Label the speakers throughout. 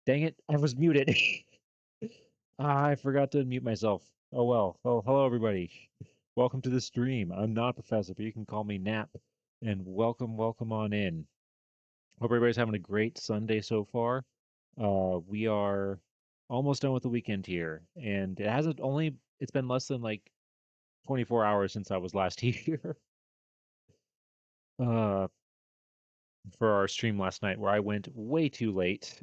Speaker 1: Dang it, I was muted. I forgot to mute myself. Oh well. Oh, hello everybody. Welcome to the stream. I'm not a professor, but you can call me Nap. And welcome on in. Hope everybody's having a great Sunday so far. We are almost done with the weekend here, and it's been less than like 24 hours since I was last here. Uh, for our stream last night, where I went way too late.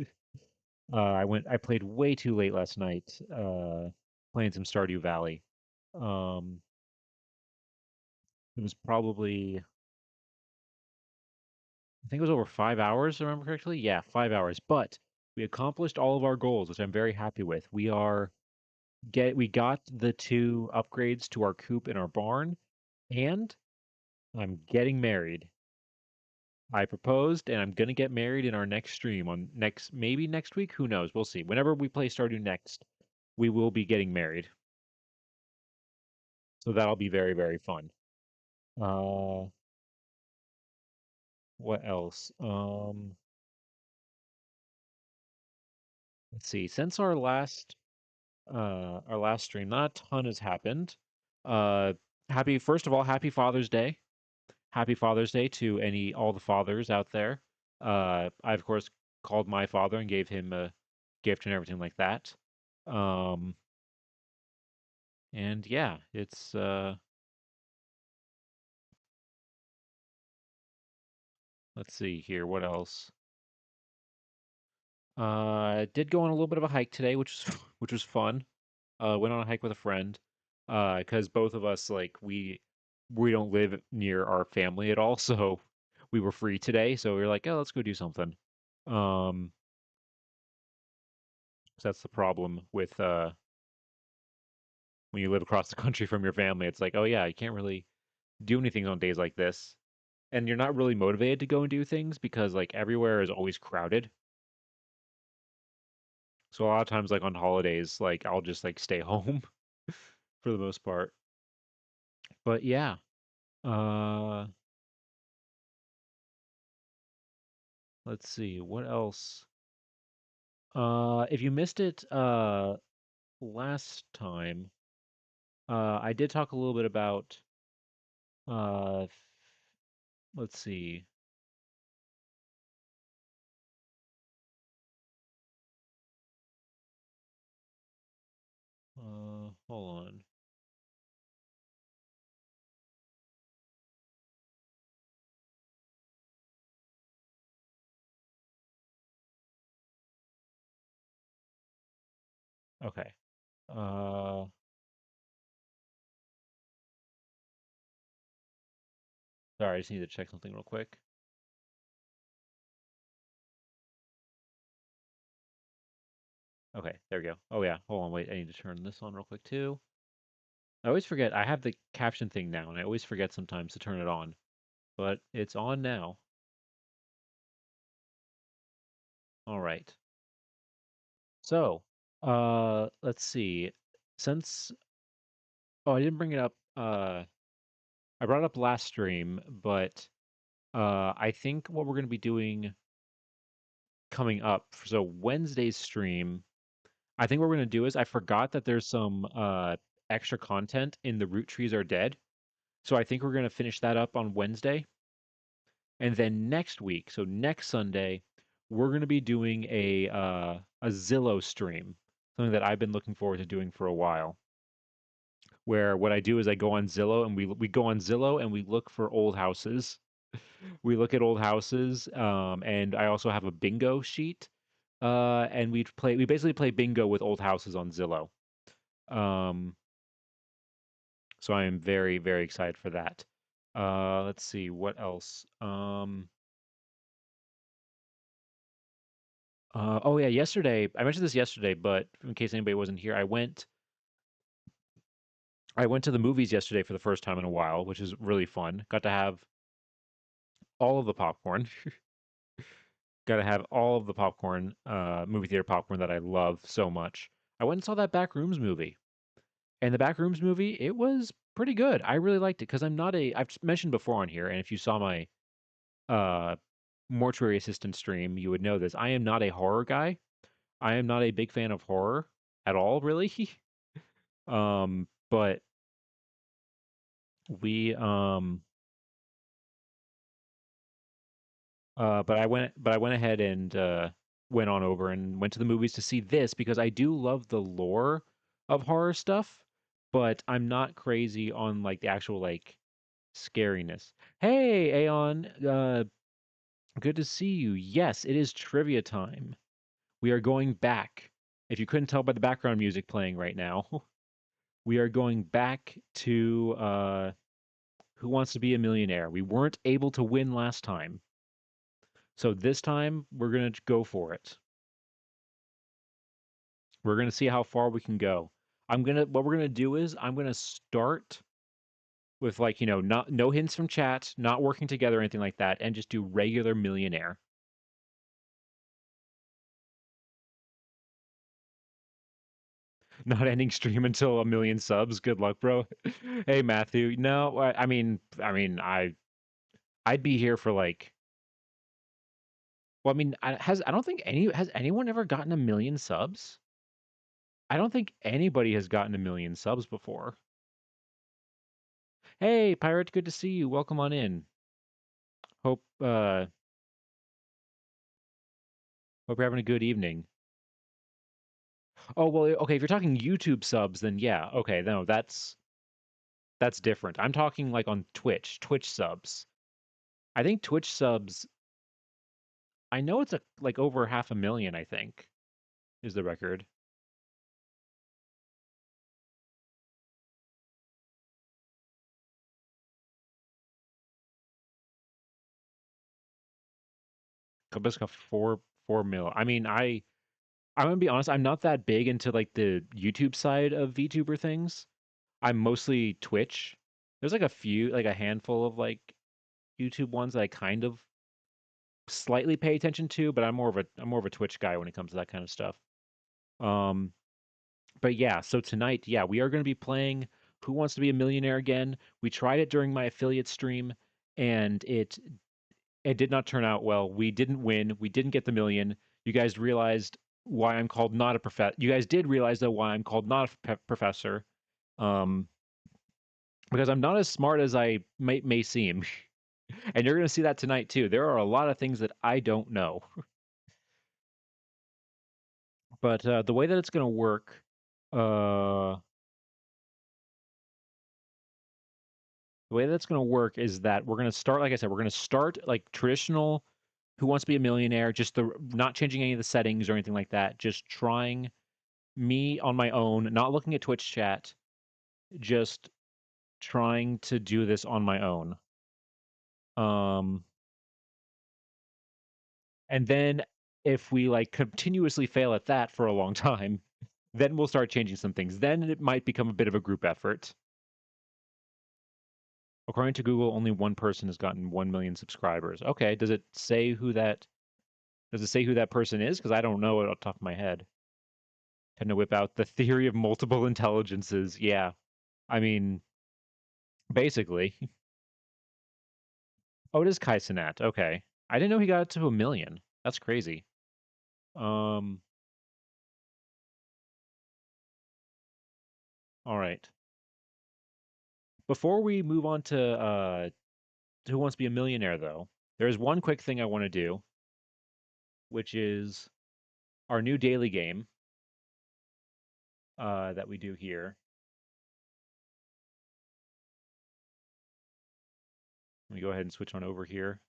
Speaker 1: I played way too late last night, playing some Stardew Valley. Um, it was probably, I think it was over 5 hours, if I remember correctly. Yeah, 5 hours. But we accomplished all of our goals, which I'm very happy with. We got the two upgrades to our coop in our barn, and I'm getting married. I proposed, and I'm gonna get married in our next stream maybe next week. Who knows? We'll see. Whenever we play Stardew next, we will be getting married. So that'll be very, very fun. Uh, what else? Let's see. Since our last stream, not a ton has happened. Uh, first of all, happy Father's Day. Happy Father's Day to all the fathers out there. I of course called my father and gave him a gift and everything like that. Um, and yeah, let's see here. What else? Did go on a little bit of a hike today, which was which was fun. Went on a hike with a friend. Because both of us we don't live near our family at all, so we were free today. So we were like, oh, let's go do something. Um, so that's the problem with when you live across the country from your family. It's like, oh yeah, you can't really do anything on days like this, and you're not really motivated to go and do things because like everywhere is always crowded. So a lot of times, like on holidays, like I'll just like stay home for the most part. But yeah, uh, let's see what else. If you missed it last time, I did talk a little bit about uh, f- let's see. Hold on. Okay. Uh, sorry, I just need to check something real quick. Okay, there we go. Oh yeah, hold on, wait, I need to turn this on real quick too. I always forget. I have the caption thing now, and I always forget sometimes to turn it on, but it's on now. All right. So, let's see. Since I didn't bring it up. I brought it up last stream, but I think what we're going to be doing coming up. So Wednesday's stream, I think what we're going to do is I forgot that there's some extra content in the Root Trees Are Dead. So I think we're going to finish that up on Wednesday. And then next week, so next Sunday, we're going to be doing a Zillow stream, something that I've been looking forward to doing for a while. Where what I do is I go on Zillow and we go on Zillow and we look for old houses. We look at old houses, and I also have a bingo sheet. And we basically play bingo with old houses on Zillow. Um, so I am very, very excited for that. Let's see what else. Oh yeah, yesterday I mentioned this yesterday, but in case anybody wasn't here, I went to the movies yesterday for the first time in a while, which is really fun. Got to have all of the popcorn. Got to have all of the popcorn, movie theater popcorn that I love so much. I went and saw that Backrooms movie. And the Backrooms movie, it was pretty good. I really liked it because I've mentioned before on here, and if you saw my uh, mortuary assistant stream, you would know this. I am not a horror guy. I am not a big fan of horror at all, really. But we but I went ahead and went on over and went to the movies to see this because I do love the lore of horror stuff, but I'm not crazy on like the actual like scariness. Hey, Aeon, good to see you. Yes, it is trivia time. We are going back. If you couldn't tell by the background music playing right now, we are going back to Who Wants to Be a Millionaire. We weren't able to win last time. So this time we're going to go for it. We're going to see how far we can go. What we're going to do is I'm going to start with like, not no hints from chat, not working together or anything like that, and just do regular Millionaire. Not ending stream until 1 million subs. Good luck, bro. Hey, Matthew. No, I'd be here for like. Well, I mean, I don't think has anyone ever gotten 1 million subs? I don't think anybody has gotten 1 million subs before. Hey, Pirate, good to see you. Welcome on in. Hope hope you're having a good evening. Oh, well, okay, if you're talking YouTube subs, then yeah, okay, no, that's different. I'm talking like on Twitch subs. I think Twitch subs, I know it's like over 500,000, I think, is the record. Kabisca 4 mil. I mean, I'm gonna be honest, I'm not that big into like the YouTube side of VTuber things. I'm mostly Twitch. There's like a few, like a handful of like YouTube ones that I kind of slightly pay attention to, but I'm more of a Twitch guy when it comes to that kind of stuff. Um, but yeah, so tonight, yeah, we are going to be playing Who Wants to Be a Millionaire again. We tried it during my affiliate stream, and it did not turn out well. We didn't win. We didn't get the million. You guys realized why I'm called not a professor. You guys did realize though why I'm called not a professor, um, because I'm not as smart as I may seem. And you're going to see that tonight too. There are a lot of things that I don't know. But the way that it's going to work, uh, the way that's going to work is that we're going to start, like I said, we're going to start like traditional Who Wants to Be a Millionaire, just the not changing any of the settings or anything like that, just trying me on my own, not looking at Twitch chat, just trying to do this on my own. Um, and then if we like continuously fail at that for a long time, then we'll start changing some things. Then it might become a bit of a group effort. According to Google, only one person has gotten 1 million subscribers. Okay, does it say who that person is? Because I don't know it off the top of my head. Tend to whip out the theory of multiple intelligences. Yeah, I mean, basically. Oh, it is Kai Cenat. Okay, I didn't know he got to 1 million. That's crazy. Um, all right. Before we move on to Who Wants to Be a Millionaire, though, there's one quick thing I want to do, which is our new daily game that we do here. Let me go ahead and switch on over here.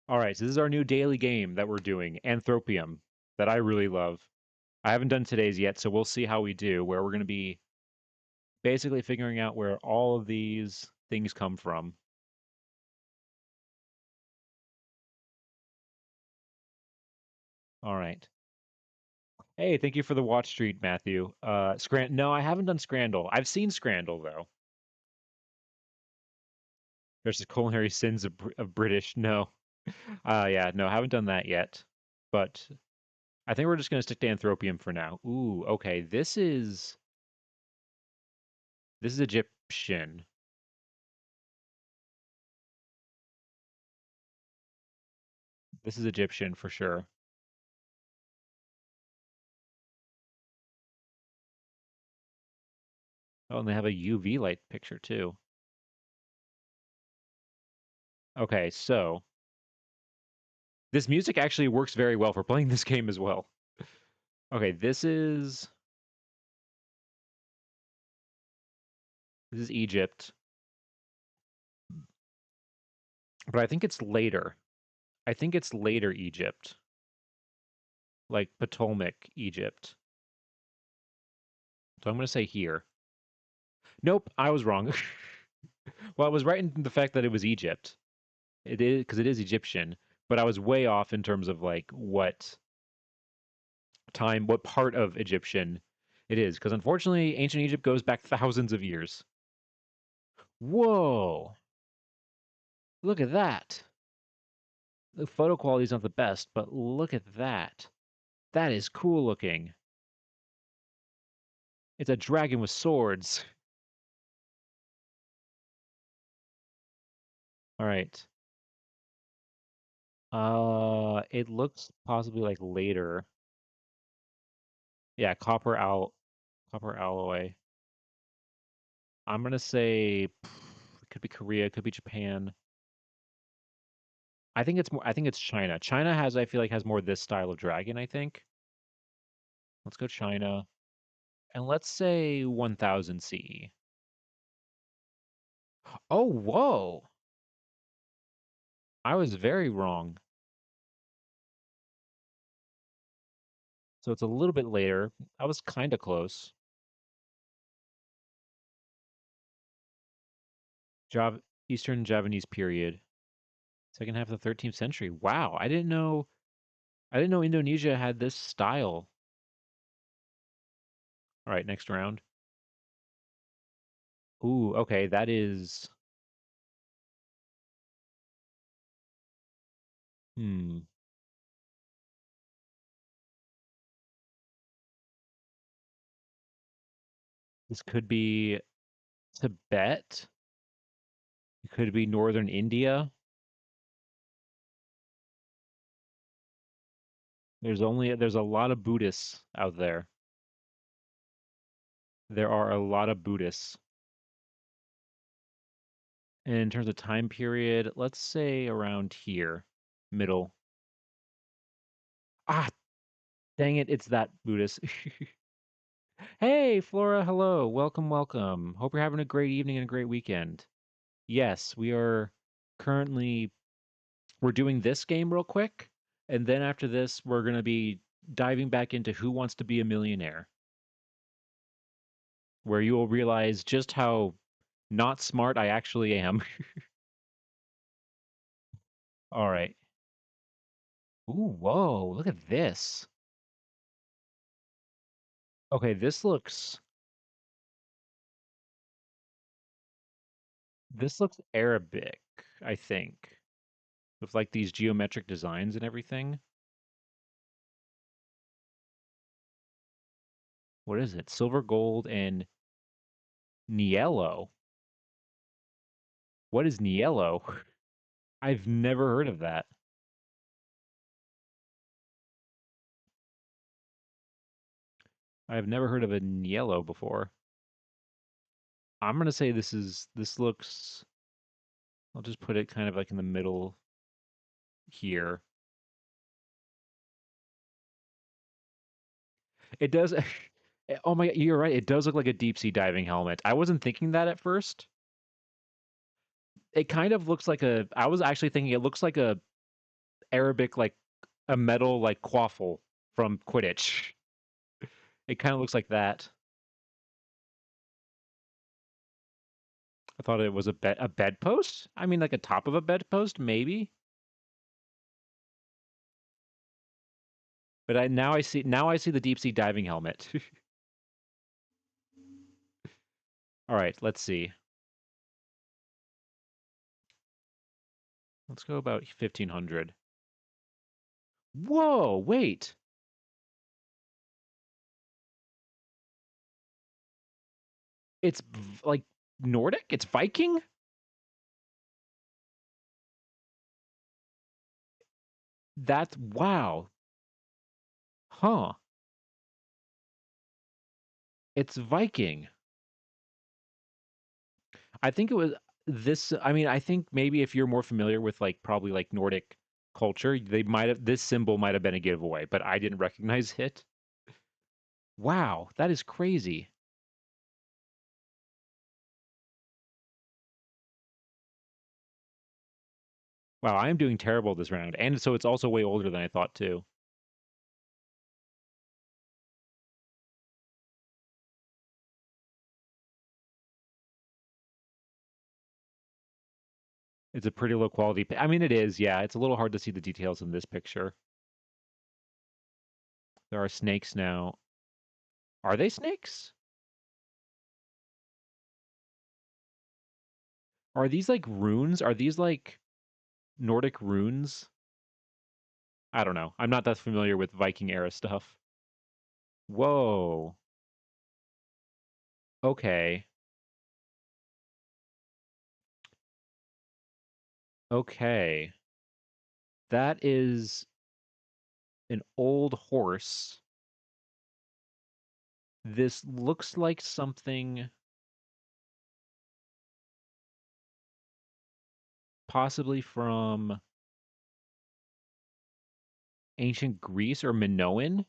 Speaker 1: All right, so this is our new daily game that we're doing, Anthropium, that I really love. I haven't done today's yet, so we'll see how we do, where we're going to be basically figuring out where all of these things come from. All right. Hey, thank you for the watch street, Matthew. No, I haven't done Scrandal. I've seen Scrandal, though. Versus Culinary Sins of British. No. Yeah, no, I haven't done that yet. But I think we're just going to stick to Anthropium for now. Ooh, okay. This is Egyptian. This is Egyptian for sure. Oh, and they have a UV light picture too. Okay, so this music actually works very well for playing this game as well. Okay, this is Egypt, but I think it's later. I think it's later Egypt, like Ptolemaic Egypt. So I'm going to say here. Nope, I was wrong. Well, I was right in the fact that it was Egypt. It is because it is Egyptian, but I was way off in terms of like what part of Egyptian it is, because unfortunately, ancient Egypt goes back thousands of years. Whoa, look at that. The photo quality is not the best, but look at that. That is cool looking. It's a dragon with swords. All right. It looks possibly like later. Yeah, copper alloy. I'm gonna say it could be Korea, it could be Japan. I think it's China. China has, I feel like, has more this style of dragon, I think. Let's go China. And let's say 1000 CE. Oh, whoa. I was very wrong. So it's a little bit later. I was kind of close. Jav Eastern Javanese period. Second half of the 13th century. Wow, I didn't know Indonesia had this style. All right, next round. Ooh, okay, that is hmm. This could be Tibet. It could be northern India. There's a lot of Buddhists out there. There are a lot of Buddhists. And in terms of time period, let's say around here, middle. Ah, dang it, it's that Buddhist. Hey, Flora, hello. Welcome, welcome. Hope you're having a great evening and a great weekend. Yes, currently we're doing this game real quick, and then after this, we're going to be diving back into Who Wants to Be a Millionaire, where you will realize just how not smart I actually am. All right. Ooh, whoa, look at this. Okay, this looks Arabic, I think, with like these geometric designs and everything. What is it? Silver, gold, and Niello. What is Niello? I've never heard of that. I've never heard of a Niello before. I'm gonna say this looks. I'll just put it kind of like in the middle here. It does. Oh my, you're right. It does look like a deep sea diving helmet. I wasn't thinking that at first. It kind of looks like a. I was actually thinking it looks like a Arabic, like a metal like quaffle from Quidditch. It kind of looks like that. I thought it was a bedpost. I mean, like a top of a bedpost, maybe. But now I see the deep sea diving helmet. All right, let's see. Let's go about 1500. Whoa, wait. Like Nordic? It's Viking? That's wow. Huh. It's Viking. I think it was this. I mean, I think maybe if you're more familiar with like probably like Nordic culture, they might have this symbol might have been a giveaway, but I didn't recognize it. Wow, that is crazy. Wow, I am doing terrible this round, and so it's also way older than I thought too. It's a pretty low quality. I mean, it is. Yeah, it's a little hard to see the details in this picture. There are snakes now. Are they snakes? Are these like runes? Are these like Nordic runes? I don't know. I'm not that familiar with Viking era stuff. Whoa. Okay. Okay. That is an old horse. This looks like something possibly from ancient Greece or Minoan.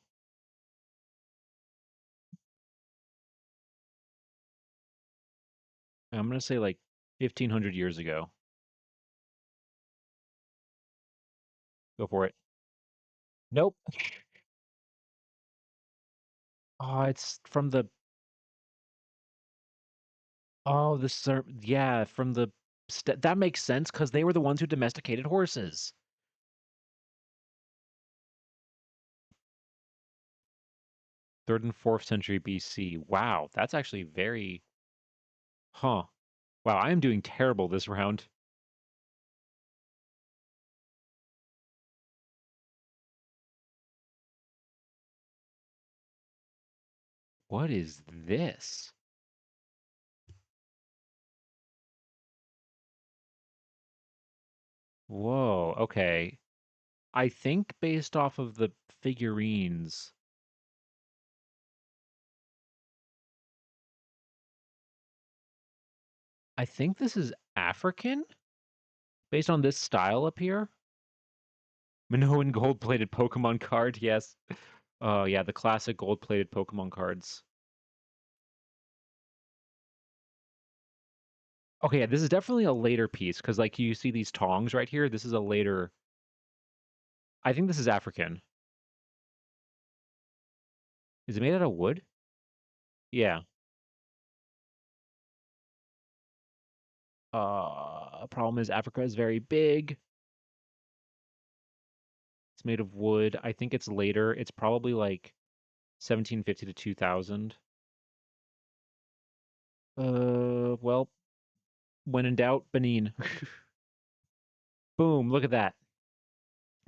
Speaker 1: I'm gonna say like 1500 years ago. Go for it. Nope. Oh, it's from the yeah, from the that makes sense because they were the ones who domesticated horses. 3rd and 4th century BC. Wow, that's actually very, huh. Wow, I am doing terrible this round. What is this? Whoa, okay. I think based off of the figurines, I think this is African based on this style up here. Minoan gold-plated Pokemon card, yes. Oh yeah, the classic gold-plated Pokemon cards. Okay, yeah, this is definitely a later piece because like you see these tongs right here. This is a later. I think this is African. Is it made out of wood? Yeah. Problem is Africa is very big. It's made of wood. I think it's later. It's probably like 1750 to 2000. Well, when in doubt, Benin. Boom, look at that.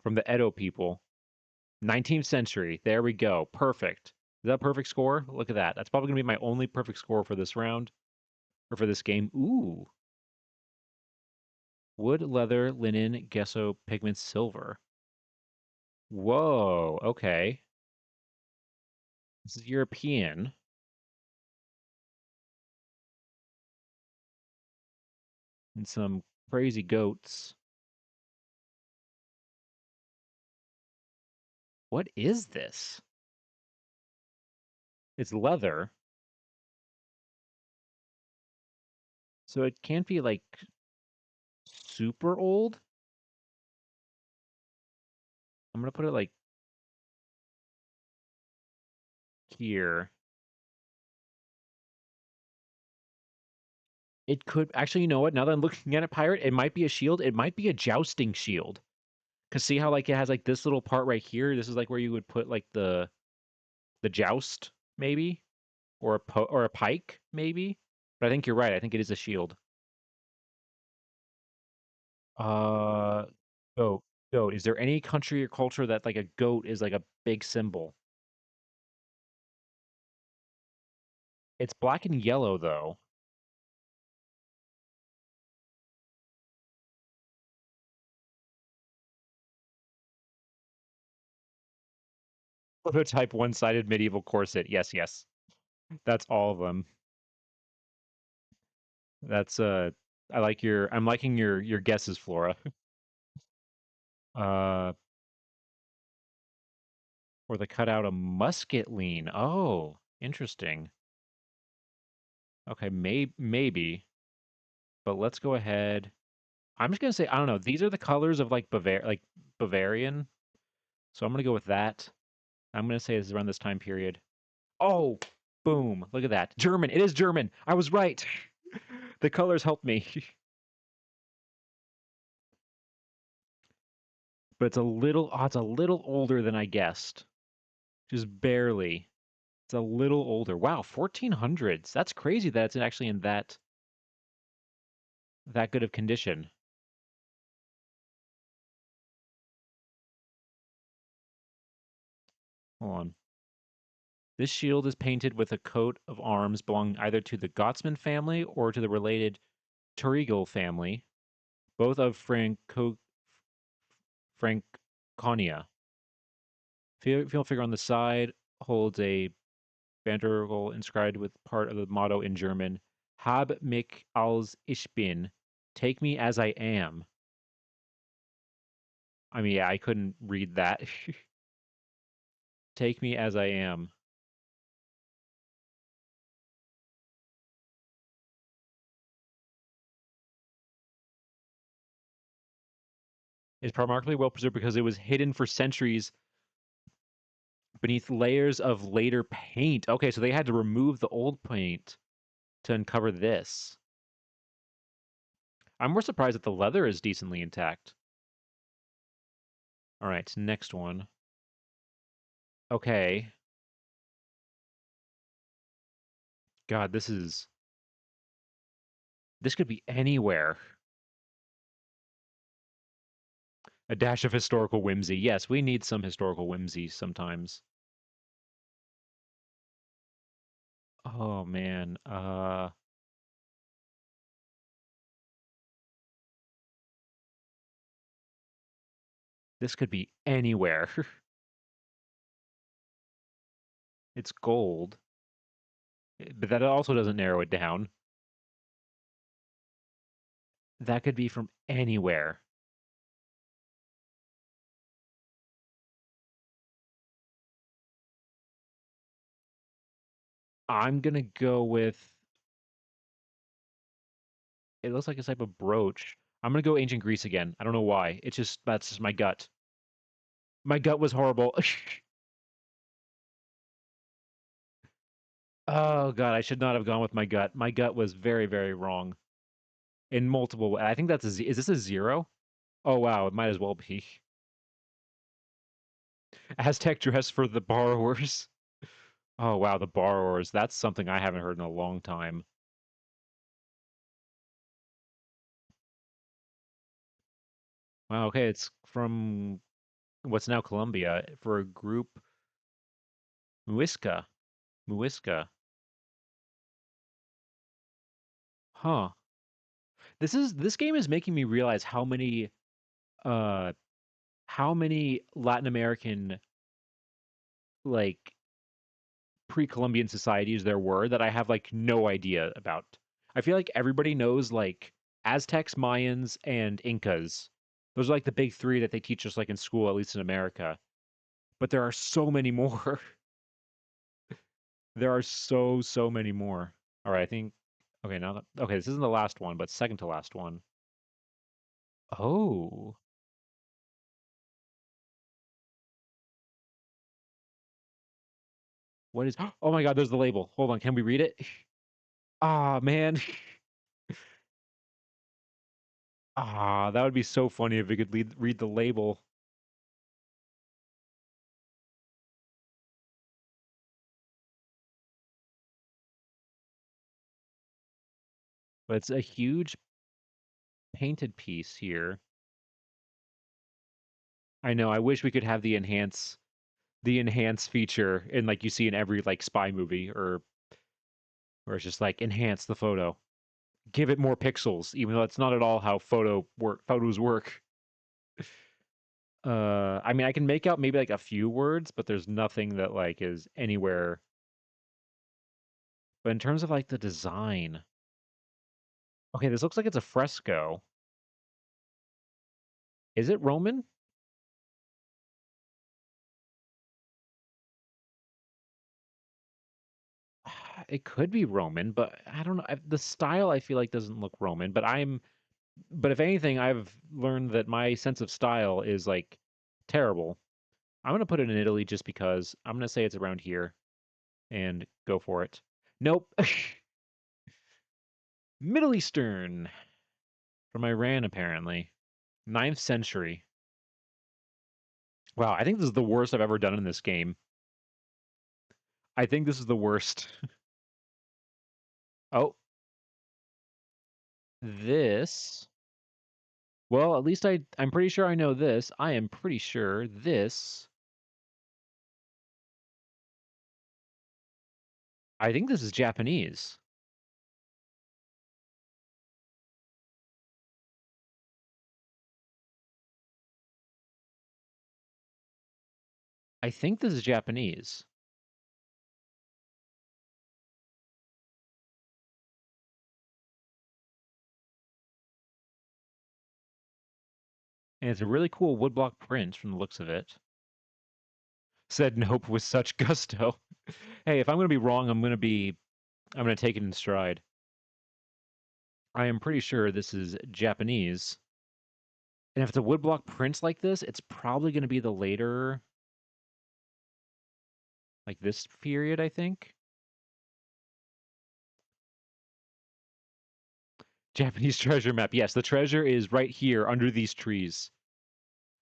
Speaker 1: From the Edo people. 19th century. There we go. Perfect. Is that a perfect score? Look at that. That's probably going to be my only perfect score for this round or for this game. Ooh. Wood, leather, linen, gesso, pigment, silver. Whoa, okay. This is European. And some crazy goats. What is this? It's leather. So it can't be like super old. I'm gonna put it like here. It could actually, you know what? Now that I'm looking at it, pirate, it might be a shield. It might be a jousting shield. Cause see how like it has like this little part right here. This is like where you would put like the joust maybe, or or a pike maybe. But I think you're right. I think it is a shield. Uh, goat, goat. Is there any country or culture that like a goat is like a big symbol? It's black and yellow though. Prototype one-sided medieval corset. Yes, yes. That's all of them. That's I'm liking your guesses, Flora. Uh, or they cut out a musket lean. Oh, interesting. Okay, maybe, but let's go ahead. I'm just gonna say I don't know. These are the colors of like Bavarian, so I'm gonna go with that. I'm gonna say this is around this time period. Oh, boom! Look at that. German. It is German. I was right. The colors helped me, but it's a little older than I guessed. Just barely. It's a little older. Wow, 1400s. That's crazy that it's actually in that good of condition. Hold on. This shield is painted with a coat of arms belonging either to the Gottsman family or to the related Turigel family, both of Franconia. Female figure on the side holds a banderole inscribed with part of the motto in German, Hab mich als ich bin, take me as I am. I mean, yeah, I couldn't read that. Take me as I am. Is remarkably well preserved because it was hidden for centuries beneath layers of later paint. Okay, so they had to remove the old paint to uncover this. I'm more surprised that the leather is decently intact. All right, next one. Okay. God, this could be anywhere. A dash of historical whimsy. Yes, we need some historical whimsy sometimes. Oh man. This could be anywhere. It's gold, but that also doesn't narrow it down. That could be from anywhere. I'm gonna go with it looks like a type of brooch. I'm gonna go ancient Greece again. I don't know why. It's just that's just my gut. My gut was horrible. Oh god, I should not have gone with my gut. My gut was very, very wrong in multiple ways. I think that's is this a zero? Oh wow, it might as well be. Aztec dress for the borrowers. Oh wow, the borrowers. That's something I haven't heard in a long time. Wow, okay, it's from what's now Colombia for a group Muisca. Muisca. Huh. This game is making me realize uh how many Latin American like pre-Columbian societies there were that I have like no idea about. I feel like everybody knows like Aztecs, Mayans, and Incas. Those are like the big three that they teach us like in school, at least in America. But there are so many more. There are so many more. All right, I think okay, okay, this isn't the last one, but second to last one. Oh, what is Oh my God, there's the label. Hold on, can we read it? Ah, man. Ah, that would be so funny if we could read the label. But it's a huge painted piece here. I know, I wish we could have the enhance feature in like you see in every like spy movie or where it's just like enhance the photo. Give it more pixels, even though that's not at all how photos work. I mean I can make out maybe like a few words, but there's nothing that like is anywhere. But in terms of like the design, Okay, this looks like it's a fresco. Is it Roman? It could be Roman, but I don't know. The style I feel like doesn't look Roman, but if anything, I've learned that my sense of style is like terrible. I'm gonna put it in Italy just because I'm gonna say it's around here and go for it. Nope. Middle Eastern from Iran, apparently. Ninth century. Wow, I think this is the worst I've ever done in this game. I think this is the worst. Oh, this. Well, at least I'm pretty sure I know this. I am pretty sure this. I think this is Japanese. I think this is Japanese. And it's a really cool woodblock print from the looks of it. Said nope with such gusto. Hey, if I'm gonna be wrong, I'm gonna take it in stride. I am pretty sure this is Japanese. And if it's a woodblock print like this, it's probably gonna be the later, like this period, I think. Japanese treasure map. Yes, the treasure is right here under these trees.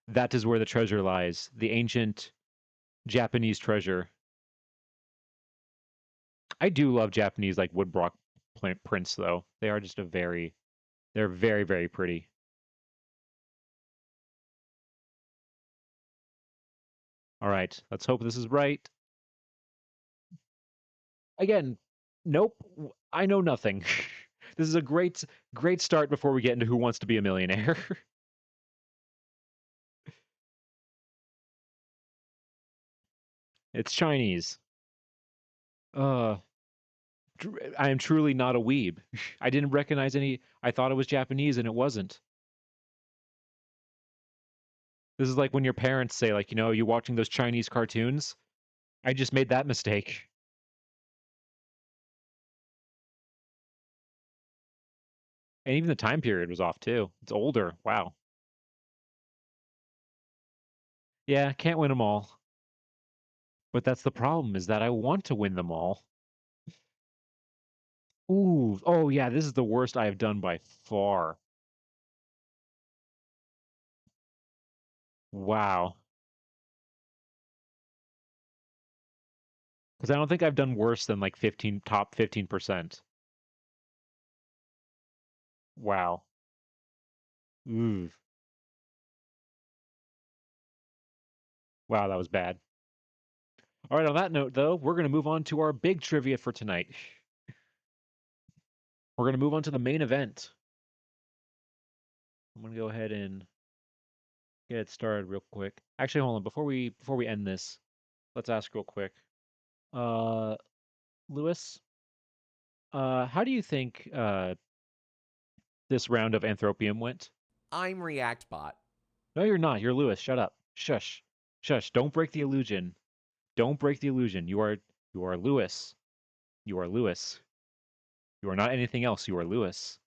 Speaker 1: That is where the treasure lies. The ancient Japanese treasure. I do love Japanese like woodblock prints though. They are just they're very, very pretty. All right, let's hope this is right. Again, nope. I know nothing. This is a great start before we get into Who Wants to Be a Millionaire. It's Chinese. Uh, I am truly not a weeb. I didn't recognize any. I thought it was Japanese and it wasn't. This is like when your parents say, like, you watching those Chinese cartoons? I just made that mistake. And even the time period was off too. It's older. Wow. Yeah, can't win them all. But that's the problem is that I want to win them all. Ooh, oh yeah, this is the worst I have done by far. Wow. Because I don't think I've done worse than like 15, top 15%. Wow. Ooh. Wow, that was bad. All right, on that note, though, we're going to move on to our big trivia for tonight. We're going to move on to the main event. I'm going to go ahead and get it started real quick. Actually, hold on. Before we end this, let's ask real quick. Uh, Lewis, how do you think this round of Anthropium went?
Speaker 2: I'm ReactBot.
Speaker 1: No, you're not. You're Lewis. Shut up. Shush. Shush. Don't break the illusion. Don't break the illusion. You are Lewis. You are Lewis. You are not anything else. You are Lewis.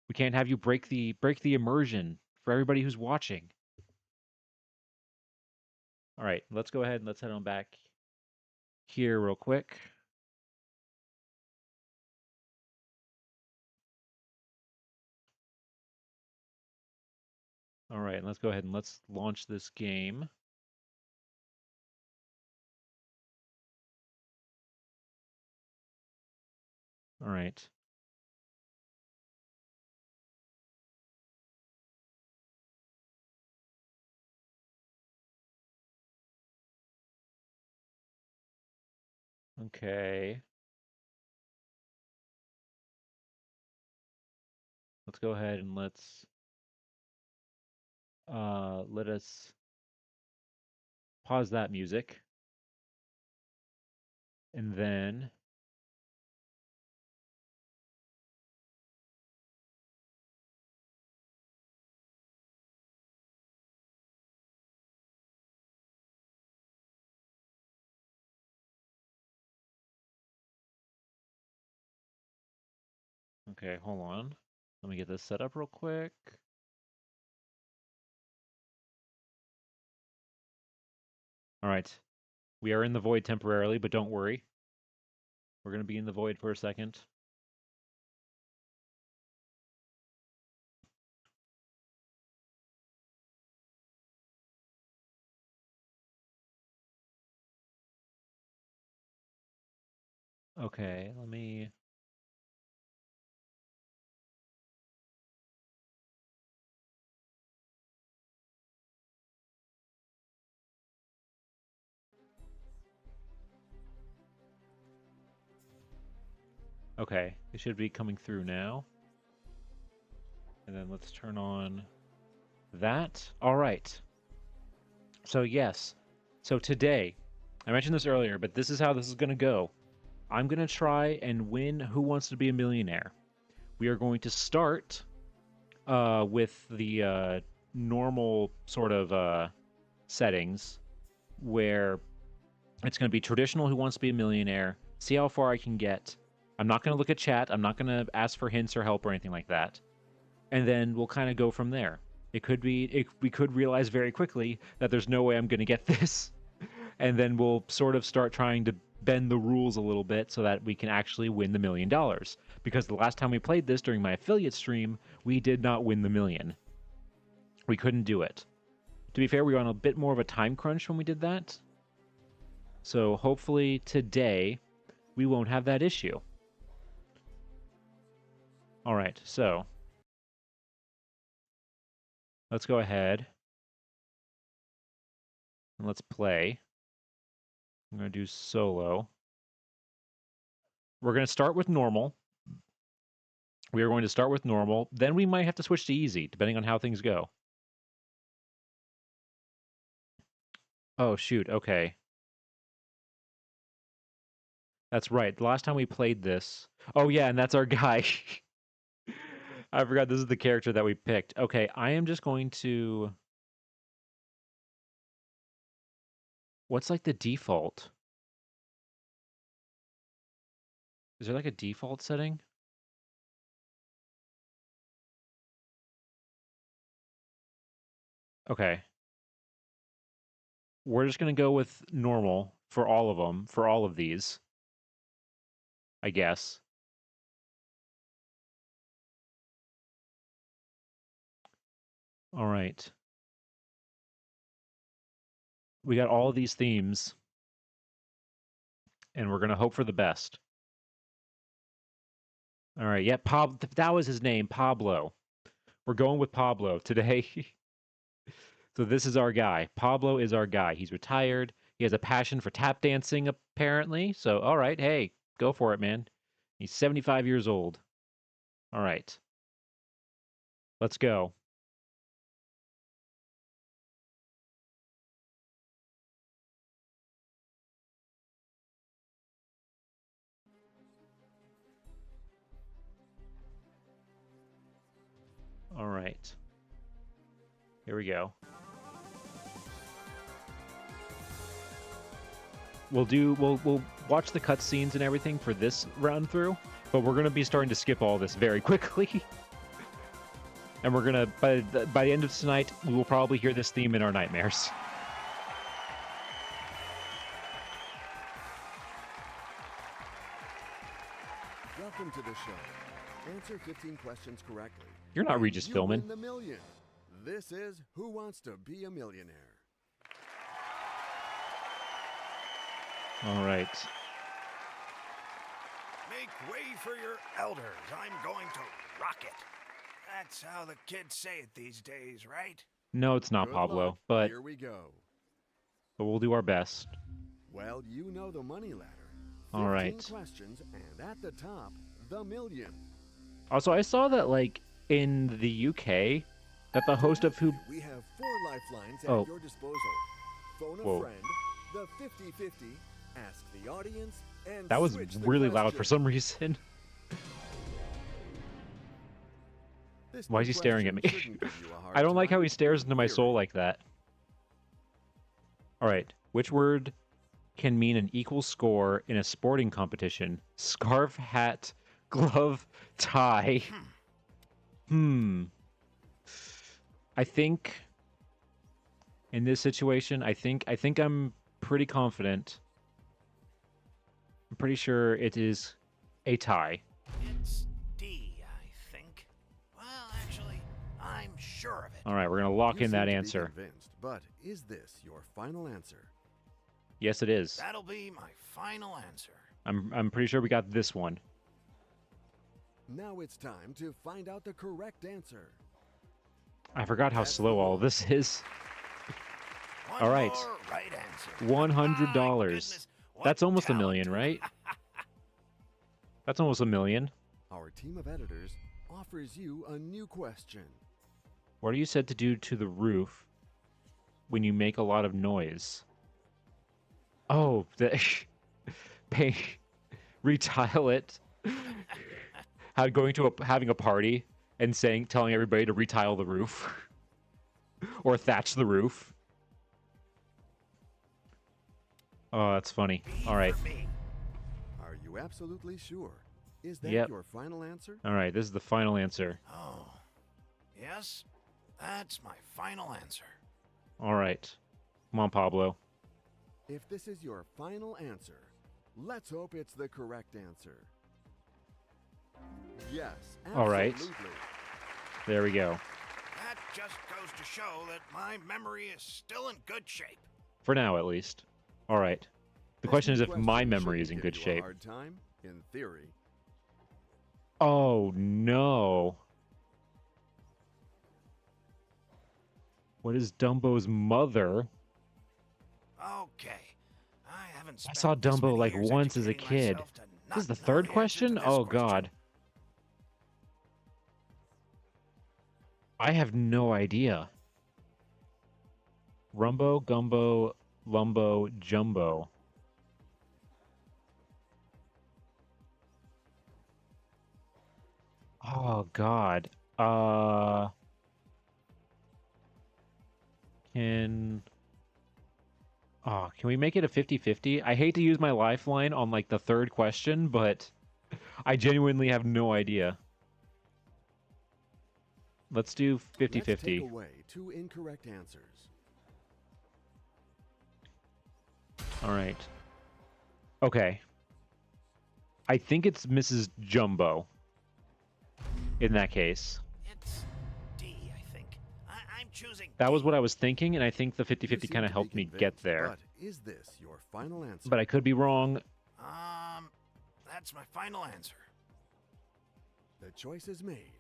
Speaker 1: We can't have you break the immersion for everybody who's watching. All right, let's go ahead and let's head on back here real quick. All right, let's go ahead and let's launch this game. All right. Okay. Let's go ahead and let us pause that music. And then Okay, hold on. Let me get this set up real quick. All right. We are in the void temporarily, but don't worry. We're going to be in the void for a second. Okay, let me... Okay, it should be coming through now. And then let's turn on that. All right. So yes. So today, I mentioned this earlier, but this is how this is going to go. I'm going to try and win Who Wants to Be a Millionaire. We are going to start with the normal sort of settings where it's going to be traditional Who Wants to Be a Millionaire, see how far I can get. I'm not going to look at chat. I'm not going to ask for hints or help or anything like that. And then we'll kind of go from there. We could realize very quickly that there's no way I'm going to get this. And then we'll sort of start trying to bend the rules a little bit so that we can actually win the $1 million. Because the last time we played this during my affiliate stream, we did not win the million. We couldn't do it. To be fair, we were on a bit more of a time crunch when we did that. So hopefully today we won't have that issue. All right, so let's go ahead and let's play. I'm going to do solo. We're going to start with normal. We are going to start with normal. Then we might have to switch to easy, depending on how things go. Oh, shoot. Okay. That's right. The last time we played this... Oh, yeah, and that's our guy. I forgot this is the character that we picked. Okay, I am just going to... What's like the default? Is there like a default setting? Okay. We're just going to go with normal for all of them, for all of these, I guess. All right. We got all of these themes, and we're going to hope for the best. All right. Yeah, that was his name, Pablo. We're going with Pablo today. So this is our guy. Pablo is our guy. He's retired. He has a passion for tap dancing, apparently. So, all right. Hey, go for it, man. He's 75 years old. All right. Let's go. All right. Here we go. We'll watch the cutscenes and everything for this run through, but we're gonna be starting to skip all this very quickly. And we're gonna by the end of tonight, we will probably hear this theme in our nightmares.
Speaker 2: Welcome to the show. Answer 15 questions correctly.
Speaker 1: You're not Regis Philbin.
Speaker 2: Win the million. This is Who Wants to Be a Millionaire?
Speaker 1: All right.
Speaker 3: Make way for your elders. I'm going to rock it. That's how the kids say it these days, right?
Speaker 1: No, it's not
Speaker 2: Good
Speaker 1: Pablo,
Speaker 2: luck.
Speaker 1: but
Speaker 2: Here we go.
Speaker 1: we'll do our best.
Speaker 2: Well, you know the money ladder. 15
Speaker 1: All right.
Speaker 2: questions, and at the top, the million.
Speaker 1: Also, I saw that like in the UK, that the host of Who...
Speaker 2: We have 4 lifelines at
Speaker 1: Oh.
Speaker 2: your disposal. Phone a
Speaker 1: Whoa.
Speaker 2: friend, the 50-50, ask the audience, and
Speaker 1: That was
Speaker 2: switch the
Speaker 1: really loud for
Speaker 2: question.
Speaker 1: some reason.
Speaker 2: This
Speaker 1: Why is
Speaker 2: new
Speaker 1: he staring at me?
Speaker 2: question shouldn't give you a hard
Speaker 1: I don't like how
Speaker 2: time.
Speaker 1: he stares into my soul like that. All right. Which word can mean an equal score in a sporting competition? Scarf, hat, glove, tie. Hmm. I think in this situation, I think I'm pretty confident. I'm pretty sure it is a tie.
Speaker 3: It's D, I think. Well, actually, I'm sure of it.
Speaker 1: All right, we're gonna lock
Speaker 2: You
Speaker 1: in
Speaker 2: seem
Speaker 1: that
Speaker 2: to be
Speaker 1: answer.
Speaker 2: convinced, but is this your final answer?
Speaker 1: Yes, it is.
Speaker 3: That'll be my final answer.
Speaker 1: I'm pretty sure we got this one.
Speaker 2: Now it's time to find out the correct answer.
Speaker 1: I forgot how
Speaker 2: That's the
Speaker 1: slow all
Speaker 2: one.
Speaker 1: this is.
Speaker 3: One
Speaker 1: All right.
Speaker 3: more right answer.
Speaker 1: $100.
Speaker 3: My goodness, what
Speaker 1: That's almost a
Speaker 3: talent.
Speaker 1: million, right? That's almost a million.
Speaker 2: Our team of editors offers you a new question.
Speaker 1: What are you said to do to the roof when you make a lot of noise? Oh, the pay, retile it. How going to having a party and telling everybody to retile the roof or thatch the roof. Oh, that's funny.
Speaker 3: B
Speaker 1: All right.
Speaker 3: for me.
Speaker 2: Are you absolutely sure? Is that
Speaker 1: Yep.
Speaker 2: your final answer?
Speaker 1: All right, this is the final answer.
Speaker 3: Oh, yes, that's my final answer.
Speaker 1: All right. Come on, Pablo.
Speaker 2: If this is your final answer, let's hope it's the correct answer. Yes,
Speaker 1: All right.
Speaker 2: absolutely.
Speaker 1: There we go.
Speaker 3: That just goes to show that my memory is still in good shape.
Speaker 1: For now, at least. All right. The
Speaker 2: This
Speaker 1: question is
Speaker 2: new
Speaker 1: if my
Speaker 2: question
Speaker 1: memory is
Speaker 2: shouldn't
Speaker 1: in
Speaker 2: give
Speaker 1: good
Speaker 2: you a
Speaker 1: shape.
Speaker 2: hard time, in theory.
Speaker 1: Oh, no. What is Dumbo's mother?
Speaker 3: Okay, I haven't
Speaker 1: I
Speaker 3: spent
Speaker 1: saw
Speaker 3: this
Speaker 1: Dumbo
Speaker 3: many
Speaker 1: like
Speaker 3: years
Speaker 1: once as a
Speaker 3: educating
Speaker 1: kid.
Speaker 3: myself to
Speaker 1: This is the
Speaker 3: not know
Speaker 1: third
Speaker 3: the answer
Speaker 1: question?
Speaker 3: to this
Speaker 1: Oh,
Speaker 3: question.
Speaker 1: God. I have no idea. Rumbo, Gumbo, Lumbo, Jumbo. Oh, God. Can... can we make it a 50-50? I hate to use my lifeline on, like, the third question, but I genuinely have no idea. Let's do
Speaker 2: Let's take
Speaker 1: 50-50.
Speaker 2: away 2 incorrect answers.
Speaker 1: All right. Okay. I think it's Mrs. Jumbo in that case.
Speaker 3: It's D, I think. I'm choosing
Speaker 1: That was
Speaker 3: D.
Speaker 1: what I was thinking, and I think the
Speaker 2: You
Speaker 1: 50-50
Speaker 2: seem
Speaker 1: kind of
Speaker 2: to be
Speaker 1: helped me get
Speaker 2: convinced,
Speaker 1: there.
Speaker 2: But is this your final answer?
Speaker 1: But I could be wrong.
Speaker 3: That's my final answer.
Speaker 2: The choice is made.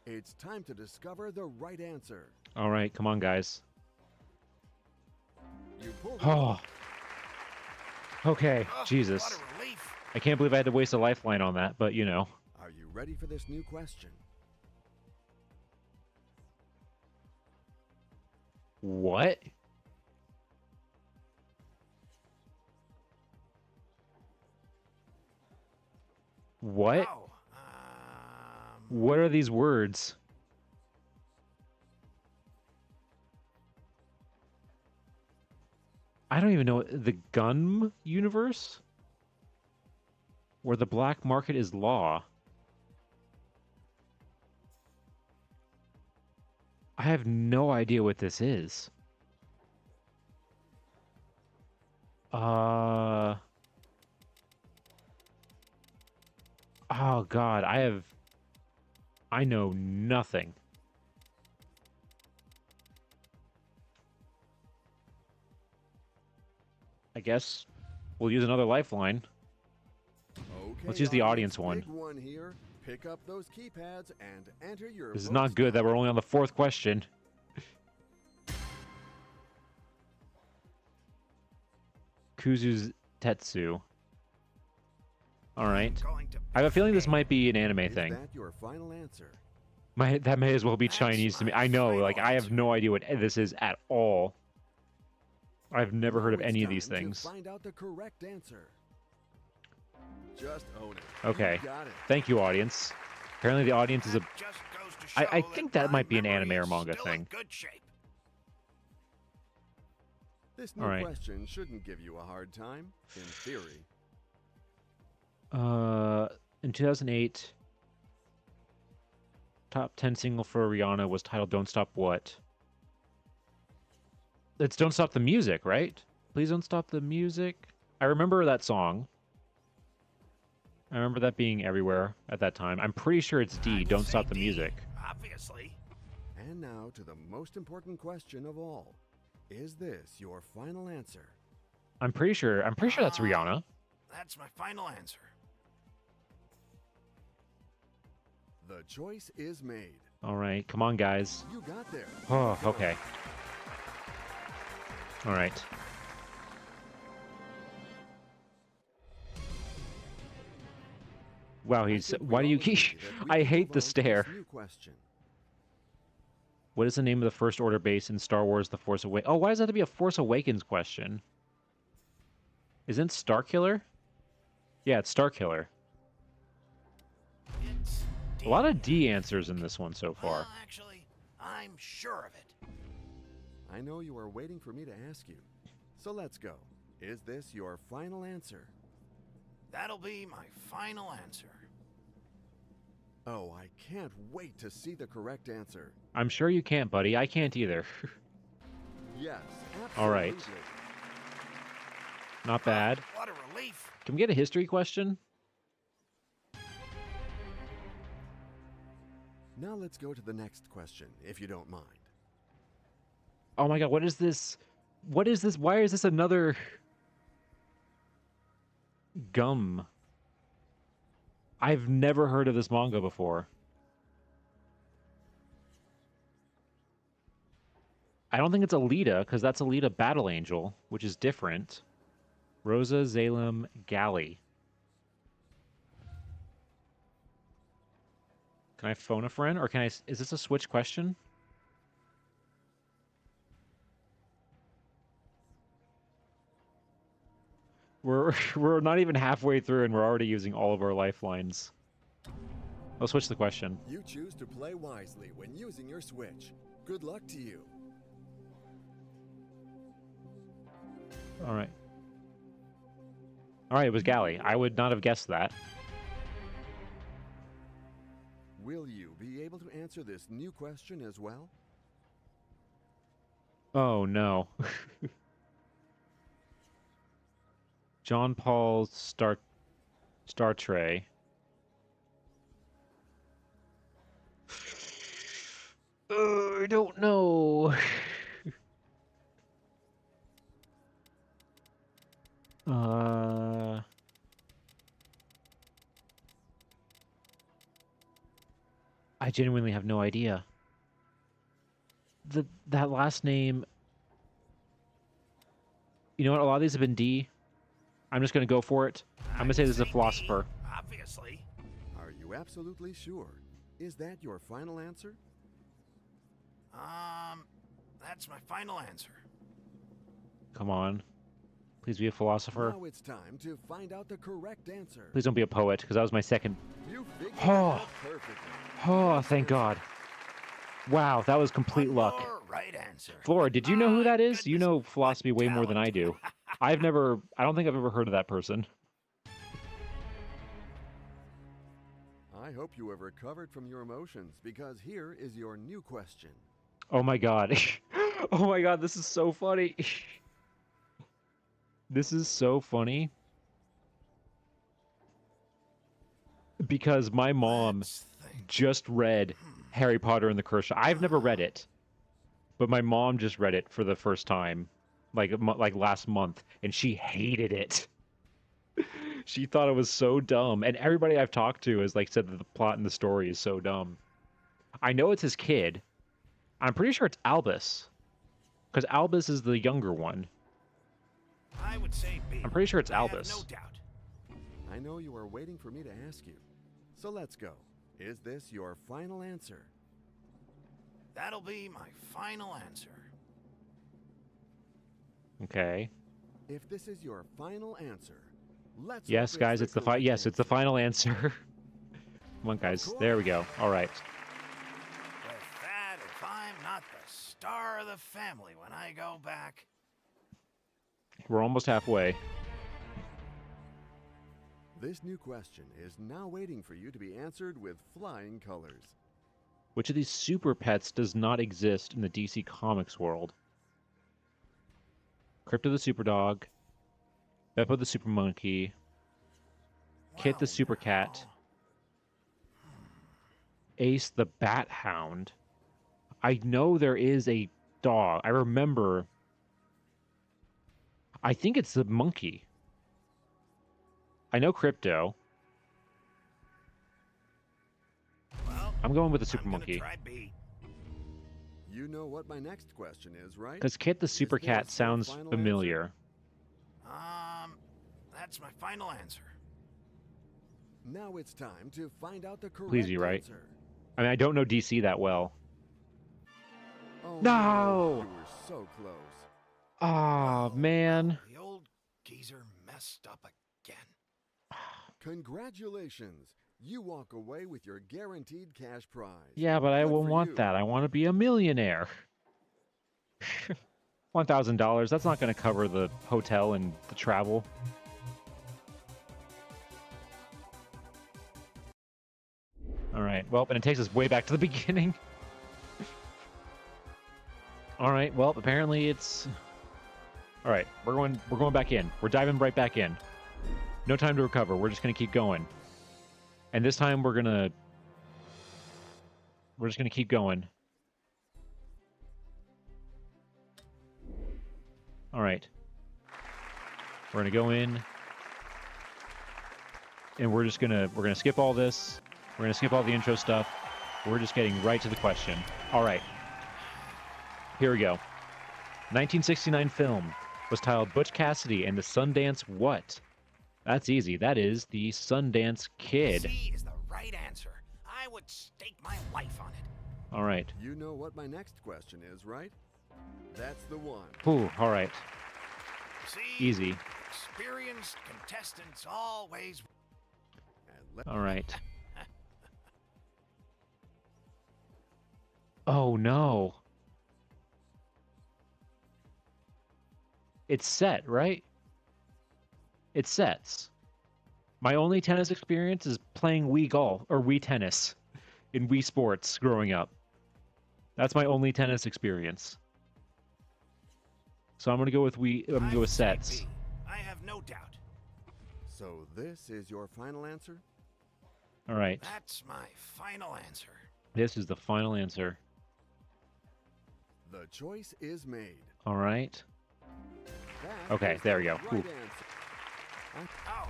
Speaker 2: It's time to discover the right answer.
Speaker 1: All right, come on, guys.
Speaker 2: You pulled it
Speaker 1: Oh.
Speaker 2: off.
Speaker 1: Okay,
Speaker 3: Oh,
Speaker 1: Jesus.
Speaker 3: what a relief.
Speaker 1: I can't believe I had to waste a lifeline on that, but you know.
Speaker 2: Are you ready for this new question?
Speaker 1: What? What?
Speaker 3: Oh,
Speaker 1: What are these words? I don't even know. The gun universe? Where the black market is law. I have no idea what this is. Oh God, I know nothing. I guess we'll use another lifeline.
Speaker 2: Okay,
Speaker 1: Let's use the audience one.
Speaker 2: Big one here. Pick up those keypads and enter your
Speaker 1: This is
Speaker 2: votes
Speaker 1: not good that
Speaker 2: now.
Speaker 1: we're only on the fourth question. Kuzu's Tetsu. Alright. I have a feeling this might be an anime
Speaker 2: Is
Speaker 1: thing.
Speaker 2: that your final answer?
Speaker 1: That may as well be
Speaker 3: That's
Speaker 1: Chinese to me.
Speaker 3: my
Speaker 1: I know,
Speaker 3: final
Speaker 1: like, I have
Speaker 3: answer.
Speaker 1: no idea what this is at all. I've never heard of
Speaker 2: Now it's
Speaker 1: any of these
Speaker 2: time to
Speaker 1: things.
Speaker 2: Find out the correct answer. Just own it.
Speaker 1: Okay.
Speaker 2: You got it.
Speaker 1: Thank you, audience. Apparently the audience is a...
Speaker 3: That just goes to
Speaker 1: I
Speaker 3: show
Speaker 1: think
Speaker 3: that
Speaker 1: that
Speaker 3: my
Speaker 1: might be an
Speaker 3: memory
Speaker 1: anime or
Speaker 3: is
Speaker 1: manga
Speaker 3: still
Speaker 1: thing.
Speaker 3: in good shape.
Speaker 2: This new
Speaker 1: Alright.
Speaker 2: question shouldn't give you a hard time, in theory.
Speaker 1: In 2008, top 10 single for Rihanna was titled Don't Stop What? It's Don't Stop the Music, right? Please don't stop the music. I remember that song. I remember that being everywhere at that time. I'm pretty sure it's D,
Speaker 3: I would
Speaker 1: Don't
Speaker 3: say
Speaker 1: Stop the
Speaker 3: D,
Speaker 1: Music.
Speaker 3: obviously.
Speaker 2: And now to the most important question of all. Is this your final answer?
Speaker 1: I'm pretty sure that's Rihanna.
Speaker 3: That's my final answer.
Speaker 2: The choice is made.
Speaker 1: All right, come on, guys.
Speaker 2: You got there.
Speaker 1: Oh, okay. All right. Wow,
Speaker 2: I
Speaker 1: he's.
Speaker 2: think we
Speaker 1: Why do
Speaker 2: all
Speaker 1: you
Speaker 2: agree
Speaker 1: keep?
Speaker 2: that we
Speaker 1: I
Speaker 2: can
Speaker 1: hate
Speaker 2: move
Speaker 1: the
Speaker 2: on to this
Speaker 1: stare.
Speaker 2: new question.
Speaker 1: What is the name of the First Order base in Star Wars: The Force Awakens? Oh, why does that have to be a Force Awakens question? Isn't Starkiller? Yeah, it's Starkiller.
Speaker 3: It's D.
Speaker 1: A lot of D answers in this one so far.
Speaker 3: Well, actually, I'm sure of it.
Speaker 2: I know you are waiting for me to ask you. So let's go. Is this your final answer?
Speaker 3: That'll be my final answer.
Speaker 2: Oh, I can't wait to see the correct answer.
Speaker 1: I'm sure you can't, buddy. I can't either.
Speaker 2: Yes, absolutely.
Speaker 1: All right. Not bad.
Speaker 3: What a relief.
Speaker 1: Can we get a history question?
Speaker 2: Now let's go to the next question, if you don't mind.
Speaker 1: Oh my god, what is this? What is this? Why is this another gum? I've never heard of this manga before. I don't think it's Alita, because that's Alita Battle Angel, which is different. Rosa Zalem Galley. Can I phone a friend, or can I? Is this a Switch question? We're not even halfway through, and we're already using all of our lifelines. I'll switch the question.
Speaker 2: You choose to play wisely when using your Switch. Good luck to you.
Speaker 1: All right. All right, it was Galley. I would not have guessed that.
Speaker 2: Will you be able to answer this new question as well?
Speaker 1: Oh no. John Paul Star Tray. I don't know. I genuinely have no idea. That last name. You know what? A lot of these have been D. I'm just gonna go for it. I'm gonna say this is a philosopher.
Speaker 3: D, obviously.
Speaker 2: Are you absolutely sure? Is that your final answer?
Speaker 3: That's my final answer.
Speaker 1: Come on. Please be a philosopher.
Speaker 2: Now it's time to find out the correct answer.
Speaker 1: Please don't be a poet, because that was my second.
Speaker 2: You figured it
Speaker 1: Oh.
Speaker 2: out perfectly.
Speaker 1: Oh, thank God. Wow, that was complete
Speaker 3: One
Speaker 1: luck.
Speaker 3: more right answer.
Speaker 1: Flora, did you know who
Speaker 3: My
Speaker 1: that is? You
Speaker 3: goodness,
Speaker 1: know philosophy
Speaker 3: what
Speaker 1: way more than I
Speaker 3: talent.
Speaker 1: do. I don't think I've ever heard of that person.
Speaker 2: I hope you have recovered from your emotions because here is your new question.
Speaker 1: Oh my God. Oh my God, this is so funny. This is so funny. Because my mom
Speaker 3: Let's think.
Speaker 1: just read Harry Potter and the Cursed Child. I've never read it, but my mom just read it for the first time, like last month, and she hated it. She thought it was so dumb, and everybody I've talked to has said that the plot and the story is so dumb. I know it's his kid. I'm pretty sure it's Albus, because Albus is the younger one.
Speaker 3: I would say B.
Speaker 1: I'm pretty sure it's
Speaker 3: I have
Speaker 1: Albus.
Speaker 3: no doubt.
Speaker 2: I know you are waiting for me to ask you. So let's go. Is this your final answer?
Speaker 3: That'll be my final answer.
Speaker 1: Okay.
Speaker 2: If this is your final answer, let's
Speaker 1: Yes,
Speaker 2: hope
Speaker 1: guys,
Speaker 2: the
Speaker 1: it's the
Speaker 2: correct
Speaker 1: yes, it's the
Speaker 2: answer.
Speaker 1: final answer. Come on, guys. There we go. All right.
Speaker 3: With that, if I'm not the star of the family when I go back,
Speaker 1: We're almost halfway.
Speaker 2: This new question is now waiting for you to be answered with flying colors.
Speaker 1: Which of these super pets does not exist in the DC Comics world? Crypto the super dog, Beppo the super monkey, Kit the
Speaker 3: Well,
Speaker 1: super cat,
Speaker 3: now.
Speaker 1: Ace the bat hound. I know there is a dog. I remember. I think it's the monkey. I know Crypto.
Speaker 3: Well,
Speaker 1: I'm going with the super
Speaker 3: I'm gonna
Speaker 1: monkey.
Speaker 3: try B.
Speaker 2: You know what my next question is, right?
Speaker 1: Because Kit the
Speaker 2: Is
Speaker 1: super cat
Speaker 2: this your
Speaker 1: sounds
Speaker 2: final
Speaker 1: familiar.
Speaker 2: answer?
Speaker 3: That's my final answer.
Speaker 2: Now it's time to find out the correct
Speaker 1: Please be right.
Speaker 2: answer.
Speaker 1: I mean, I don't know DC that well.
Speaker 2: Oh
Speaker 1: No!
Speaker 2: you were so close.
Speaker 1: Oh,
Speaker 3: Oh,
Speaker 1: man.
Speaker 3: no, the old geezer messed up again.
Speaker 2: Congratulations. You walk away with your guaranteed cash prize.
Speaker 1: Yeah, but I
Speaker 2: Good
Speaker 1: won't
Speaker 2: for
Speaker 1: want
Speaker 2: you.
Speaker 1: that. I want to be a millionaire. $1,000. That's not going to cover the hotel and the travel. All right. Well, and it takes us way back to the beginning. All right. Well, apparently it's. All right. We're going back in. We're diving right back in. No time to recover. We're just gonna keep going. And this time we're just gonna keep going. All right. We're gonna go in, and we're gonna skip all this. We're gonna skip all the intro stuff. We're just getting right to the question. All right. Here we go. 1969 film was titled Butch Cassidy and the Sundance What? That's easy. That is the Sundance Kid.
Speaker 3: C is the right answer. I would stake my life on it.
Speaker 1: All right.
Speaker 2: You know what my next question is, right? That's the one.
Speaker 1: Ooh, all right.
Speaker 3: See,
Speaker 1: Easy.
Speaker 3: experienced contestants always.
Speaker 2: And
Speaker 1: All right. Oh, no. It's set, right? It sets. My only tennis experience is playing Wii golf or Wii tennis in Wii Sports growing up. That's my only tennis experience. So I'm gonna go with I'm gonna
Speaker 3: I
Speaker 1: go with
Speaker 3: would say
Speaker 1: sets.
Speaker 3: B. I have no doubt.
Speaker 2: so this is your final answer?
Speaker 1: All right.
Speaker 3: That's my final answer.
Speaker 1: This is the final answer.
Speaker 2: The choice is made.
Speaker 1: All right.
Speaker 2: That
Speaker 1: Okay,
Speaker 2: is
Speaker 1: there
Speaker 2: the
Speaker 1: we go.
Speaker 2: right
Speaker 1: Ooh.
Speaker 2: answer.
Speaker 3: Oh.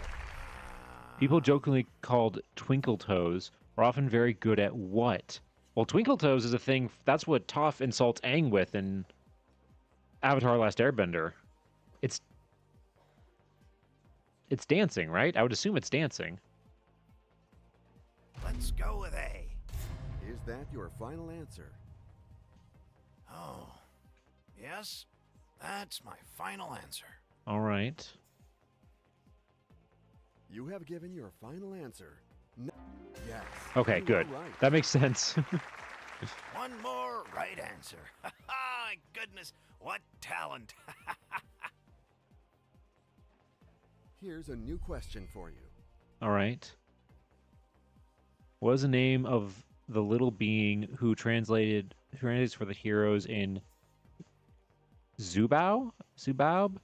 Speaker 1: People jokingly called Twinkle Toes are often very good at what? Well, Twinkle Toes is a thing. That's what Toph insults Aang with in Avatar: Last Airbender. It's dancing, right? I would assume it's dancing.
Speaker 3: Let's go with A.
Speaker 2: Is that your final answer?
Speaker 3: Oh. Yes, that's my final answer.
Speaker 1: All right.
Speaker 2: You have given your final answer. Yes.
Speaker 1: Okay,
Speaker 2: you are
Speaker 1: good.
Speaker 2: right.
Speaker 1: That makes sense.
Speaker 3: One more right answer. My goodness, what talent.
Speaker 2: Here's a new question for you.
Speaker 1: All right. What is the name of the little being who translates for the heroes in Zubao? Zubab?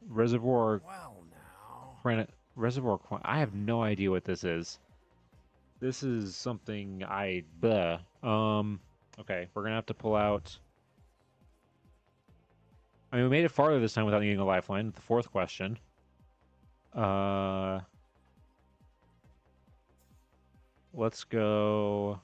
Speaker 1: Reservoir
Speaker 3: Well, now.
Speaker 1: Reservoir I have no idea what this is. This is something okay, we're gonna have to pull out. I mean, we made it farther this time without needing a lifeline. The fourth question. Let's go.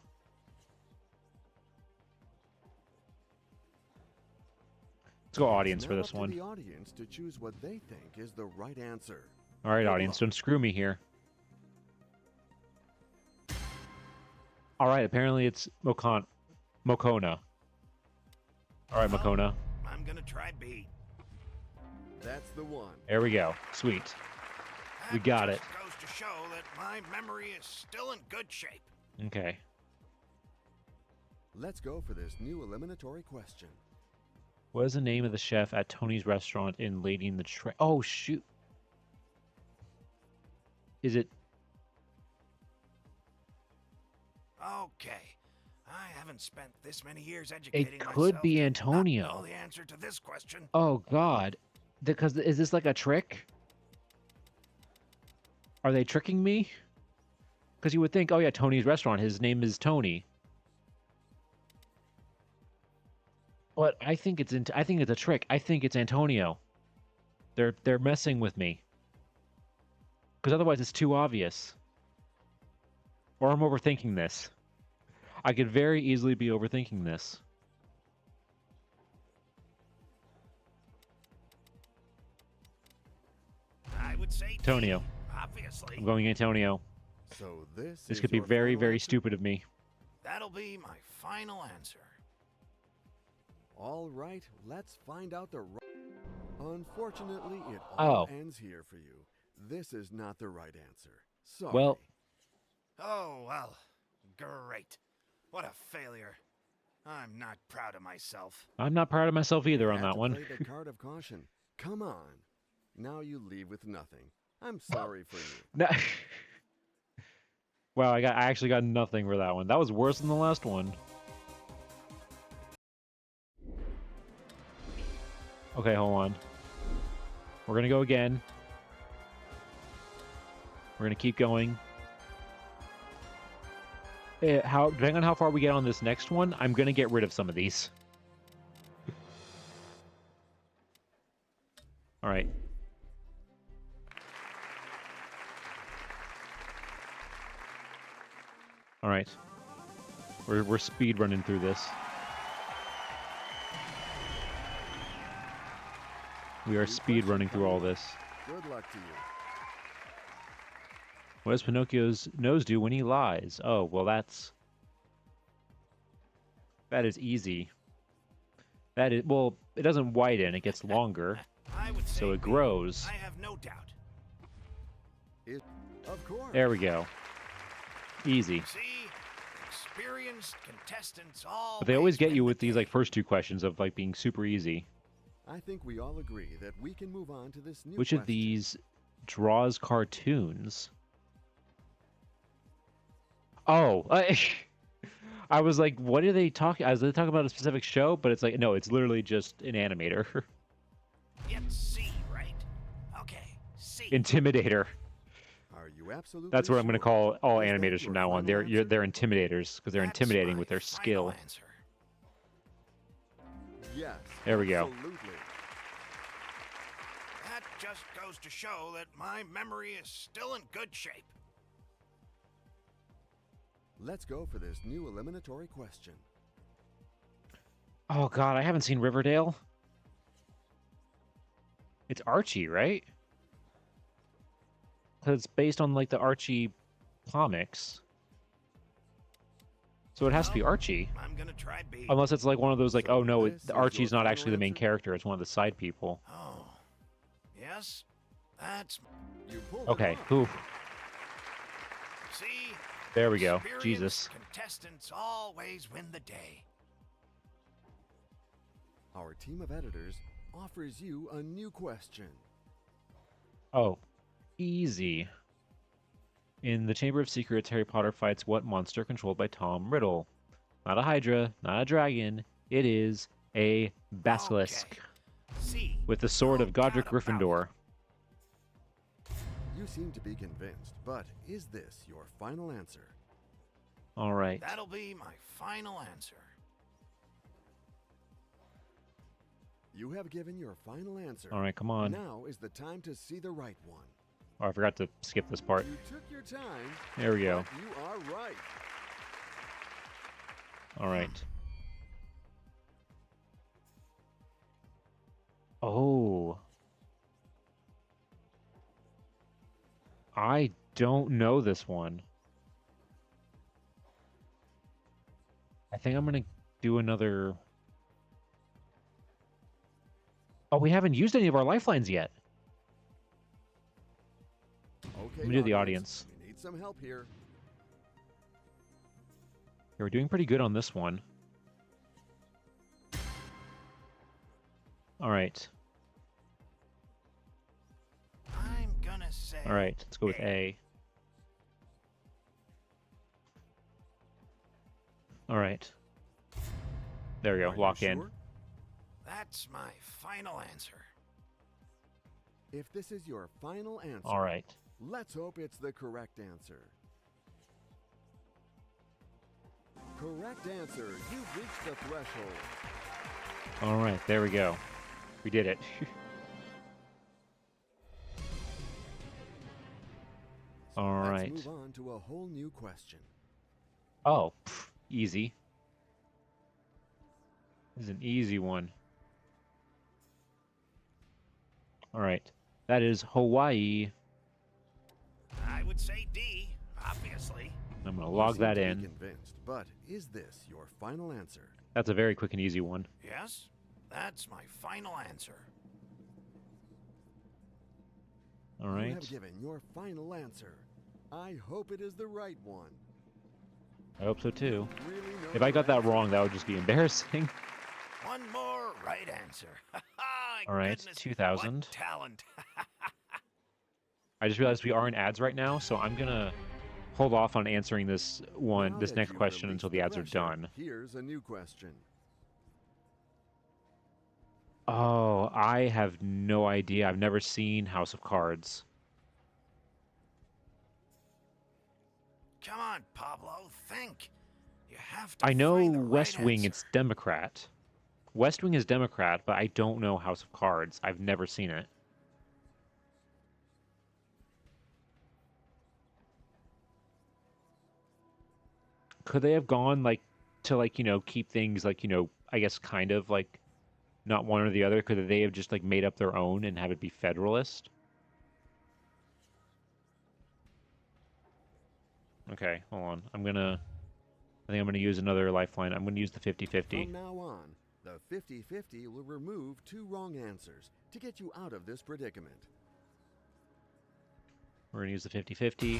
Speaker 1: Let's go audience
Speaker 2: It's
Speaker 1: for
Speaker 2: now
Speaker 1: this
Speaker 2: up to
Speaker 1: one.
Speaker 2: the audience to choose what they think is the right answer.
Speaker 1: All right,
Speaker 2: Good
Speaker 1: audience,
Speaker 2: luck.
Speaker 1: don't screw me here. All right, apparently it's Mokona. All right,
Speaker 3: Well,
Speaker 1: Mokona.
Speaker 3: I'm gonna try B.
Speaker 2: That's the one.
Speaker 1: There we go. Sweet.
Speaker 3: That
Speaker 1: We got
Speaker 3: just
Speaker 1: it.
Speaker 3: goes to show that my memory is still in good shape.
Speaker 1: Okay.
Speaker 2: Let's go for this new eliminatory question.
Speaker 1: What is the name of the chef at Tony's restaurant in Lady in the Tramp? Oh, shoot. Is it?
Speaker 3: Okay. I haven't spent this many years
Speaker 1: It
Speaker 3: educating
Speaker 1: could
Speaker 3: myself
Speaker 1: be
Speaker 3: to not know
Speaker 1: Antonio.
Speaker 3: the answer to this question.
Speaker 1: Oh God. Because is this like a trick? Are they tricking me? Because you would think, oh yeah, Tony's restaurant. His name is Tony. But I think it's I think it's a trick. I think it's Antonio. They're messing with me. Because otherwise it's too obvious. Or I'm overthinking this. I could very easily be overthinking this.
Speaker 3: I would say D,
Speaker 1: Antonio.
Speaker 3: obviously.
Speaker 1: I'm going Antonio.
Speaker 2: So this
Speaker 1: This
Speaker 2: is
Speaker 1: could be
Speaker 2: your
Speaker 1: very,
Speaker 2: final
Speaker 1: very
Speaker 2: answer?
Speaker 1: stupid of me.
Speaker 3: That'll be my final answer.
Speaker 2: All right, let's find out the right. Unfortunately, it all
Speaker 1: Oh.
Speaker 2: ends here for you. This is not the right answer. Sorry.
Speaker 1: Well,
Speaker 3: Oh, well. Great. What a failure. I'm not proud of myself.
Speaker 1: I'm not proud of myself either
Speaker 2: you
Speaker 1: on
Speaker 2: had
Speaker 1: that
Speaker 2: to
Speaker 1: one.
Speaker 2: play the card of caution. Come on. Now you leave with nothing. I'm sorry for you.
Speaker 1: No. Wow, I actually got nothing for that one. That was worse than the last one. Okay, hold on. We're gonna go again. We're gonna keep going. Depending on how far we get on this next one, I'm gonna get rid of some of these. All right. All right. We're speed running through this. We are
Speaker 2: New
Speaker 1: speed
Speaker 2: question
Speaker 1: running through
Speaker 2: coming
Speaker 1: all
Speaker 2: up.
Speaker 1: this.
Speaker 2: Good luck to you.
Speaker 1: What does Pinocchio's nose do when he lies? Oh, well that is easy. That is, well, it doesn't widen, it gets longer,
Speaker 3: I would say
Speaker 1: so it
Speaker 3: B.
Speaker 1: grows.
Speaker 3: I have no doubt.
Speaker 2: Of course.
Speaker 1: There we go. Easy.
Speaker 3: See? Experienced contestants all.
Speaker 1: But they always get you with these like first two questions of like being super easy.
Speaker 2: I think we all agree that we can move on to this new
Speaker 1: Which
Speaker 2: question.
Speaker 1: of these draws cartoons? Oh, I was like, what are they talking? Are they talking about a specific show? But it's like, no, it's literally just an animator.
Speaker 3: It's C, right? Okay, C.
Speaker 1: Intimidator.
Speaker 2: Are you absolutely
Speaker 1: That's what I'm going to
Speaker 2: sure?
Speaker 1: call all
Speaker 2: Is that
Speaker 1: animators from
Speaker 2: your
Speaker 1: now on.
Speaker 2: final answer?
Speaker 1: They're intimidators because they're
Speaker 3: That's
Speaker 1: intimidating
Speaker 3: my
Speaker 1: with their
Speaker 3: final
Speaker 1: skill.
Speaker 3: answer.
Speaker 2: Yes.
Speaker 1: There we go.
Speaker 2: Absolutely.
Speaker 3: That just goes to show that my memory is still in good shape.
Speaker 2: Let's go for this new eliminatory question.
Speaker 1: Oh God, I haven't seen Riverdale. It's Archie, right? Because it's based on like the Archie comics. So it has to be
Speaker 3: Well,
Speaker 1: Archie.
Speaker 3: I'm gonna try B.
Speaker 1: Unless it's like one of those like,
Speaker 2: So
Speaker 1: oh no,
Speaker 2: this is
Speaker 1: Archie's
Speaker 2: your
Speaker 1: not
Speaker 2: final
Speaker 1: actually the main
Speaker 2: answer?
Speaker 1: character, it's one of the side people.
Speaker 3: Oh, yes, that's
Speaker 2: You pulled
Speaker 1: Okay,
Speaker 2: it off.
Speaker 1: whew.
Speaker 3: C.
Speaker 1: There we go.
Speaker 3: Experienced
Speaker 1: Jesus.
Speaker 3: Contestants always win the day.
Speaker 2: Our team of editors offers you a new question.
Speaker 1: Oh, easy. In the Chamber of Secrets, Harry Potter fights what monster controlled by Tom Riddle? Not a Hydra, not a dragon. It is a basilisk
Speaker 3: Okay. C.
Speaker 1: with the sword
Speaker 3: No
Speaker 1: of Godric
Speaker 3: doubt about
Speaker 1: Gryffindor.
Speaker 2: You seem to be convinced, but is this your final answer?
Speaker 1: All right.
Speaker 3: That'll be my final answer.
Speaker 2: You have given your final answer.
Speaker 1: All right, come on.
Speaker 2: Now is the time to see the right one.
Speaker 1: Oh, I forgot to skip this part.
Speaker 2: You took your time.
Speaker 1: There we go.
Speaker 2: But you are right.
Speaker 1: All right. Oh. I don't know this one. I think I'm going to do another... Oh, we haven't used any of our lifelines yet.
Speaker 2: Okay,
Speaker 1: Let me do the audience.
Speaker 2: We need some help here.
Speaker 1: Yeah, we're doing pretty good on this one. All right.
Speaker 3: I'm gonna say.
Speaker 1: All right. Let's go with A. All right. There we go.
Speaker 2: Are
Speaker 1: Lock
Speaker 2: you
Speaker 1: in.
Speaker 2: sure?
Speaker 3: That's my final answer.
Speaker 2: If this is your final answer,
Speaker 1: All right.
Speaker 2: let's hope it's the correct answer. Correct answer. You've reached the threshold.
Speaker 1: All right. There we go. We did it. All
Speaker 2: Let's
Speaker 1: right.
Speaker 2: move on to a whole new question.
Speaker 1: Oh, easy. This is an easy one. All right. That is Hawaii.
Speaker 3: I would say D, obviously.
Speaker 1: I'm going to
Speaker 2: You
Speaker 1: log
Speaker 2: seem
Speaker 1: that
Speaker 2: to be
Speaker 1: in.
Speaker 2: convinced, but is this your final answer?
Speaker 1: That's a very quick and easy one.
Speaker 3: Yes, that's my final answer.
Speaker 1: All
Speaker 2: You
Speaker 1: right.
Speaker 2: have given your final answer. I hope it is the right one.
Speaker 1: I hope so too.
Speaker 2: Really know
Speaker 1: If I
Speaker 2: your
Speaker 1: got that
Speaker 2: answer?
Speaker 1: wrong, that would just be embarrassing.
Speaker 3: One more right answer.
Speaker 1: All right,
Speaker 3: Goodness,
Speaker 1: 2000.
Speaker 3: what talent.
Speaker 1: I just realized we are in ads right now, so I'm gonna hold off on answering this
Speaker 2: Now
Speaker 1: this
Speaker 2: that
Speaker 1: next
Speaker 2: you've
Speaker 1: question until
Speaker 2: released
Speaker 1: the
Speaker 2: the
Speaker 1: ads are
Speaker 2: pressure,
Speaker 1: done.
Speaker 2: Here's a new question.
Speaker 1: Oh, I have no idea. I've never seen House of Cards.
Speaker 3: Come on, Pablo, think. You have to
Speaker 1: I know
Speaker 3: find the
Speaker 1: West
Speaker 3: right
Speaker 1: Wing,
Speaker 3: answer.
Speaker 1: it's Democrat. West Wing is Democrat, but I don't know House of Cards. I've never seen it. Could they have gone like to keep things I guess kind of like not one or the other? Could they have just like made up their own and have it be Federalist? Okay, hold on. I think I'm gonna use another lifeline. I'm gonna use the 50-50.
Speaker 2: From now on, the 50-50 will remove two wrong answers to get you out of this predicament.
Speaker 1: We're gonna use the 50-50.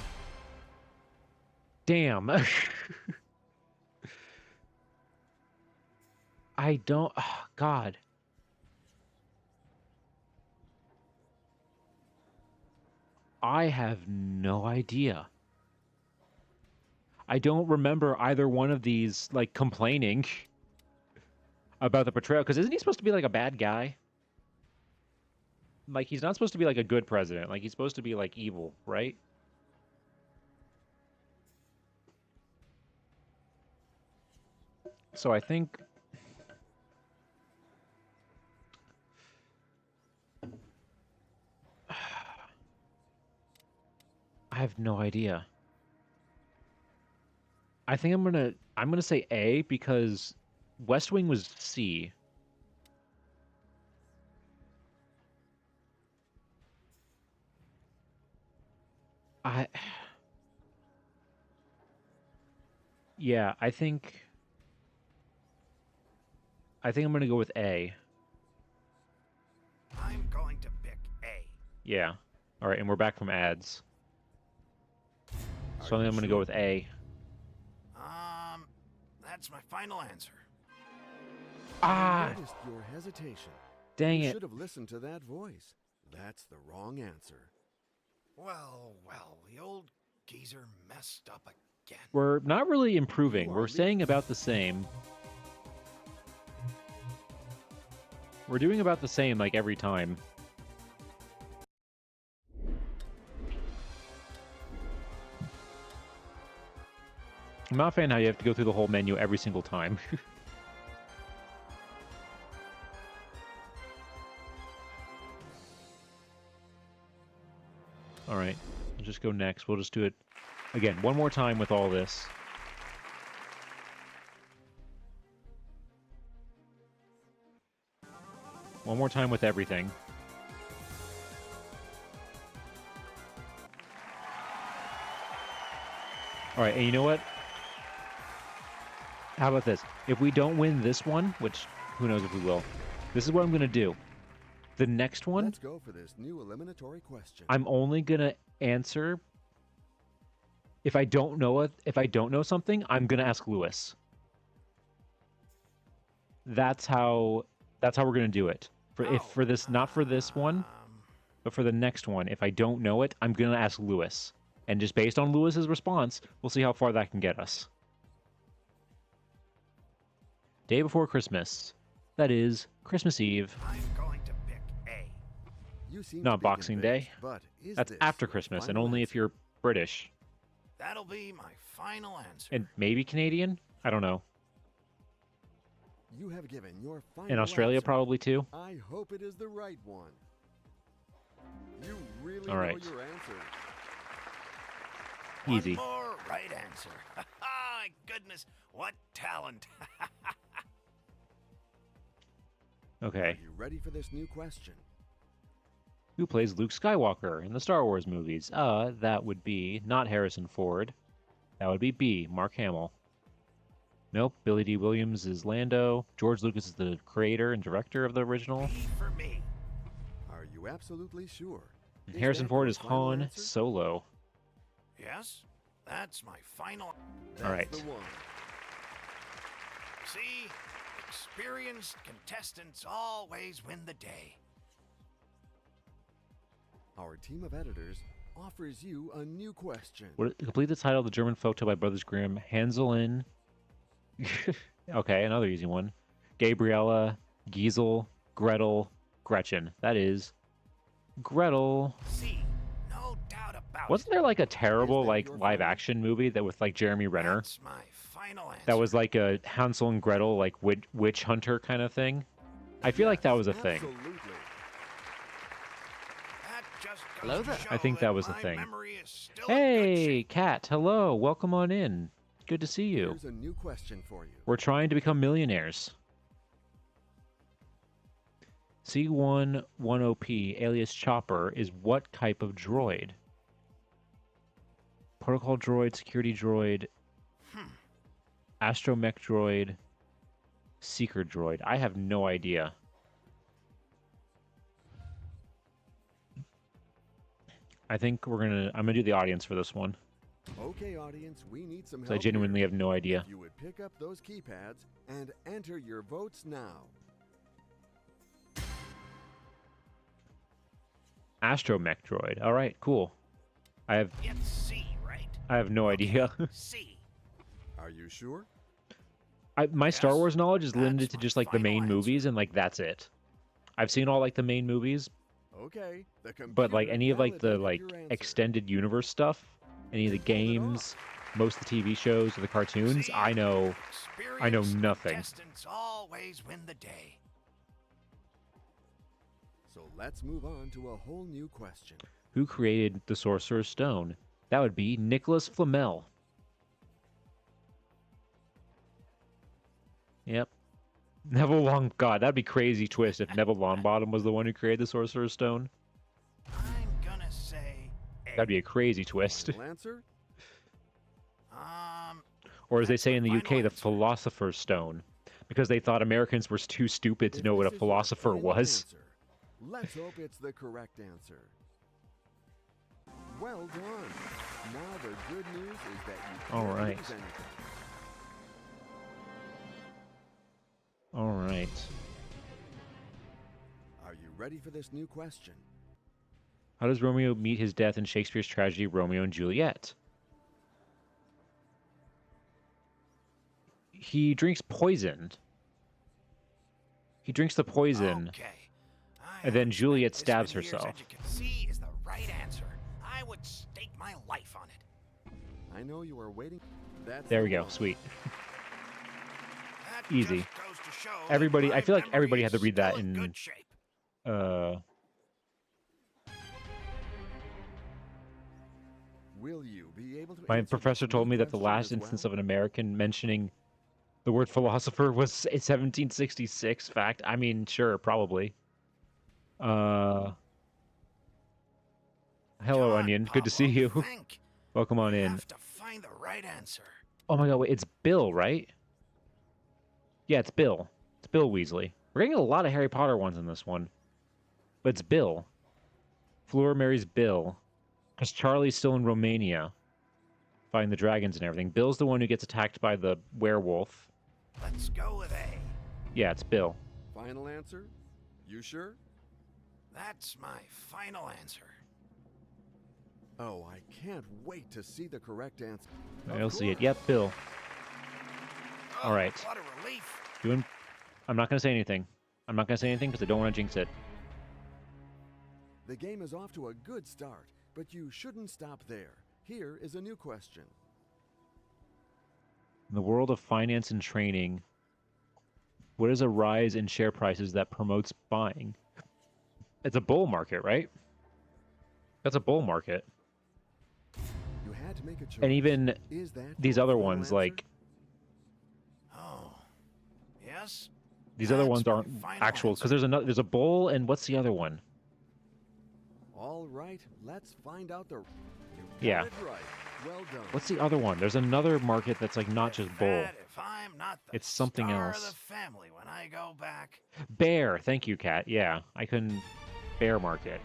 Speaker 1: Damn. I don't. Oh, God. I have no idea. I don't remember either one of these like complaining about the portrayal. Because isn't he supposed to be like a bad guy? Like he's not supposed to be like a good president. Like he's supposed to be like evil, right? So I think I have no idea. I think I'm gonna say A because West Wing was C. I yeah, I think I'm gonna go with A.
Speaker 3: I'm going to pick A.
Speaker 1: Yeah. All right, and we're back from ads. So I
Speaker 2: Are
Speaker 1: think
Speaker 2: you
Speaker 1: I'm gonna go
Speaker 2: sure?
Speaker 1: with A.
Speaker 3: That's my final answer.
Speaker 1: Ah,
Speaker 2: I noticed your hesitation.
Speaker 1: dang
Speaker 2: You
Speaker 1: it.
Speaker 2: should have listened to that voice. That's the wrong answer.
Speaker 3: Well, the old geezer messed up again.
Speaker 1: We're not really improving.
Speaker 2: You are
Speaker 1: We're staying
Speaker 2: leaving-
Speaker 1: about the same. We're doing about the same like every time. I'm not a fan how you have to go through the whole menu every single time. All right, let's just go next. We'll just do it again one more time with all this. One more time with everything. All right, and you know what? How about this? If we don't win this one, which who knows if we will, this is what I'm going to do. The next one,
Speaker 2: Let's go for this new eliminatory question.
Speaker 1: I'm only going to answer if I don't know it. If I don't know something, I'm going to ask Lewis. That's how we're going to do it. For this, not for this one, but for the next one, if I don't know it, I'm going to ask Lewis. And just based on Lewis's response, we'll see how far that can get us. Day before Christmas. That is Christmas Eve,
Speaker 3: I'm going to pick A.
Speaker 2: You seem to
Speaker 1: not
Speaker 2: be
Speaker 1: Boxing
Speaker 2: convinced,
Speaker 1: Day.
Speaker 2: but is
Speaker 1: That's
Speaker 2: this
Speaker 1: after
Speaker 2: your
Speaker 1: Christmas, and
Speaker 2: final
Speaker 1: only if
Speaker 2: answer?
Speaker 1: you're British.
Speaker 3: That'll be my final answer.
Speaker 1: And maybe Canadian? I don't know.
Speaker 2: You have given your final
Speaker 1: In Australia,
Speaker 2: answer.
Speaker 1: probably too.
Speaker 2: I hope it is the right one. You really
Speaker 1: All
Speaker 2: know
Speaker 1: right.
Speaker 2: your answer.
Speaker 1: Easy.
Speaker 3: One more right answer. My goodness, what talent.
Speaker 2: Are
Speaker 1: Okay.
Speaker 2: you ready for this new question?
Speaker 1: Who plays Luke Skywalker in the Star Wars movies? That would be not Harrison Ford. That would be B, Mark Hamill. Nope, Billy D. Williams is Lando. George Lucas is the creator and director of the original.
Speaker 3: B for me.
Speaker 2: Are you absolutely sure?
Speaker 1: And
Speaker 2: Is
Speaker 1: Harrison
Speaker 2: that
Speaker 1: Ford
Speaker 2: your
Speaker 1: is
Speaker 2: final
Speaker 1: Han
Speaker 2: answer?
Speaker 1: Solo.
Speaker 3: Yes, that's my final.
Speaker 2: That's
Speaker 1: All right.
Speaker 2: the one.
Speaker 3: See, experienced contestants always win the day.
Speaker 2: Our team of editors offers you a new question.
Speaker 1: Complete the title of the German folktale by Brothers Grimm. Hansel and... Okay, another easy one. Gabriella, Giesel, Gretel, Gretchen. That is Gretel.
Speaker 3: C, no doubt about
Speaker 1: Wasn't
Speaker 3: it.
Speaker 1: there like a terrible
Speaker 2: Is that your
Speaker 1: live
Speaker 2: final?
Speaker 1: action movie that with like Jeremy Renner
Speaker 3: That's my final answer.
Speaker 1: that was like a Hansel and Gretel like witch hunter kind of thing? I feel like that
Speaker 2: Yes,
Speaker 1: was a thing.
Speaker 2: Absolutely.
Speaker 3: That just goes
Speaker 2: Hello
Speaker 3: to
Speaker 2: there.
Speaker 3: show
Speaker 1: I think that was a
Speaker 3: my
Speaker 1: thing.
Speaker 3: memory is still in good
Speaker 1: Hey,
Speaker 3: shape.
Speaker 1: Kat, hello. Welcome on in. Good to see you.
Speaker 2: Here's a new question for you.
Speaker 1: We're trying to become millionaires. C110P, alias Chopper, is what type of droid? Protocol droid, security droid, astromech droid, seeker droid. I have no idea. I'm gonna do the audience for this one.
Speaker 2: Okay, audience, we need some
Speaker 1: So I
Speaker 2: help
Speaker 1: genuinely
Speaker 2: here.
Speaker 1: have no idea.
Speaker 2: If you would pick up those keypads and enter your votes now.
Speaker 1: Astromech droid. All right, cool.
Speaker 3: It's C, right?
Speaker 1: I have no idea.
Speaker 3: C.
Speaker 2: Are you sure?
Speaker 1: My Star
Speaker 3: Yes,
Speaker 1: Wars knowledge is limited
Speaker 3: that's
Speaker 1: to
Speaker 3: my
Speaker 1: just like the
Speaker 3: final
Speaker 1: main
Speaker 3: answer.
Speaker 1: movies, and like that's it. I've seen all like the main movies,
Speaker 2: Okay, the computer
Speaker 1: but like any of like the
Speaker 2: validated
Speaker 1: like
Speaker 2: your answer.
Speaker 1: extended universe stuff, any of the
Speaker 2: Pulled it
Speaker 1: games, most of the TV shows or the cartoons,
Speaker 3: See,
Speaker 1: I know
Speaker 3: experienced
Speaker 1: nothing.
Speaker 3: Contestants always win the day.
Speaker 2: So let's move on to a whole new question.
Speaker 1: Who created the Sorcerer's Stone? That would be Nicholas Flamel. Yep. Neville Long. God, that'd be crazy twist if Neville Longbottom was the one who created the Sorcerer's Stone.
Speaker 3: I'm gonna say A.
Speaker 1: That'd be a crazy twist.
Speaker 2: Final answer?
Speaker 1: Or as they
Speaker 3: That's
Speaker 1: say
Speaker 3: my
Speaker 1: in the UK,
Speaker 3: final
Speaker 1: the
Speaker 3: answer.
Speaker 1: Philosopher's Stone, because they thought Americans were too stupid to
Speaker 2: If
Speaker 1: know what a
Speaker 2: this is your
Speaker 1: philosopher
Speaker 2: final
Speaker 1: was.
Speaker 2: answer, let's hope it's the correct answer. Well done. Now the good news is that you
Speaker 1: All
Speaker 2: can't
Speaker 1: right.
Speaker 2: lose anything.
Speaker 1: All right.
Speaker 2: Are you ready for this new question?
Speaker 1: How does Romeo meet his death in Shakespeare's tragedy Romeo and Juliet? He drinks poison. He drinks the poison,
Speaker 3: Okay. I
Speaker 1: and then
Speaker 3: haven't
Speaker 1: Juliet
Speaker 3: spent this
Speaker 1: stabs
Speaker 3: many years
Speaker 1: herself.
Speaker 3: C is the right answer. I would stake my life on it.
Speaker 2: I know you are waiting. That's
Speaker 1: There
Speaker 2: the
Speaker 1: we go.
Speaker 2: one.
Speaker 1: Sweet.
Speaker 3: That
Speaker 1: Easy.
Speaker 3: just goes to show that
Speaker 1: Everybody, I
Speaker 3: my
Speaker 1: feel like
Speaker 3: memory
Speaker 1: everybody had to
Speaker 3: is
Speaker 1: read that
Speaker 3: still
Speaker 1: in
Speaker 3: good shape.
Speaker 2: Will you be able to
Speaker 1: My
Speaker 2: answer this
Speaker 1: professor told
Speaker 2: new
Speaker 1: me that the
Speaker 2: question
Speaker 1: last
Speaker 2: as
Speaker 1: instance
Speaker 2: well?
Speaker 1: of an American mentioning the word philosopher was a 1766 fact. I mean, sure, probably. Hello,
Speaker 3: Come on,
Speaker 1: Onion. Good to see
Speaker 3: Pablo,
Speaker 1: you.
Speaker 3: think.
Speaker 1: Welcome on
Speaker 3: You
Speaker 1: in.
Speaker 3: have to find the right answer.
Speaker 1: Oh my god, wait, it's Bill, right? Yeah, it's Bill. It's Bill Weasley. We're getting a lot of Harry Potter ones in this one. But it's Bill. Fleur marries Bill. Because Charlie's still in Romania. Fighting the dragons and everything. Bill's the one who gets attacked by the werewolf.
Speaker 3: Let's go with A.
Speaker 1: Yeah, it's Bill.
Speaker 2: Final answer? You sure?
Speaker 3: That's my final answer.
Speaker 2: Oh, I can't wait to see the correct answer.
Speaker 1: I'll
Speaker 2: Of
Speaker 1: see it.
Speaker 2: course.
Speaker 1: Yep, Bill.
Speaker 3: Oh,
Speaker 1: All right.
Speaker 3: What a relief.
Speaker 1: Doing. I'm not gonna say anything. I'm not gonna say anything because I don't want to jinx it.
Speaker 2: The game is off to a good start, but you shouldn't stop there. Here is a new question.
Speaker 1: In the world of finance and trading, what is a rise in share prices that promotes buying? It's a bull market, right? That's a bull market.
Speaker 2: You had to make a choice.
Speaker 1: And even
Speaker 2: Is that
Speaker 1: these
Speaker 2: your
Speaker 1: other
Speaker 2: final
Speaker 1: ones,
Speaker 2: answer?
Speaker 1: like
Speaker 3: Oh, yes?
Speaker 1: these other ones
Speaker 3: That's my
Speaker 1: aren't
Speaker 3: final
Speaker 1: actual because
Speaker 3: answer.
Speaker 1: there's a bull and what's the other one?
Speaker 2: All right, let's find out the. You
Speaker 1: Yeah.
Speaker 2: got it right. Well done.
Speaker 1: What's the other one? There's another market that's like not just bull.
Speaker 3: If I'm not the
Speaker 1: It's something
Speaker 3: star of the
Speaker 1: else.
Speaker 3: family when I go back.
Speaker 1: Bear. Thank you, Kat. Yeah, I couldn't. Bear market.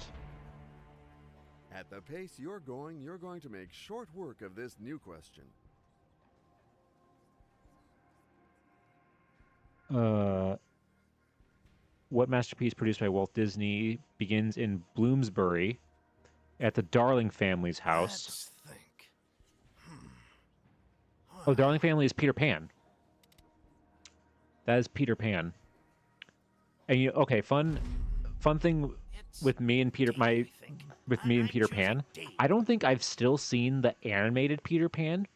Speaker 2: At the pace you're going to make short work of this new question.
Speaker 1: What masterpiece produced by Walt Disney begins in Bloomsbury at the Darling family's house?
Speaker 3: Let's think.
Speaker 1: Oh, Darling family is Peter Pan. That is Peter Pan. And you okay? Fun thing
Speaker 3: It's
Speaker 1: with me and Peter
Speaker 3: D,
Speaker 1: my
Speaker 3: I think.
Speaker 1: with me and
Speaker 3: I'm
Speaker 1: Peter
Speaker 3: choosing
Speaker 1: Pan.
Speaker 3: D.
Speaker 1: I don't think I've still seen the animated Peter Pan.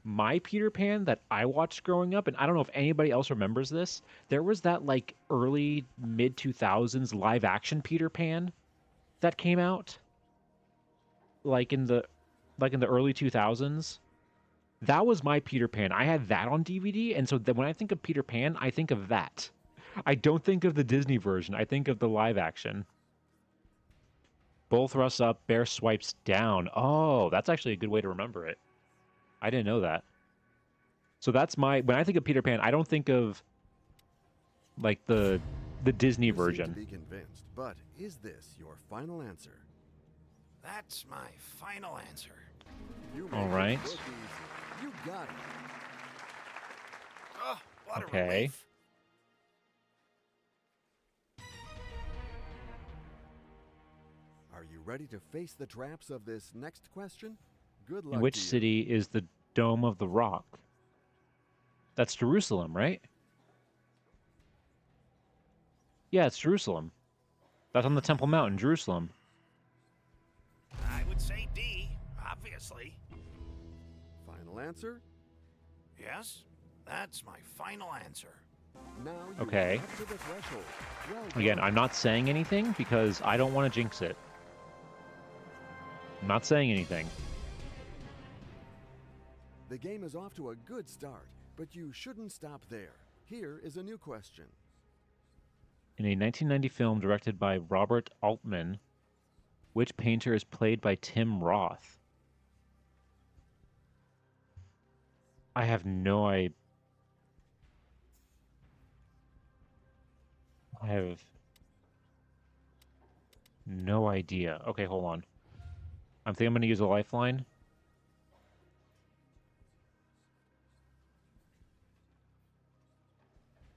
Speaker 1: My Peter Pan that I watched growing up, and I don't know if anybody else remembers this. There was that like early mid 2000s live action Peter Pan that came out, like in the early 2000s. That was my Peter Pan. I had that on DVD, and so when I think of Peter Pan, I think of that. I don't think of the Disney version. I think of the live action. Bull thrusts up, bear swipes down. Oh, that's actually a good way to remember it. I didn't know that. So that's when I think of Peter Pan, I don't think of like the Disney
Speaker 2: You seem to
Speaker 1: version.
Speaker 2: be convinced, but is this your final answer?
Speaker 3: That's my final answer.
Speaker 2: You
Speaker 1: All
Speaker 2: made
Speaker 1: right.
Speaker 2: it look easy. You got it.
Speaker 3: Oh, what a
Speaker 1: Okay.
Speaker 3: relief.
Speaker 2: Are you ready to face the traps of this next question? Good luck
Speaker 1: In which
Speaker 2: to you.
Speaker 1: city is the Dome of the Rock? That's Jerusalem, right? Yeah, it's Jerusalem. That's on the Temple Mount in Jerusalem.
Speaker 3: I would say D, obviously.
Speaker 2: Final answer?
Speaker 3: Yes, that's my final answer.
Speaker 2: Now you
Speaker 1: Okay.
Speaker 2: are up to the threshold. Well
Speaker 1: Again,
Speaker 2: done.
Speaker 1: I'm not saying anything because I don't want to jinx it. I'm not saying anything.
Speaker 2: The game is off to a good start, but you shouldn't stop there. Here is a new question.
Speaker 1: In a 1990 film directed by Robert Altman, which painter is played by Tim Roth? I have no idea. I have no idea. Okay, hold on. I think I'm going to use a lifeline.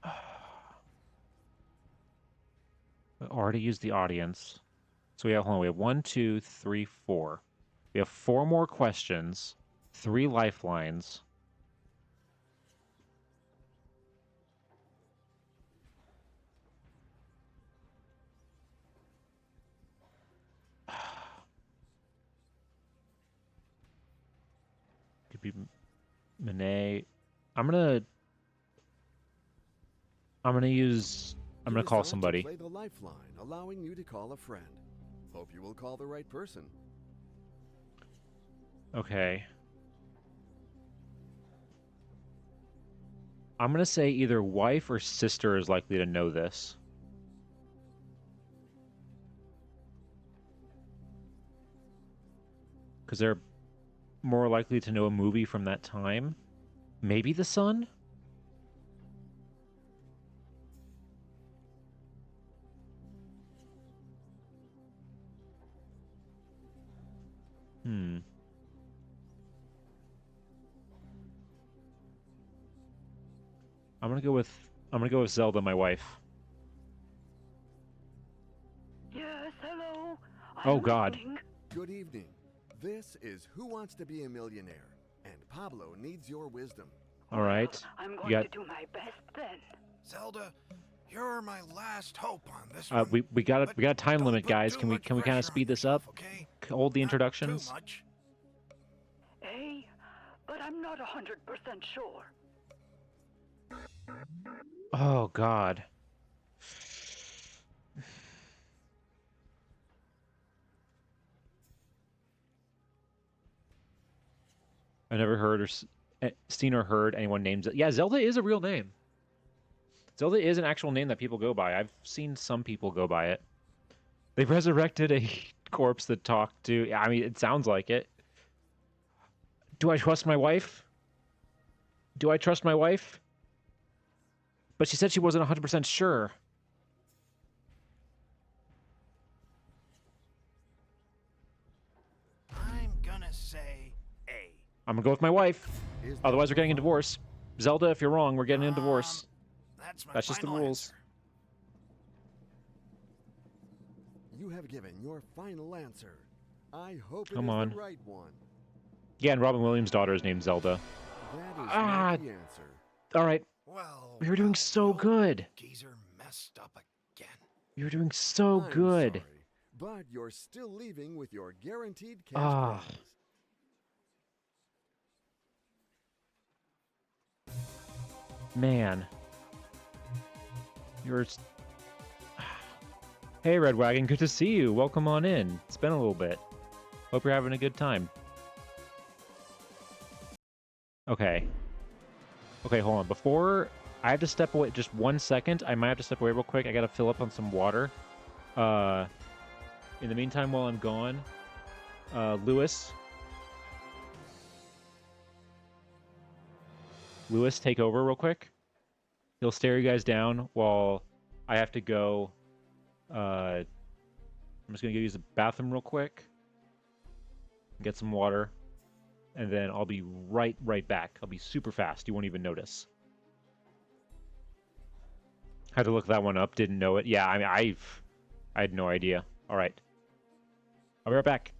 Speaker 1: I already used the audience. So hold on. We have 1, 2, 3, 4. We have 4 more questions, 3 lifelines. Could be Monet. I'm gonna use. I'm
Speaker 2: You
Speaker 1: gonna call
Speaker 2: decide to
Speaker 1: somebody.
Speaker 2: play the lifeline, allowing you to call a friend. Hope you will call the right person.
Speaker 1: Okay. I'm gonna say either wife or sister is likely to know this. Because they're more likely to know a movie from that time. Maybe the son? Hmm. I'm gonna go with Zelda, my wife.
Speaker 4: Yes, hello.
Speaker 1: Oh
Speaker 4: I'm
Speaker 1: God.
Speaker 4: listening.
Speaker 2: Good evening. This is Who Wants to Be a Millionaire? And Pablo needs your wisdom.
Speaker 1: All right.
Speaker 4: Well, I'm
Speaker 1: You
Speaker 4: going
Speaker 1: got
Speaker 4: to do my best then.
Speaker 3: Zelda, you're my last hope on this
Speaker 1: Uh,
Speaker 3: one.
Speaker 1: we got a
Speaker 3: But
Speaker 1: we got a time
Speaker 3: don't
Speaker 1: limit,
Speaker 3: put
Speaker 1: guys.
Speaker 3: too
Speaker 1: Can we
Speaker 3: much
Speaker 1: kind of
Speaker 3: pressure on
Speaker 1: speed this up?
Speaker 3: yourself, okay?
Speaker 1: Hold the
Speaker 3: Not too
Speaker 1: introductions.
Speaker 3: much.
Speaker 4: Hey, but I'm not 100% sure.
Speaker 1: Oh God. I've never heard or seen or heard anyone named it. Yeah, Zelda is a real name. Zelda is an actual name that people go by. I've seen some people go by it. They resurrected a corpse that talked to. I mean, it sounds like it. Do I trust my wife? Do I trust my wife? But she said she wasn't 100% sure.
Speaker 3: I'm gonna say A.
Speaker 1: I'm gonna go with my wife.
Speaker 2: Is that
Speaker 1: Otherwise, we're
Speaker 2: your
Speaker 1: getting a
Speaker 2: final-
Speaker 1: divorce. Zelda, if you're wrong, we're getting a divorce.
Speaker 3: That's my
Speaker 1: That's just the
Speaker 3: final
Speaker 1: rules.
Speaker 3: answer.
Speaker 2: You have given your final answer. I hope it
Speaker 1: Come
Speaker 2: is
Speaker 1: on.
Speaker 2: the right one.
Speaker 1: Yeah, and Robin Williams' daughter is named Zelda.
Speaker 2: That is
Speaker 1: Ah.
Speaker 2: not the answer.
Speaker 1: All right,
Speaker 3: Well,
Speaker 1: we were doing so
Speaker 3: the
Speaker 1: good.
Speaker 3: old geezer messed up again.
Speaker 1: You were doing so
Speaker 2: I'm
Speaker 1: good.
Speaker 2: sorry, but you're still leaving with your guaranteed cash
Speaker 1: Ah.
Speaker 2: prize.
Speaker 1: Man. You're. Hey, Red Wagon, good to see you. Welcome on in. It's been a little bit. Hope you're having a good time. Okay. Okay, hold on. Before I have to step away just 1 second, I might have to step away real quick. I gotta fill up on some water. In the meantime, while I'm gone, Lewis, take over real quick. He'll stare you guys down while I have to go. I'm just gonna go use the bathroom real quick, get some water, and then I'll be right back. I'll be super fast. You won't even notice. Had to look that one up. Didn't know it. Yeah, I mean, I had no idea. All right, I'll be right back.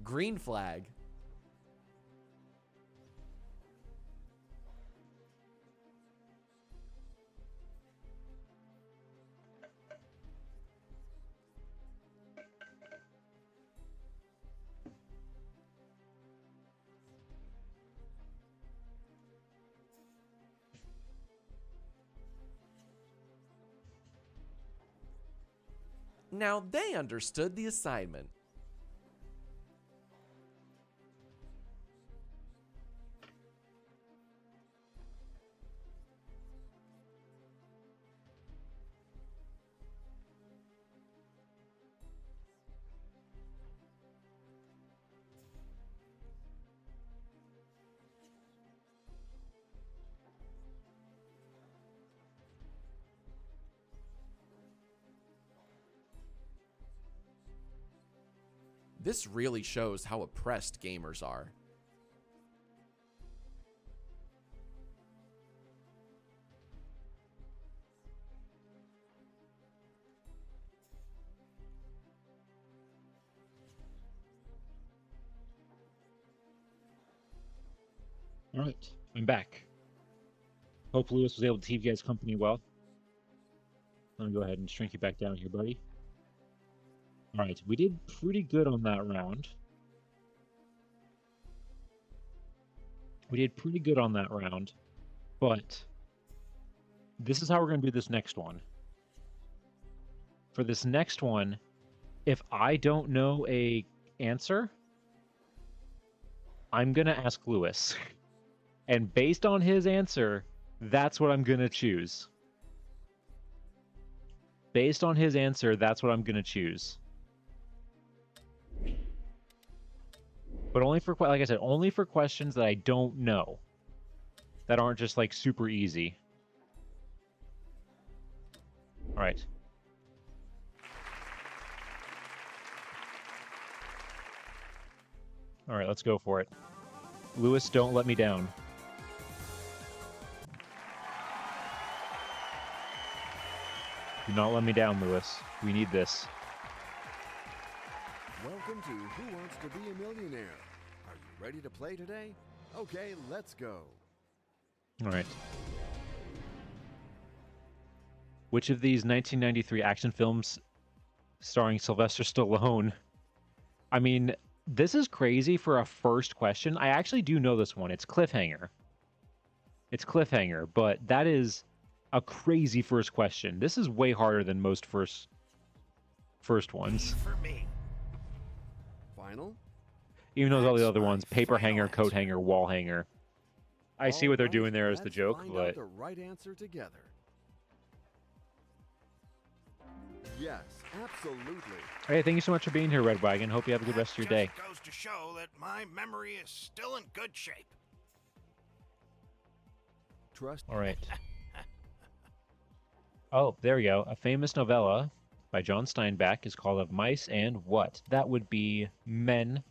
Speaker 5: Green flag. Now they understood the assignment. This really shows how oppressed gamers are.
Speaker 1: All right, I'm back. Hope Lewis was able to keep you guys company well. I'm gonna go ahead and shrink you back down here, buddy. All right, we did pretty good on that round. But this is how we're gonna do this next one. For this next one, if I don't know a answer, I'm gonna ask Lewis. And based on his answer, that's what I'm gonna choose. Based on his answer, that's what I'm gonna choose. But only for, like I said, only for questions that I don't know. That aren't just like super easy. All right. All right, let's go for it. Lewis, don't let me down. Do not let me down, Lewis. We need this.
Speaker 2: Welcome to Who Wants to Be a Millionaire? Are you ready to play today? Okay, let's go.
Speaker 1: All right. Which of these 1993 action films starring Sylvester Stallone? I mean, this is crazy for a first question. I actually do know this one. It's Cliffhanger. It's Cliffhanger, but that is a crazy first question. This is way harder than most first ones.
Speaker 3: For me.
Speaker 2: Final?
Speaker 1: Even though all the
Speaker 3: That's
Speaker 1: other
Speaker 3: my
Speaker 1: ones, paper
Speaker 3: final
Speaker 1: hanger, coat
Speaker 3: answer.
Speaker 1: hanger, wall hanger. I see what they're
Speaker 2: All
Speaker 1: doing
Speaker 2: right,
Speaker 1: there as the
Speaker 2: let's
Speaker 1: joke,
Speaker 2: find
Speaker 1: but
Speaker 2: out the right answer together. Yes, absolutely.
Speaker 1: hey, thank you so much for being here, Red Wagon. Hope you have a good rest of your day.
Speaker 3: Just goes to show that my memory is still in good shape.
Speaker 2: Trust.
Speaker 1: All right. Oh, there we go. A famous novella by John Steinbeck is called Of Mice and What? That would be Men.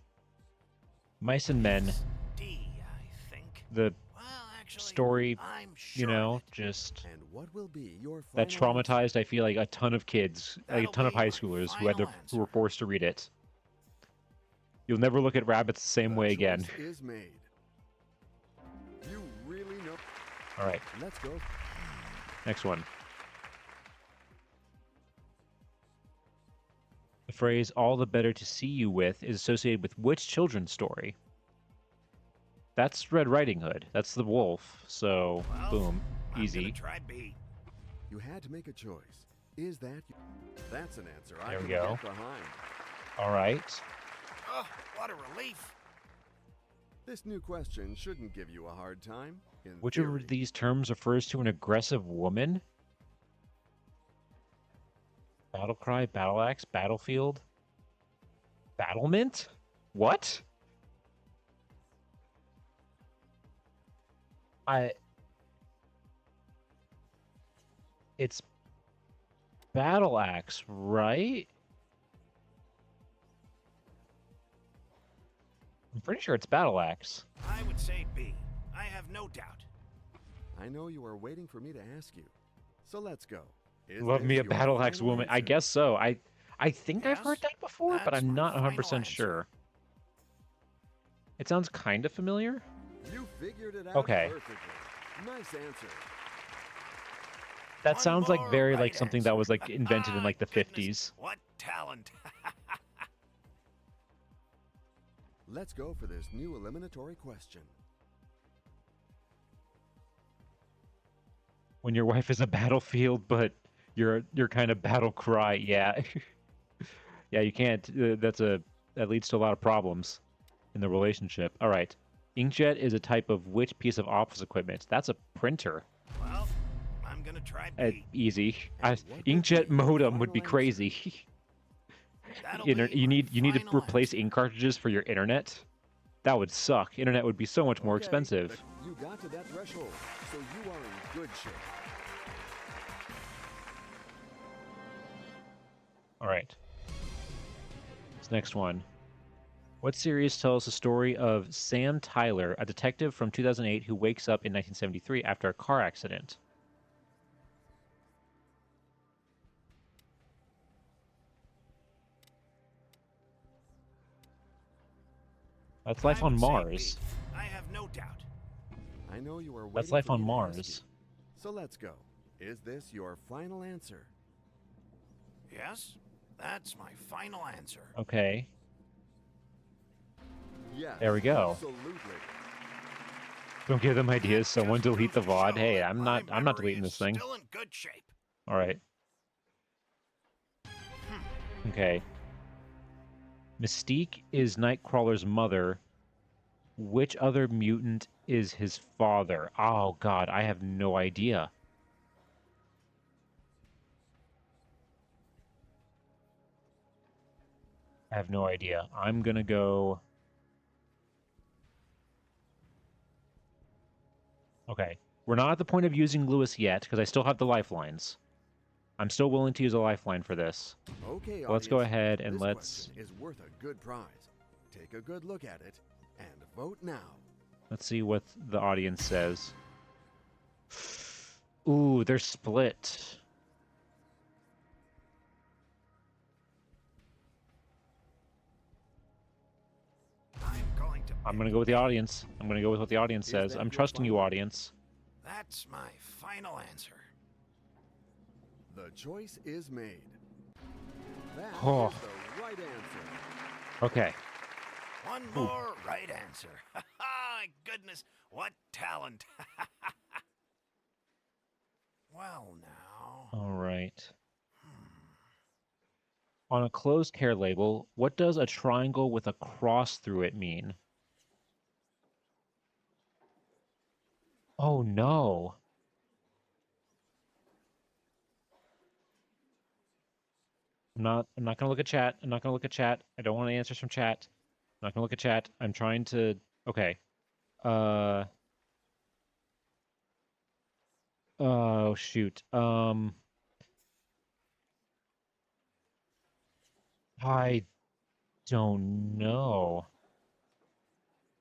Speaker 1: Mice and Men.
Speaker 3: D, I think.
Speaker 1: The
Speaker 3: Well, actually,
Speaker 1: story,
Speaker 3: I'm
Speaker 1: you
Speaker 3: sure
Speaker 1: know,
Speaker 3: of it.
Speaker 1: just
Speaker 2: And what will be your
Speaker 1: that
Speaker 2: final
Speaker 1: traumatized,
Speaker 2: answer?
Speaker 1: I feel like, a ton of kids, like a
Speaker 3: That'll
Speaker 1: ton of
Speaker 3: be
Speaker 1: high
Speaker 3: my
Speaker 1: schoolers
Speaker 3: final
Speaker 1: who were
Speaker 3: answer.
Speaker 1: forced to read it. You'll never look at rabbits the same
Speaker 2: The
Speaker 1: way again.
Speaker 2: choice is made. You really know.
Speaker 1: All right,
Speaker 2: Let's go.
Speaker 1: next one. The phrase "all the better to see you with" is associated with which children's story? That's Red Riding Hood. That's the wolf. So,
Speaker 3: Well,
Speaker 1: boom,
Speaker 3: I'm
Speaker 1: easy.
Speaker 3: gonna try B.
Speaker 2: You had to make a choice. Is that? That's an answer I
Speaker 1: There we
Speaker 2: can
Speaker 1: go.
Speaker 2: get behind.
Speaker 1: All right.
Speaker 3: Oh, what a relief.
Speaker 2: This new question shouldn't give you a hard time. In
Speaker 1: Which
Speaker 2: theory.
Speaker 1: of these terms refers to an aggressive woman? Battle cry, battle axe, battlefield, battlement? What? It's battle axe, right? I'm pretty sure it's battle axe.
Speaker 3: I would say B. I have no doubt.
Speaker 2: I know you are waiting for me to ask you. So let's go. Is
Speaker 1: Love
Speaker 2: this
Speaker 1: me a
Speaker 2: your
Speaker 1: battle axe
Speaker 2: final
Speaker 1: woman. I
Speaker 2: answer?
Speaker 1: guess so. I think I've heard
Speaker 3: Yes,
Speaker 1: that before, but
Speaker 3: that's
Speaker 1: I'm
Speaker 3: my
Speaker 1: not
Speaker 3: final
Speaker 1: 100%
Speaker 3: answer.
Speaker 1: sure. It sounds kind of familiar.
Speaker 2: You figured it out
Speaker 1: Okay.
Speaker 2: perfectly. Nice answer.
Speaker 1: That
Speaker 3: One
Speaker 1: sounds like
Speaker 3: more
Speaker 1: very
Speaker 3: right
Speaker 1: like something that
Speaker 3: answer.
Speaker 1: was like invented in like the
Speaker 3: Goodness,
Speaker 1: 50s.
Speaker 3: what talent.
Speaker 2: Let's go for this new eliminatory question.
Speaker 1: When your wife is a battlefield, but you're kind of battle cry. Yeah. Yeah, you can't. That leads to a lot of problems in the relationship. All right. Inkjet is a type of which piece of office equipment? That's a printer.
Speaker 3: Well, I'm gonna try B.
Speaker 1: Easy.
Speaker 2: And what would
Speaker 1: Inkjet
Speaker 2: be your
Speaker 1: modem would
Speaker 2: final
Speaker 1: be
Speaker 2: answer?
Speaker 1: crazy.
Speaker 3: That'll
Speaker 1: You
Speaker 3: be my
Speaker 1: need to
Speaker 3: final
Speaker 1: replace
Speaker 3: answer.
Speaker 1: ink cartridges for your internet. That would suck. Internet would be so much more
Speaker 2: Okay,
Speaker 1: expensive.
Speaker 2: You got to that threshold, so you are in good shape.
Speaker 1: All right. This next one. What series tells the story of Sam Tyler, a detective from 2008 who wakes up in 1973 after a car accident? That's Life
Speaker 3: I
Speaker 1: on
Speaker 3: would say B.
Speaker 1: Mars.
Speaker 3: I have no doubt.
Speaker 2: I know you are
Speaker 1: That's
Speaker 2: waiting
Speaker 1: Life
Speaker 2: for
Speaker 1: on
Speaker 2: me to ask you.
Speaker 1: Mars.
Speaker 2: So let's go. Is this your final answer?
Speaker 3: Yes, that's my final answer.
Speaker 1: Okay.
Speaker 2: Yes.
Speaker 1: There we go.
Speaker 2: Absolutely.
Speaker 1: Don't give them
Speaker 3: That
Speaker 1: ideas. Someone
Speaker 3: just
Speaker 1: delete
Speaker 3: goes
Speaker 1: the
Speaker 3: to
Speaker 1: VOD.
Speaker 3: show
Speaker 1: Hey,
Speaker 3: that
Speaker 1: I'm
Speaker 3: my
Speaker 1: not
Speaker 3: memory
Speaker 1: deleting
Speaker 3: is
Speaker 1: this thing.
Speaker 3: still in good shape.
Speaker 1: All right. Okay. Mystique is Nightcrawler's mother. Which other mutant is his father? Oh god, I have no idea. I have no idea. I'm gonna go. Okay. We're not at the point of using Lewis yet, because I still have the lifelines. I'm still willing to use a lifeline for this.
Speaker 2: Okay,
Speaker 1: So let's go
Speaker 2: audience.
Speaker 1: ahead and
Speaker 2: This
Speaker 1: let's
Speaker 2: question is worth a good prize. Take a good look at it and vote now.
Speaker 1: see what the audience says. Ooh, they're split. I'm gonna go with the audience. I'm gonna go with what the audience
Speaker 2: Is
Speaker 1: says.
Speaker 2: that
Speaker 1: I'm
Speaker 2: your
Speaker 1: trusting you,
Speaker 2: final-
Speaker 1: audience.
Speaker 3: That's my final answer.
Speaker 2: The choice is made. That is
Speaker 1: Oh.
Speaker 2: the right answer.
Speaker 1: Okay.
Speaker 3: One more right answer. My goodness, what talent. Well, now.
Speaker 1: All right. On a closed care label, what does a triangle with a cross through it mean? Oh no. I'm not gonna look at chat. I'm not gonna look at chat. I don't want answers from chat. I'm not gonna look at chat. I'm trying to okay. Uh oh shoot. I don't know.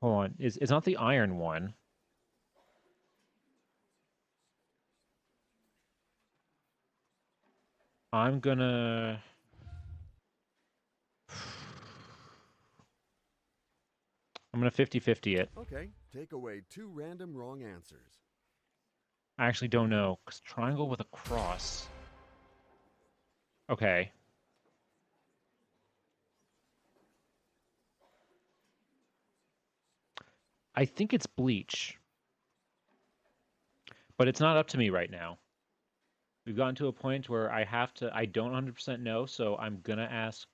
Speaker 1: Hold on. It's not the iron one. I'm gonna I'm gonna 50-50 it.
Speaker 2: Okay, take away 2 random wrong answers.
Speaker 1: I actually don't know, because triangle with a cross. Okay. I think it's bleach. But it's not up to me right now. We've gotten to a point where I don't 100% know, so I'm gonna ask,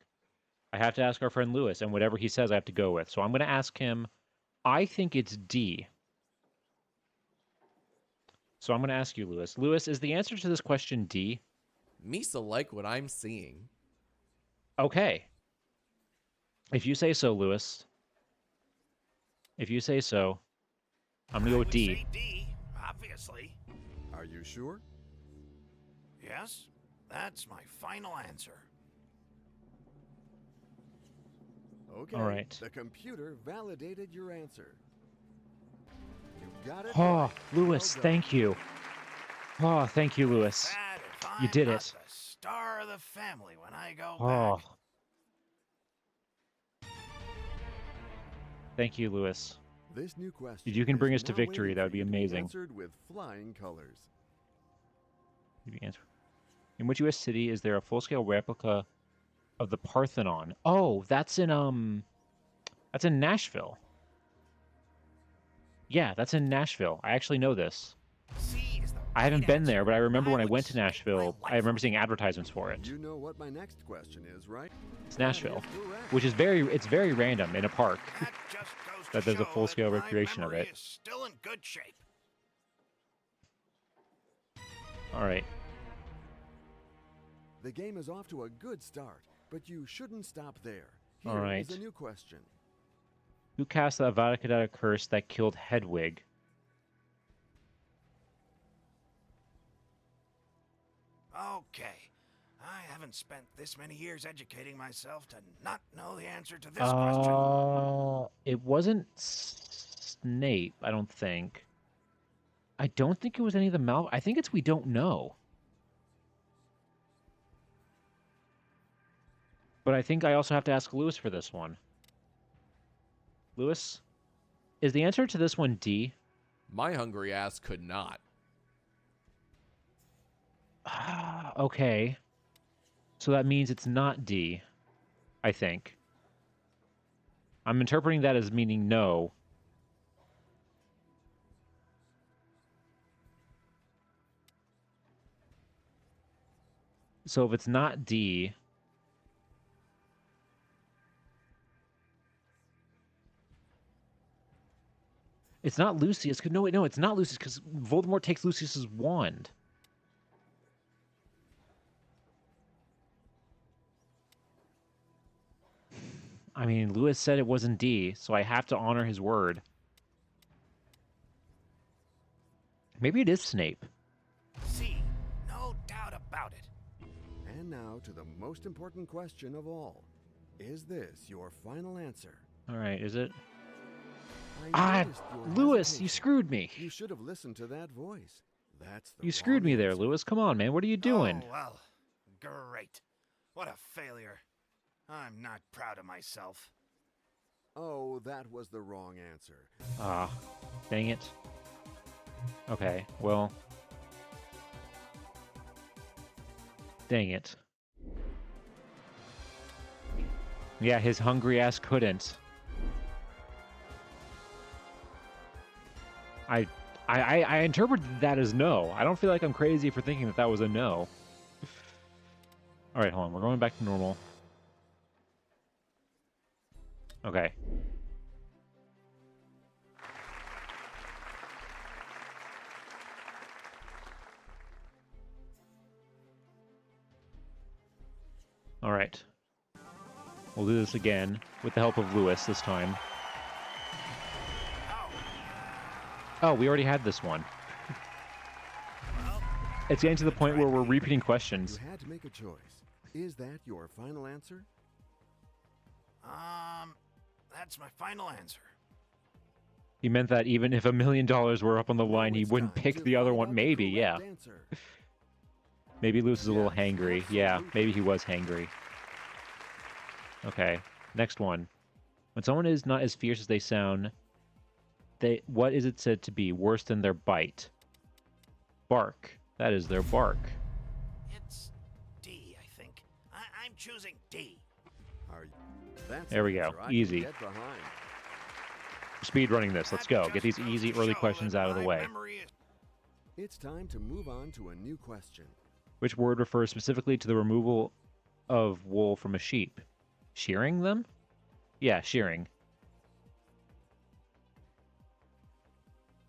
Speaker 1: I have to ask our friend Lewis, and whatever he says I have to go with. So I'm gonna ask him, I think it's D. So I'm gonna ask you, Lewis. Lewis, is the answer to this question D?
Speaker 5: Misa like what I'm seeing.
Speaker 1: Okay. If you say so, Lewis. If you say so, I'm gonna
Speaker 3: I
Speaker 1: go with
Speaker 3: would
Speaker 1: D.
Speaker 3: say D, obviously.
Speaker 2: Are you sure?
Speaker 3: Yes, that's my final answer.
Speaker 2: Okay.
Speaker 1: All right.
Speaker 2: The computer validated your answer. You got it
Speaker 1: Oh,
Speaker 2: right.
Speaker 1: Lewis,
Speaker 2: Well done.
Speaker 1: thank you. Oh, thank you, Lewis.
Speaker 3: Sad if
Speaker 1: You
Speaker 3: I'm
Speaker 1: did
Speaker 3: not
Speaker 1: it.
Speaker 3: the star of the family when I go
Speaker 1: Oh.
Speaker 3: back.
Speaker 1: Thank you, Lewis.
Speaker 2: This new question
Speaker 1: If you can
Speaker 2: is
Speaker 1: bring us to
Speaker 2: now
Speaker 1: victory,
Speaker 2: waiting
Speaker 1: that
Speaker 2: for
Speaker 1: would be
Speaker 2: you to
Speaker 1: amazing.
Speaker 2: Answered with flying colors.
Speaker 1: In which U.S. city is there a full-scale replica of the Parthenon? Oh, that's in Nashville. Yeah, that's in Nashville. I actually know this.
Speaker 3: C is the
Speaker 1: I
Speaker 3: right
Speaker 1: haven't been
Speaker 3: answer.
Speaker 1: there, but I remember when I
Speaker 3: would
Speaker 1: went to
Speaker 3: stake my
Speaker 1: Nashville, I
Speaker 3: life
Speaker 1: remember
Speaker 3: on
Speaker 1: seeing
Speaker 3: it.
Speaker 1: advertisements for it.
Speaker 2: You know what my next question is, right?
Speaker 1: It's
Speaker 2: That
Speaker 1: Nashville,
Speaker 2: is correct.
Speaker 1: which is it's very random in a park
Speaker 3: That just goes to
Speaker 1: that there's a
Speaker 3: show
Speaker 1: full-scale
Speaker 3: that my
Speaker 1: recreation of
Speaker 3: memory
Speaker 1: it.
Speaker 3: is still in good shape.
Speaker 1: All right.
Speaker 2: The game is off to a good start, but you shouldn't stop there. Here
Speaker 1: All
Speaker 2: is
Speaker 1: right.
Speaker 2: a new question.
Speaker 1: Who cast the Avada Kedavra curse that killed Hedwig?
Speaker 3: Okay, I haven't spent this many years educating myself to not know the answer to this question.
Speaker 1: It wasn't Snape, I don't think. I don't think it was any of the I think it's we don't know. But I think I also have to ask Lewis for this one. Lewis, is the answer to this one D?
Speaker 5: My hungry ass could not.
Speaker 1: Okay. So that means it's not D, I think. I'm interpreting that as meaning no. So if it's not D, it's not Lucius. No, wait, no, it's not Lucius because Voldemort takes Lucius's wand. I mean, Lewis said it wasn't D, so I have to honor his word. Maybe it is Snape.
Speaker 3: C, no doubt about it.
Speaker 2: And now to the most important question of all. Is this your final answer?
Speaker 1: All right, is it?
Speaker 2: I noticed your
Speaker 1: Lewis, you
Speaker 2: hesitation.
Speaker 1: screwed me.
Speaker 2: You should have listened to that voice. That's the
Speaker 1: You screwed
Speaker 2: wrong
Speaker 1: me there,
Speaker 2: answer.
Speaker 1: Lewis. Come on, man. What are you doing?
Speaker 3: Oh, well, great. What a failure. I'm not proud of myself.
Speaker 2: Oh, that was the wrong answer.
Speaker 1: Ah, dang it. Okay, well. Dang it. Yeah, his hungry ass couldn't. I interpreted that as no. I don't feel like I'm crazy for thinking that that was a no. All right, hold on. We're going back to normal. Okay. All right. We'll do this again with the help of Lewis this time. Oh, we already had this one. It's getting to the point where we're repeating questions.
Speaker 2: You had to make a choice. Is that your final answer?
Speaker 3: That's my final answer.
Speaker 1: He meant that even if $1 million were up on the line,
Speaker 2: Now
Speaker 1: he
Speaker 2: it's
Speaker 1: wouldn't
Speaker 2: time
Speaker 1: pick
Speaker 2: to
Speaker 1: the other
Speaker 2: find
Speaker 1: one.
Speaker 2: out the
Speaker 1: Maybe, yeah.
Speaker 2: correct answer.
Speaker 1: Maybe Lewis is a little
Speaker 2: Yes,
Speaker 1: hangry. Yeah,
Speaker 2: absolutely.
Speaker 1: maybe he was hangry. Okay, next one. When someone is not as fierce as they sound, what is it said to be worse than their bite? Bark. That is their bark.
Speaker 3: It's D, I think. I'm choosing D.
Speaker 2: Are you? That's
Speaker 1: There
Speaker 2: an
Speaker 1: we go.
Speaker 2: answer I can
Speaker 1: Easy.
Speaker 2: get behind.
Speaker 1: Speed running this. Let's
Speaker 3: That
Speaker 1: go. Get
Speaker 3: just
Speaker 1: these
Speaker 3: goes
Speaker 1: easy
Speaker 3: to
Speaker 1: early
Speaker 3: show
Speaker 1: questions
Speaker 3: that
Speaker 1: out of the
Speaker 3: my
Speaker 1: way.
Speaker 3: memory is-
Speaker 2: It's time to move on to a new question.
Speaker 1: Which word refers specifically to the removal of wool from a sheep? Shearing them? Yeah, shearing.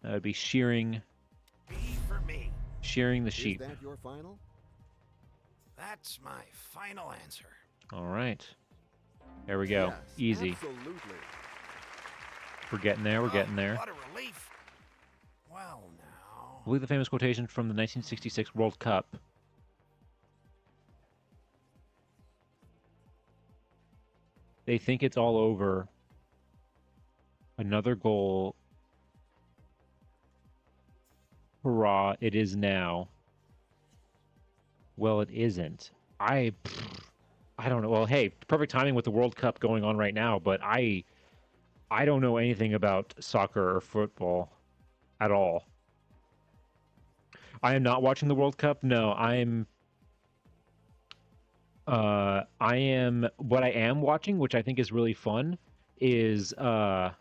Speaker 1: That would be shearing
Speaker 3: B for me.
Speaker 1: the sheep.
Speaker 2: Is that your final?
Speaker 3: That's my final answer.
Speaker 1: All right. There we go.
Speaker 2: Yes,
Speaker 1: Easy.
Speaker 2: Absolutely.
Speaker 1: We're getting there. We're getting there.
Speaker 3: What a relief. Well, now.
Speaker 1: I believe the famous quotation from the 1966 World Cup. They think it's all over. Another goal. Hurrah, it is now. Well, it isn't. I don't know. Well, hey, perfect timing with the World Cup going on right now, but I don't know anything about soccer or football at all. I am not watching the World Cup. No, what I am watching, which I think is really fun, is all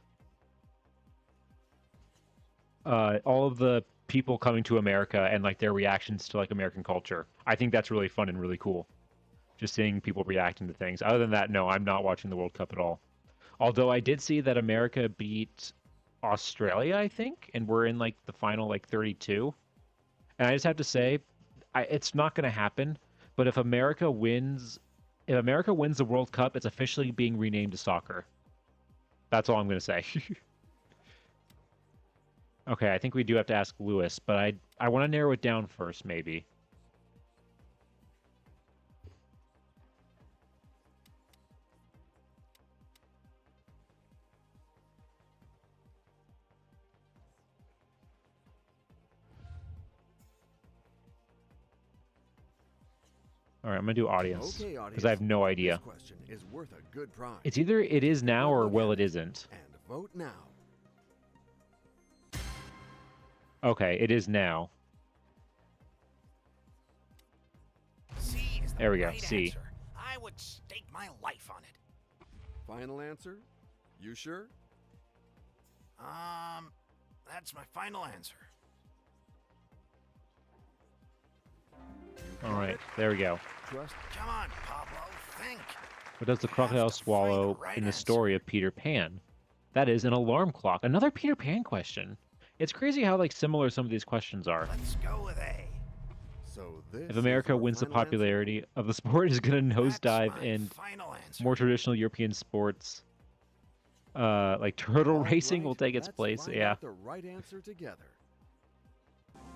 Speaker 1: of the people coming to America and like their reactions to like American culture. I think that's really fun and really cool. Just seeing people reacting to things. Other than that, no, I'm not watching the World Cup at all. Although I did see that America beat Australia, I think, and we're in like the final like 32. And I just have to say, it's not going to happen. But if America wins the World Cup, it's officially being renamed to soccer. That's all I'm going to say. Okay, I think we do have to ask Lewis, but I want to narrow it down first, maybe. All right, I'm gonna do audience
Speaker 2: Okay,
Speaker 1: because
Speaker 2: audience.
Speaker 1: I have no
Speaker 2: This
Speaker 1: idea.
Speaker 2: question is worth a good prize.
Speaker 1: It's either it is
Speaker 2: Take a
Speaker 1: now
Speaker 2: good
Speaker 1: or
Speaker 2: look
Speaker 1: well
Speaker 2: at
Speaker 1: it isn't.
Speaker 2: And vote now.
Speaker 1: Okay, it is now.
Speaker 3: C is the
Speaker 1: There we go,
Speaker 3: right
Speaker 1: C.
Speaker 3: answer. I would stake my life on it.
Speaker 2: Final answer? You sure?
Speaker 3: That's my final answer.
Speaker 1: All right, there we go.
Speaker 2: Trust.
Speaker 3: Come on, Pablo, think.
Speaker 1: What does the
Speaker 3: You have
Speaker 1: crocodile
Speaker 3: to find
Speaker 1: swallow
Speaker 3: the right
Speaker 1: in the
Speaker 3: answer.
Speaker 1: story of Peter Pan? That is an alarm clock. Another Peter Pan question. It's crazy how like similar some of these questions are.
Speaker 3: Let's go with A.
Speaker 2: So this
Speaker 1: If
Speaker 2: is
Speaker 1: America
Speaker 2: your
Speaker 1: wins the
Speaker 2: final answer?
Speaker 1: popularity of the sport, is going to
Speaker 3: That's
Speaker 1: nosedive
Speaker 3: my
Speaker 1: and
Speaker 3: final answer.
Speaker 1: more traditional European sports, like turtle
Speaker 2: All
Speaker 1: racing,
Speaker 2: right,
Speaker 1: will take its
Speaker 2: let's
Speaker 1: place.
Speaker 2: find
Speaker 1: Yeah,
Speaker 2: out the right answer together.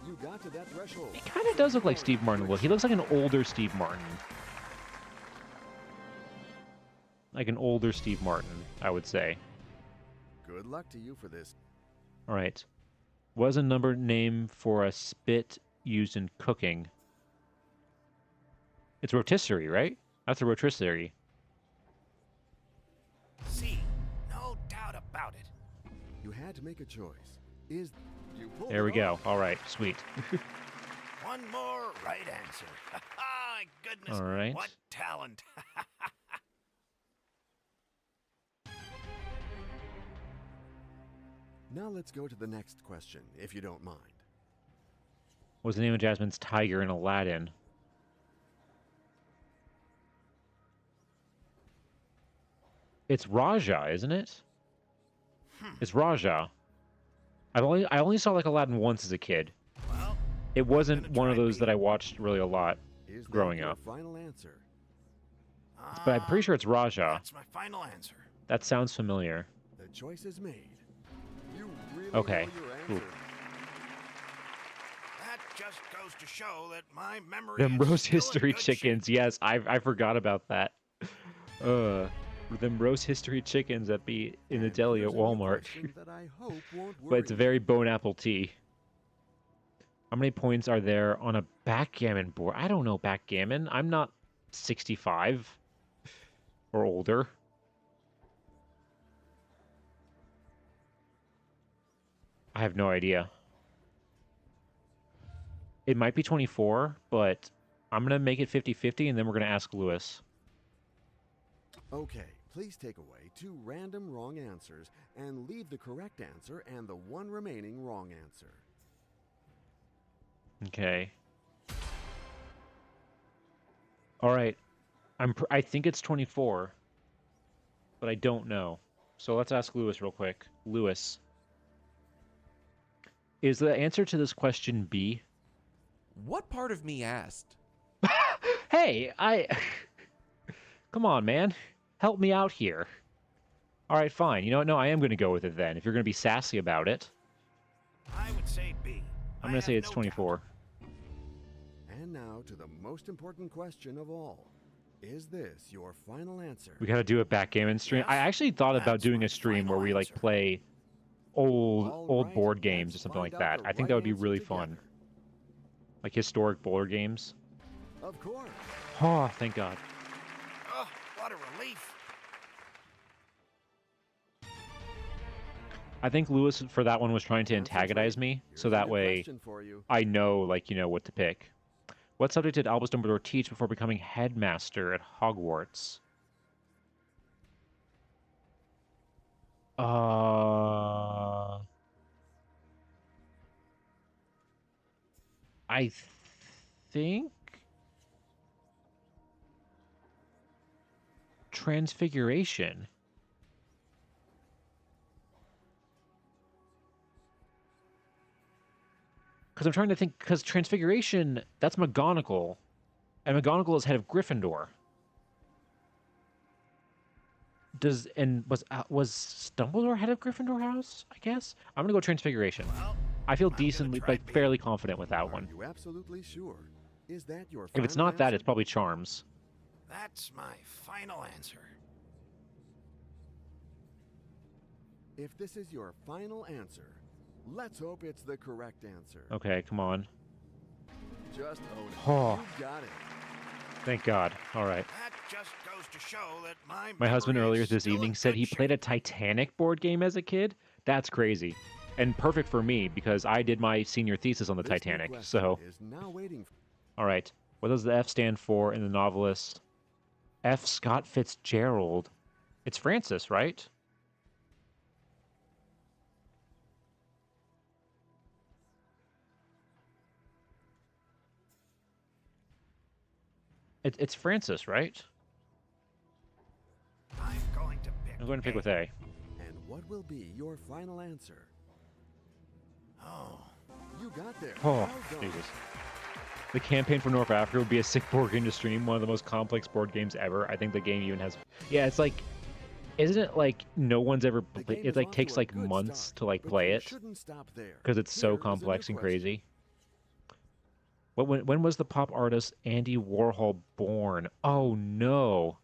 Speaker 2: You got to that threshold.
Speaker 1: he kind of
Speaker 2: so
Speaker 1: does look
Speaker 2: you
Speaker 1: like
Speaker 2: are
Speaker 1: Steve
Speaker 2: in
Speaker 1: Martin.
Speaker 2: good
Speaker 1: Look, he looks like an
Speaker 2: shape.
Speaker 1: older Steve Martin, like an older Steve Martin, I would say.
Speaker 2: Good luck to you for this.
Speaker 1: All right, was a number name for a spit used in cooking? It's rotisserie, right? That's a rotisserie.
Speaker 3: C. No doubt about it.
Speaker 2: You had to make a choice. Is you pulled
Speaker 1: There we
Speaker 2: it
Speaker 1: go.
Speaker 2: off.
Speaker 1: All right, sweet.
Speaker 3: One more right answer. My goodness.
Speaker 1: All right.
Speaker 3: What talent.
Speaker 2: Now let's go to the next question, if you don't mind.
Speaker 1: What was the name of Jasmine's tiger in Aladdin? It's Raja, isn't it? It's Raja. I only saw like Aladdin once as a kid.
Speaker 3: Well,
Speaker 1: It wasn't
Speaker 3: gonna
Speaker 1: one of
Speaker 3: try
Speaker 1: those
Speaker 3: B.
Speaker 1: that I watched really a lot
Speaker 2: Is that
Speaker 1: growing
Speaker 2: your
Speaker 1: up.
Speaker 2: final answer?
Speaker 1: But I'm pretty sure it's Raja.
Speaker 3: That's my final answer.
Speaker 1: That sounds familiar.
Speaker 2: The choice is made. You really
Speaker 1: Okay.
Speaker 2: know your
Speaker 1: Ooh.
Speaker 2: answer.
Speaker 3: That just goes to show that my memory
Speaker 1: Them
Speaker 3: is
Speaker 1: roast
Speaker 3: still in
Speaker 1: history
Speaker 3: good shape.
Speaker 1: chickens. Yes, I forgot about that. Them roast history chickens that be in the
Speaker 2: And
Speaker 1: deli
Speaker 2: here's
Speaker 1: at
Speaker 2: a new
Speaker 1: Walmart.
Speaker 2: question that I hope won't
Speaker 1: But it's a
Speaker 2: worry
Speaker 1: very
Speaker 2: you.
Speaker 1: bone apple tea. How many points are there on a backgammon board? I don't know backgammon. I'm not 65 or older. I have no idea. It might be 24, but I'm going to make it 50-50, and then we're going to ask Lewis.
Speaker 2: Okay, please take away 2 random wrong answers and leave the correct answer and the 1 remaining wrong answer.
Speaker 1: Okay. All right. I think it's 24, but I don't know. So let's ask Lewis real quick. Lewis, is the answer to this question B?
Speaker 5: What part of me asked?
Speaker 1: Hey, come on, man. Help me out here. All right, fine. You know what? No, I am going to go with it then. If you're going to be sassy about it,
Speaker 3: I would say B.
Speaker 1: I'm going to say it's 24.
Speaker 2: And now to the most important question of all. Is this your final answer?
Speaker 1: We got to do a backgammon stream. I
Speaker 3: Yes,
Speaker 1: actually thought about
Speaker 3: that's
Speaker 1: doing
Speaker 3: my
Speaker 1: a stream where
Speaker 3: final
Speaker 1: we like
Speaker 3: answer.
Speaker 1: play
Speaker 2: All
Speaker 1: old
Speaker 2: right,
Speaker 1: board games or
Speaker 2: let's
Speaker 1: something
Speaker 2: find
Speaker 1: like
Speaker 2: out
Speaker 1: that.
Speaker 2: the
Speaker 1: I think
Speaker 2: right
Speaker 1: that would be
Speaker 2: answer
Speaker 1: really fun.
Speaker 2: together.
Speaker 1: Like historic board games.
Speaker 2: Of course.
Speaker 1: Oh, thank God.
Speaker 3: Oh, what a relief.
Speaker 1: I think Lewis for that one was trying to
Speaker 2: Concentrate.
Speaker 1: antagonize me,
Speaker 2: Here's
Speaker 1: so
Speaker 2: a
Speaker 1: that
Speaker 2: new
Speaker 1: way
Speaker 2: question for you.
Speaker 1: I know, like, what to pick. What subject did Albus Dumbledore teach before becoming headmaster at Hogwarts? I think Transfiguration. Because I'm trying to think, because Transfiguration, that's McGonagall, and McGonagall is head of Gryffindor. Was Dumbledore head of Gryffindor House? I guess I'm gonna go Transfiguration.
Speaker 3: Well,
Speaker 1: I feel
Speaker 3: I'm gonna
Speaker 1: decently,
Speaker 3: try
Speaker 1: like,
Speaker 3: B.
Speaker 1: fairly confident with that
Speaker 2: Are
Speaker 1: one.
Speaker 2: you absolutely sure? Is that your
Speaker 1: If it's
Speaker 2: final
Speaker 1: not that,
Speaker 2: answer?
Speaker 1: it's probably Charms.
Speaker 3: That's my final answer.
Speaker 2: If this is your final answer, let's hope it's the correct answer.
Speaker 1: Okay, come on.
Speaker 2: Just own it.
Speaker 1: Oh.
Speaker 2: You got it.
Speaker 1: Thank God. All right.
Speaker 3: That just goes to show that my
Speaker 1: My husband
Speaker 3: memory
Speaker 1: earlier
Speaker 3: is
Speaker 1: this
Speaker 3: still in
Speaker 1: evening said
Speaker 3: good
Speaker 1: he played
Speaker 3: shape.
Speaker 1: a Titanic board game as a kid. That's crazy. And perfect for me because I did my senior thesis on the
Speaker 2: This new
Speaker 1: Titanic.
Speaker 2: question
Speaker 1: So,
Speaker 2: is now waiting for.
Speaker 1: all right. What does the F stand for in the novelist F. Scott Fitzgerald? It's Francis, right? It's Francis, right?
Speaker 3: I'm going to pick
Speaker 1: I'm going to pick
Speaker 3: A.
Speaker 1: with A.
Speaker 2: And what will be your final answer?
Speaker 3: Oh,
Speaker 2: You got there.
Speaker 1: Oh,
Speaker 2: Well done.
Speaker 1: Jesus. The campaign for North Africa would be a sick board game to stream, one of the most complex board games ever. I think the game even has... Yeah, it's like... Isn't it like no one's ever
Speaker 2: The
Speaker 1: played...
Speaker 2: game
Speaker 1: It
Speaker 2: is
Speaker 1: like
Speaker 2: off
Speaker 1: takes
Speaker 2: to a
Speaker 1: like
Speaker 2: good
Speaker 1: months
Speaker 2: start,
Speaker 1: to like
Speaker 2: but
Speaker 1: play
Speaker 2: you
Speaker 1: it
Speaker 2: shouldn't stop there.
Speaker 1: because it's so
Speaker 2: Here is a new
Speaker 1: complex and
Speaker 2: question.
Speaker 1: crazy. When was the pop artist Andy Warhol born? Oh no.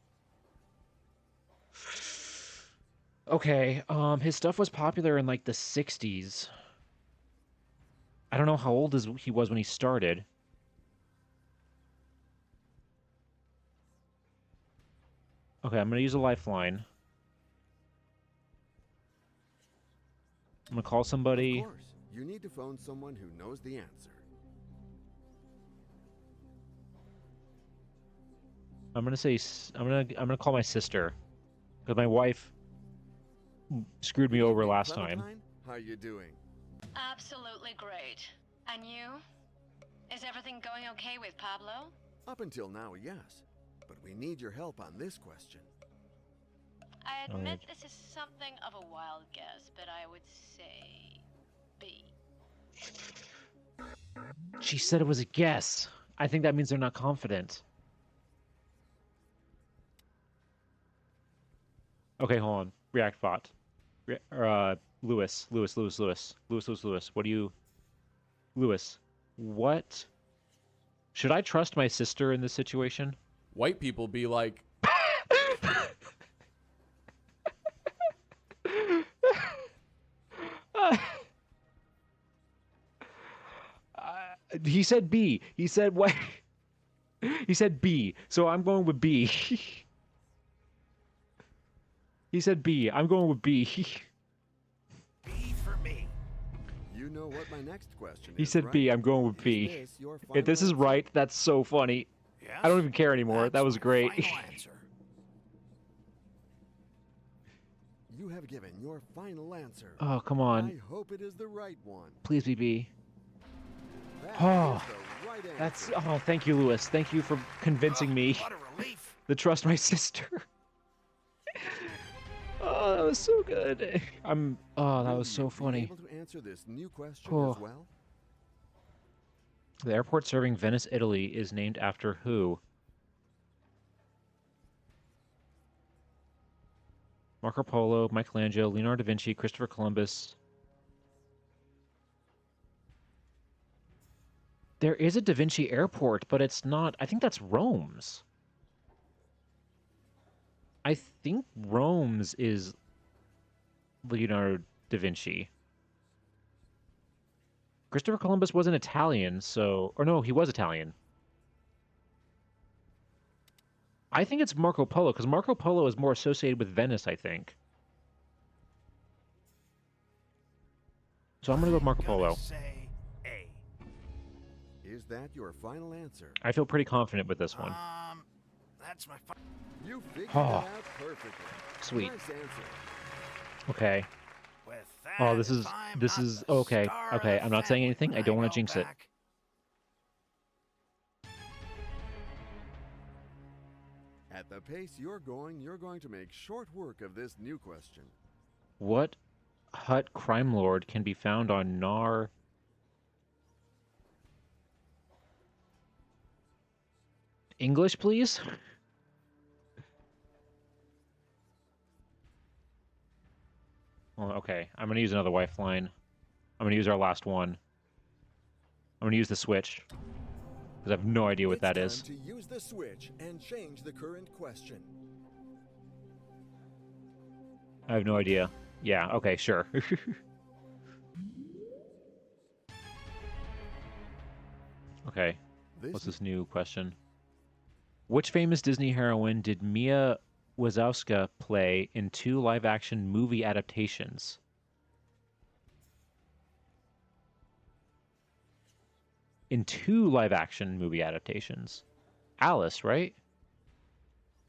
Speaker 1: Okay, his stuff was popular in like the 60s. I don't know how old he was when he started. Okay, I'm gonna use a lifeline. I'm gonna call
Speaker 2: Of
Speaker 1: somebody.
Speaker 2: course, you need to phone someone who knows the answer.
Speaker 1: I'm gonna say I'm gonna call my sister because my wife screwed me
Speaker 2: Good
Speaker 1: over
Speaker 2: evening,
Speaker 1: last time.
Speaker 2: Clementine. How you doing?
Speaker 6: Absolutely great. And you? Is everything going okay with Pablo?
Speaker 2: Up until now, yes. But we need your help on this question.
Speaker 6: I admit
Speaker 1: Alright.
Speaker 6: this is something of a wild guess, but I would say B.
Speaker 1: She said it was a guess. I think that means they're not confident. Okay, hold on. React bot. Lewis. What do you... Lewis, what... Should I trust my sister in this situation?
Speaker 5: White people be like,
Speaker 1: He said B. He said what? He said B. So I'm going with B. He said B. I'm going with B.
Speaker 3: B for me.
Speaker 2: You know what my next question
Speaker 1: He
Speaker 2: is,
Speaker 1: said
Speaker 2: right?
Speaker 1: B. I'm going with
Speaker 2: Is
Speaker 1: B.
Speaker 2: this your
Speaker 1: If this
Speaker 2: final
Speaker 1: is
Speaker 2: answer?
Speaker 1: right, that's so funny.
Speaker 3: Yes.
Speaker 1: I don't even care anymore. That
Speaker 3: That's
Speaker 1: was
Speaker 3: my
Speaker 1: great.
Speaker 3: Final answer.
Speaker 2: You have given your final answer.
Speaker 1: Oh, come on.
Speaker 2: I hope it is the right one.
Speaker 1: Please be B.
Speaker 2: That
Speaker 1: Oh,
Speaker 2: is the right answer.
Speaker 1: That's... Oh, thank you, Lewis. Thank you for convincing me
Speaker 3: What a relief.
Speaker 1: to trust my sister. Oh, that was so good. Oh, that
Speaker 2: Will
Speaker 1: was so
Speaker 2: you be
Speaker 1: funny.
Speaker 2: able to answer this new question
Speaker 1: Oh.
Speaker 2: as well?
Speaker 1: The airport serving Venice, Italy is named after who? Marco Polo, Michelangelo, Leonardo da Vinci, Christopher Columbus. There is a Da Vinci airport, but it's not... I think that's Rome's. I think Rome's is Leonardo da Vinci. Christopher Columbus wasn't Italian, so... Or no, he was Italian. I think it's Marco Polo, because Marco Polo is more associated with Venice, I think. So I'm going to go with Marco
Speaker 3: Gonna
Speaker 1: Polo.
Speaker 3: say A.
Speaker 2: Is that your final answer?
Speaker 1: I feel pretty confident with this one.
Speaker 3: That's my
Speaker 2: You figured
Speaker 1: Oh.
Speaker 2: it out perfectly.
Speaker 1: Sweet.
Speaker 2: Nice answer.
Speaker 1: Okay.
Speaker 3: with that.
Speaker 1: Oh, this
Speaker 3: if
Speaker 1: is...
Speaker 3: I'm
Speaker 1: This
Speaker 3: not
Speaker 1: is...
Speaker 3: the
Speaker 1: Okay.
Speaker 3: star
Speaker 1: Okay,
Speaker 3: of the
Speaker 1: I'm not saying
Speaker 3: family
Speaker 1: anything.
Speaker 3: when
Speaker 1: I don't want
Speaker 3: go
Speaker 1: to jinx it.
Speaker 3: back.
Speaker 2: At the pace you're going to make short work of this new question.
Speaker 1: What Hut crime lord can be found on Nar... English, please? Well, okay, I'm gonna use another lifeline. I'm gonna use our last one. I'm gonna use the switch. Because I have no idea what that
Speaker 2: It's
Speaker 1: is.
Speaker 2: time to use the switch and change the current question.
Speaker 1: I have no idea. Yeah, okay, sure. Okay, what's this new question? Which famous Disney heroine did Mia Wazowska play in 2 live-action movie adaptations? In 2 live-action movie adaptations. Alice, right?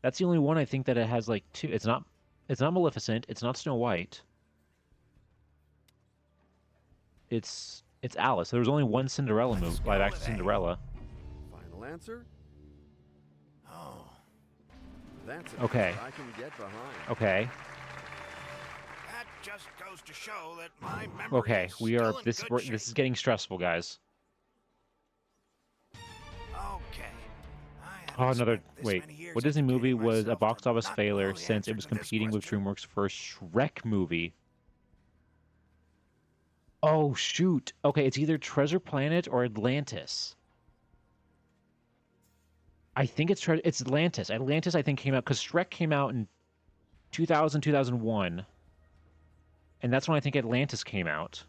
Speaker 1: That's the only one I think that it has like 2. It's not Maleficent, it's not Snow White. It's Alice. There was only one Cinderella movie,
Speaker 3: Let's
Speaker 1: live
Speaker 3: go
Speaker 1: action
Speaker 3: with A.
Speaker 1: Cinderella.
Speaker 2: Final answer?
Speaker 3: Oh,
Speaker 2: That's an
Speaker 1: Okay.
Speaker 2: answer I can get behind.
Speaker 1: Okay.
Speaker 3: that just goes to show that my memory
Speaker 1: Okay.
Speaker 3: is
Speaker 1: We are
Speaker 3: still in
Speaker 1: this
Speaker 3: good shape.
Speaker 1: this is getting stressful, guys.
Speaker 3: Okay. I
Speaker 1: Oh,
Speaker 3: haven't
Speaker 1: another
Speaker 3: spent this
Speaker 1: wait.
Speaker 3: many years
Speaker 1: What Disney movie
Speaker 3: educating
Speaker 1: was a
Speaker 3: myself
Speaker 1: box
Speaker 3: to
Speaker 1: office
Speaker 3: not
Speaker 1: failure
Speaker 3: know the
Speaker 1: since it
Speaker 3: answer
Speaker 1: was
Speaker 3: to this
Speaker 1: competing with
Speaker 3: question.
Speaker 1: DreamWorks' first Shrek movie? Oh shoot. Okay, it's either Treasure Planet or Atlantis. I think it's Atlantis. Atlantis I think came out cuz Shrek came out in 2000 2001, and that's when I think Atlantis came out.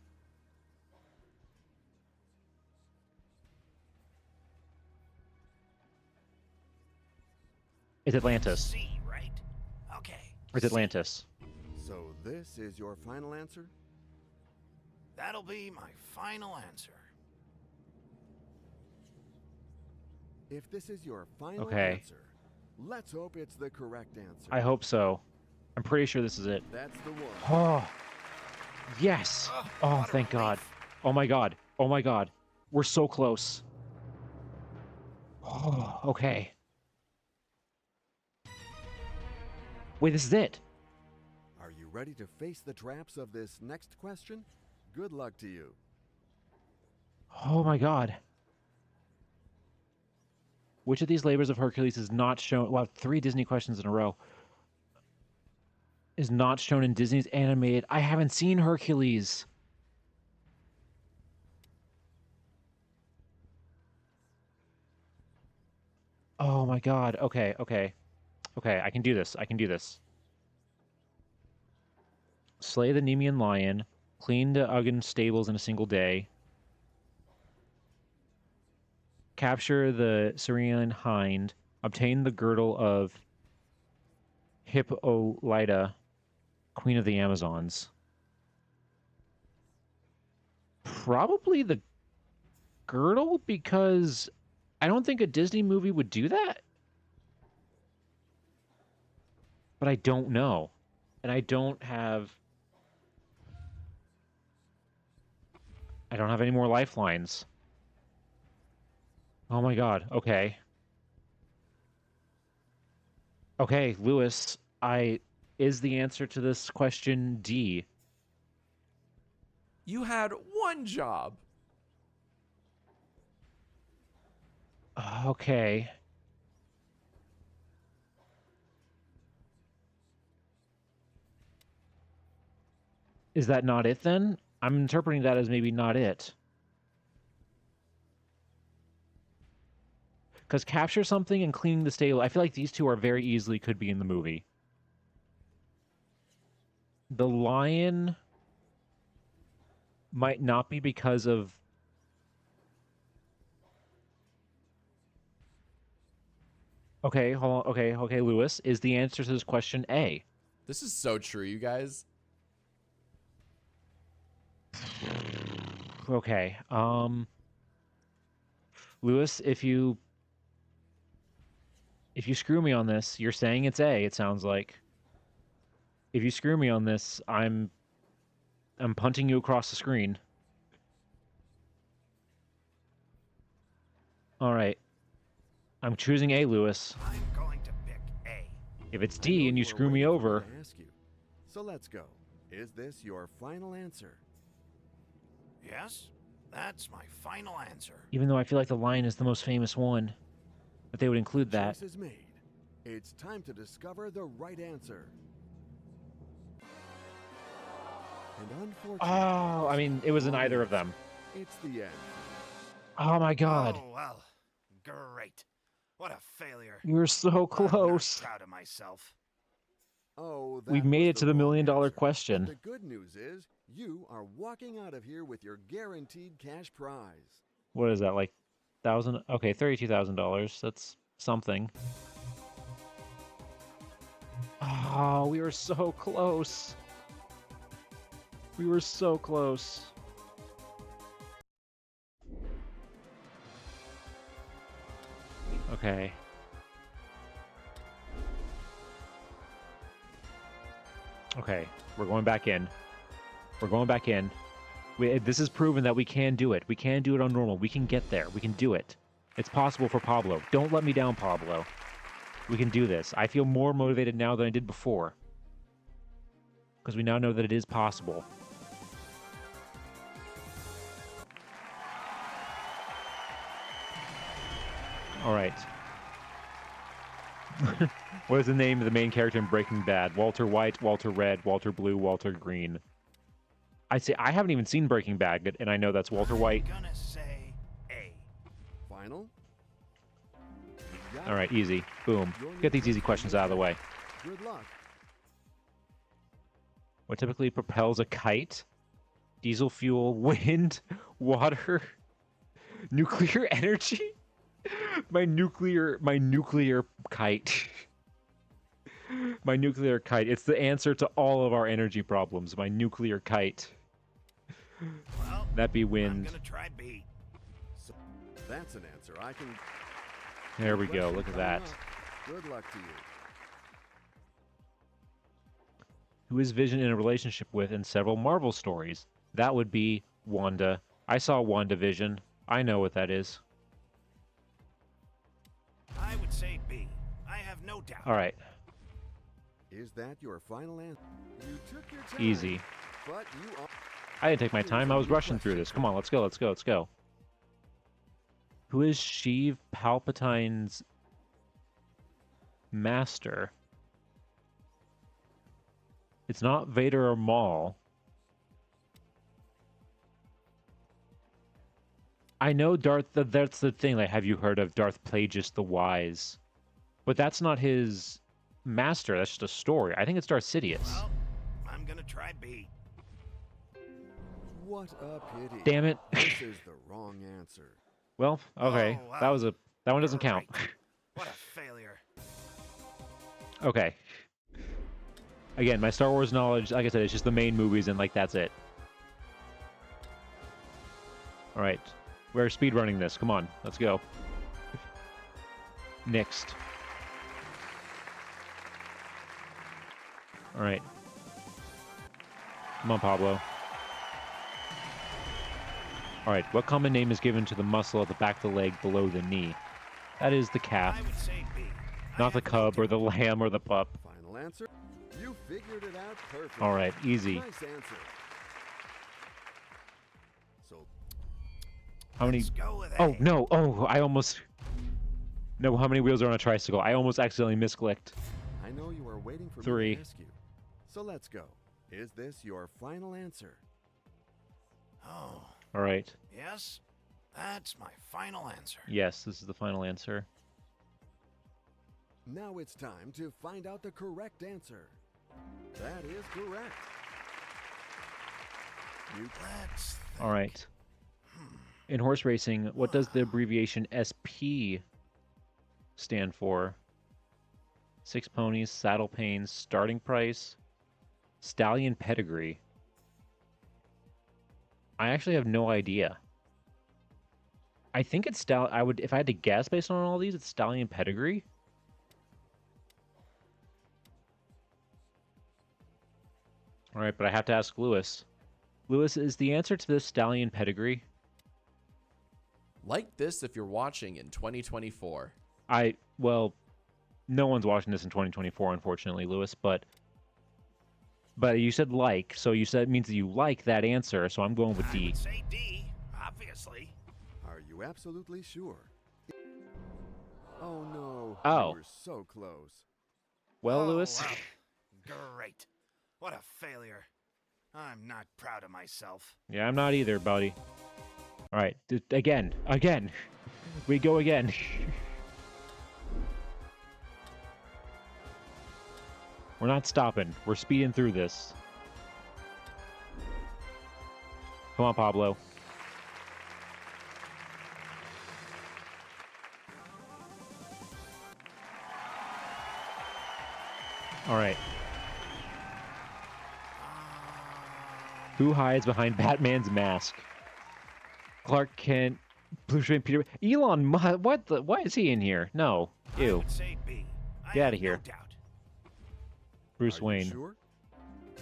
Speaker 1: It's Atlantis.
Speaker 3: C, right? Okay.
Speaker 1: It's
Speaker 3: C.
Speaker 1: Atlantis.
Speaker 2: So this is your final answer?
Speaker 3: That'll be my final answer.
Speaker 2: If this is your final
Speaker 1: Okay.
Speaker 2: answer, let's hope it's the correct answer.
Speaker 1: I hope so. I'm pretty sure this is it.
Speaker 2: That's the one.
Speaker 1: Oh, yes.
Speaker 3: Ugh,
Speaker 1: Oh,
Speaker 3: what a
Speaker 1: thank God.
Speaker 3: relief.
Speaker 1: Oh my God. Oh my God. We're so close. Oh, okay. Wait, this is it.
Speaker 2: Are you ready to face the traps of this next question? Good luck to you.
Speaker 1: Oh my God. Which of these labors of Hercules is not shown? Wow, 3 Disney questions in a row. Is not shown in Disney's animated. I haven't seen Hercules. Oh my God. Okay, okay. Okay, I can do this. I can do this. Slay the Nemean lion. Clean the Ugin stables in a single day. Capture the Syrian hind. Obtain the girdle of Hippolyta, queen of the Amazons. Probably the girdle, because I don't think a Disney movie would do that. But I don't know. And I don't have any more lifelines. Oh my God. Okay. Okay, Lewis, is the answer to this question D?
Speaker 5: You had one job.
Speaker 1: Okay. Is that not it then? I'm interpreting that as maybe not it. Because capture something and cleaning the stable, I feel like these two are very easily could be in the movie. The lion might not be because of... Okay, hold on. Okay, Lewis. Is the answer to this question A?
Speaker 5: This is so true, you guys.
Speaker 1: Okay. Lewis, if you screw me on this, you're saying it's A, it sounds like. If you screw me on this, I'm punting you across the screen. All right. I'm choosing A, Lewis.
Speaker 3: I'm going to pick A.
Speaker 1: If it's
Speaker 2: I know
Speaker 1: D and you
Speaker 2: were
Speaker 1: screw me
Speaker 2: waiting for
Speaker 1: over,
Speaker 2: to ask you. So let's go. Is this your final answer?
Speaker 3: Yes, that's my final answer.
Speaker 1: even though I feel like the lion is the most famous one, that they would include that.
Speaker 2: Choice is made. It's time to discover the right answer. And unfortunately,
Speaker 1: Oh, I mean, it was in
Speaker 2: wrong
Speaker 1: either of
Speaker 2: answer.
Speaker 1: them.
Speaker 2: It's the end.
Speaker 1: Oh my God.
Speaker 3: Oh, well, great. What a failure.
Speaker 1: You were so
Speaker 3: I'm not
Speaker 1: close.
Speaker 3: proud of myself.
Speaker 2: Oh, that
Speaker 1: We made
Speaker 2: was
Speaker 1: it to the
Speaker 2: wrong
Speaker 1: million-dollar
Speaker 2: answer.
Speaker 1: question.
Speaker 2: But the good news is, you are walking out of here with your guaranteed cash prize.
Speaker 1: What is that, like $1,000? Okay, $32,000. That's something. Oh, we were so close. We were so close. Okay. Okay, we're going back in. We're going back in. This is proven that we can do it. We can do it on normal. We can get there. We can do it. It's possible for Pablo. Don't let me down, Pablo. We can do this. I feel more motivated now than I did before. Because we now know that it is possible. Alright. What is the name of the main character in Breaking Bad? Walter White, Walter Red, Walter Blue, Walter Green. I'd say I haven't even seen Breaking Bad, and I know that's Walter White.
Speaker 3: I'm gonna say A.
Speaker 2: Final?
Speaker 1: Alright, easy. Boom. Get these easy questions out of the way.
Speaker 2: Good luck.
Speaker 1: What typically propels a kite? Diesel fuel, wind, water, nuclear energy? My nuclear kite. My nuclear kite. It's the answer to all of our energy problems. My nuclear kite.
Speaker 3: Well,
Speaker 1: That be
Speaker 3: I'm
Speaker 1: wind.
Speaker 3: gonna try B.
Speaker 2: So, that's an answer I can...
Speaker 1: There we go.
Speaker 2: Question
Speaker 1: Look at
Speaker 2: coming
Speaker 1: that.
Speaker 2: up. Good luck to you.
Speaker 1: Who is Vision in a relationship with in several Marvel stories? That would be Wanda. I saw WandaVision. I know what that is.
Speaker 3: I would say B. I have no doubt.
Speaker 1: All right.
Speaker 2: Is that your final answer? You took your time.
Speaker 1: Easy.
Speaker 2: But you are...
Speaker 1: I didn't take my time. I was rushing through this. Come on, let's go, let's go, let's go. Who is Sheev Palpatine's master? It's not Vader or Maul. I know Darth... That's the thing. Like, have you heard of Darth Plagueis the Wise? But that's not his master. That's just a story. I think it's Darth Sidious.
Speaker 3: Well, I'm gonna try B.
Speaker 2: What a pity.
Speaker 1: Damn it.
Speaker 2: This is the wrong answer.
Speaker 1: Well, okay.
Speaker 3: Oh, wow.
Speaker 1: That one doesn't count.
Speaker 3: Great. What a failure.
Speaker 1: Okay. Again, my Star Wars knowledge, like I said, it's just the main movies and, like, that's it. Alright. We're speedrunning this. Come on. Let's go. Next. Alright. Come on, Pablo. Alright, what common name is given to the muscle at the back of the leg below the knee? That is the calf,
Speaker 3: I would say B.
Speaker 1: not the cub or the lamb or the pup.
Speaker 2: Final answer? You figured it out perfectly.
Speaker 1: Alright, easy.
Speaker 2: Nice answer. So,
Speaker 1: How many...
Speaker 3: Let's go with A.
Speaker 1: Oh, no! Oh, I almost... No, how many wheels are on a tricycle? I almost accidentally misclicked.
Speaker 2: I know you are waiting for me
Speaker 1: 3.
Speaker 2: to ask you. So let's go. Is this your final answer?
Speaker 3: Oh,
Speaker 1: Alright.
Speaker 3: yes. That's my final answer.
Speaker 1: Yes, this is the final answer.
Speaker 2: Now it's time to find out the correct answer. That is correct. You
Speaker 3: Let's think.
Speaker 1: Alright. In horse racing, what does the abbreviation SP stand for? 6 ponies, saddle pains, starting price, stallion pedigree. I actually have no idea. I think it's I would, if I had to guess based on all these, it's stallion pedigree. All right, but I have to ask Lewis. Lewis, is the answer to this stallion pedigree?
Speaker 5: Like this if you're watching in 2024.
Speaker 1: Well, no one's watching this in 2024, unfortunately, Lewis, but you said like, so you said it means that you like that answer, so I'm going with
Speaker 3: I
Speaker 1: D.
Speaker 3: would say D, obviously.
Speaker 2: Are you absolutely sure? Oh no.
Speaker 1: Oh.
Speaker 2: You were so close.
Speaker 1: Well,
Speaker 3: Oh,
Speaker 1: Lewis,
Speaker 3: wow. Great. What a failure. I'm not proud of myself.
Speaker 1: yeah, I'm not either, buddy. All right, again. We go again. We're not stopping. We're speeding through this. Come on, Pablo. All right. Who hides behind Batman's mask? Clark Kent, Bruce Wayne, Peter. Elon, what the? Why is he in here? No.
Speaker 3: I
Speaker 1: Ew.
Speaker 3: would say B. I
Speaker 1: Get
Speaker 3: have
Speaker 1: outta here.
Speaker 3: No doubt.
Speaker 1: Bruce
Speaker 2: Are you
Speaker 1: Wayne.
Speaker 2: sure?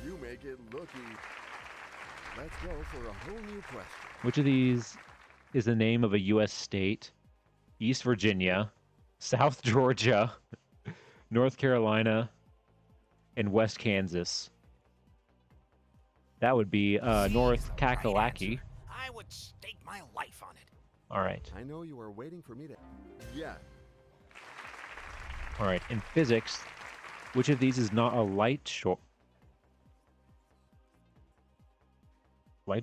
Speaker 2: You make it look easy. Let's go for a whole new question.
Speaker 1: Which of these is the name of a U.S. state? East Virginia, South Georgia, North Carolina, and West Kansas. That would be
Speaker 3: C is
Speaker 1: North
Speaker 3: the right
Speaker 1: Kakalaki.
Speaker 3: answer. I would stake my life on it.
Speaker 1: All right.
Speaker 2: I know you are waiting for me to... Yeah.
Speaker 1: All right. In physics, which of these is not a light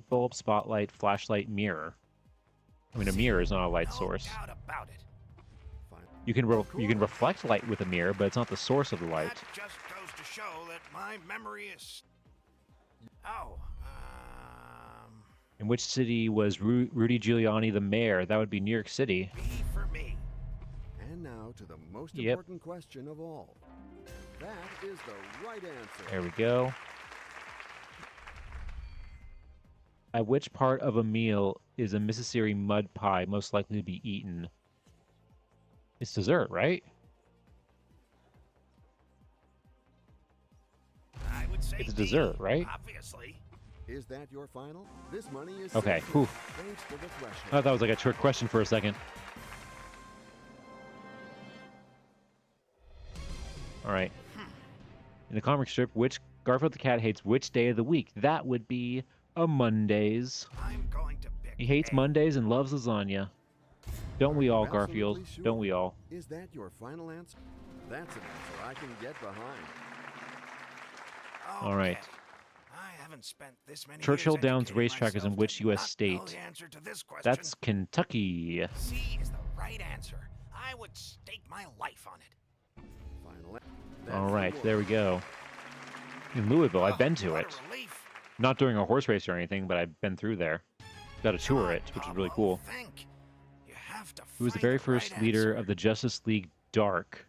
Speaker 1: bulb, spotlight, flashlight, mirror? I mean, a mirror is not a light
Speaker 3: No
Speaker 1: source.
Speaker 3: doubt about it.
Speaker 2: Fine.
Speaker 1: You can reflect light with a mirror, but it's not the source of the light.
Speaker 3: That just goes to show that my memory is... Oh,
Speaker 1: In which city was Rudy Giuliani the mayor? That would be New York City.
Speaker 3: B for me.
Speaker 2: And now to the most
Speaker 1: Yep.
Speaker 2: important question of all. That is the right answer.
Speaker 1: There we go. At which part of a meal is a Mississippi mud pie most likely to be eaten? It's dessert, right?
Speaker 3: I would say
Speaker 1: It's a
Speaker 3: D,
Speaker 1: dessert, right?
Speaker 3: Obviously.
Speaker 2: Is that your final? This money is
Speaker 1: Okay,
Speaker 2: secure,
Speaker 1: whew.
Speaker 2: thanks to the
Speaker 1: I
Speaker 2: threshold.
Speaker 1: thought that was like a trick question for a second. All right. In the comic strip, which Garfield the cat hates which day of the week? That would be a Mondays.
Speaker 3: I'm going to pick
Speaker 1: He hates
Speaker 3: A.
Speaker 1: Mondays and loves lasagna. Don't we
Speaker 2: Are you
Speaker 1: all, Garfield?
Speaker 2: absolutely sure?
Speaker 1: Don't we all?
Speaker 2: Is that your final answer? That's an answer I can get behind.
Speaker 1: All right.
Speaker 3: Okay. I haven't spent this many
Speaker 1: Churchill
Speaker 3: years
Speaker 1: Downs
Speaker 3: educating
Speaker 1: racetrack is in
Speaker 3: myself
Speaker 1: which
Speaker 3: to
Speaker 1: U.S.
Speaker 3: not know
Speaker 1: state?
Speaker 3: the answer to this question.
Speaker 1: That's Kentucky.
Speaker 3: C is the right answer. I would stake my life on it.
Speaker 2: Final
Speaker 1: All
Speaker 2: the
Speaker 1: right,
Speaker 2: one.
Speaker 1: there we go. In Louisville, I've been to
Speaker 3: What
Speaker 1: it.
Speaker 3: a relief.
Speaker 1: Not during a horse race or anything, but I've been through there. Got to
Speaker 3: Come
Speaker 1: tour
Speaker 3: on,
Speaker 1: it, which is
Speaker 3: Pablo,
Speaker 1: really cool.
Speaker 3: Think. You have to
Speaker 1: Who was the
Speaker 3: find
Speaker 1: very
Speaker 3: right
Speaker 1: first leader
Speaker 3: answer.
Speaker 1: of the Justice League Dark?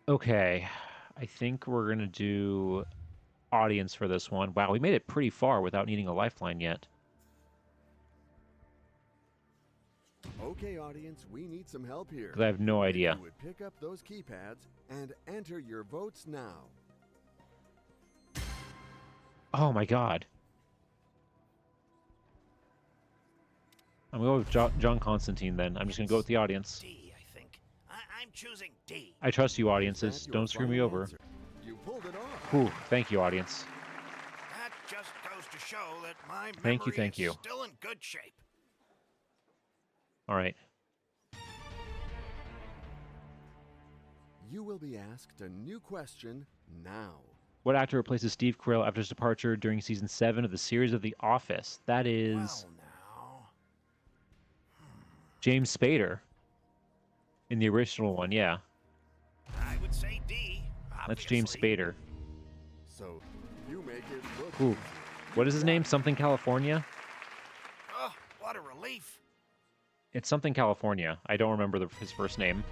Speaker 1: Okay, I think we're gonna do audience for this one. Wow, we made it pretty far without needing a lifeline yet.
Speaker 2: Okay, audience, we need some help here.
Speaker 1: Because I have no
Speaker 2: If
Speaker 1: idea.
Speaker 2: you would pick up those keypads and enter your votes now.
Speaker 1: Oh my god. I'm gonna go with John Constantine then. I'm just gonna go with the audience.
Speaker 3: D, I think. I'm choosing D.
Speaker 1: I trust you,
Speaker 2: Is
Speaker 1: audiences.
Speaker 2: that your
Speaker 1: Don't screw me
Speaker 2: final
Speaker 1: over.
Speaker 2: answer? You pulled it off.
Speaker 1: Whew, thank you, audience.
Speaker 3: That just goes to show that my
Speaker 1: Thank you,
Speaker 3: memory
Speaker 1: thank
Speaker 3: is
Speaker 1: you.
Speaker 3: still in good shape.
Speaker 1: All right.
Speaker 2: You will be asked a new question now.
Speaker 1: What actor replaces Steve Carell after his departure during season 7 of the series of The Office? That is
Speaker 3: Well, now.
Speaker 1: James Spader. In the original one, yeah.
Speaker 3: I would say D.
Speaker 1: That's James
Speaker 3: obviously.
Speaker 1: Spader.
Speaker 2: So, you make it look
Speaker 1: Ooh.
Speaker 2: easy.
Speaker 1: What is his name? Something California?
Speaker 3: Oh, what a relief.
Speaker 1: It's something California. I don't remember his first name.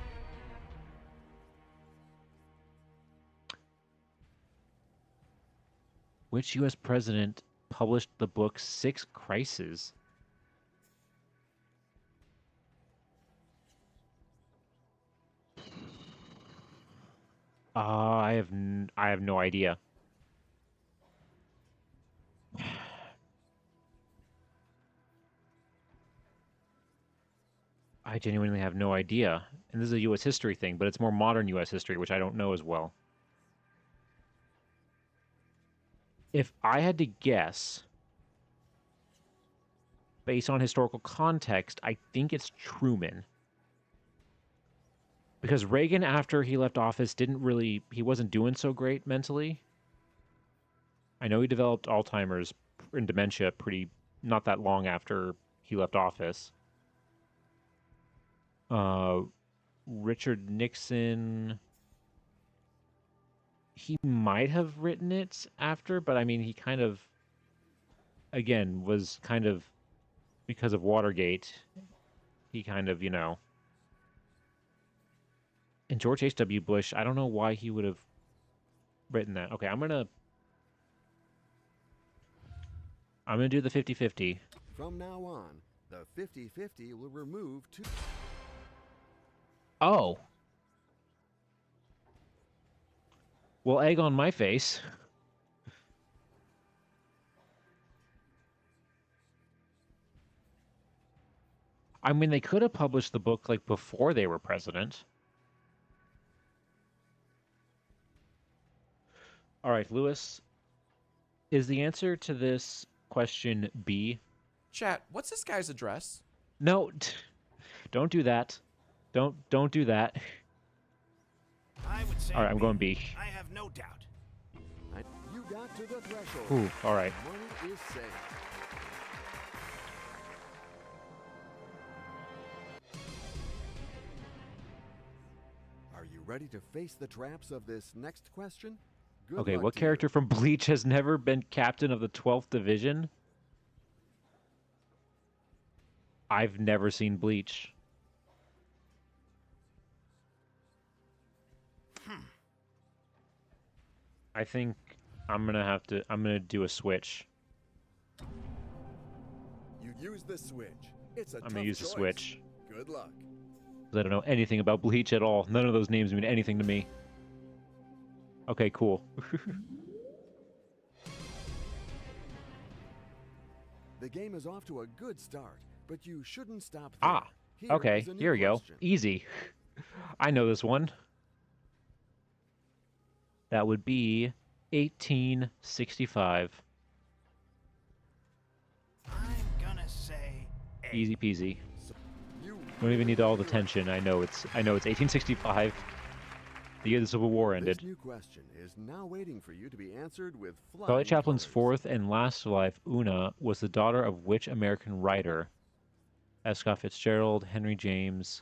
Speaker 1: Which U.S. president published the book Six Crises? I have no idea. I genuinely have no idea. And this is a U.S. history thing, but it's more modern U.S. history, which I don't know as well. If I had to guess, based on historical context, I think it's Truman. Because Reagan, after he left office, he wasn't doing so great mentally. I know he developed Alzheimer's and dementia not that long after he left office. Richard Nixon, he might have written it after, but I mean, he kind of, again, was kind of, because of Watergate, he kind of, And George H.W. Bush, I don't know why he would have written that. Okay, I'm gonna do the 50-50.
Speaker 2: From now on, the 50-50 will remove two.
Speaker 1: Oh. Well, egg on my face. I mean, they could have published the book like before they were president. All right, Lewis, is the answer to this question B?
Speaker 5: Chat, what's this guy's address?
Speaker 1: No, don't do that. Don't do that.
Speaker 3: I would say
Speaker 1: All right, I'm going B.
Speaker 3: I have no doubt.
Speaker 2: You got to the threshold.
Speaker 1: Ooh, all right.
Speaker 2: Money is safe. Are you ready to face the traps of this next question? Good
Speaker 1: Okay,
Speaker 2: luck
Speaker 1: what
Speaker 2: to
Speaker 1: character
Speaker 2: you.
Speaker 1: from Bleach has never been captain of the 12th Division? I've never seen Bleach. I think I'm gonna do a switch.
Speaker 2: You use the switch. It's a
Speaker 1: I'm
Speaker 2: tough
Speaker 1: gonna use the
Speaker 2: choice.
Speaker 1: switch.
Speaker 2: Good luck.
Speaker 1: 'Cause I don't know anything about Bleach at all. None of those names mean anything to me. Okay, cool.
Speaker 2: The game is off to a good start, but you shouldn't stop there.
Speaker 1: Ah,
Speaker 2: Here
Speaker 1: okay,
Speaker 2: is a new
Speaker 1: here we go.
Speaker 2: question.
Speaker 1: Easy. I know this one. That would be 1865.
Speaker 3: I'm gonna say A.
Speaker 1: Easy peasy.
Speaker 2: You
Speaker 1: Don't even need all the
Speaker 2: really
Speaker 1: tension. I know it's 1865. The year the Civil War
Speaker 2: This
Speaker 1: ended.
Speaker 2: new question is now waiting for you to be answered with
Speaker 1: Charlie
Speaker 2: flying
Speaker 1: Chaplin's
Speaker 2: colors.
Speaker 1: fourth and last wife, Una, was the daughter of which American writer? F. Scott Fitzgerald, Henry James,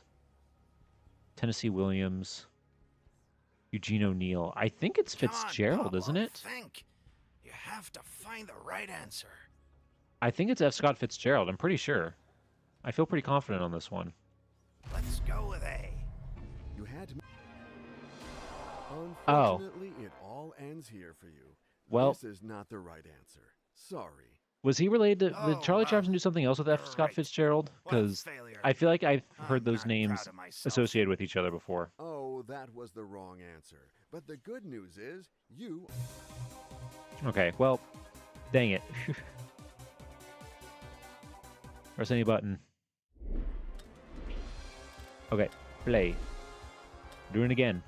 Speaker 1: Tennessee Williams, Eugene O'Neill. I think it's
Speaker 3: Come on,
Speaker 1: Fitzgerald, isn't
Speaker 3: Pablo,
Speaker 1: it?
Speaker 3: think. You have to find the right answer.
Speaker 1: I think it's F. Scott Fitzgerald. I'm pretty sure. I feel pretty confident on this one.
Speaker 3: Let's go with A.
Speaker 2: You had to.
Speaker 1: Oh.
Speaker 2: Unfortunately, it all ends here for you.
Speaker 1: Well-
Speaker 2: This is not the right answer. Sorry.
Speaker 1: Was he related to? Did
Speaker 3: Oh,
Speaker 1: Charlie
Speaker 3: wow.
Speaker 1: Chaplin do something else with F. Scott
Speaker 3: Great.
Speaker 1: Fitzgerald?
Speaker 3: What a
Speaker 1: Because
Speaker 3: failure.
Speaker 1: I feel like I've
Speaker 3: I'm
Speaker 1: heard those
Speaker 3: not
Speaker 1: names
Speaker 3: proud of myself.
Speaker 1: associated with each other before.
Speaker 2: Oh, that was the wrong answer. But the good news is, you.
Speaker 1: Okay, well, dang it. Press any button. Okay, play. Doing it again.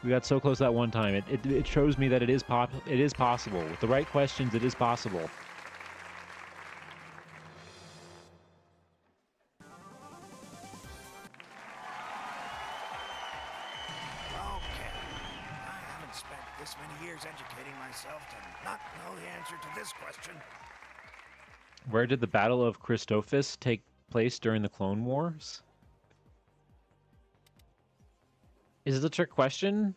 Speaker 1: We got so close that one time. It shows me that it is possible. With the right questions, it is possible.
Speaker 3: Okay. I haven't spent this many years educating myself to not know the answer to this question.
Speaker 1: Where did the Battle of Christophsis take place during the Clone Wars? Is it a trick question?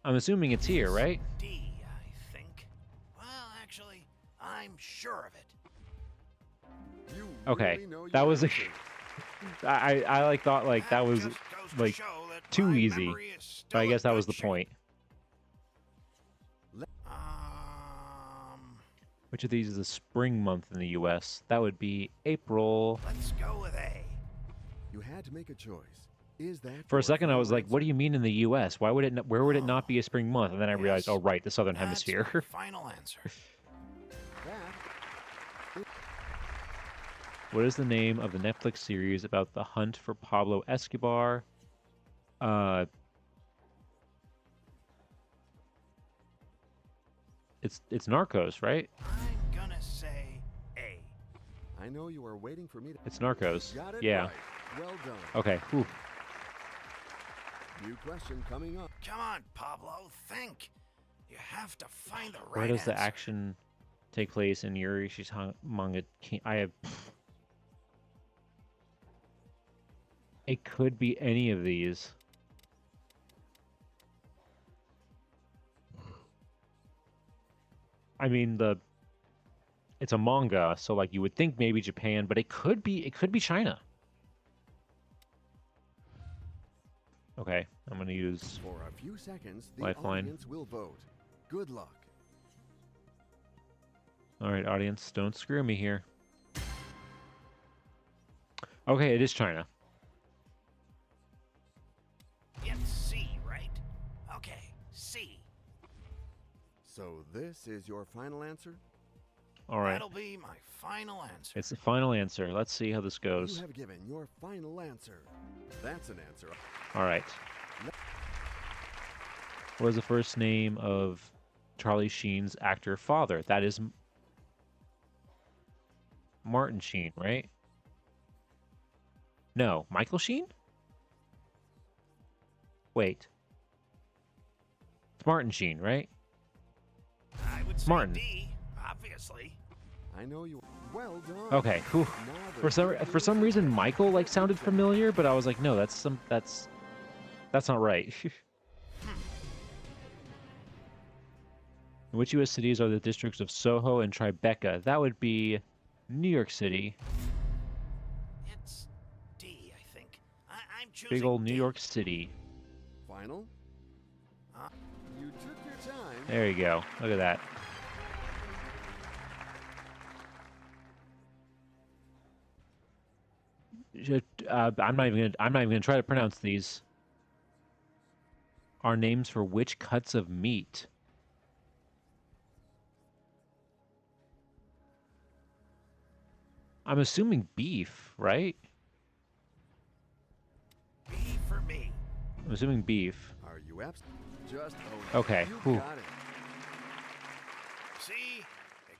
Speaker 1: I'm assuming it's here, right?
Speaker 3: D, I think. Well, actually, I'm sure of it.
Speaker 2: You
Speaker 1: Okay,
Speaker 2: really know
Speaker 1: that
Speaker 2: your
Speaker 1: was a.
Speaker 2: answers.
Speaker 1: I like thought like that was
Speaker 3: just goes to
Speaker 1: like
Speaker 3: show that
Speaker 1: too
Speaker 3: my
Speaker 1: easy,
Speaker 3: memory is
Speaker 1: but I
Speaker 3: still
Speaker 1: guess
Speaker 3: in
Speaker 1: that was
Speaker 3: good
Speaker 1: the
Speaker 3: shape.
Speaker 1: point. Which of these is a spring month in the U.S.? That would be April.
Speaker 3: Let's go with A.
Speaker 2: You had to make a choice. Is that
Speaker 1: For a
Speaker 2: your
Speaker 1: second, I was
Speaker 2: final
Speaker 1: like, "What do
Speaker 2: answer?
Speaker 1: you mean in the U.S.? Why would it? Where would it not be a spring month?" And then I realized,
Speaker 3: Yes.
Speaker 1: "Oh, right, the Southern
Speaker 3: That's
Speaker 1: Hemisphere."
Speaker 3: my final answer.
Speaker 2: That
Speaker 1: What is the name of the Netflix series about the hunt for Pablo Escobar? It's Narcos, right?
Speaker 3: I'm gonna say A.
Speaker 2: I know you are waiting for me to.
Speaker 1: It's Narcos.
Speaker 2: Got it
Speaker 1: Yeah.
Speaker 2: right. Well done.
Speaker 1: Okay. Whew.
Speaker 2: New question coming up.
Speaker 3: Come on, Pablo, think. You have to find the right
Speaker 1: Where does
Speaker 3: answer.
Speaker 1: the action take place in Yuri manga? I have. It could be any of these. I mean, it's a manga, so like you would think maybe Japan, but it could be China. Okay, I'm gonna use
Speaker 2: For a few seconds, the
Speaker 1: Lifeline.
Speaker 2: audience will vote. Good luck.
Speaker 1: All right, audience, don't screw me here. Okay, it is China.
Speaker 3: It's C, right? Okay, C.
Speaker 2: So this is your final answer?
Speaker 1: All right,
Speaker 3: That'll be my final answer.
Speaker 1: it's the final answer. Let's see how this
Speaker 2: You
Speaker 1: goes.
Speaker 2: have given your final answer. That's an answer.
Speaker 1: All right. What is the first name of Charlie Sheen's actor father? That is Martin Sheen, right? No, Michael Sheen? Wait. It's Martin Sheen, right?
Speaker 3: I would say
Speaker 1: Martin.
Speaker 3: D, obviously.
Speaker 2: I know you. Well done.
Speaker 1: Okay. Whew.
Speaker 2: Now
Speaker 1: For some reason Michael like sounded familiar, but I was like, no, that's not right. Which U.S. cities are the districts of Soho and Tribeca? That would be New York City.
Speaker 3: It's D, I think. I'm choosing
Speaker 1: Big old New
Speaker 3: D.
Speaker 1: York City.
Speaker 2: Final? You took your time.
Speaker 1: There you go. Look at that. I'm not even gonna try to pronounce these. Are names for which cuts of meat? I'm assuming beef, right?
Speaker 3: B for me.
Speaker 1: I'm assuming beef.
Speaker 2: Are you abs? Just
Speaker 1: Okay,
Speaker 2: You
Speaker 1: whew.
Speaker 2: got it.
Speaker 3: See?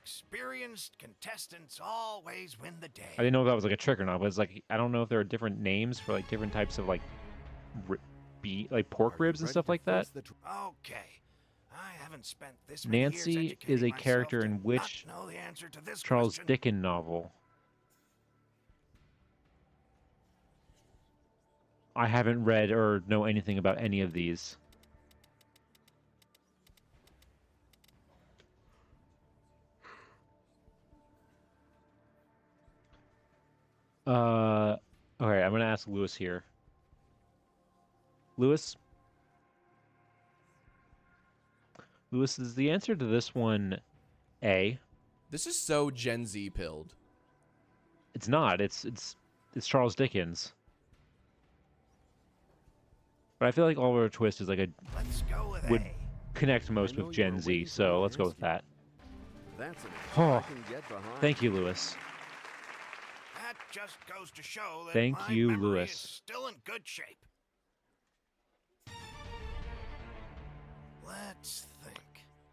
Speaker 3: Experienced contestants always win the day.
Speaker 1: I didn't know if that was like a trick or not, but it's like I don't know if there are different names for like different types of like like pork
Speaker 2: Are you
Speaker 1: ribs and
Speaker 2: ready
Speaker 1: stuff
Speaker 2: to
Speaker 1: like that.
Speaker 2: face the
Speaker 3: Okay. I haven't spent this many years
Speaker 1: Nancy
Speaker 3: educating
Speaker 1: is a
Speaker 3: myself
Speaker 1: character
Speaker 3: to
Speaker 1: in
Speaker 3: not
Speaker 1: which
Speaker 3: know the answer to this
Speaker 1: Charles
Speaker 3: question.
Speaker 1: Dickens novel? I haven't read or know anything about any of these. Okay, I'm gonna ask Lewis here. Lewis, is the answer to this one A?
Speaker 5: This is so Gen Z pilled.
Speaker 1: It's not. It's Charles Dickens. But I feel like Oliver Twist is like
Speaker 3: Let's go with
Speaker 1: would
Speaker 3: A.
Speaker 1: connect most
Speaker 2: I know
Speaker 1: with
Speaker 2: you were
Speaker 1: Gen Z,
Speaker 2: waiting for me
Speaker 1: so
Speaker 2: to
Speaker 1: let's go
Speaker 2: ask
Speaker 1: with
Speaker 2: you.
Speaker 1: that.
Speaker 2: That's an answer
Speaker 1: Oh,
Speaker 2: I can get behind.
Speaker 1: thank you, Lewis.
Speaker 3: That just goes to show that
Speaker 1: Thank
Speaker 3: my
Speaker 1: you,
Speaker 3: memory
Speaker 1: Lewis.
Speaker 3: is still in good shape. Let's think.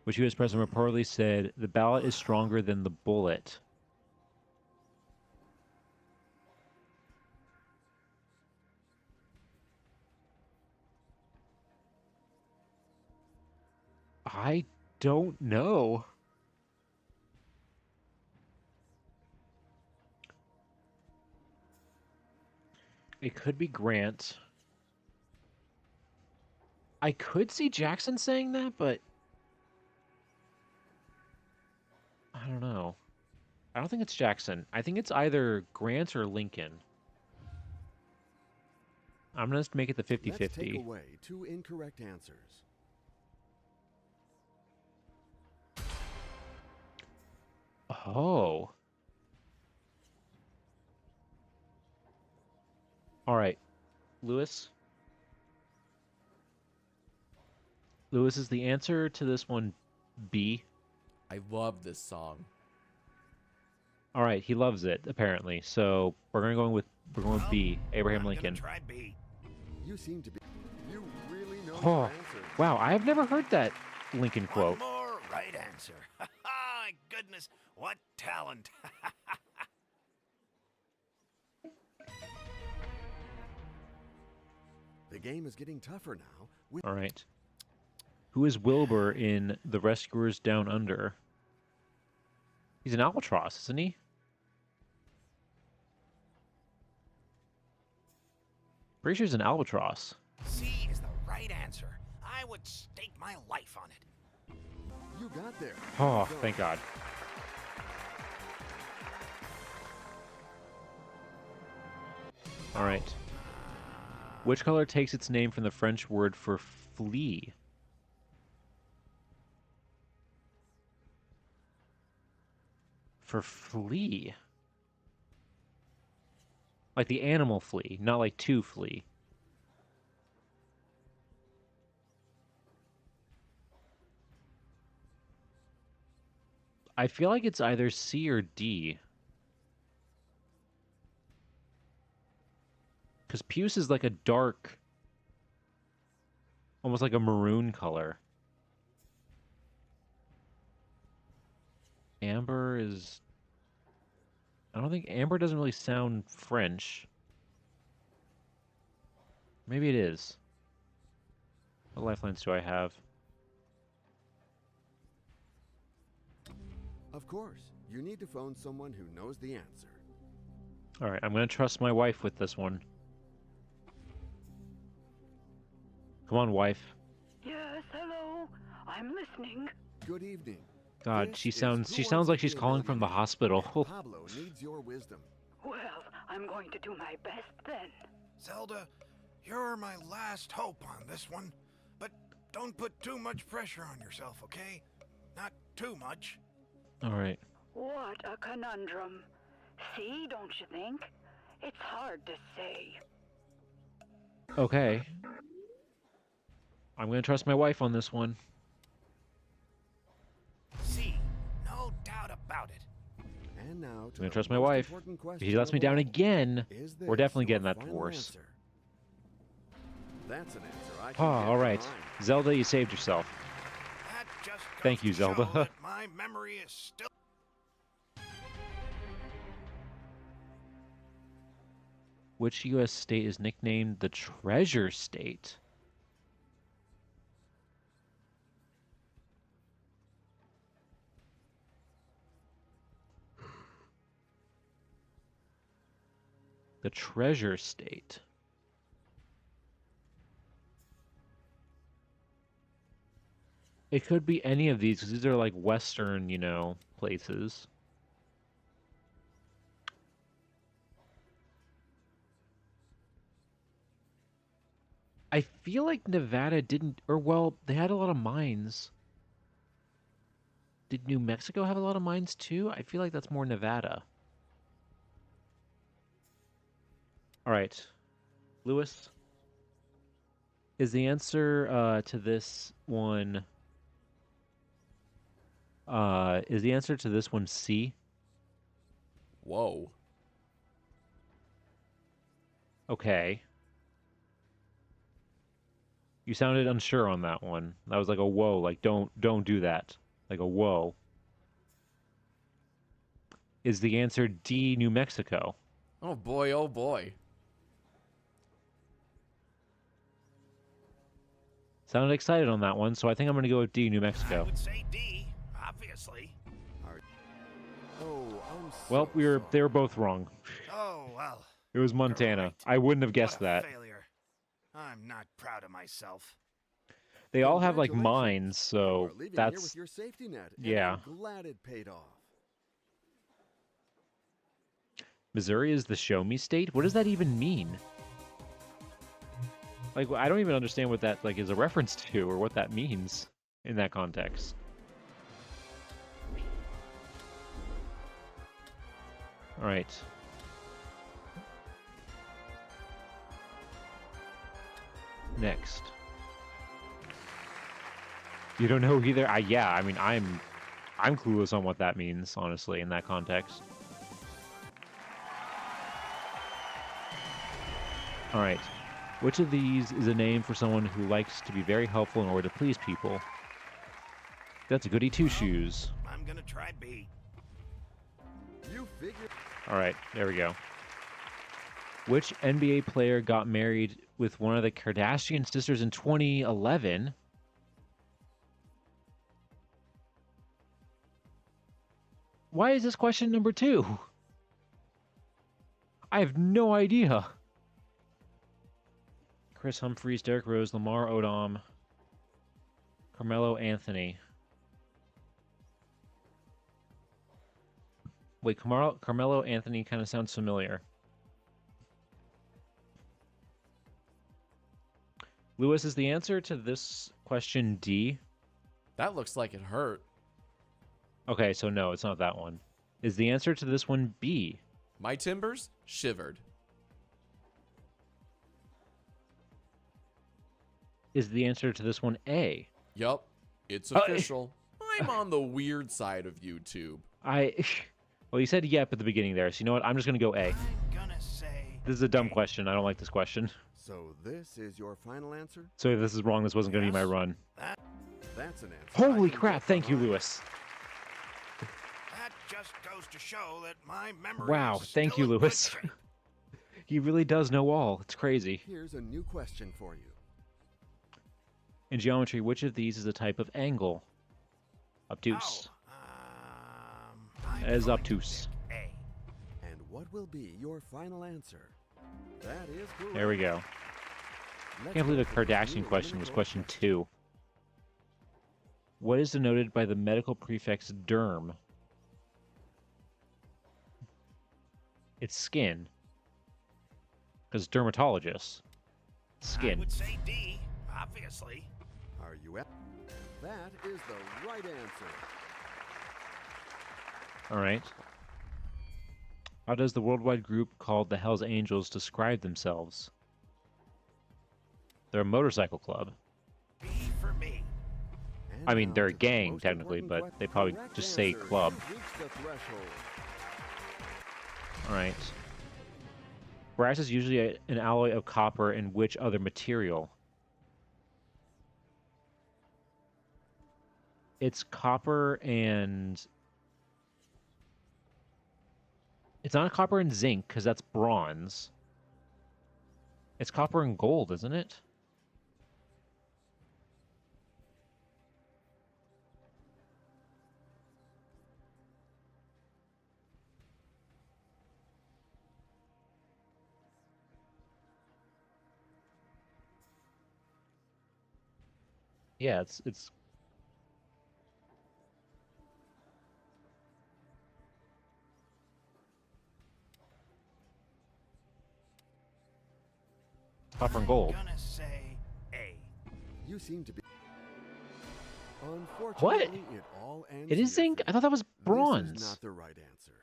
Speaker 1: Which U.S. president reportedly said the ballot is stronger than the bullet? I don't know. It could be Grant. I could see Jackson saying that, but I don't know. I don't think it's Jackson. I think it's either Grant or Lincoln. I'm going to make it the
Speaker 2: Let's take
Speaker 1: 50-50.
Speaker 2: away 2 incorrect answers.
Speaker 1: Oh. All right. Lewis? Lewis, is the answer to this one B?
Speaker 5: I love this song.
Speaker 1: All right, he loves it apparently. So we're going with B, Abraham
Speaker 3: I'm
Speaker 1: Lincoln.
Speaker 3: gonna try B.
Speaker 2: You seem to be. You really know your
Speaker 1: Oh,
Speaker 2: answers.
Speaker 1: wow, I have never heard that Lincoln quote.
Speaker 3: One more right answer. My goodness, what talent.
Speaker 2: The game is getting tougher now. With
Speaker 1: All right. Who is Wilbur in The Rescuers Down Under? He's an albatross, isn't he? Pretty sure he's an albatross.
Speaker 3: C is the right answer. I would stake my life on it.
Speaker 2: you got there.
Speaker 1: Oh,
Speaker 2: Go.
Speaker 1: thank God. All right. Which color takes its name from the French word for flea? For flea? Like the animal flea, not like to flee. I feel like it's either C or D. Because puce is like a dark, almost like a maroon color. Amber is... I don't think... Amber doesn't really sound French. Maybe it is. What lifelines do I have?
Speaker 2: Of course, you need to phone someone who knows the answer.
Speaker 1: Alright, I'm going to trust my wife with this one. Come on, wife.
Speaker 4: Yes, hello. I'm listening.
Speaker 2: Good evening.
Speaker 1: God,
Speaker 2: This
Speaker 1: she
Speaker 2: is
Speaker 1: sounds
Speaker 2: Who
Speaker 1: sounds
Speaker 2: Wants to
Speaker 1: like she's
Speaker 2: Be a
Speaker 1: calling from the
Speaker 2: Millionaire?
Speaker 1: hospital.
Speaker 2: Pablo needs your wisdom.
Speaker 4: Well, I'm going to do my best then.
Speaker 3: Zelda, you're my last hope on this one. But don't put too much pressure on yourself, okay? Not too much.
Speaker 1: Alright.
Speaker 4: What a conundrum. See, don't you think? It's hard to say.
Speaker 1: Okay. I'm going to trust my wife on this one.
Speaker 3: See, no doubt about it.
Speaker 2: And now to
Speaker 1: I'm going
Speaker 2: the
Speaker 1: to trust my
Speaker 2: most
Speaker 1: wife.
Speaker 2: important
Speaker 1: If
Speaker 2: question
Speaker 1: he lets
Speaker 2: of
Speaker 1: me down
Speaker 2: all.
Speaker 1: again,
Speaker 2: Is
Speaker 1: we're
Speaker 2: this
Speaker 1: definitely
Speaker 2: your
Speaker 1: getting that
Speaker 2: final
Speaker 1: divorce.
Speaker 2: answer? That's an answer I can
Speaker 1: Ah,
Speaker 2: get
Speaker 1: alright.
Speaker 2: behind.
Speaker 1: Zelda, you saved yourself.
Speaker 3: That just goes
Speaker 1: Thank you,
Speaker 3: to show
Speaker 1: Zelda.
Speaker 3: that my memory is still...
Speaker 1: Which U.S. state is nicknamed the Treasure State? The Treasure State. It could be any of these, because these are like Western, you know, places. I feel like Nevada didn't, or well, they had a lot of mines. Did New Mexico have a lot of mines too? I feel like that's more Nevada. All right, Lewis, is the answer to this one? Is the answer to this one C?
Speaker 5: Whoa.
Speaker 1: Okay. You sounded unsure on that one. That was like a whoa, like don't do that. Like a whoa. Is the answer D, New Mexico?
Speaker 5: Oh boy, oh boy.
Speaker 1: Sounded excited on that one, so I think I'm going to go with D, New
Speaker 3: I
Speaker 1: Mexico.
Speaker 3: would say D, obviously.
Speaker 2: Oh, I'm
Speaker 1: Well,
Speaker 2: so
Speaker 1: they were
Speaker 2: sorry.
Speaker 1: both wrong.
Speaker 3: Oh, well.
Speaker 1: It was
Speaker 3: You're
Speaker 1: Montana.
Speaker 3: right.
Speaker 1: I wouldn't have
Speaker 3: What
Speaker 1: guessed
Speaker 3: a
Speaker 1: that.
Speaker 3: failure. I'm not proud of myself.
Speaker 1: They all have like
Speaker 2: Congratulations.
Speaker 1: mines,
Speaker 2: You
Speaker 1: so
Speaker 2: are leaving here with
Speaker 1: that's
Speaker 2: your safety net, and
Speaker 1: yeah.
Speaker 2: I'm glad it paid off.
Speaker 1: Missouri is the show me state? What does that even mean? Like I don't even understand what that like is a reference to or what that means in that context. All right. Next. You don't know either? Yeah, I mean I'm clueless on what that means, honestly, in that context. All right. Which of these is a name for someone who likes to be very helpful in order to please people? That's a goody two-shoes.
Speaker 3: I'm gonna try B.
Speaker 2: You figure.
Speaker 1: All right, there we go. Which NBA player got married with one of the Kardashian sisters in 2011? Why is this question number 2? I have no idea. Chris Humphries, Derrick Rose, Lamar Odom, Carmelo Anthony. Wait, Carmelo Anthony kind of sounds familiar. Lewis, is the answer to this question D?
Speaker 5: That looks like it hurt.
Speaker 1: Okay, so no, it's not that one. Is the answer to this one B?
Speaker 5: My timbers shivered.
Speaker 1: Is the answer to this one A?
Speaker 5: Yup, it's
Speaker 1: Oh,
Speaker 5: official. I'm on the weird side of YouTube.
Speaker 1: Well, you said yep at the beginning there, so you know what? I'm just gonna go A.
Speaker 3: I'm gonna say.
Speaker 1: This is a dumb question. I don't like this question.
Speaker 2: So this is your final answer?
Speaker 1: So if this is wrong, this wasn't gonna be my
Speaker 3: Yes.
Speaker 1: run.
Speaker 2: That's an answer. I
Speaker 1: Holy
Speaker 2: can
Speaker 1: crap!
Speaker 2: get
Speaker 1: Thank you,
Speaker 2: behind.
Speaker 1: Lewis.
Speaker 3: That just goes to show that my memory
Speaker 1: Wow,
Speaker 3: is
Speaker 1: thank
Speaker 3: still
Speaker 1: you,
Speaker 3: in good
Speaker 1: Lewis.
Speaker 3: shape.
Speaker 1: He really does know all. It's crazy.
Speaker 2: Here's a new question for you.
Speaker 1: In geometry, which of these is a type of angle? Obtuse.
Speaker 3: I'm
Speaker 1: As
Speaker 3: going to
Speaker 1: obtuse.
Speaker 3: pick A.
Speaker 2: And what will be your final answer? That is correct.
Speaker 1: There we go.
Speaker 2: Let's
Speaker 1: Can't believe
Speaker 2: go
Speaker 1: the
Speaker 2: for the
Speaker 1: Kardashian
Speaker 2: new
Speaker 1: question was
Speaker 2: eliminatory
Speaker 1: question
Speaker 2: test.
Speaker 1: 2. What is denoted by the medical prefix derm? It's skin. Because dermatologist.
Speaker 3: I
Speaker 1: Skin.
Speaker 3: would say D, obviously.
Speaker 2: Are you at? That is the right answer.
Speaker 1: Alright. How does the worldwide group called the Hells Angels describe themselves? They're a motorcycle club.
Speaker 3: B for me.
Speaker 2: And
Speaker 1: I mean,
Speaker 2: now
Speaker 1: they're a
Speaker 2: to the
Speaker 1: gang,
Speaker 2: most
Speaker 1: technically,
Speaker 2: important
Speaker 1: but they probably
Speaker 2: correct
Speaker 1: just say
Speaker 2: answer.
Speaker 1: club.
Speaker 2: You've reached the threshold.
Speaker 1: Alright. Brass is usually an alloy of copper and which other material? It's copper and... It's not copper and zinc, because that's bronze. It's copper and gold, isn't it? Yeah, it's copper and gold.
Speaker 3: I'm gonna say A.
Speaker 2: You seem to be.
Speaker 1: What?
Speaker 2: Unfortunately, it all ends
Speaker 1: It is
Speaker 2: here
Speaker 1: zinc?
Speaker 2: for
Speaker 1: I thought that was
Speaker 2: you. This
Speaker 1: bronze.
Speaker 2: is not the right answer.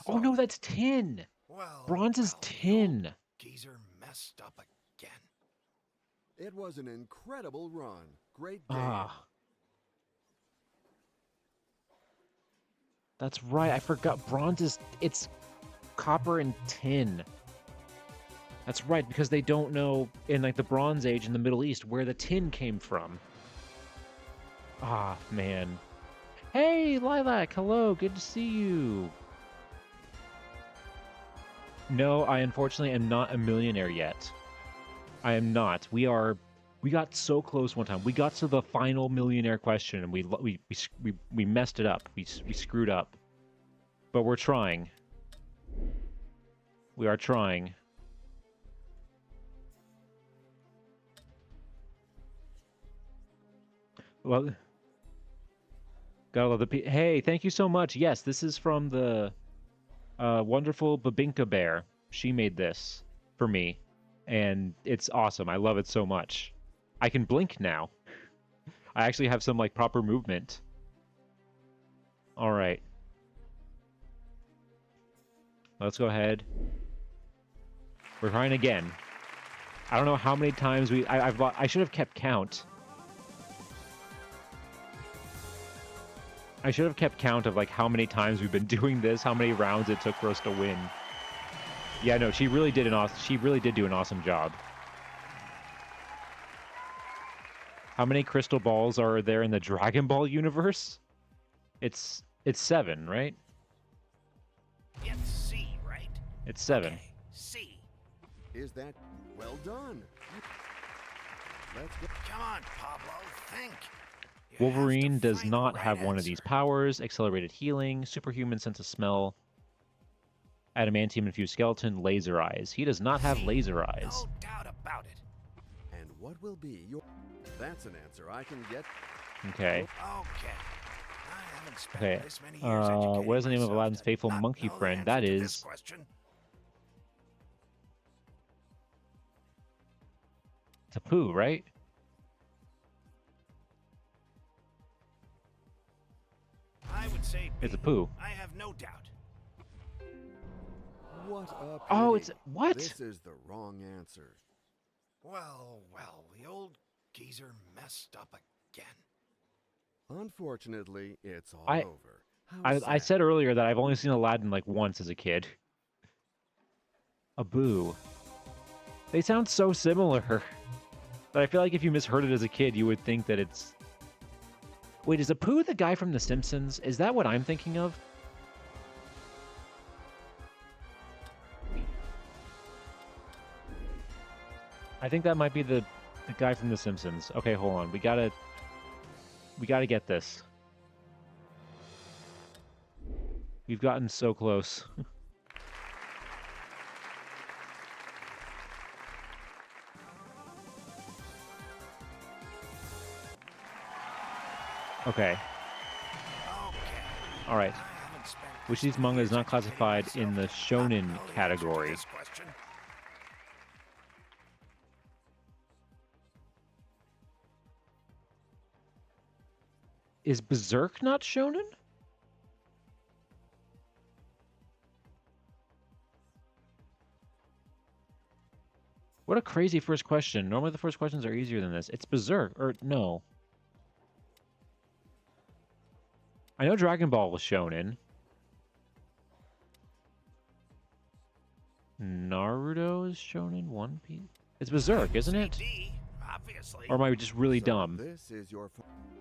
Speaker 1: Oh no,
Speaker 2: Sorry.
Speaker 1: that's tin.
Speaker 3: Well,
Speaker 1: Bronze is
Speaker 3: well, the old
Speaker 1: tin.
Speaker 3: geezer messed up again.
Speaker 2: It was an incredible run. Great game.
Speaker 1: Ah. That's right. I forgot bronze is it's copper and tin. That's right, because they don't know in like the Bronze Age in the Middle East where the tin came from. Ah, man. Hey, Lilac, hello, good to see you. No, I unfortunately am not a millionaire yet. I am not. We got so close one time. We got to the final millionaire question and we messed it up. We screwed up. But we're trying. We are trying. Well, gotta love the hey, thank you so much. Yes, this is from the wonderful Babinka Bear. She made this for me, and it's awesome. I love it so much. I can blink now. I actually have some like proper movement. All right. Let's go ahead. We're trying again. I don't know how many times I should have kept count. I should have kept count of like how many times we've been doing this, how many rounds it took for us to win. Yeah, no, she really did do an awesome job. How many crystal balls are there in the Dragon Ball universe? It's 7, right?
Speaker 3: It's C, right?
Speaker 1: It's 7.
Speaker 3: Okay, C.
Speaker 2: Is that well done? Let's go.
Speaker 3: Come on, Pablo, think. You have to
Speaker 1: Wolverine does
Speaker 3: find the
Speaker 1: not
Speaker 3: right
Speaker 1: have one of these
Speaker 3: answer.
Speaker 1: powers. Accelerated healing, superhuman sense of smell, adamantium infused skeleton, laser eyes. He does not have
Speaker 3: C,
Speaker 1: laser eyes.
Speaker 3: No doubt about it.
Speaker 2: And what will be your? That's an answer I can get.
Speaker 1: Okay.
Speaker 3: Okay. I haven't spent
Speaker 1: Okay.
Speaker 3: this many years educating
Speaker 1: What is the name of
Speaker 3: myself
Speaker 1: Aladdin's
Speaker 3: to
Speaker 1: faithful
Speaker 3: not
Speaker 1: monkey
Speaker 3: know the
Speaker 1: friend?
Speaker 3: answer
Speaker 1: That
Speaker 3: to this
Speaker 1: is
Speaker 3: question.
Speaker 1: Tapu, right?
Speaker 3: say B.
Speaker 1: It's a poo.
Speaker 3: I have no doubt.
Speaker 2: What a pity.
Speaker 1: Oh, it's what?
Speaker 2: This is the wrong answer.
Speaker 3: Well, the old geezer messed up again.
Speaker 2: Unfortunately, it's all
Speaker 1: I-
Speaker 2: over. How
Speaker 1: I
Speaker 2: sad.
Speaker 1: said earlier that I've only seen Aladdin like once as a kid. A boo. They sound so similar that I feel like if you misheard it as a kid, you would think that it's... Wait, is Apu the guy from The Simpsons? Is that what I'm thinking of? I think that might be the guy from The Simpsons. Okay, hold on. We gotta get this. We've gotten so close. Okay. All right. Which of these manga is not classified in the shonen category? Is Berserk not shonen? What a crazy first question. Normally the first questions are easier than this. It's Berserk, or no. I know Dragon Ball was shonen. Naruto is shonen. One Piece. It's Berserk, isn't it?
Speaker 3: Obviously.
Speaker 1: Or am I just really
Speaker 2: So
Speaker 1: dumb?
Speaker 2: This is your.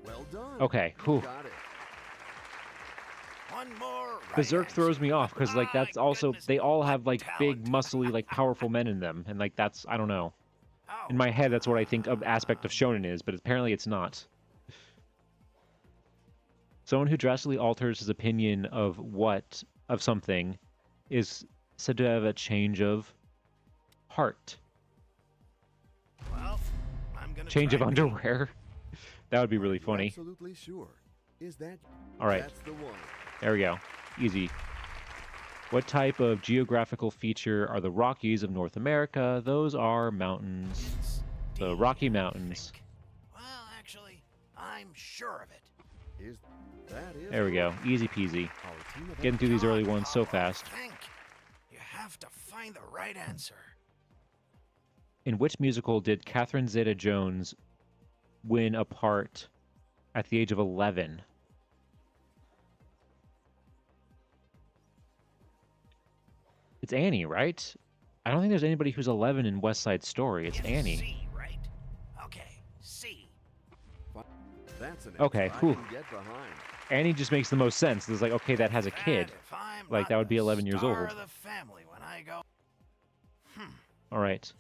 Speaker 2: Well done.
Speaker 1: Okay. Whew.
Speaker 2: Got it.
Speaker 3: One more right
Speaker 1: Berserk
Speaker 3: answer.
Speaker 1: throws me off because like that's
Speaker 3: My
Speaker 1: also
Speaker 3: goodness,
Speaker 1: they all
Speaker 3: what
Speaker 1: have like big,
Speaker 3: talent.
Speaker 1: muscly, like powerful men in them, and like that's I don't know.
Speaker 3: Oh,
Speaker 1: In my head, that's what I think of aspect of shonen is, but apparently it's not. Someone who drastically alters his opinion of something is said to have a change of heart.
Speaker 3: well, I'm gonna
Speaker 1: Change of
Speaker 3: try B.
Speaker 1: underwear. That would be really
Speaker 2: Are you
Speaker 1: funny.
Speaker 2: Absolutely sure. Is that?
Speaker 1: All right,
Speaker 2: That's the one.
Speaker 1: there we go. Easy. What type of geographical feature are the Rockies of North America? Those are mountains.
Speaker 3: It's
Speaker 1: The
Speaker 3: D,
Speaker 1: Rocky
Speaker 3: I
Speaker 1: Mountains.
Speaker 3: think. Well, actually, I'm sure of it.
Speaker 2: Is that is?
Speaker 1: There we go. Easy peasy.
Speaker 2: Our team of
Speaker 1: Getting through these early ones so
Speaker 3: Oh,
Speaker 1: fast.
Speaker 3: Think. You have to find the right answer.
Speaker 1: In which musical did Catherine Zeta-Jones win a part at the age of 11? It's Annie, right? I don't think there's anybody who's 11 in West Side Story. It's Annie.
Speaker 3: C, right? Okay, C.
Speaker 2: That's an
Speaker 1: Okay,
Speaker 2: answer I
Speaker 1: whew.
Speaker 2: can get behind.
Speaker 1: Annie just makes the most sense. It's like, okay, that has a kid.
Speaker 3: And if I'm
Speaker 1: Like,
Speaker 3: not
Speaker 1: that would be
Speaker 3: the
Speaker 1: 11 years
Speaker 3: star
Speaker 1: old.
Speaker 3: of the family when I go.
Speaker 1: All right.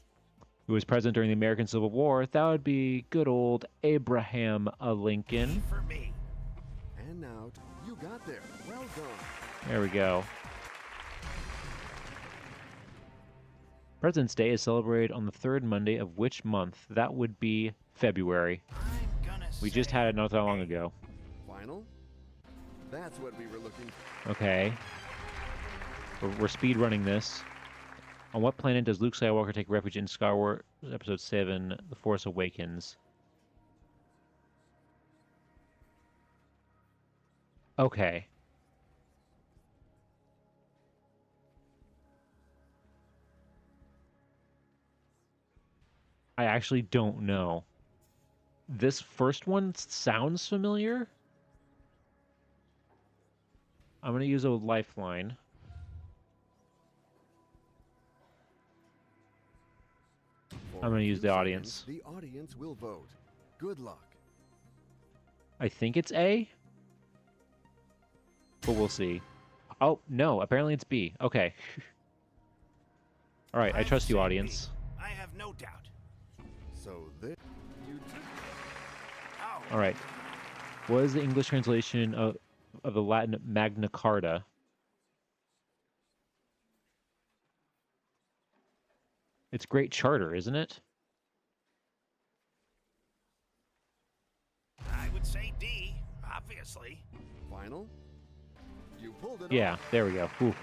Speaker 1: Who was president during the American Civil War? That would be good old Abraham Lincoln.
Speaker 3: For me.
Speaker 2: And now you got there. Well done.
Speaker 1: There we go. President's Day is celebrated on the third Monday of which month? That would be February.
Speaker 3: I'm gonna
Speaker 1: We
Speaker 3: say
Speaker 1: just had it not that long ago.
Speaker 2: Final. That's what we were looking for.
Speaker 1: Okay. We're speed running this. On what planet does Luke Skywalker take refuge in Star Wars Episode 7, The Force Awakens? Okay. I actually don't know. This first one sounds familiar. I'm going to use a lifeline.
Speaker 2: For
Speaker 1: I'm gonna
Speaker 2: a
Speaker 1: use
Speaker 2: few
Speaker 1: the
Speaker 2: seconds,
Speaker 1: audience.
Speaker 2: The audience will vote. Good luck.
Speaker 1: I think it's A. But we'll see. Oh, no. Apparently it's B. Okay. All right. I
Speaker 3: I'd
Speaker 1: trust you,
Speaker 3: say B.
Speaker 1: audience.
Speaker 3: I have no doubt.
Speaker 2: So this you took.
Speaker 3: Oh,
Speaker 1: All right. What is the English translation of the Latin Magna Carta? It's Great Charter, isn't it?
Speaker 3: I would say D, obviously.
Speaker 2: Final. You pulled it
Speaker 1: Yeah,
Speaker 2: off.
Speaker 1: there we go. Ooh.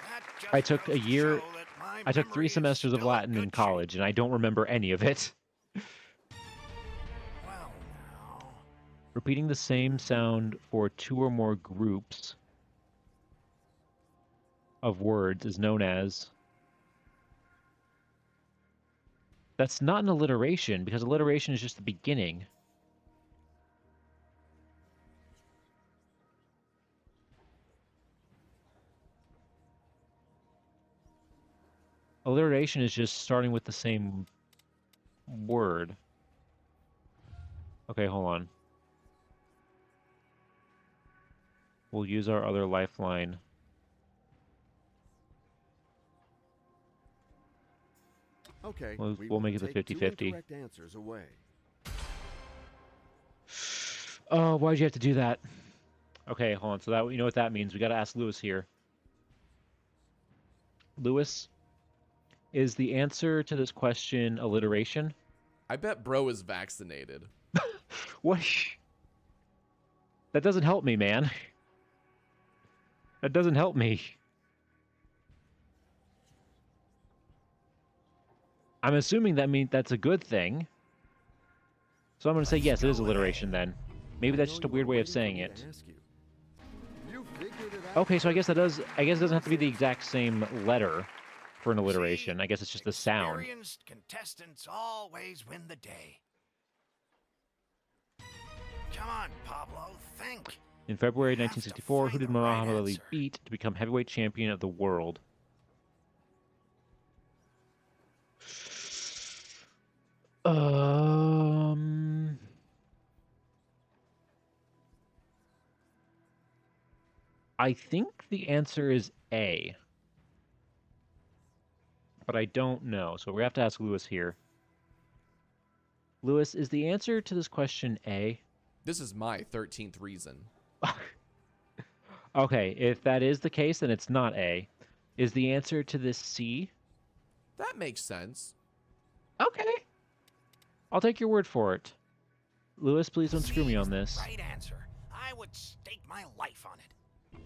Speaker 3: That just
Speaker 1: I took
Speaker 3: goes
Speaker 1: a
Speaker 3: to
Speaker 1: year-
Speaker 3: show that my
Speaker 1: I took
Speaker 3: memory
Speaker 1: 3
Speaker 3: is
Speaker 1: semesters of
Speaker 3: still in
Speaker 1: Latin in
Speaker 3: good
Speaker 1: college, and I don't remember any of it.
Speaker 3: shape. Well, now,
Speaker 1: Repeating the same sound for two or more groups of words is known as... That's not an alliteration, because alliteration is just the beginning. Alliteration is just starting with the same word. Okay, hold on. We'll use our other lifeline.
Speaker 2: Okay, we
Speaker 1: We'll
Speaker 2: will
Speaker 1: make it the
Speaker 2: take 2
Speaker 1: 50-50.
Speaker 2: incorrect answers away.
Speaker 1: Oh, why'd you have to do that? Okay, hold on. So that, you know what that means. We got to ask Lewis here. Lewis, is the answer to this question alliteration?
Speaker 5: I bet bro is vaccinated.
Speaker 1: What? That doesn't help me, man. That doesn't help me. I'm assuming that means that's a good thing. So I'm going to say yes, it is alliteration then. Maybe that's just a weird way of saying it.
Speaker 2: You figured it out.
Speaker 1: Okay, so I guess that does. I guess it doesn't have to be the exact same letter for an alliteration.
Speaker 3: See?
Speaker 1: I guess it's just the sound.
Speaker 3: Experienced contestants always win the day. Come on, Pablo, think.
Speaker 1: In February
Speaker 3: You have to
Speaker 1: 1964, who
Speaker 3: find
Speaker 1: did
Speaker 3: the right
Speaker 1: Muhammad Ali
Speaker 3: answer.
Speaker 1: beat to become heavyweight champion of the world? Um, I think the answer is A, but I don't know. So we have to ask Lewis here. Lewis, is the answer to this question A?
Speaker 5: This is my 13th reason.
Speaker 1: Okay, if that is the case, then it's not A. Is the answer to this C?
Speaker 5: That makes sense.
Speaker 1: Okay. I'll take your word for it. Lewis, please don't screw me on this.
Speaker 3: Right answer. I would stake my life on it.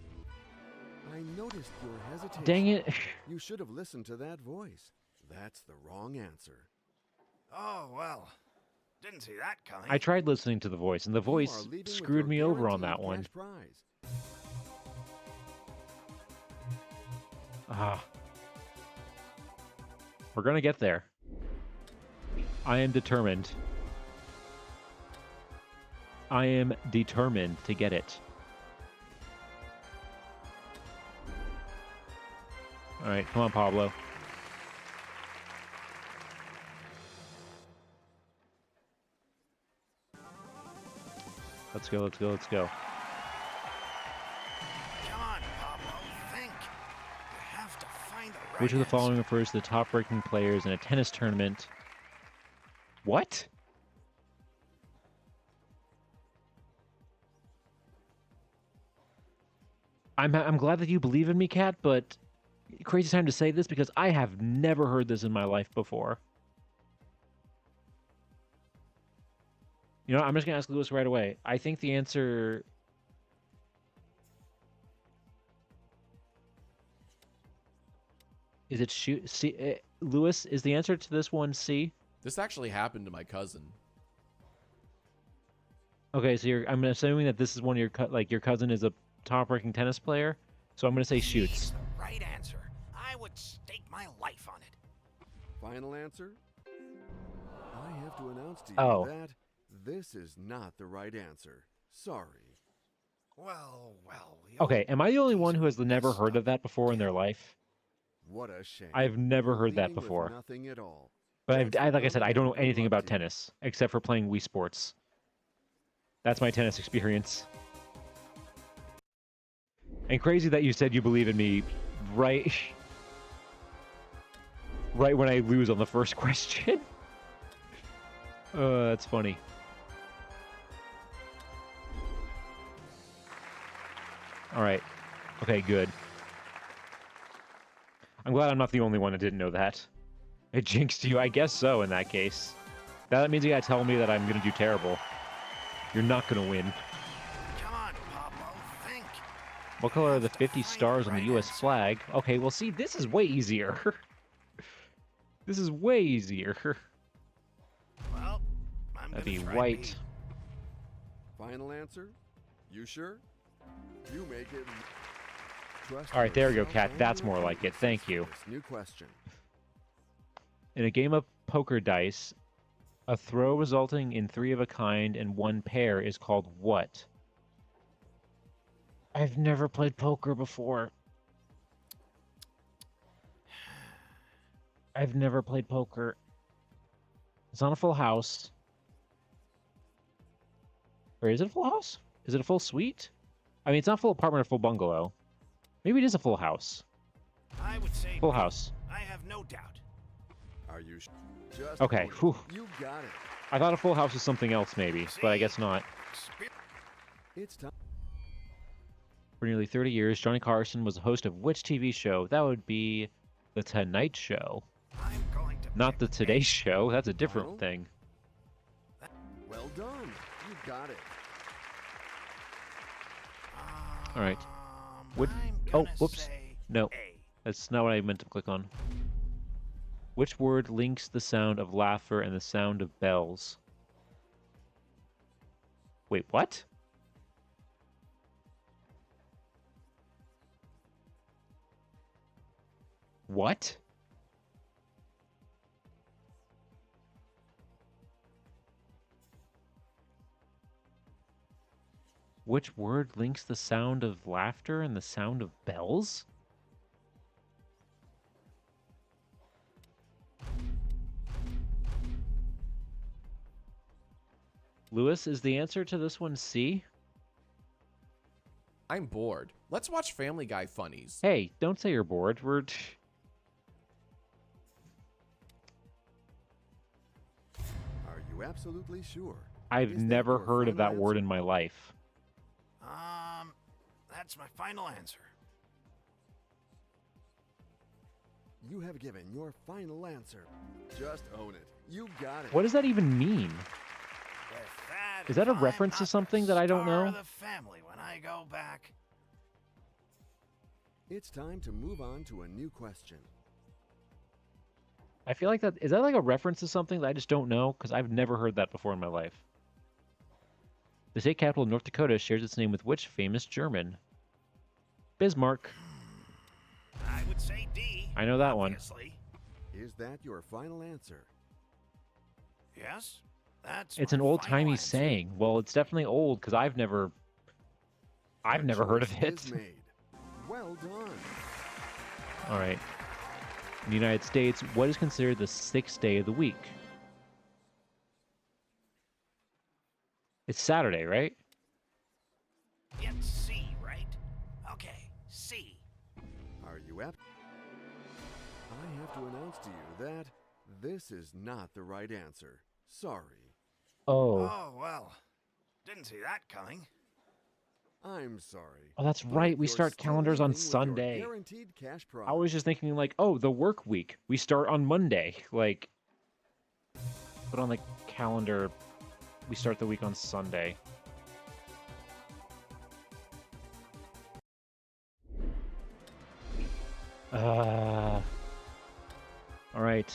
Speaker 2: I noticed your hesitation.
Speaker 1: Dang it.
Speaker 2: You should have listened to that voice. That's the wrong answer.
Speaker 3: Oh, well. Didn't see that coming.
Speaker 1: I tried listening to the voice, and the
Speaker 2: You are
Speaker 1: voice
Speaker 2: leaving with
Speaker 1: screwed
Speaker 2: your
Speaker 1: me over on that
Speaker 2: guaranteed
Speaker 1: one.
Speaker 2: cash prize.
Speaker 1: Ah. We're gonna get there. I am determined. I am determined to get it. Alright, come on, Pablo. Let's go, let's go, let's go.
Speaker 3: Come on, Pablo, think. You have to find the right
Speaker 1: Which of the following
Speaker 3: answer.
Speaker 1: refers to the top-ranking players in a tennis tournament? What? I'm glad that you believe in me, Kat, but crazy time to say this because I have never heard this in my life before. You know, I'm just gonna ask Lewis right away. I think the answer... Is it shoot? C? Lewis, is the answer to this one C?
Speaker 5: This actually happened to my cousin.
Speaker 1: Okay, so I'm assuming that this is one of your cousin is a top-ranking tennis player. So I'm gonna say
Speaker 3: C's
Speaker 1: shoots.
Speaker 3: the right answer. I would stake my life on it.
Speaker 2: Final answer? I have to announce to you
Speaker 1: Oh.
Speaker 2: that this is not the right answer. Sorry.
Speaker 3: Well.
Speaker 1: Okay, am I the only
Speaker 3: These
Speaker 1: one who
Speaker 3: are
Speaker 1: has never
Speaker 3: messed
Speaker 1: heard of
Speaker 3: up
Speaker 1: that before in their
Speaker 3: terrible.
Speaker 1: life?
Speaker 2: What a shame.
Speaker 1: I've never
Speaker 2: You're
Speaker 1: heard that
Speaker 2: leaving with
Speaker 1: before.
Speaker 2: nothing at all.
Speaker 1: But
Speaker 2: That's
Speaker 1: like I said, I don't know
Speaker 2: another
Speaker 1: anything
Speaker 2: good luck
Speaker 1: about
Speaker 2: to you.
Speaker 1: tennis except for playing Wii Sports. That's my tennis experience. And crazy that you said you believe in me right right when I lose on the first question. That's funny. All right. Okay, good. I'm glad I'm not the only one that didn't know that. It jinxed you. I guess so in that case. That means you gotta tell me that I'm gonna do terrible. You're not gonna win.
Speaker 3: Come on, Pablo, think.
Speaker 1: What color are the 50 stars on the U.S. flag? Okay, well, see, this is way easier. This is way easier.
Speaker 3: Well, I'm
Speaker 1: That'd
Speaker 3: gonna
Speaker 1: be
Speaker 3: try
Speaker 1: white.
Speaker 2: final answer? You sure? You make it. Trust
Speaker 1: All right, there we go,
Speaker 2: yourself
Speaker 1: Kat.
Speaker 2: and
Speaker 1: That's
Speaker 2: your
Speaker 1: more like it.
Speaker 2: audiences
Speaker 1: Thank
Speaker 2: for
Speaker 1: you.
Speaker 2: this new question.
Speaker 1: In a game of poker dice, a throw resulting in 3 of a kind and 1 pair is called what? I've never played poker before. I've never played poker. It's not a full house. Or is it a full house? Is it a full suite? I mean, it's not full apartment or full bungalow. Maybe it is a full house.
Speaker 3: I would say
Speaker 1: Full
Speaker 3: B.
Speaker 1: house.
Speaker 3: I have no doubt.
Speaker 2: Are you just
Speaker 1: Okay,
Speaker 2: own it.
Speaker 1: whew.
Speaker 2: You got it.
Speaker 1: I thought a full house was something else, maybe, but I guess not.
Speaker 2: It's time.
Speaker 1: For nearly 30 years, Johnny Carson was the host of which TV show? That would be The Tonight Show.
Speaker 3: I'm going to
Speaker 1: Not The
Speaker 3: pick
Speaker 1: Today
Speaker 3: A.
Speaker 1: Show. That's a different
Speaker 2: Final?
Speaker 1: thing.
Speaker 2: Well done. You got it.
Speaker 1: All right.
Speaker 3: I'm
Speaker 1: Oh,
Speaker 3: gonna
Speaker 1: whoops.
Speaker 3: say
Speaker 1: No,
Speaker 3: A.
Speaker 1: that's not what I meant to click on. Which word links the sound of laughter and the sound of bells? Wait, what? What? Which word links the sound of laughter and the sound of bells? Lewis, is the answer to this one C?
Speaker 5: I'm bored. Let's watch Family Guy funnies.
Speaker 1: Hey, don't say you're bored.
Speaker 2: Are you absolutely sure?
Speaker 1: I've
Speaker 2: Is that
Speaker 1: never
Speaker 2: your
Speaker 1: heard of that
Speaker 2: final
Speaker 1: word
Speaker 2: answer?
Speaker 1: in my life.
Speaker 3: That's my final answer.
Speaker 2: You have given your final answer. Just own it. You got it.
Speaker 1: What does that even mean?
Speaker 3: With that,
Speaker 1: Is that a
Speaker 3: if I'm
Speaker 1: reference to
Speaker 3: not
Speaker 1: something
Speaker 3: the
Speaker 1: that I don't
Speaker 3: star
Speaker 1: know?
Speaker 3: of the family when I go back.
Speaker 2: It's time to move on to a new question.
Speaker 1: I feel like that is that like a reference to something that I just don't know because I've never heard that before in my life. The state capital of North Dakota shares its name with which famous German? Bismarck.
Speaker 3: I would say D.
Speaker 1: I know that one.
Speaker 3: Obviously.
Speaker 2: Is that your final answer?
Speaker 3: Yes, that's.
Speaker 1: It's
Speaker 3: my
Speaker 1: an
Speaker 3: final
Speaker 1: old-timey
Speaker 3: answer.
Speaker 1: saying. Well, it's definitely old because I've never
Speaker 2: Your
Speaker 1: heard of
Speaker 2: choice
Speaker 1: it.
Speaker 2: is made. Well done.
Speaker 1: All right. In the United States, what is considered the 6th day of the week? It's Saturday, right?
Speaker 3: It's C, right? Okay, C.
Speaker 2: Are you apt? I have to announce to you that this is not the right answer. Sorry.
Speaker 1: Oh.
Speaker 3: Oh well, didn't see that coming.
Speaker 2: I'm sorry.
Speaker 1: Oh, that's
Speaker 2: but
Speaker 1: right. We
Speaker 2: you're
Speaker 1: start
Speaker 2: still
Speaker 1: calendars on
Speaker 2: leaving with your
Speaker 1: Sunday.
Speaker 2: Guaranteed cash prize.
Speaker 1: I was just thinking like, oh, the work week. We start on Monday. Like, put on the calendar. We start the week on Sunday. All right.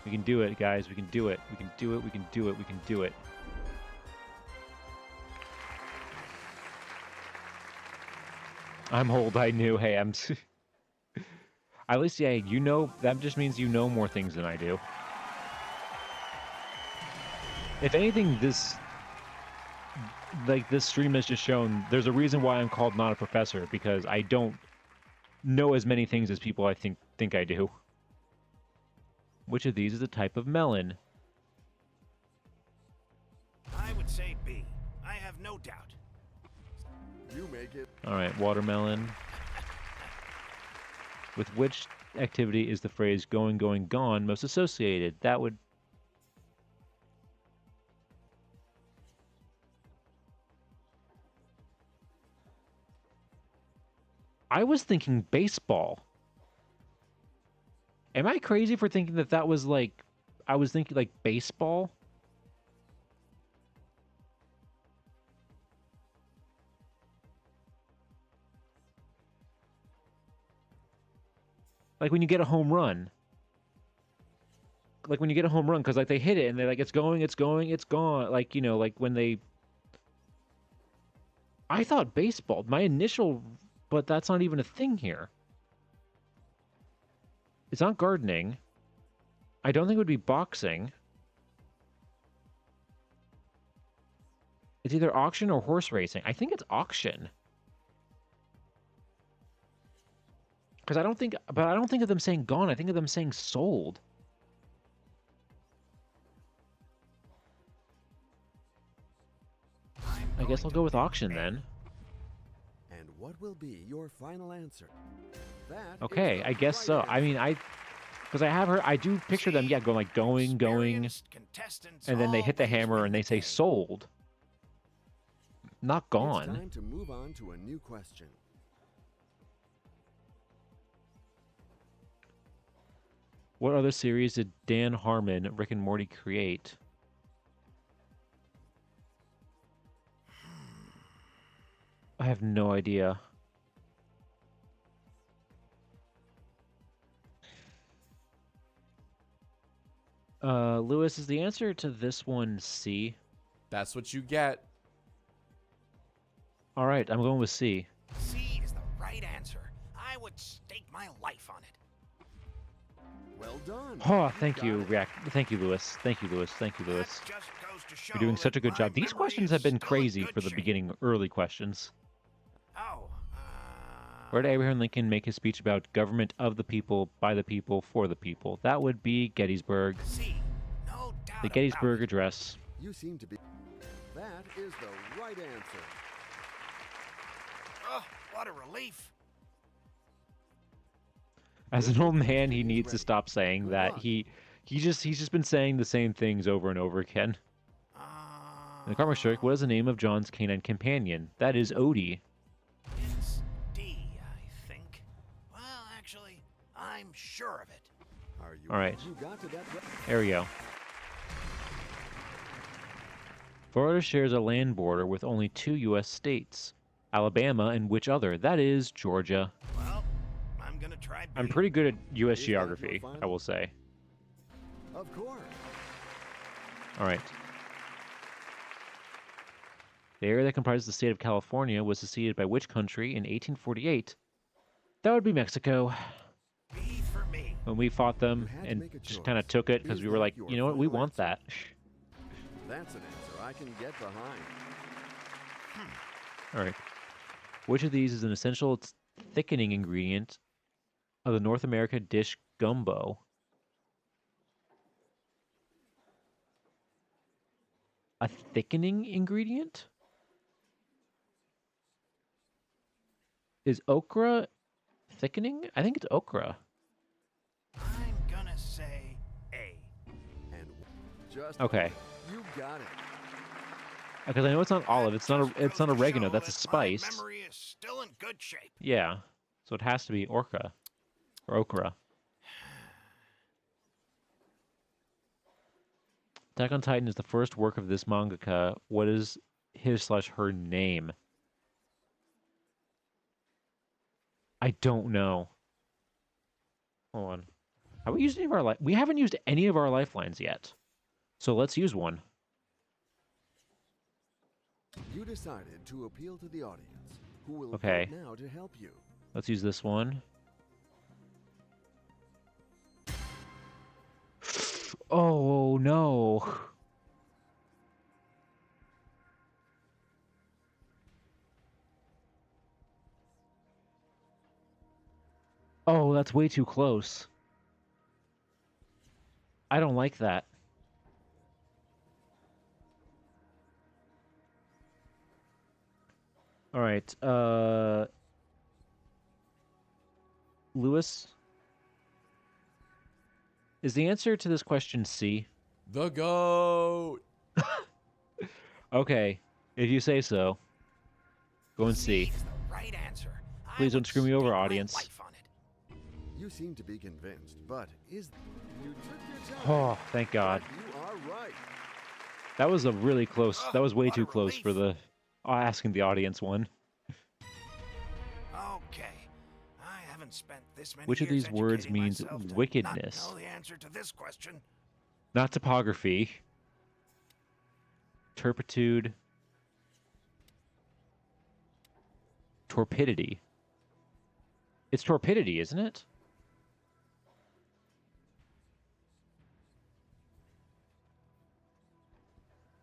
Speaker 1: We can do it, guys. We can do it. We can do it. We can do it. We can do it. I'm old. I knew. Hey, I'm. At least, yeah, you know. That just means you know more things than I do. If anything, this stream has just shown there's a reason why I'm called not a professor, because I don't know as many things as people I think I do. Which of these is a type of melon?
Speaker 3: I would say B. I have no doubt.
Speaker 2: You make it.
Speaker 1: All right, watermelon. With which activity is the phrase going, going, gone most associated? That would... I was thinking baseball. Am I crazy for thinking that that was like... I was thinking like baseball? Like when you get a home run. like when you get a home run, because like they hit it and they're like, it's going, it's going, it's gone. Like, you know, like when they. I thought baseball. My initial, but that's not even a thing here. It's not gardening. I don't think it would be boxing. It's either auction or horse racing. I think it's auction. Because I don't think, but I don't think of them saying gone. I think of them saying sold. I guess I'll go with auction then.
Speaker 2: And what will be your final answer? That is
Speaker 1: Okay,
Speaker 2: the
Speaker 1: I guess
Speaker 2: right
Speaker 1: so.
Speaker 2: answer.
Speaker 1: I mean, because I have heard, I do picture them, yeah, going like going,
Speaker 3: Experienced contestants
Speaker 1: and then they hit the
Speaker 3: always
Speaker 1: hammer
Speaker 3: win
Speaker 1: and
Speaker 3: the
Speaker 1: they say
Speaker 3: game.
Speaker 1: sold. Not
Speaker 2: It's
Speaker 1: gone.
Speaker 2: time to move on to a new question.
Speaker 1: What other series did Dan Harmon, Rick and Morty, create? I have no idea. Lewis, is the answer to this one C?
Speaker 5: That's what you get.
Speaker 1: All right, I'm going with C.
Speaker 3: C is the right answer. I would stake my life on it.
Speaker 2: Well done.
Speaker 1: Oh,
Speaker 2: You
Speaker 1: thank
Speaker 2: got
Speaker 1: you,
Speaker 2: it.
Speaker 1: Thank you, Lewis. Thank you, Lewis. Thank you, Lewis.
Speaker 3: That just goes to show
Speaker 1: You're doing such a
Speaker 3: that
Speaker 1: good
Speaker 3: my
Speaker 1: job. These
Speaker 3: memory
Speaker 1: questions
Speaker 3: is
Speaker 1: have been
Speaker 3: still in
Speaker 1: crazy
Speaker 3: good
Speaker 1: for the
Speaker 3: shape.
Speaker 1: beginning, early questions.
Speaker 3: Oh,
Speaker 1: Where did Abraham Lincoln make his speech about government of the people, by the people, for the people? That would be Gettysburg.
Speaker 3: C. No doubt
Speaker 1: The
Speaker 3: about
Speaker 1: Gettysburg
Speaker 3: it.
Speaker 1: Address.
Speaker 2: You seem to be. That is the right answer.
Speaker 3: Oh, what a relief.
Speaker 1: As an
Speaker 2: Your
Speaker 1: old man,
Speaker 2: question
Speaker 1: he
Speaker 2: is
Speaker 1: needs to
Speaker 2: ready.
Speaker 1: stop saying
Speaker 2: Good
Speaker 1: that.
Speaker 2: luck.
Speaker 1: He's just been saying the same things over and over again. In the Karma Strike, what is the name of John's canine companion? That is Odie.
Speaker 3: It's D, I think. Well, actually, I'm sure of it.
Speaker 2: Are you?
Speaker 1: All right.
Speaker 2: You got to that.
Speaker 1: There we go. Florida shares a land border with only 2 U.S. states. Alabama and which other? That is Georgia.
Speaker 3: Well, I'm gonna try B.
Speaker 1: I'm pretty good at U.S.
Speaker 2: Is that your
Speaker 1: geography, I
Speaker 2: final?
Speaker 1: will say.
Speaker 2: Of course.
Speaker 1: All right. The area that comprises the state of California was seceded by which country in 1848? That would be Mexico.
Speaker 3: B for me.
Speaker 1: When we fought
Speaker 2: You
Speaker 1: them
Speaker 2: had to
Speaker 1: and
Speaker 2: make a
Speaker 1: just kind of
Speaker 2: choice.
Speaker 1: took it because
Speaker 2: Is
Speaker 1: we were
Speaker 2: that
Speaker 1: like,
Speaker 2: your
Speaker 1: you know what, we
Speaker 2: final
Speaker 1: want
Speaker 2: answer?
Speaker 1: that.
Speaker 2: That's an answer I can get behind.
Speaker 1: All right. Which of these is an essential thickening ingredient of the North America dish gumbo? A thickening ingredient? Is okra thickening? I think it's okra.
Speaker 3: I'm gonna say A.
Speaker 2: And just
Speaker 1: Okay.
Speaker 2: You got it.
Speaker 1: Because I know it's not olive. It's not
Speaker 3: That
Speaker 1: it's
Speaker 3: just
Speaker 1: not
Speaker 3: goes to
Speaker 1: oregano.
Speaker 3: show
Speaker 1: That's a
Speaker 3: that my
Speaker 1: spice.
Speaker 3: memory is still in good shape.
Speaker 1: Yeah. So it has to be orca or okra. Attack on Titan is the first work of this mangaka. What is his/her name? I don't know. Hold on. Have we used any of our we haven't used any of our lifelines yet. So let's use one.
Speaker 2: You decided to appeal to the audience, who will
Speaker 1: Okay.
Speaker 2: vote now to help you.
Speaker 1: Let's use this one. Oh no. Oh, that's way too close. I don't like that. All right. Lewis, is the answer to this question C?
Speaker 5: The GOAT.
Speaker 1: Okay, if you say so. Go and
Speaker 3: C
Speaker 1: see.
Speaker 3: is the right answer. I
Speaker 1: Please don't
Speaker 3: would
Speaker 1: screw me over,
Speaker 3: stake my
Speaker 1: audience.
Speaker 3: life on it.
Speaker 2: You seem to be convinced, but is you took your time?
Speaker 1: Oh, thank God.
Speaker 2: But you are right.
Speaker 1: That was a really close. That was way
Speaker 3: What a
Speaker 1: too close for
Speaker 3: relief.
Speaker 1: the asking the audience one.
Speaker 3: Okay. I haven't spent this many
Speaker 1: Which of
Speaker 3: years
Speaker 1: these words
Speaker 3: educating
Speaker 1: means
Speaker 3: myself to
Speaker 1: wickedness?
Speaker 3: Not know the answer to this question.
Speaker 1: Not topography. Turpitude. Torpidity. It's torpidity, isn't it?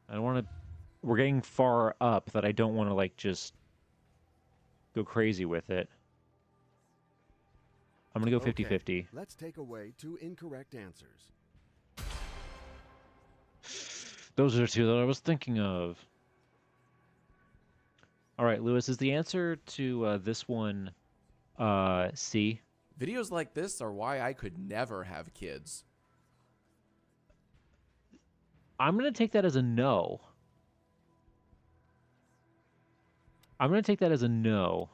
Speaker 1: I don't want to... We're getting far up that I don't want to, like, just go crazy with it. I'm going to go 50-50.
Speaker 2: Okay, let's take away 2 incorrect answers.
Speaker 1: Those are the 2 that I was thinking of. All right, Lewis, is the answer to this one C?
Speaker 5: Videos like this are why I could never have kids.
Speaker 1: I'm going to take that as a no. I'm going to take that as a no.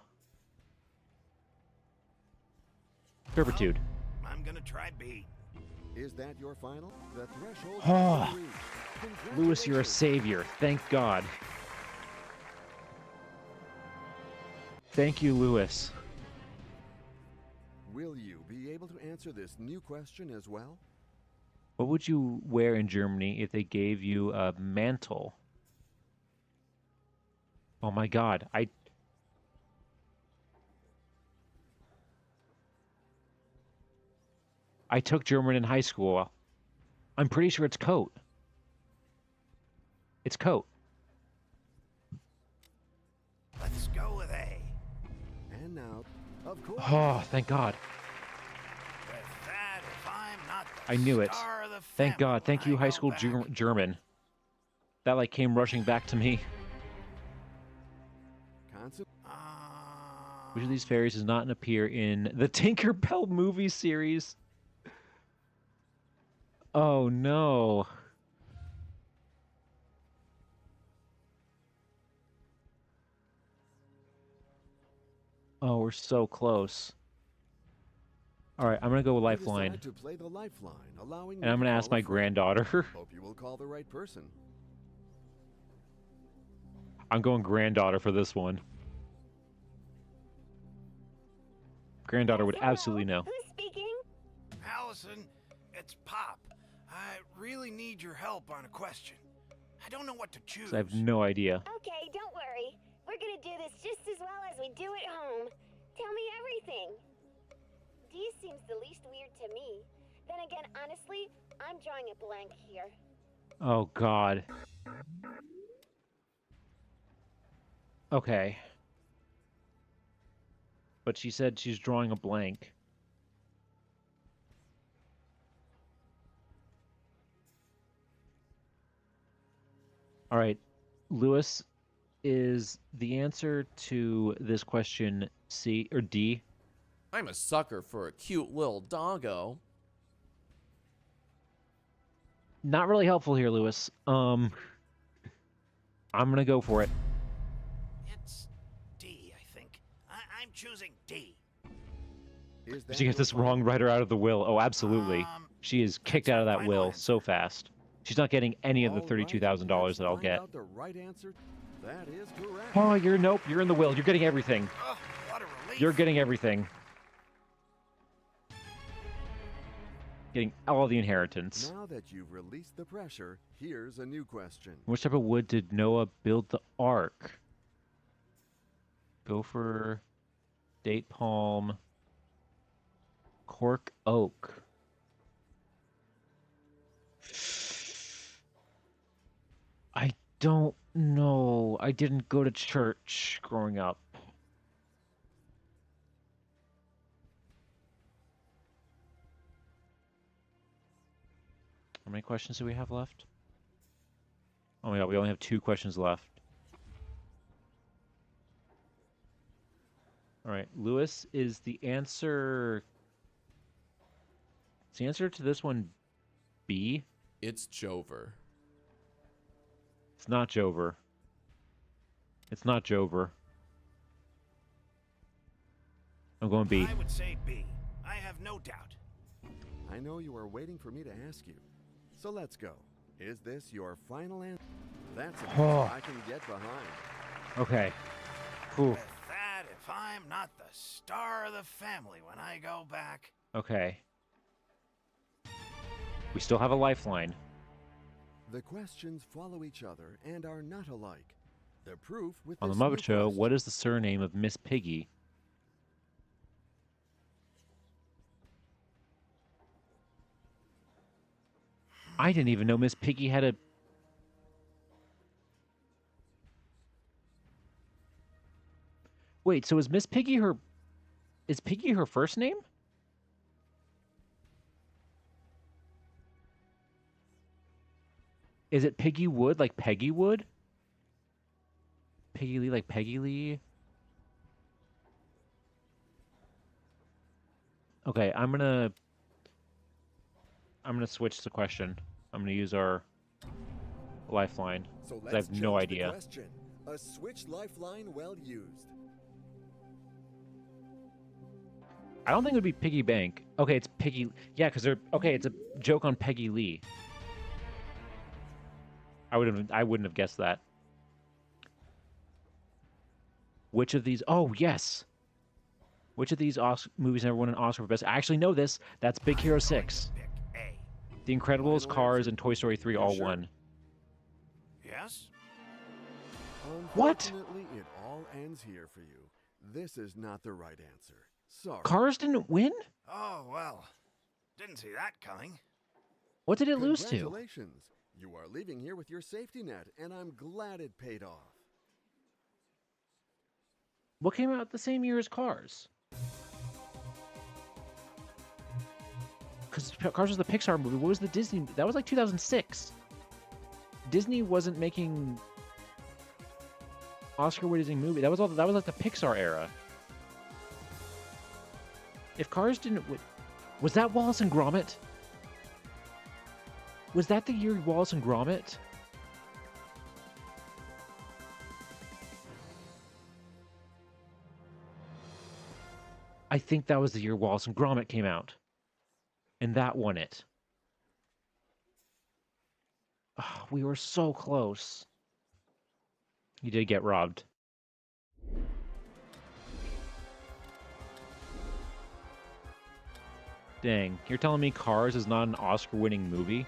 Speaker 1: Turpitude.
Speaker 3: Well, I'm gonna try B.
Speaker 2: Is that your final? The threshold
Speaker 1: Oh,
Speaker 2: has been reached.
Speaker 1: Lewis, you're a
Speaker 2: Congratulations.
Speaker 1: savior. Thank God. Thank you, Lewis.
Speaker 2: Will you be able to answer this new question as well?
Speaker 1: What would you wear in Germany if they gave you a mantle? Oh my God. I took German in high school. I'm pretty sure it's coat. It's coat.
Speaker 3: Let's go with A.
Speaker 2: And now, of course.
Speaker 1: Oh, thank God.
Speaker 3: With that, if I'm not the
Speaker 1: I knew it.
Speaker 3: star of the
Speaker 1: Thank
Speaker 3: family
Speaker 1: God. Thank
Speaker 3: when
Speaker 1: you,
Speaker 3: I
Speaker 1: high
Speaker 3: go
Speaker 1: school
Speaker 3: back.
Speaker 1: German. That, like, came rushing back to me. Which of these fairies does not appear in the Tinkerbell movie series? Oh, no. Oh, we're so close. All right, I'm going to go with
Speaker 2: You
Speaker 1: Lifeline.
Speaker 2: decide to play the lifeline, allowing
Speaker 1: And I'm going to ask my granddaughter.
Speaker 2: Hope you will call the right person.
Speaker 1: I'm going granddaughter for this one. Granddaughter would absolutely know.
Speaker 7: Who's speaking?
Speaker 3: Allison, it's Pop. I really need your help on a question. I don't know what to choose.
Speaker 1: 'Cause I have no idea.
Speaker 7: Okay, don't worry. We're gonna do this just as well as we do at home. Tell me everything. D seems the least weird to me. Then again, honestly, I'm drawing a blank here.
Speaker 1: Oh, God. Okay. But she said she's drawing a blank. All right. Lewis, is the answer to this question C or D?
Speaker 5: I'm a sucker for a cute little doggo.
Speaker 1: Not really helpful here, Lewis. I'm gonna go for it.
Speaker 3: It's D, I think. I'm choosing D.
Speaker 2: Is that
Speaker 1: She gets
Speaker 2: your
Speaker 1: this wrong,
Speaker 2: final?
Speaker 1: right her out of the will. Oh, absolutely. She is kicked out of that
Speaker 3: final
Speaker 1: will
Speaker 3: answer.
Speaker 1: so fast. She's not getting any of the
Speaker 2: All right,
Speaker 1: $32,000
Speaker 2: let's
Speaker 1: that I'll
Speaker 2: find
Speaker 1: get.
Speaker 2: out the right answer. That is correct.
Speaker 1: Oh, nope. You're in the will. You're getting everything.
Speaker 3: Oh, what a relief.
Speaker 1: You're getting everything. Getting all the inheritance.
Speaker 2: Now that you've released the pressure, here's a new question.
Speaker 1: Which type of wood did Noah build the ark? Gopher, date palm, cork oak. I don't know. I didn't go to church growing up. How many questions do we have left? Oh my God, we only have 2 questions left. All right, Lewis, is the answer... Is the answer to this one B?
Speaker 5: It's Jover.
Speaker 1: It's not Jover. It's not Jover. I'm going B.
Speaker 3: I would say B. I have no doubt.
Speaker 2: I know you are waiting for me to ask you. So let's go. Is this your final answer? That's a
Speaker 1: Oh.
Speaker 2: I can get behind.
Speaker 1: Okay. Whew.
Speaker 3: With that, if I'm not the star of the family when I go back.
Speaker 1: Okay. We still have a lifeline.
Speaker 2: The questions follow each other and are not alike. The proof with
Speaker 1: On the
Speaker 2: this new
Speaker 1: Muppet Show,
Speaker 2: question.
Speaker 1: what is the surname of Miss Piggy? I didn't even know Miss Piggy had a... Wait, so is Miss Piggy her... Is Piggy her first name? Is it Piggy Wood, like Peggy Wood? Peggy Lee, like Peggy Lee? Okay, I'm gonna switch the question. I'm gonna use our lifeline,
Speaker 2: So
Speaker 1: 'cause I
Speaker 2: let's
Speaker 1: have no
Speaker 2: jump to the
Speaker 1: idea.
Speaker 2: question. A switch lifeline well used.
Speaker 1: I don't think it would be Piggy Bank. Okay, it's Piggy... Yeah, because they're... Okay, it's a joke on Peggy Lee. I wouldn't have guessed that. Which of these... Oh, yes! Which of these movies never won an Oscar for Best... I actually know this. That's Big Hero 6.
Speaker 3: Pick A.
Speaker 1: The Incredibles,
Speaker 2: Final
Speaker 1: Cars,
Speaker 2: answer.
Speaker 1: and Toy Story 3
Speaker 2: You
Speaker 1: all
Speaker 2: sure?
Speaker 1: won.
Speaker 3: Yes?
Speaker 1: What?
Speaker 2: Unfortunately, it all ends here for you. This is not the right answer. Sorry.
Speaker 1: Cars didn't win?
Speaker 3: Oh, well. Didn't see that coming.
Speaker 1: What did it lose to?
Speaker 2: Congratulations. You are leaving here with your safety net, and I'm glad it paid off.
Speaker 1: What came out the same year as Cars? Because Cars was the Pixar movie. What was the Disney? That was like 2006. Disney wasn't making Oscar-winning movie. That was like the Pixar era. If Cars didn't win, was that Wallace and Gromit? Was that the year Wallace and Gromit? I think that was the year Wallace and Gromit came out. And that won it. Oh, we were so close. You did get robbed. Dang, you're telling me Cars is not an Oscar-winning movie?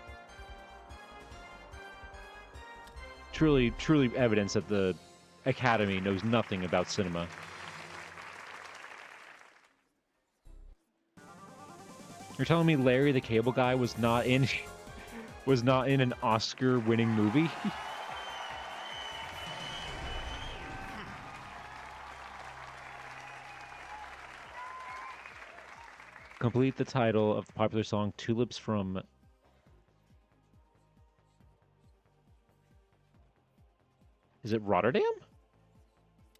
Speaker 1: Truly evidence that the Academy knows nothing about cinema. You're telling me Larry the Cable Guy was not in an Oscar-winning movie? Complete the title of the popular song Tulips from... Is it Rotterdam?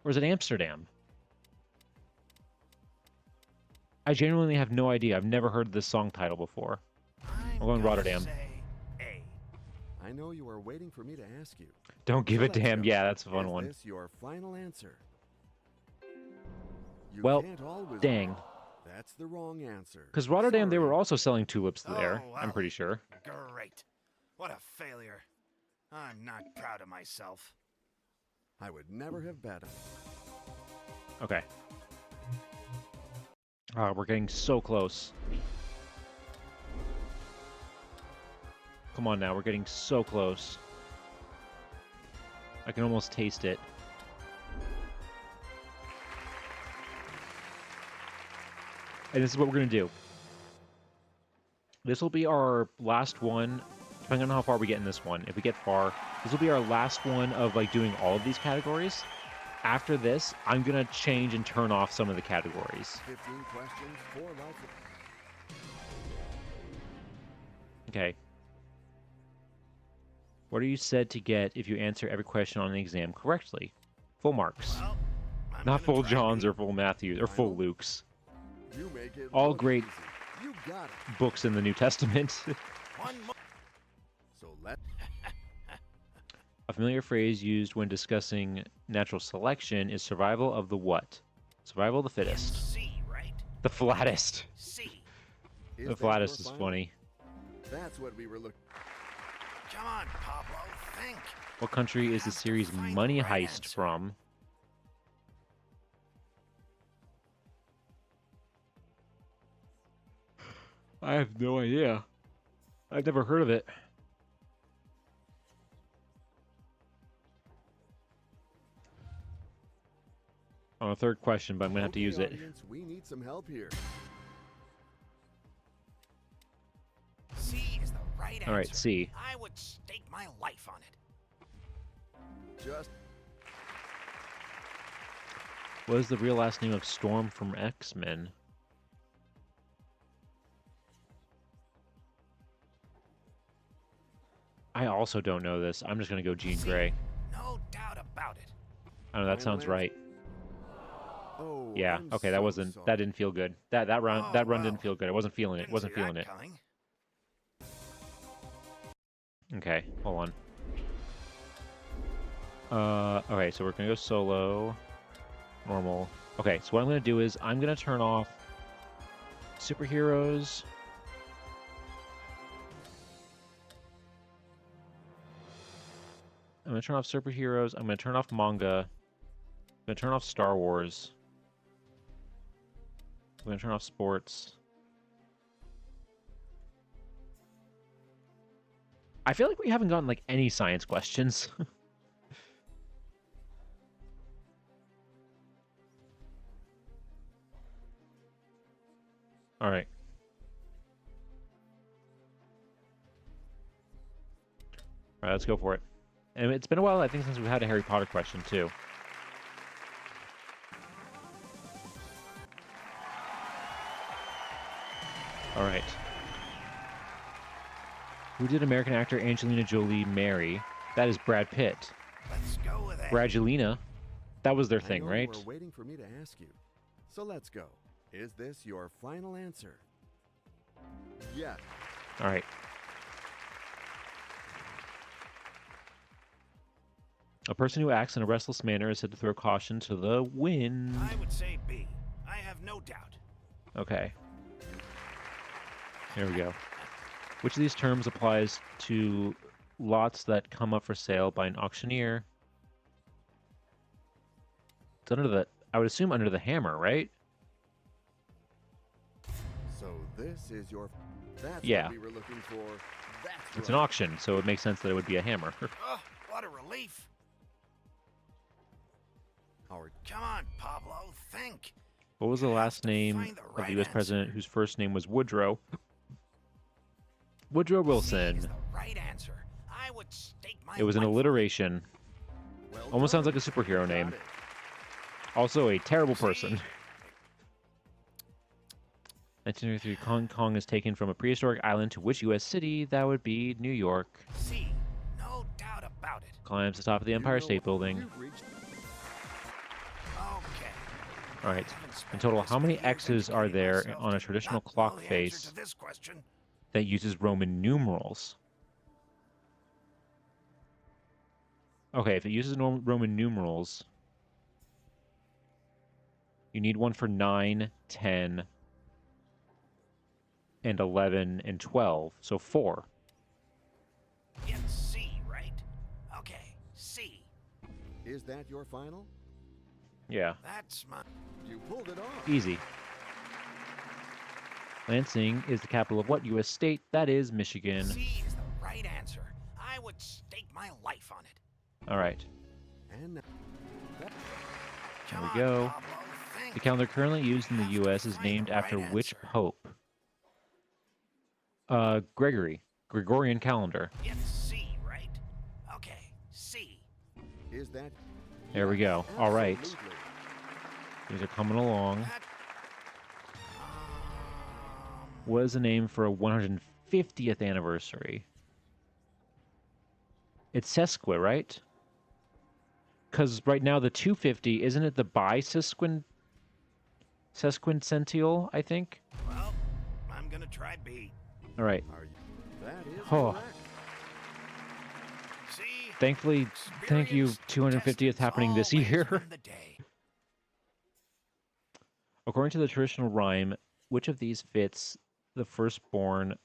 Speaker 1: Or is it Amsterdam? I genuinely have no idea. I've never heard this song title before. I'm going
Speaker 3: gonna
Speaker 1: Rotterdam.
Speaker 3: say A.
Speaker 2: I know you are waiting for me to ask you.
Speaker 1: Don't give
Speaker 2: So
Speaker 1: a
Speaker 2: let's
Speaker 1: damn.
Speaker 2: go.
Speaker 1: Yeah, that's a fun
Speaker 2: Is
Speaker 1: one.
Speaker 2: this your final answer? You
Speaker 1: Well,
Speaker 2: can't always
Speaker 1: dang.
Speaker 2: win. That's the wrong answer.
Speaker 1: Because Rotterdam, they were
Speaker 2: Sorry.
Speaker 1: also selling tulips there,
Speaker 3: Oh,
Speaker 1: I'm
Speaker 3: well.
Speaker 1: pretty sure.
Speaker 3: Great. What a failure. I'm not proud of myself.
Speaker 2: I would never have bet on it.
Speaker 1: Okay. We're getting so close. Come on now, we're getting so close. I can almost taste it. And this is what we're going to do. This will be our last one, depending on how far we get in this one. If we get far, this will be our last one of like doing all of these categories. After this, I'm going to change and turn off some of the categories.
Speaker 2: 15 questions, 4 life.
Speaker 1: Okay. What are you said to get if you answer every question on the exam correctly? Full marks.
Speaker 3: Well, I'm
Speaker 1: Not
Speaker 3: gonna
Speaker 1: full
Speaker 3: try
Speaker 1: Johns
Speaker 3: B.
Speaker 1: or full Matthews or full
Speaker 2: Final?
Speaker 1: Lukes.
Speaker 2: You make it
Speaker 1: All
Speaker 2: look
Speaker 1: great
Speaker 2: easy. You got it.
Speaker 1: books in the New Testament.
Speaker 3: One more.
Speaker 2: So let
Speaker 1: A familiar phrase used when discussing natural selection is survival of the what? Survival of the fittest.
Speaker 3: C, right?
Speaker 1: The flattest.
Speaker 3: C.
Speaker 2: is
Speaker 1: The
Speaker 2: that
Speaker 1: flattest
Speaker 2: your
Speaker 1: is
Speaker 2: final?
Speaker 1: funny.
Speaker 2: That's what we were looking.
Speaker 3: Come on, Pablo, think.
Speaker 1: What country is the
Speaker 3: have to
Speaker 1: series
Speaker 3: find the
Speaker 1: Money
Speaker 3: right
Speaker 1: Heist
Speaker 3: answer.
Speaker 1: from? I have no idea. I've never heard of it. On a third question, but I'm gonna have to
Speaker 2: Okay,
Speaker 1: use it.
Speaker 2: audience, we need some help here.
Speaker 3: C is the right answer.
Speaker 1: All right, C.
Speaker 3: I would stake my life on it.
Speaker 2: Just
Speaker 1: What is the real last name of Storm from X-Men? I also don't know this. I'm just gonna go Jean
Speaker 3: C.
Speaker 1: Grey.
Speaker 3: No doubt about it.
Speaker 1: I don't know. That
Speaker 2: Final
Speaker 1: sounds
Speaker 2: answer?
Speaker 1: right.
Speaker 2: Oh,
Speaker 1: Yeah.
Speaker 2: I'm
Speaker 1: Okay. That
Speaker 2: so
Speaker 1: wasn't.
Speaker 2: sorry.
Speaker 1: That didn't feel good. That run.
Speaker 3: Oh,
Speaker 1: That run
Speaker 3: well,
Speaker 1: didn't feel good. I wasn't feeling it.
Speaker 3: Didn't
Speaker 1: Wasn't
Speaker 3: see
Speaker 1: feeling
Speaker 3: that
Speaker 1: it.
Speaker 3: coming.
Speaker 1: Okay. Hold on. Okay. So we're gonna go solo. Normal. Okay. So what I'm gonna do is I'm gonna turn off superheroes. I'm gonna turn off superheroes. I'm gonna turn off manga. I'm gonna turn off Star Wars. I'm gonna turn off sports. I feel like we haven't gotten like any science questions. All right. All right, let's go for it. And it's been a while, I think, since we've had a Harry Potter question too. All right. Who did American actor Angelina Jolie marry? That is Brad Pitt.
Speaker 3: Let's go with it.
Speaker 1: Bradgelina. That was their
Speaker 2: I
Speaker 1: thing,
Speaker 2: know
Speaker 1: right?
Speaker 2: you are waiting for me to ask you. So let's go. Is this your final answer? Yes.
Speaker 1: All right. A person who acts in a restless manner is said to throw caution to the wind.
Speaker 3: I would say B. I have no doubt.
Speaker 1: Okay. There we go. Which of these terms applies to lots that come up for sale by an auctioneer? It's under the, I would assume under the hammer, right?
Speaker 2: So this is your. That's
Speaker 1: Yeah.
Speaker 2: what we were looking for. That's
Speaker 1: It's an
Speaker 2: right.
Speaker 1: auction, so it makes sense that it would be a hammer.
Speaker 3: Oh, what a relief.
Speaker 2: Our
Speaker 3: Come on, Pablo, think.
Speaker 1: What was the
Speaker 3: You have
Speaker 1: last
Speaker 3: to
Speaker 1: name
Speaker 3: find the
Speaker 1: of the
Speaker 3: right
Speaker 1: U.S.
Speaker 3: answer.
Speaker 1: president whose first name was Woodrow? Woodrow
Speaker 3: C
Speaker 1: Wilson.
Speaker 3: is the right answer. I would stake my
Speaker 1: It was an
Speaker 3: life on it.
Speaker 1: alliteration.
Speaker 2: well
Speaker 1: Almost sounds
Speaker 2: done.
Speaker 1: like a superhero
Speaker 2: You got
Speaker 1: name.
Speaker 2: it.
Speaker 1: Also a terrible person.
Speaker 3: C.
Speaker 1: 1933, Hong Kong is taken from a prehistoric island to which U.S. city? That would be New York.
Speaker 3: C. No doubt about it.
Speaker 1: Climbs the top of the
Speaker 2: You
Speaker 1: Empire
Speaker 2: know
Speaker 1: State
Speaker 2: what?
Speaker 1: Building.
Speaker 2: You've reached-
Speaker 3: Okay.
Speaker 1: All right.
Speaker 3: Haven't spent
Speaker 1: In total,
Speaker 3: this
Speaker 1: how many
Speaker 3: many years
Speaker 1: X's are
Speaker 3: educating
Speaker 1: there
Speaker 3: myself
Speaker 1: on a
Speaker 3: to
Speaker 1: traditional
Speaker 3: not know
Speaker 1: clock
Speaker 3: the answer
Speaker 1: face
Speaker 3: to this question.
Speaker 1: that uses Roman numerals? Okay, if it uses Roman numerals, you need one for 9, 10, and 11, and 12. So 4.
Speaker 3: It's C, right? Okay, C.
Speaker 2: Is that your final?
Speaker 1: Yeah,
Speaker 3: That's my.
Speaker 2: You pulled it off.
Speaker 1: easy. Lansing is the capital of what U.S. state? That is Michigan.
Speaker 3: C is the right answer. I would stake my life on it.
Speaker 1: All right.
Speaker 2: And now,
Speaker 1: There
Speaker 3: Come
Speaker 1: we
Speaker 3: on,
Speaker 1: go.
Speaker 3: Pablo, think.
Speaker 1: The calendar currently used in the
Speaker 3: You have to
Speaker 1: U.S. is
Speaker 3: find the
Speaker 1: named after
Speaker 3: right
Speaker 1: which
Speaker 3: answer.
Speaker 1: pope? Gregory. Gregorian calendar.
Speaker 3: It's C, right? Okay, C.
Speaker 2: is that?
Speaker 1: There we
Speaker 2: Yes,
Speaker 1: go. All right.
Speaker 2: absolutely.
Speaker 1: These are coming along.
Speaker 3: That.
Speaker 1: What is the name for a 150th anniversary? It's Sesqui, right? Because right now the 250, isn't it the sesquicentennial, I think?
Speaker 3: Well, I'm gonna try B.
Speaker 1: All right.
Speaker 2: Are you? That is
Speaker 1: Oh.
Speaker 2: correct.
Speaker 3: C.
Speaker 1: Thankfully, thank you,
Speaker 3: Experience
Speaker 1: 250th
Speaker 3: tests
Speaker 1: happening this
Speaker 3: always
Speaker 1: year.
Speaker 3: win the day.
Speaker 1: According to the traditional rhyme, which of these fits the firstborn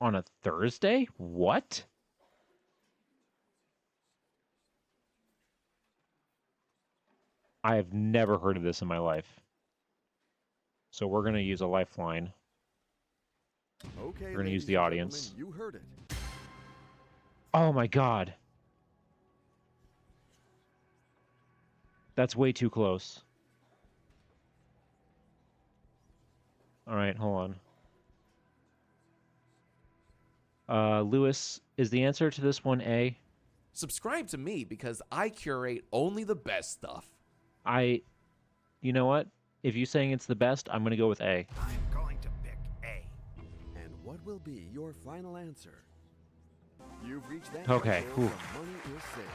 Speaker 1: on a Thursday? What? I have never heard of this in my life. So we're going to use a lifeline.
Speaker 2: Okay.
Speaker 1: We're gonna use
Speaker 2: ladies
Speaker 1: the
Speaker 2: and
Speaker 1: audience.
Speaker 2: gentlemen, You heard it.
Speaker 1: Oh my god. That's way too close. All right, hold on. Lewis, is the answer to this one A?
Speaker 5: Subscribe to me because I curate only the best stuff.
Speaker 1: You know what? If you're saying it's the best, I'm gonna go with A.
Speaker 3: I'm going to pick A.
Speaker 2: And what will be your final answer? You've reached that
Speaker 1: Okay,
Speaker 2: threshold.
Speaker 1: whew.
Speaker 2: The money is saved.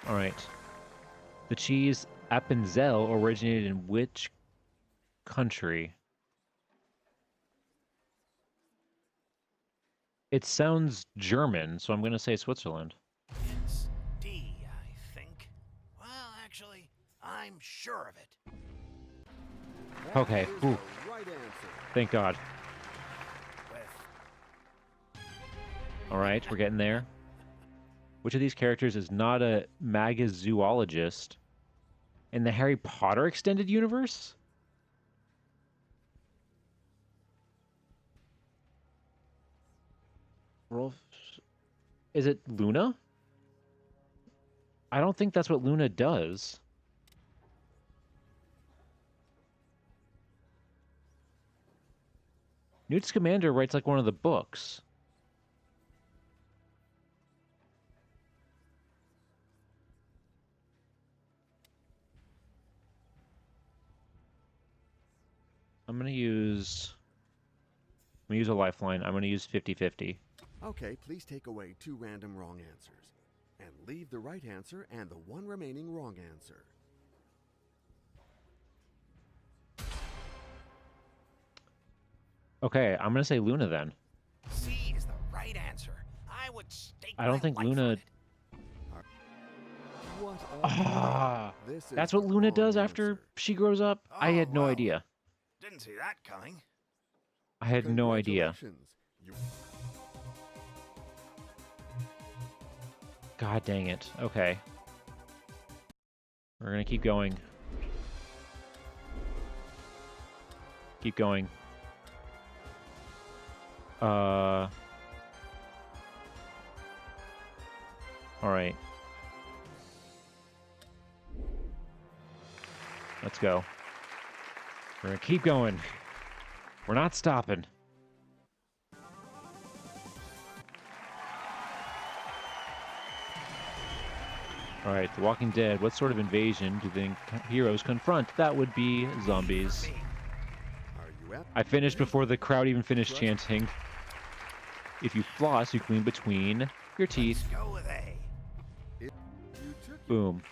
Speaker 1: All right. The cheese Appenzell originated in which country? It sounds German, so I'm gonna say Switzerland.
Speaker 3: It's D, I think. Well, actually, I'm sure of it.
Speaker 2: That
Speaker 1: Okay,
Speaker 2: is
Speaker 1: whew.
Speaker 2: the right answer.
Speaker 1: Thank God.
Speaker 3: With
Speaker 1: All right, we're getting there. Which of these characters is not a magazoologist in the Harry Potter extended universe? Rolf, is it Luna? I don't think that's what Luna does. Newt Scamander writes like one of the books. I'm gonna use a lifeline. I'm gonna use 50-50.
Speaker 2: Okay, please take away 2 random wrong answers. And leave the right answer and the 1 remaining wrong answer.
Speaker 1: Okay, I'm gonna say Luna then.
Speaker 3: C is the right answer. I would stake
Speaker 1: I don't
Speaker 3: my
Speaker 1: think
Speaker 3: life
Speaker 1: Luna.
Speaker 3: on it.
Speaker 2: What a
Speaker 1: Ah,
Speaker 2: pity. This is
Speaker 1: that's what
Speaker 2: the
Speaker 1: Luna
Speaker 2: wrong
Speaker 1: does after
Speaker 2: answer.
Speaker 1: she grows up. I
Speaker 3: Oh,
Speaker 1: had no
Speaker 3: well.
Speaker 1: idea.
Speaker 3: Didn't see that coming.
Speaker 1: I had no idea.
Speaker 2: Congratulations. You
Speaker 1: God dang it. Okay. We're gonna keep going. Keep going. All right. Let's go. We're gonna keep going. We're not stopping. All right, The Walking Dead. What sort of invasion do the heroes confront? That would be zombies.
Speaker 2: Are you up?
Speaker 1: I finished before the crowd even finished chanting. If you floss, you clean between your teeth.
Speaker 3: Let's go with A.
Speaker 2: You took
Speaker 1: Boom.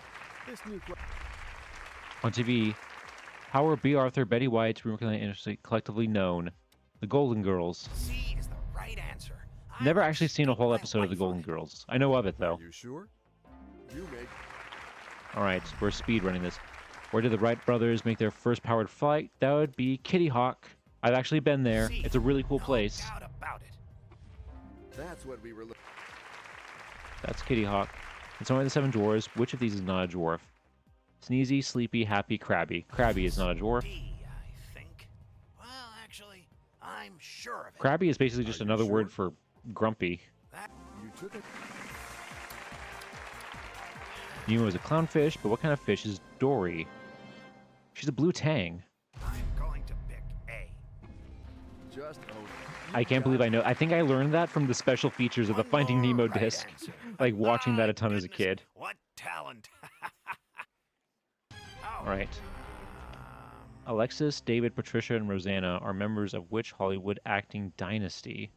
Speaker 2: this new
Speaker 1: On TV, how are B. Arthur, Betty White, collectively known? The Golden Girls.
Speaker 3: C is the right answer. I
Speaker 1: Never
Speaker 3: would
Speaker 1: actually seen a
Speaker 3: stake
Speaker 1: whole
Speaker 3: my
Speaker 1: episode of The
Speaker 3: life on
Speaker 1: Golden
Speaker 3: it.
Speaker 1: Girls. I know of it, though.
Speaker 2: Are you sure? You make
Speaker 1: All right, we're speed running this. Where did the Wright brothers make their first powered flight? That would be Kitty Hawk. I've actually been there.
Speaker 3: C,
Speaker 1: It's a really cool
Speaker 3: no
Speaker 1: place.
Speaker 3: doubt about it.
Speaker 2: That's what we were looking.
Speaker 1: That's Kitty Hawk. It's only the 7 dwarves. Which of these is not a dwarf? Sneezy, Sleepy, Happy, Crabby. Crabby is not a dwarf.
Speaker 3: D, I think. Well, actually, I'm sure of it.
Speaker 1: Crabby is basically just
Speaker 2: Are you
Speaker 1: another word
Speaker 2: sure?
Speaker 1: for grumpy.
Speaker 2: You took it.
Speaker 1: Nemo is a clownfish, but what kind of fish is Dory? She's a blue tang.
Speaker 3: I'm going to pick A.
Speaker 2: Just own it.
Speaker 1: I can't believe I know. I think I learned that from the special features of the
Speaker 3: One
Speaker 1: Finding
Speaker 3: more
Speaker 1: Nemo
Speaker 3: right
Speaker 1: disc.
Speaker 3: answer.
Speaker 1: Like watching that
Speaker 3: Ah,
Speaker 1: a ton as a
Speaker 3: goodness,
Speaker 1: kid.
Speaker 3: What talent.
Speaker 1: All right. Alexis, David, Patricia, and Rosanna are members of which Hollywood acting dynasty?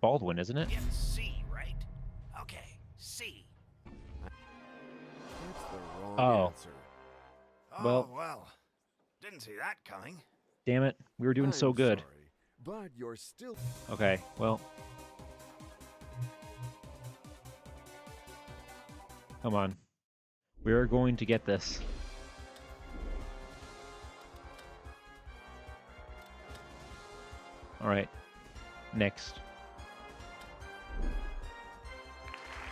Speaker 1: Baldwin, isn't it?
Speaker 3: It's C, right? Okay, C.
Speaker 2: That's the wrong
Speaker 1: Oh.
Speaker 2: answer.
Speaker 1: Well-
Speaker 3: Well. Didn't see that coming.
Speaker 1: Damn it. We were doing so
Speaker 2: I'm
Speaker 1: good.
Speaker 2: sorry, but you're still.
Speaker 1: Okay, well. Come on. We are going to get this. All right. Next.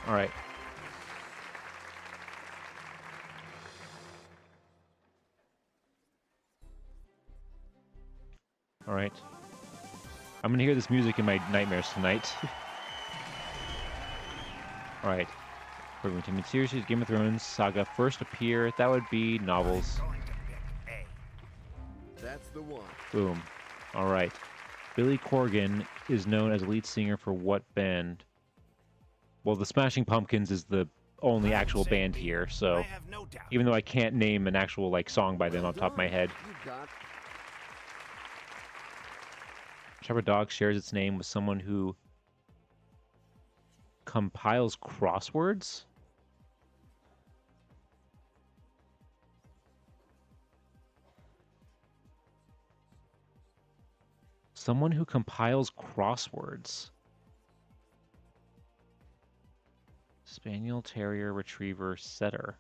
Speaker 1: All right. All right. I'm gonna hear this music in my nightmares tonight. All right. We're going to TV series, Game of Thrones saga first appear. That would be novels.
Speaker 3: I'm going to pick A.
Speaker 2: That's the one.
Speaker 1: Boom. All right. Billy Corgan is known as a lead singer for what band? Well, the Smashing Pumpkins is the only
Speaker 3: I would
Speaker 1: actual
Speaker 3: say
Speaker 1: band
Speaker 3: B.
Speaker 1: here,
Speaker 3: I
Speaker 1: so
Speaker 3: have no doubt.
Speaker 1: even though I can't name an actual like song by them off the top of my head.
Speaker 2: You got
Speaker 1: Shepherd Dog shares its name with someone who compiles crosswords? Someone who compiles crosswords. Spaniel, Terrier, Retriever, Setter.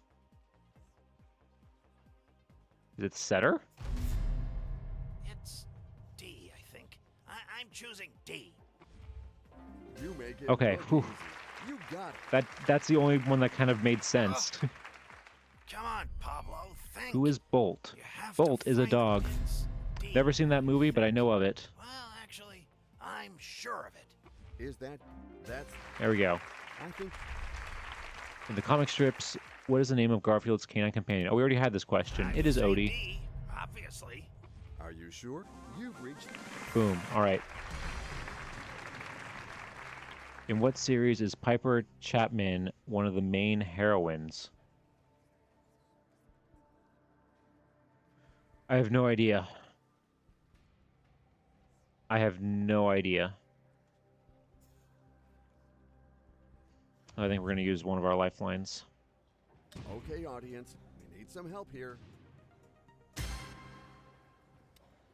Speaker 1: Is it Setter?
Speaker 3: It's D, I think. I'm choosing D.
Speaker 2: You make it
Speaker 1: Okay,
Speaker 2: look
Speaker 1: whew.
Speaker 2: easy. You got it.
Speaker 1: That's the only one that kind of made sense.
Speaker 3: Come on, Pablo. Think.
Speaker 1: Who is Bolt?
Speaker 3: You have
Speaker 1: Bolt
Speaker 3: to
Speaker 1: is a
Speaker 3: find
Speaker 1: dog.
Speaker 3: It's D.
Speaker 1: Never seen that movie, but I know of it.
Speaker 3: Well, actually, I'm sure of it.
Speaker 2: Is that's
Speaker 1: There we go.
Speaker 2: I think
Speaker 1: In the comic strips, what is the name of Garfield's canine companion? Oh, we already had this question.
Speaker 3: I
Speaker 1: It
Speaker 3: would
Speaker 1: is
Speaker 3: say
Speaker 1: Odie.
Speaker 3: D, obviously.
Speaker 2: are you sure? You've reached
Speaker 1: Boom. All right. In what series is Piper Chapman one of the main heroines? I have no idea. I have no idea. I think we're going to use one of our lifelines.
Speaker 2: Okay, audience. We need some help here.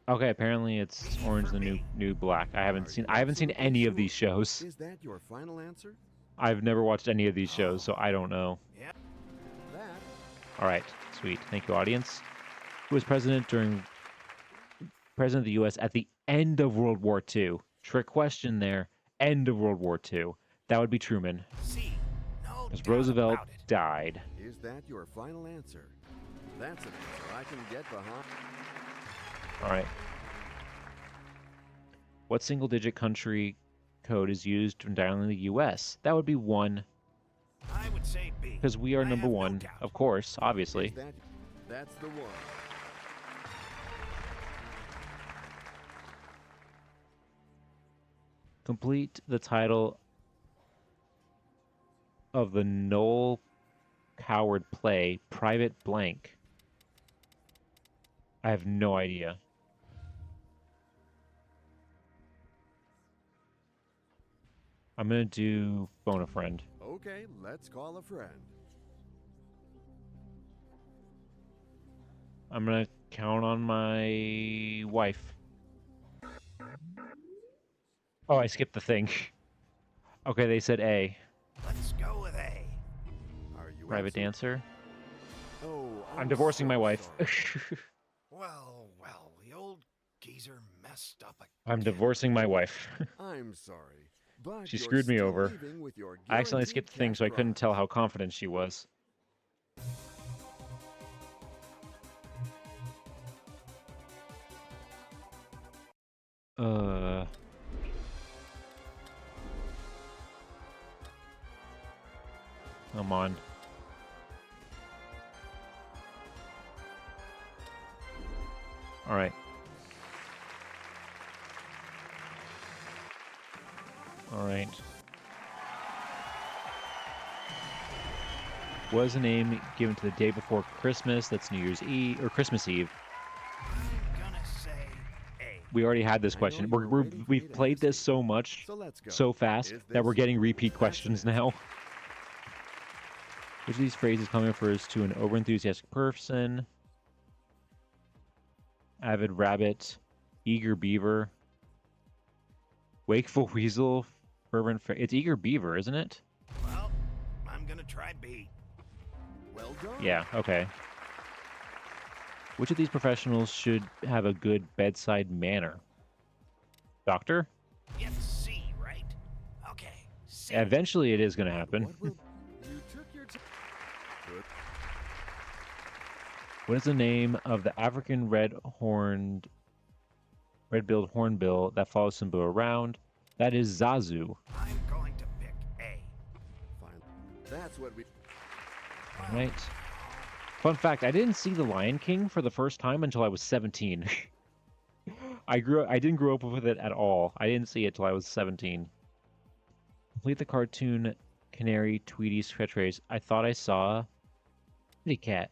Speaker 1: Okay, apparently it's Orange is the New Black. I haven't seen any of these shows.
Speaker 2: Is that your final answer?
Speaker 1: I've never watched any of these shows, so I don't know.
Speaker 3: Yeah.
Speaker 2: That
Speaker 1: All right, sweet. Thank you, audience. Who was president of the U.S. at the end of World War II? Trick question there. End of World War II. That would be Truman,
Speaker 3: C. No
Speaker 1: as
Speaker 3: doubt
Speaker 1: Roosevelt
Speaker 3: about it.
Speaker 1: died.
Speaker 2: is that your final answer? That's an answer I can get behind.
Speaker 1: All right. What single-digit country code is used when dialing the U.S.? That would be 1,
Speaker 3: I would say B.
Speaker 1: because we are
Speaker 3: I
Speaker 1: number
Speaker 3: have no
Speaker 1: 1,
Speaker 3: doubt.
Speaker 1: of course, obviously.
Speaker 2: Is that's the one.
Speaker 1: Complete the title of the Noel Coward play, Private Blank. I have no idea. I'm going to do phone a friend.
Speaker 2: Okay, let's call a friend.
Speaker 1: I'm going to count on my wife. Oh, I skipped the thing. Okay, they said A.
Speaker 3: Let's go with A.
Speaker 2: Are you
Speaker 1: Private
Speaker 2: absolute-
Speaker 1: dancer.
Speaker 2: Oh,
Speaker 1: I'm divorcing
Speaker 2: so
Speaker 1: my wife.
Speaker 2: sorry.
Speaker 3: Well, the old geezer messed up again.
Speaker 1: I'm divorcing my wife.
Speaker 2: I'm sorry, but
Speaker 1: She
Speaker 2: you're
Speaker 1: screwed me
Speaker 2: still
Speaker 1: over.
Speaker 2: leaving with your
Speaker 1: I accidentally
Speaker 2: guaranteed
Speaker 1: skipped the thing,
Speaker 2: cash
Speaker 1: so I couldn't
Speaker 2: prize.
Speaker 1: tell how confident she was. Come on. All right. All right. What is the name given to the day before Christmas? That's New Year's Eve or Christmas Eve.
Speaker 3: I'm gonna say A.
Speaker 1: We already had this
Speaker 2: I know
Speaker 1: question.
Speaker 2: you were waiting for me
Speaker 1: We've
Speaker 2: to
Speaker 1: played
Speaker 2: ask
Speaker 1: this
Speaker 2: you.
Speaker 1: so much,
Speaker 2: So let's go.
Speaker 1: so fast
Speaker 2: Is
Speaker 1: that we're
Speaker 2: this-
Speaker 1: getting repeat
Speaker 2: that's
Speaker 1: questions
Speaker 2: an answer.
Speaker 1: now. Which of these phrases commonly refers to an overenthusiastic person? Avid rabbit, eager beaver, wakeful weasel, fervent. It's eager beaver, isn't it?
Speaker 3: Well, I'm gonna try B.
Speaker 2: Well done.
Speaker 1: Yeah. Okay. Which of these professionals should have a good bedside manner? Doctor?
Speaker 3: It's C, right? Okay, C.
Speaker 1: Eventually, it is going to happen.
Speaker 2: What will you took your time? Good.
Speaker 1: What is the name of the African red-horned red-billed hornbill that follows Simba around. That is Zazu.
Speaker 3: I'm going to pick A.
Speaker 2: Fine. That's what we.
Speaker 1: All right. Fun fact, I didn't see The Lion King for the first time until I was 17. I didn't grow up with it at all. I didn't see it till I was 17. Complete the cartoon Canary Tweety sketch race. I thought I saw Kitty Cat.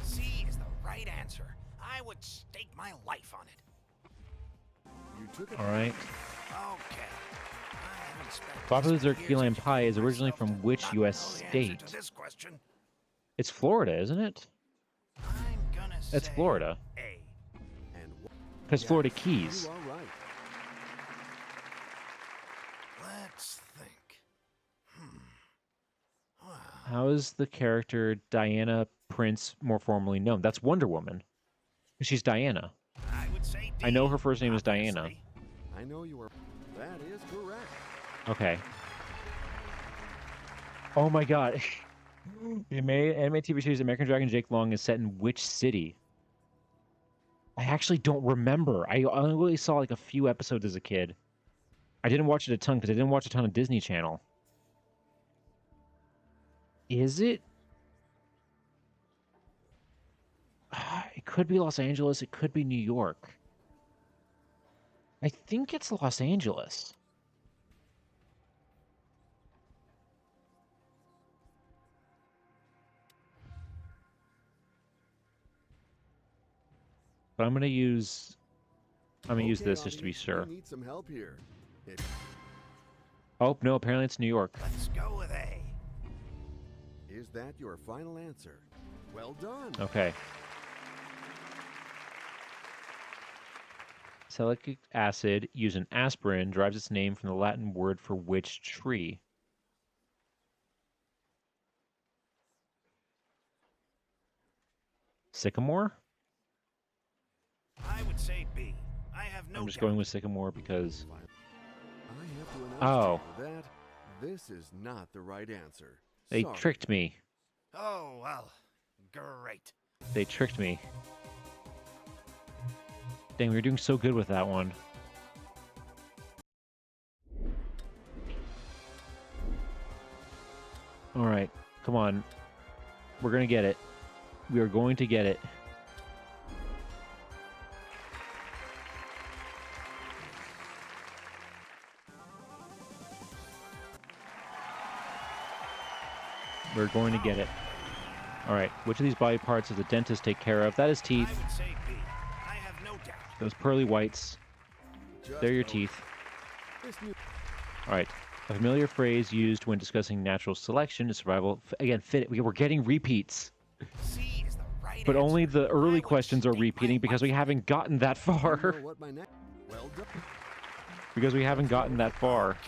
Speaker 3: C is the right answer. I would stake my life on it.
Speaker 2: You took it.
Speaker 1: All right.
Speaker 3: Okay. I haven't spent
Speaker 1: Popular
Speaker 3: this many
Speaker 1: dessert key
Speaker 3: years
Speaker 1: lime pie is
Speaker 3: educating
Speaker 1: originally
Speaker 3: myself
Speaker 1: from
Speaker 3: to
Speaker 1: which
Speaker 3: not
Speaker 1: U.S.
Speaker 3: know the answer
Speaker 1: state?
Speaker 3: to this question.
Speaker 1: It's Florida, isn't it?
Speaker 3: I'm gonna
Speaker 1: It's
Speaker 3: say
Speaker 1: Florida.
Speaker 3: A.
Speaker 2: And
Speaker 1: Because Florida Keys.
Speaker 2: you are right.
Speaker 3: Let's think. Wow.
Speaker 1: How is the character Diana Prince more formally known? That's Wonder Woman. She's Diana.
Speaker 3: I would say D.
Speaker 1: I know her first name is Diana.
Speaker 3: obviously.
Speaker 2: I know you are. That is correct.
Speaker 1: Okay. Oh my god. The anime TV series American Dragon Jake Long is set in which city? I actually don't remember. I only saw like a few episodes as a kid. I didn't watch it a ton because I didn't watch a ton of Disney Channel. Is it? It could be Los Angeles. It could be New York. I think it's Los Angeles. But I'm gonna use this just to be
Speaker 2: audience,
Speaker 1: sure.
Speaker 2: We need some help here.
Speaker 1: Oh no, apparently it's New York.
Speaker 3: Let's go with A.
Speaker 2: Is that your final answer? Well done.
Speaker 1: Okay. Salicylic acid, used in aspirin, derives its name from the Latin word for which tree? Sycamore?
Speaker 3: I would say B. I have no
Speaker 1: I'm just
Speaker 3: doubt.
Speaker 1: going with sycamore because...
Speaker 2: I have to announce
Speaker 1: Oh.
Speaker 2: to you that this is not the right answer.
Speaker 1: They
Speaker 2: Sorry.
Speaker 1: tricked me.
Speaker 3: Oh, well. Great.
Speaker 1: They tricked me. Dang, we were doing so good with that one. Alright, come on. We're gonna get it. We are going to get it. We're going to get it. Alright, which of these body parts does the dentist take care of? That is teeth.
Speaker 3: I would say B. I have no doubt.
Speaker 1: Those pearly whites.
Speaker 2: Just
Speaker 1: They're your
Speaker 2: know
Speaker 1: teeth.
Speaker 2: This new
Speaker 1: Alright. A familiar phrase used when discussing natural selection is survival. Again, fit. We're getting repeats.
Speaker 3: C is the right
Speaker 1: But
Speaker 3: answer.
Speaker 1: only the
Speaker 3: I
Speaker 1: early
Speaker 3: would
Speaker 1: questions are
Speaker 3: stake my
Speaker 1: repeating because we
Speaker 3: life.
Speaker 1: haven't gotten that
Speaker 2: you
Speaker 1: far.
Speaker 2: know what my next. Well done.
Speaker 1: Because we haven't gotten that far.
Speaker 3: Okay.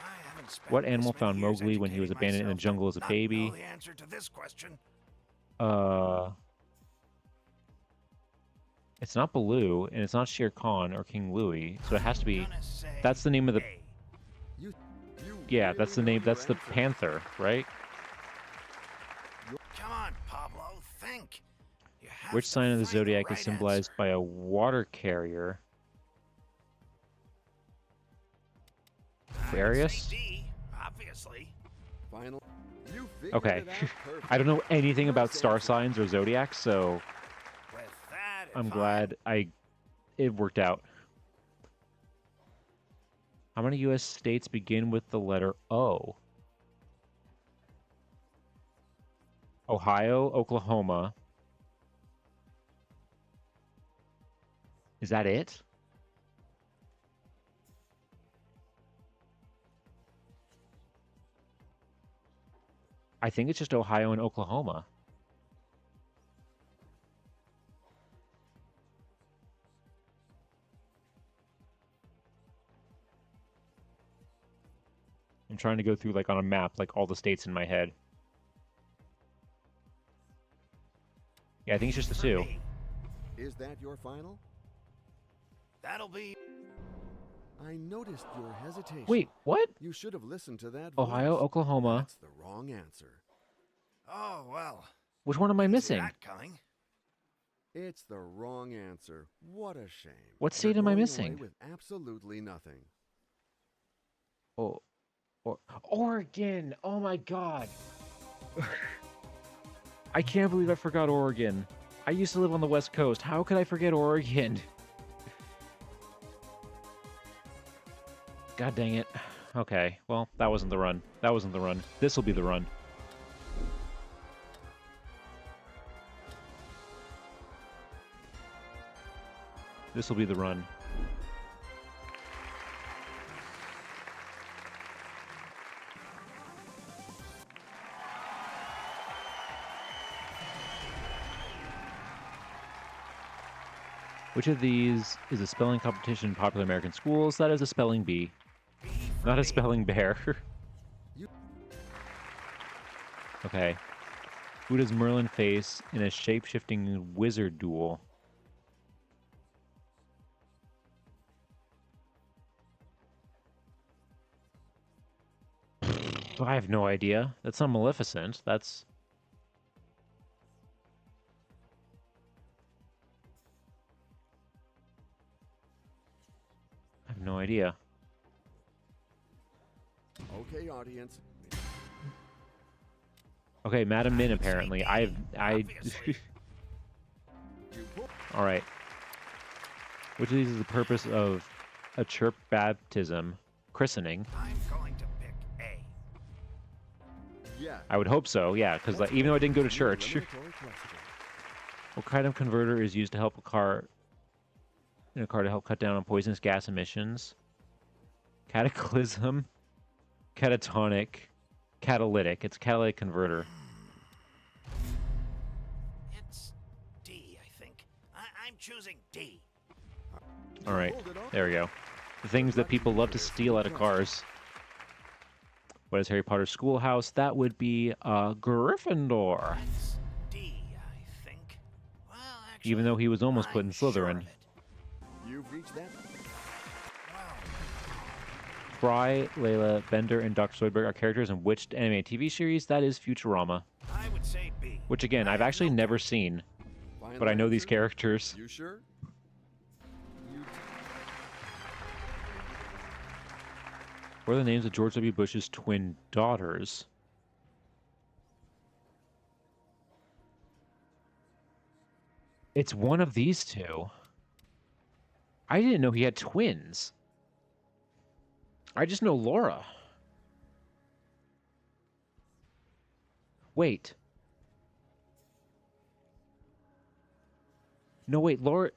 Speaker 3: I haven't spent
Speaker 1: What
Speaker 3: this
Speaker 1: animal
Speaker 3: many
Speaker 1: found
Speaker 3: years
Speaker 1: Mowgli when he was
Speaker 3: educating
Speaker 1: abandoned in the
Speaker 3: myself
Speaker 1: jungle
Speaker 3: to
Speaker 1: as a
Speaker 3: not
Speaker 1: baby?
Speaker 3: know the answer to this question.
Speaker 1: It's not Baloo, and it's not Shere Khan or King Louie, so it has to be...
Speaker 3: Gonna say
Speaker 1: That's the name of the...
Speaker 3: A.
Speaker 2: You
Speaker 1: Yeah, that's the
Speaker 2: really know
Speaker 1: name.
Speaker 2: your
Speaker 1: That's the
Speaker 2: answer.
Speaker 1: panther, right?
Speaker 3: Come on, Pablo, think. You have
Speaker 1: Which
Speaker 3: to
Speaker 1: sign of the
Speaker 3: find
Speaker 1: zodiac
Speaker 3: right
Speaker 1: is symbolized
Speaker 3: answer.
Speaker 1: by a water carrier?
Speaker 3: I would say
Speaker 1: Aquarius?
Speaker 3: D, obviously.
Speaker 2: Final. You figured
Speaker 1: Okay.
Speaker 2: it out perfect.
Speaker 1: I don't know anything about
Speaker 2: First
Speaker 1: star
Speaker 2: answer.
Speaker 1: signs or zodiacs, so
Speaker 3: With that, in
Speaker 1: I'm
Speaker 3: mind,
Speaker 1: glad it worked out. How many U.S. states begin with the letter O? Ohio, Oklahoma. Is that it? I think it's just Ohio and Oklahoma. I'm trying to go through like on a map, like all the states in my head. Yeah, I think it's just the
Speaker 3: for
Speaker 1: two.
Speaker 3: me,
Speaker 2: Is that your final?
Speaker 3: that'll be.
Speaker 2: I noticed your hesitation.
Speaker 1: Wait, what?
Speaker 2: You should have listened to that
Speaker 1: Ohio,
Speaker 2: voice.
Speaker 1: Oklahoma.
Speaker 2: That's the wrong answer.
Speaker 3: Oh well.
Speaker 1: Which one am I
Speaker 3: didn't see
Speaker 1: missing?
Speaker 3: that coming.
Speaker 2: It's the wrong answer. What a shame.
Speaker 1: What
Speaker 2: You're
Speaker 1: state am I
Speaker 2: going
Speaker 1: missing?
Speaker 2: away with absolutely nothing.
Speaker 1: Oh, Oregon! Oh my god! I can't believe I forgot Oregon. I used to live on the West Coast. How could I forget Oregon? God dang it. Okay, well, that wasn't the run. That wasn't the run. This will be the run. This will be the run. Which of these is a spelling competition in popular American schools? That is a spelling bee,
Speaker 3: B for
Speaker 1: not a
Speaker 3: B.
Speaker 1: spelling bear.
Speaker 2: You-
Speaker 1: Okay. Who does Merlin face in a shape-shifting wizard duel? I have no idea. That's not Maleficent. That's... I have no idea.
Speaker 2: Okay, audience.
Speaker 1: Okay, Madam Min,
Speaker 3: I would say
Speaker 1: apparently.
Speaker 3: D, obviously.
Speaker 2: You pull-
Speaker 1: Alright. Which of these is the purpose of a chirp baptism? Christening.
Speaker 3: I'm going to pick A.
Speaker 2: Yeah.
Speaker 1: I would hope so, yeah, because
Speaker 2: Let's
Speaker 1: even though I didn't go to
Speaker 2: the
Speaker 1: church.
Speaker 2: eliminatory question.
Speaker 1: What kind of converter is used to help a car in a car to help cut down on poisonous gas emissions? Cataclysm, catatonic, catalytic. It's catalytic converter.
Speaker 3: It's D, I think. I'm choosing D.
Speaker 1: All right,
Speaker 2: Hold it up.
Speaker 1: there we go. The things that people love to steal out of cars. What is Harry Potter's schoolhouse? That would be Gryffindor.
Speaker 3: It's D, I think. Well, actually,
Speaker 1: Even though he was almost put in
Speaker 3: I'm sure
Speaker 1: Slytherin.
Speaker 3: of it.
Speaker 2: You've reached that.
Speaker 3: Wow.
Speaker 1: Fry, Layla, Bender, and Dr. Zoidberg are characters in which anime TV series? That is Futurama.
Speaker 3: I would say B.
Speaker 1: Which, again,
Speaker 3: I
Speaker 1: I've
Speaker 3: have
Speaker 1: actually
Speaker 3: no
Speaker 1: never
Speaker 3: doubt.
Speaker 1: seen,
Speaker 2: Final
Speaker 1: but I know these
Speaker 2: answer?
Speaker 1: characters.
Speaker 2: You sure? You
Speaker 1: What are the names of George W. Bush's twin daughters? It's one of these two. I didn't know he had twins. I just know Laura. Wait. No, wait, Laura...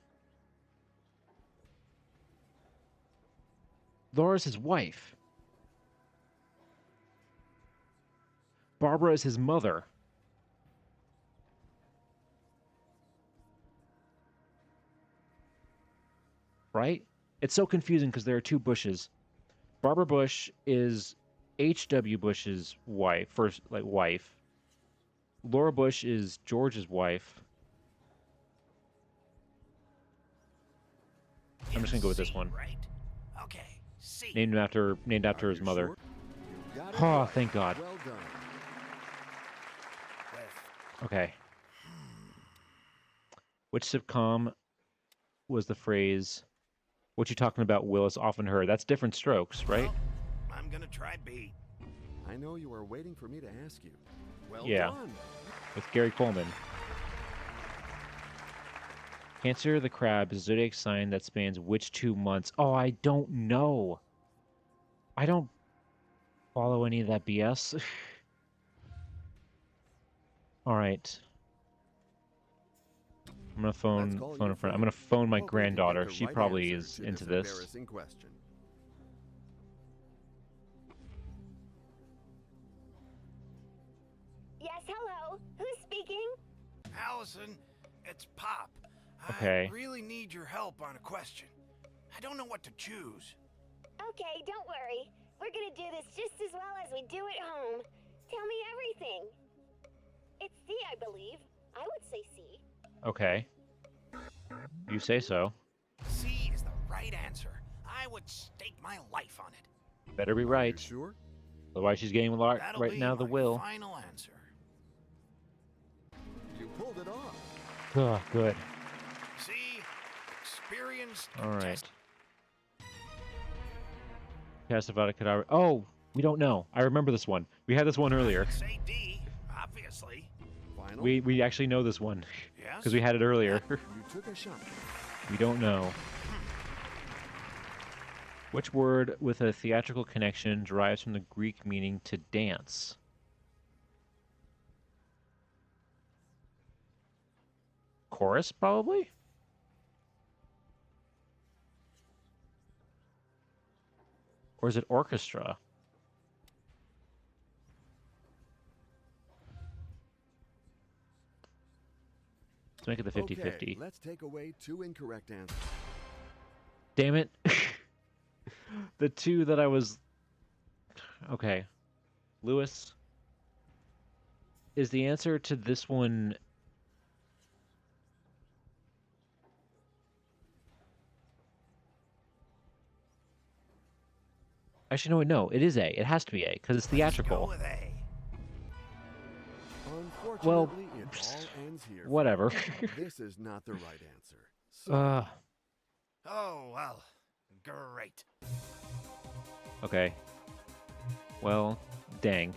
Speaker 1: Laura's his wife. Barbara is his mother. Right? It's so confusing because there are two Bushes. Barbara Bush is H.W. Bush's wife, first, like, wife. Laura Bush is George's wife. I'm just gonna go with this
Speaker 3: C,
Speaker 1: one.
Speaker 3: Right? Okay, C.
Speaker 1: Named after
Speaker 2: Are
Speaker 1: his
Speaker 2: you
Speaker 1: mother.
Speaker 2: sure? You got it
Speaker 1: Oh,
Speaker 2: right.
Speaker 1: thank God.
Speaker 2: Well done.
Speaker 3: With
Speaker 1: Okay. Which sitcom was the phrase, "What you talking about, Will?" is often heard? That's Different Strokes, right?
Speaker 3: Well, I'm gonna try B.
Speaker 2: I know you are waiting for me to ask you. Well
Speaker 1: Yeah.
Speaker 2: done.
Speaker 1: With Gary Coleman. Cancer the crab is a zodiac sign that spans which 2 months? Oh, I don't know. I don't follow any of that BS. All right. I'm gonna
Speaker 2: Let's
Speaker 1: phone
Speaker 2: call
Speaker 1: a
Speaker 2: your
Speaker 1: friend. I'm gonna phone my
Speaker 2: Hoping to get
Speaker 1: granddaughter.
Speaker 2: the
Speaker 1: She
Speaker 2: right
Speaker 1: probably
Speaker 2: answer
Speaker 1: is
Speaker 2: to
Speaker 1: into
Speaker 2: this
Speaker 1: this.
Speaker 2: embarrassing question.
Speaker 7: Yes, hello. Who's speaking?
Speaker 3: Allison, it's Pop.
Speaker 1: Okay.
Speaker 3: I really need your help on a question. I don't know what to choose.
Speaker 7: Okay, don't worry. We're gonna do this just as well as we do at home. Tell me everything. It's C, I believe. I would say C.
Speaker 1: Okay. You say so.
Speaker 3: C is the right answer. I would stake my life on it.
Speaker 1: Better be
Speaker 2: Are you
Speaker 1: right.
Speaker 2: sure?
Speaker 1: Otherwise, she's getting
Speaker 3: That'll
Speaker 1: right
Speaker 3: be
Speaker 1: now the
Speaker 3: my
Speaker 1: will.
Speaker 3: final answer.
Speaker 2: You pulled it off.
Speaker 1: Oh, good.
Speaker 3: experienced
Speaker 1: All right.
Speaker 3: contestant.
Speaker 1: Cast about a cadaver. Oh, we don't know. I remember this one. We had this one
Speaker 3: I
Speaker 1: earlier.
Speaker 3: would say D, obviously.
Speaker 2: Final?
Speaker 1: We actually know this one
Speaker 3: Yes?
Speaker 1: because we had it earlier.
Speaker 2: You took a shot.
Speaker 1: We don't know. Which word with a theatrical connection derives from the Greek meaning to dance? Chorus, probably? Or is it orchestra? Let's make it the 50-50.
Speaker 2: Okay, let's take away 2 incorrect answers.
Speaker 1: Damn it. The 2 that I was... Okay. Lewis, is the answer to this one... Actually, no, it is A. It has to be A, because it's
Speaker 3: Let's go
Speaker 1: theatrical.
Speaker 3: with A.
Speaker 2: Unfortunately, it all ends here.
Speaker 1: Whatever.
Speaker 2: This is not the right answer. So,
Speaker 3: Oh, well, great.
Speaker 1: Okay. Well, dang.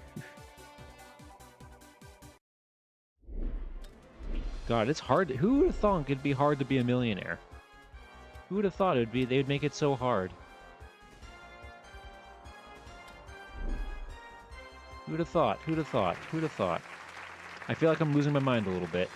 Speaker 1: God, it's hard. Who would have thought it'd be hard to be a millionaire? Who would have thought they'd make it so hard? Who'd have thought? Who'd have thought? Who'd have thought? I feel like I'm losing my mind a little bit.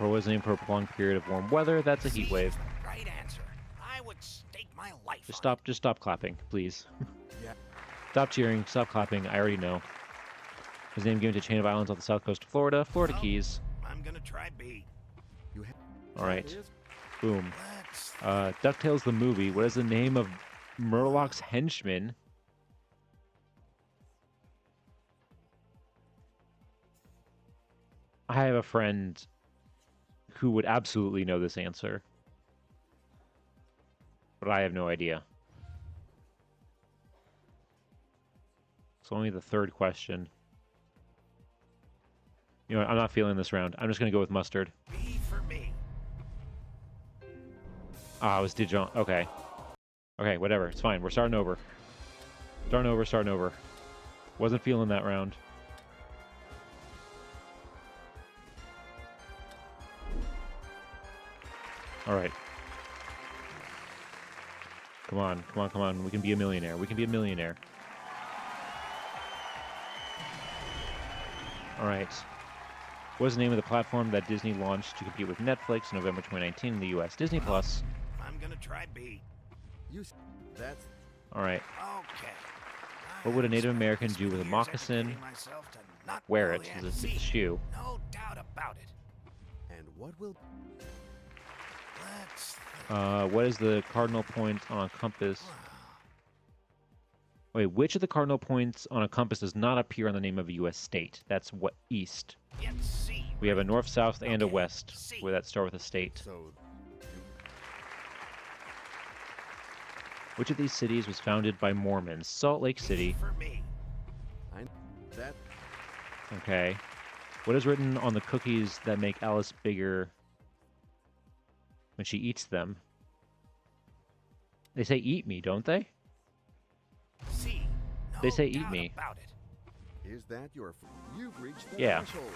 Speaker 1: Or was named for a prolonged period of warm weather. That's a heat
Speaker 3: C
Speaker 1: wave.
Speaker 3: is the right answer. I would stake my life on
Speaker 1: Just stop clapping, please.
Speaker 2: Yeah.
Speaker 1: Stop cheering, stop clapping. I already know. His name given to a chain of islands off the south coast of Florida, Florida
Speaker 3: Well,
Speaker 1: Keys.
Speaker 3: I'm gonna try B.
Speaker 1: All right.
Speaker 2: That is
Speaker 1: Boom.
Speaker 3: Let's
Speaker 1: DuckTales the movie. What is the name of Murloc's henchman? I have a friend who would absolutely know this answer, but I have no idea. It's only the 3rd question. You know what? I'm not feeling this round. I'm just going to go with mustard.
Speaker 3: B for me.
Speaker 1: Ah, it was Dijon. Okay. Okay, whatever. It's fine. We're starting over. Starting over. Wasn't feeling that round. All right. Come on. We can be a millionaire. All right. What is the name of the platform that Disney launched to compete with Netflix in November 2019 in the U.S.? Disney Plus.
Speaker 3: I'm gonna try B.
Speaker 2: That's
Speaker 1: All right.
Speaker 3: Okay.
Speaker 1: What would a Native American do with a moccasin? Wear it as if it's a shoe.
Speaker 3: No doubt about it.
Speaker 2: and what will
Speaker 3: Let's
Speaker 1: What is the cardinal point on a compass? Wait, which of the cardinal points on a compass does not appear on the name of a U.S. state? That's what east.
Speaker 3: get C.
Speaker 1: We have a north, south, and a
Speaker 3: Okay,
Speaker 1: west.
Speaker 3: C.
Speaker 1: Where that start with a state.
Speaker 2: so
Speaker 1: Which of these cities was founded by Mormons? Salt Lake City.
Speaker 3: For me.
Speaker 2: that
Speaker 1: Okay. What is written on the cookies that make Alice bigger when she eats them? They say eat me, don't they?
Speaker 3: C. No
Speaker 1: They say eat
Speaker 3: doubt
Speaker 1: me.
Speaker 3: About it.
Speaker 2: is that your you've reached the
Speaker 1: Yeah.
Speaker 2: threshold.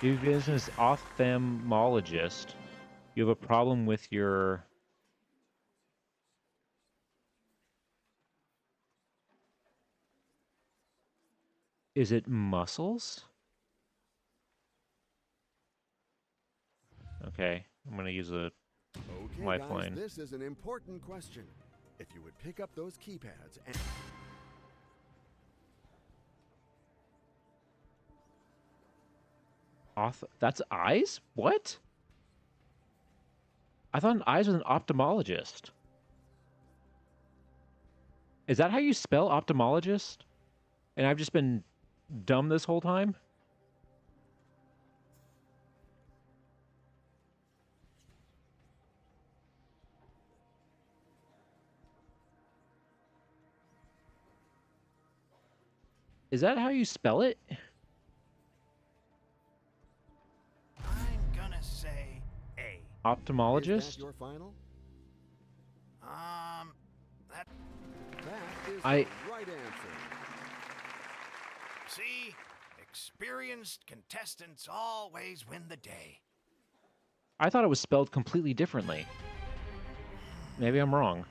Speaker 1: You business ophthalmologist. You have a problem with your... Is it muscles? Okay, I'm gonna use a...
Speaker 2: Okay,
Speaker 1: Lifeline.
Speaker 2: guys, this is an important question. If you would pick up those keypads and
Speaker 1: That's eyes? What? I thought an eyes was an ophthalmologist. Is that how you spell ophthalmologist? And I've just been dumb this whole time? Is that how you spell it?
Speaker 3: I'm gonna say A.
Speaker 2: Is that
Speaker 1: Ophthalmologist?
Speaker 2: your final?
Speaker 3: That.
Speaker 2: That is
Speaker 1: I
Speaker 2: the right answer.
Speaker 3: See? Experienced contestants always win the day.
Speaker 1: I thought it was spelled completely differently. Maybe I'm wrong.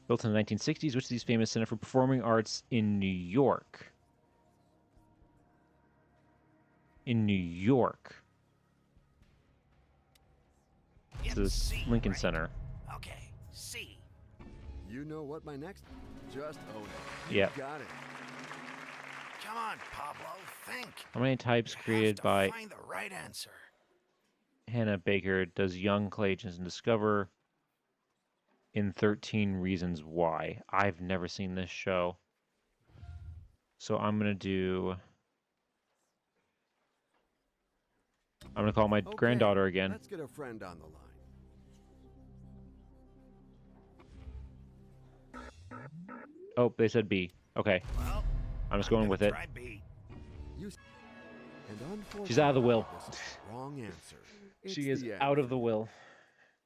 Speaker 1: Built in the 1960s, which is the famous Center for Performing Arts in New York? In New York. It's
Speaker 3: It's
Speaker 1: the
Speaker 3: C,
Speaker 1: Lincoln
Speaker 3: right?
Speaker 1: Center.
Speaker 3: Okay, C.
Speaker 2: You know what my next? Just own it. You
Speaker 1: Yep.
Speaker 2: got it.
Speaker 3: Come on, Pablo, think.
Speaker 1: How many types
Speaker 3: You have
Speaker 1: created
Speaker 3: to
Speaker 1: by
Speaker 3: find the right answer.
Speaker 1: Hannah Baker does young Clay Jensen discover in 13 Reasons Why? I've never seen this show. So I'm going to call my
Speaker 2: Okay,
Speaker 1: granddaughter again.
Speaker 2: let's get a friend on the line.
Speaker 1: Oh, they said B. Okay.
Speaker 3: Well,
Speaker 1: I'm just going
Speaker 3: gonna
Speaker 1: with it.
Speaker 3: try B.
Speaker 2: And unfortunately,
Speaker 1: She's out of the will.
Speaker 2: this is the wrong answer. It's
Speaker 1: She is
Speaker 2: the
Speaker 1: out of
Speaker 2: egg.
Speaker 1: the will.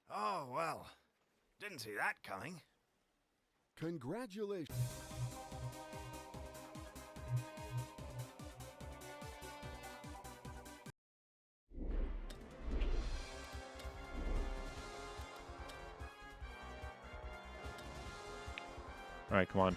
Speaker 3: Oh, well. Didn't see that coming.
Speaker 2: Congratulations.
Speaker 1: All right, come on.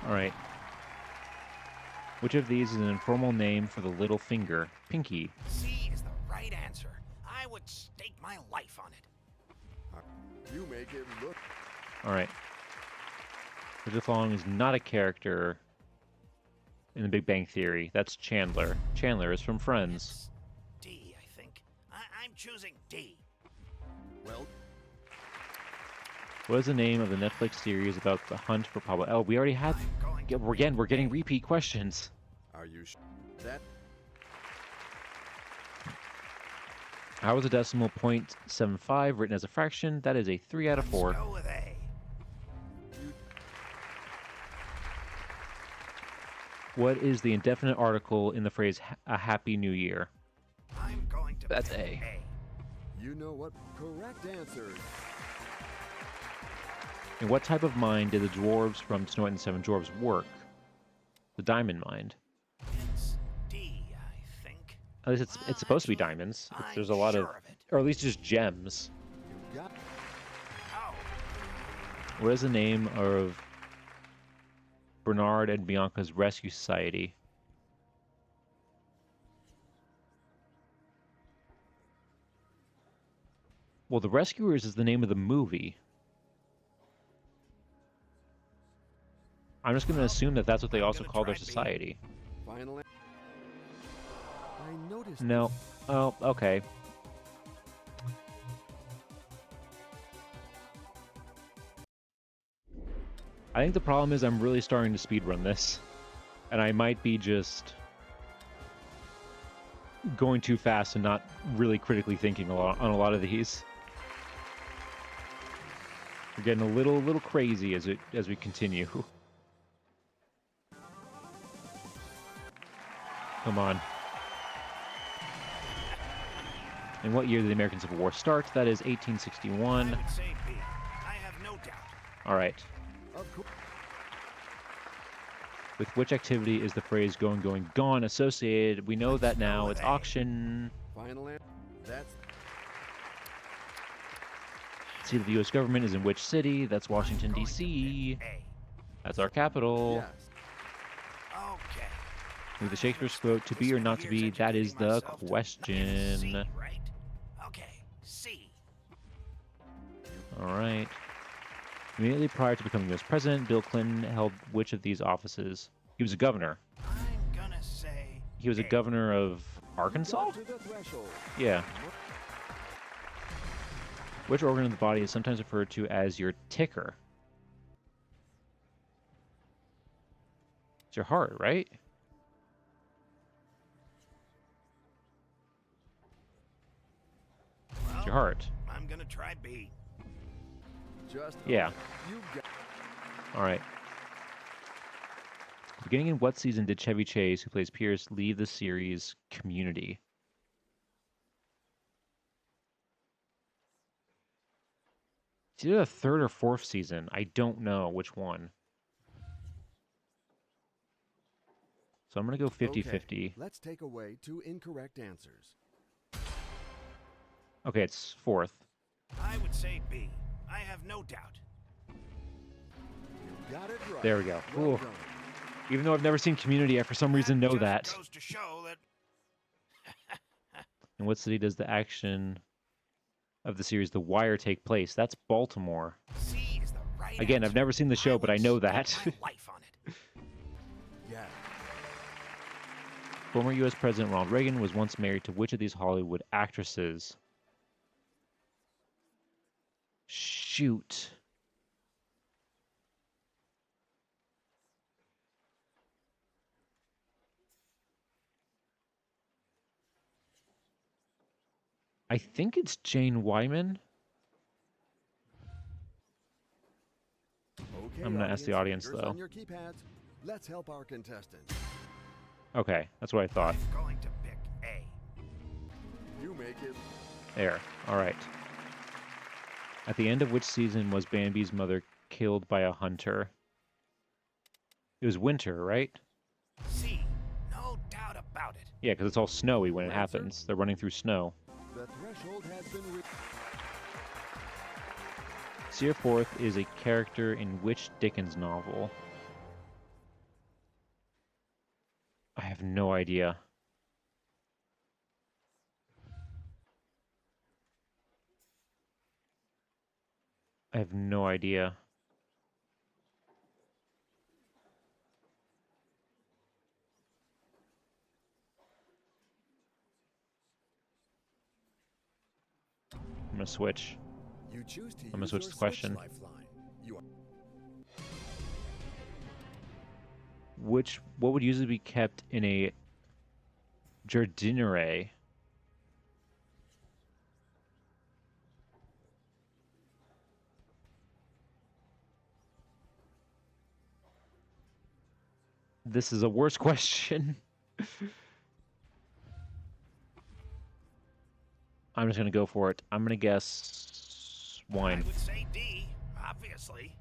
Speaker 1: All right. Which of these is an informal name for the little finger? Pinky.
Speaker 3: C is the right answer. I would stake my life on it.
Speaker 2: You make it look.
Speaker 1: All right. Which of the following is not a character in The Big Bang Theory? That's Chandler. Chandler is from Friends.
Speaker 3: It's D, I think. I'm choosing D.
Speaker 2: Well,
Speaker 1: What is the name of the Netflix series about the hunt for Pablo? Oh, we already had.
Speaker 3: I'm going to
Speaker 1: Again, we're getting
Speaker 3: A.
Speaker 1: repeat questions.
Speaker 2: are you sure? That
Speaker 1: How is a decimal 0.75 written as a fraction? That is a 3 out of 4.
Speaker 3: Let's go with A.
Speaker 1: What is the indefinite article in the phrase "a happy new year"?
Speaker 3: I'm going to
Speaker 1: That's
Speaker 3: pick
Speaker 1: A.
Speaker 2: you know what? Correct answer.
Speaker 1: In what type of mine did the dwarves from Snow White and the Seven Dwarves work? The diamond mine.
Speaker 3: It's D, I think.
Speaker 1: At least it's supposed to be diamonds. There's a lot of,
Speaker 3: sure of it.
Speaker 1: or at least just gems.
Speaker 2: You got.
Speaker 3: Oh,
Speaker 1: What is the name of Bernard and Bianca's rescue society? Well, The Rescuers is the name of the movie. I'm just going to assume that that's what they
Speaker 3: I'm
Speaker 1: also
Speaker 3: gonna
Speaker 1: call their
Speaker 3: try B.
Speaker 1: society.
Speaker 2: Final. I noticed.
Speaker 1: No. Oh, okay. I think the problem is I'm really starting to speedrun this. And I might be just going too fast and not really critically thinking on a lot of these. We're getting a little crazy as we continue. Come on. In what year did the American Civil War start? That is
Speaker 3: I
Speaker 1: 1861.
Speaker 3: would say B. I have no doubt.
Speaker 1: All right.
Speaker 2: Of course.
Speaker 1: With which activity is the phrase going, going, gone associated? We know that now. It's
Speaker 3: A.
Speaker 1: auction.
Speaker 2: Final answer. That's.
Speaker 1: See that the U.S. government is in which city? That's Washington,
Speaker 3: I'm going to
Speaker 1: D.C.
Speaker 3: pick A.
Speaker 1: That's our capital.
Speaker 2: Yes.
Speaker 3: Okay.
Speaker 1: With the Shakespeare's quote, to be or not to be, that is the
Speaker 3: C,
Speaker 1: question.
Speaker 3: right? Okay, C.
Speaker 1: All right. Immediately prior to becoming U.S. president, Bill Clinton held which of these offices? He was a governor.
Speaker 3: I'm gonna say
Speaker 1: He was a
Speaker 3: A.
Speaker 1: governor of Arkansas?
Speaker 2: Got to the threshold.
Speaker 1: Yeah. Which organ of the body is sometimes referred to as your ticker? It's your heart, right? It's your
Speaker 3: Well,
Speaker 1: heart.
Speaker 3: I'm gonna try B.
Speaker 2: Just
Speaker 1: Yeah.
Speaker 2: you got
Speaker 1: All right. Beginning in what season did Chevy Chase, who plays Pierce, leave the series Community? It's either the third or fourth season. I don't know which one. So I'm going to go 50-50.
Speaker 2: Okay, let's take away 2 incorrect answers.
Speaker 1: Okay, it's fourth.
Speaker 3: I would say B. I have no doubt.
Speaker 2: You got it right.
Speaker 1: There we go.
Speaker 2: Well
Speaker 1: Ooh.
Speaker 2: done.
Speaker 1: Even though I've never seen Community, I for some reason know
Speaker 3: just
Speaker 1: that.
Speaker 3: goes to show that
Speaker 1: In what city does the action of the series The Wire take place? That's Baltimore.
Speaker 3: C is the right
Speaker 1: Again,
Speaker 3: answer.
Speaker 1: I've never seen the show, but I
Speaker 3: would
Speaker 1: know
Speaker 3: stake
Speaker 1: that.
Speaker 3: my life on it.
Speaker 2: Yeah.
Speaker 1: Former U.S. President Ronald Reagan was once married to which of these Hollywood actresses? Shoot. I think it's Jane Wyman.
Speaker 2: Okay,
Speaker 1: I'm gonna ask the audience,
Speaker 2: fingers
Speaker 1: though.
Speaker 2: on your keypads. Let's help our contestants.
Speaker 1: Okay, that's what I thought.
Speaker 3: I'm going to pick A.
Speaker 2: You make it.
Speaker 1: There. All right. At the end of which season was Bambi's mother killed by a hunter? It was winter, right?
Speaker 3: C. No doubt about it.
Speaker 1: Yeah, because it's all snowy when it
Speaker 2: Answer?
Speaker 1: happens. They're running through snow.
Speaker 2: The threshold has been reached.
Speaker 1: Searforth is a character in which Dickens novel? I have no idea. I have no idea. I'm gonna switch.
Speaker 2: You choose to
Speaker 1: I'm gonna
Speaker 2: use
Speaker 1: switch
Speaker 2: your
Speaker 1: the question.
Speaker 2: lifeline. You are
Speaker 1: What would usually be kept in a jardiniere? This is a worse question. I'm just gonna go for it. I'm gonna guess
Speaker 3: I
Speaker 1: wine.
Speaker 3: would say D, obviously.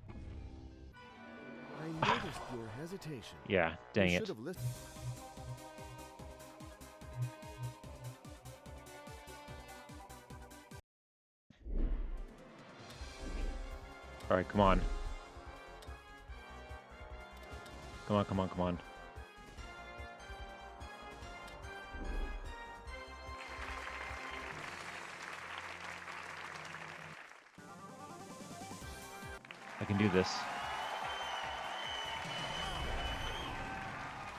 Speaker 2: I noticed your hesitation.
Speaker 1: Yeah, dang
Speaker 2: You
Speaker 1: it.
Speaker 2: should have listened.
Speaker 1: All right, come on. Come on, come on, come on. I can do this.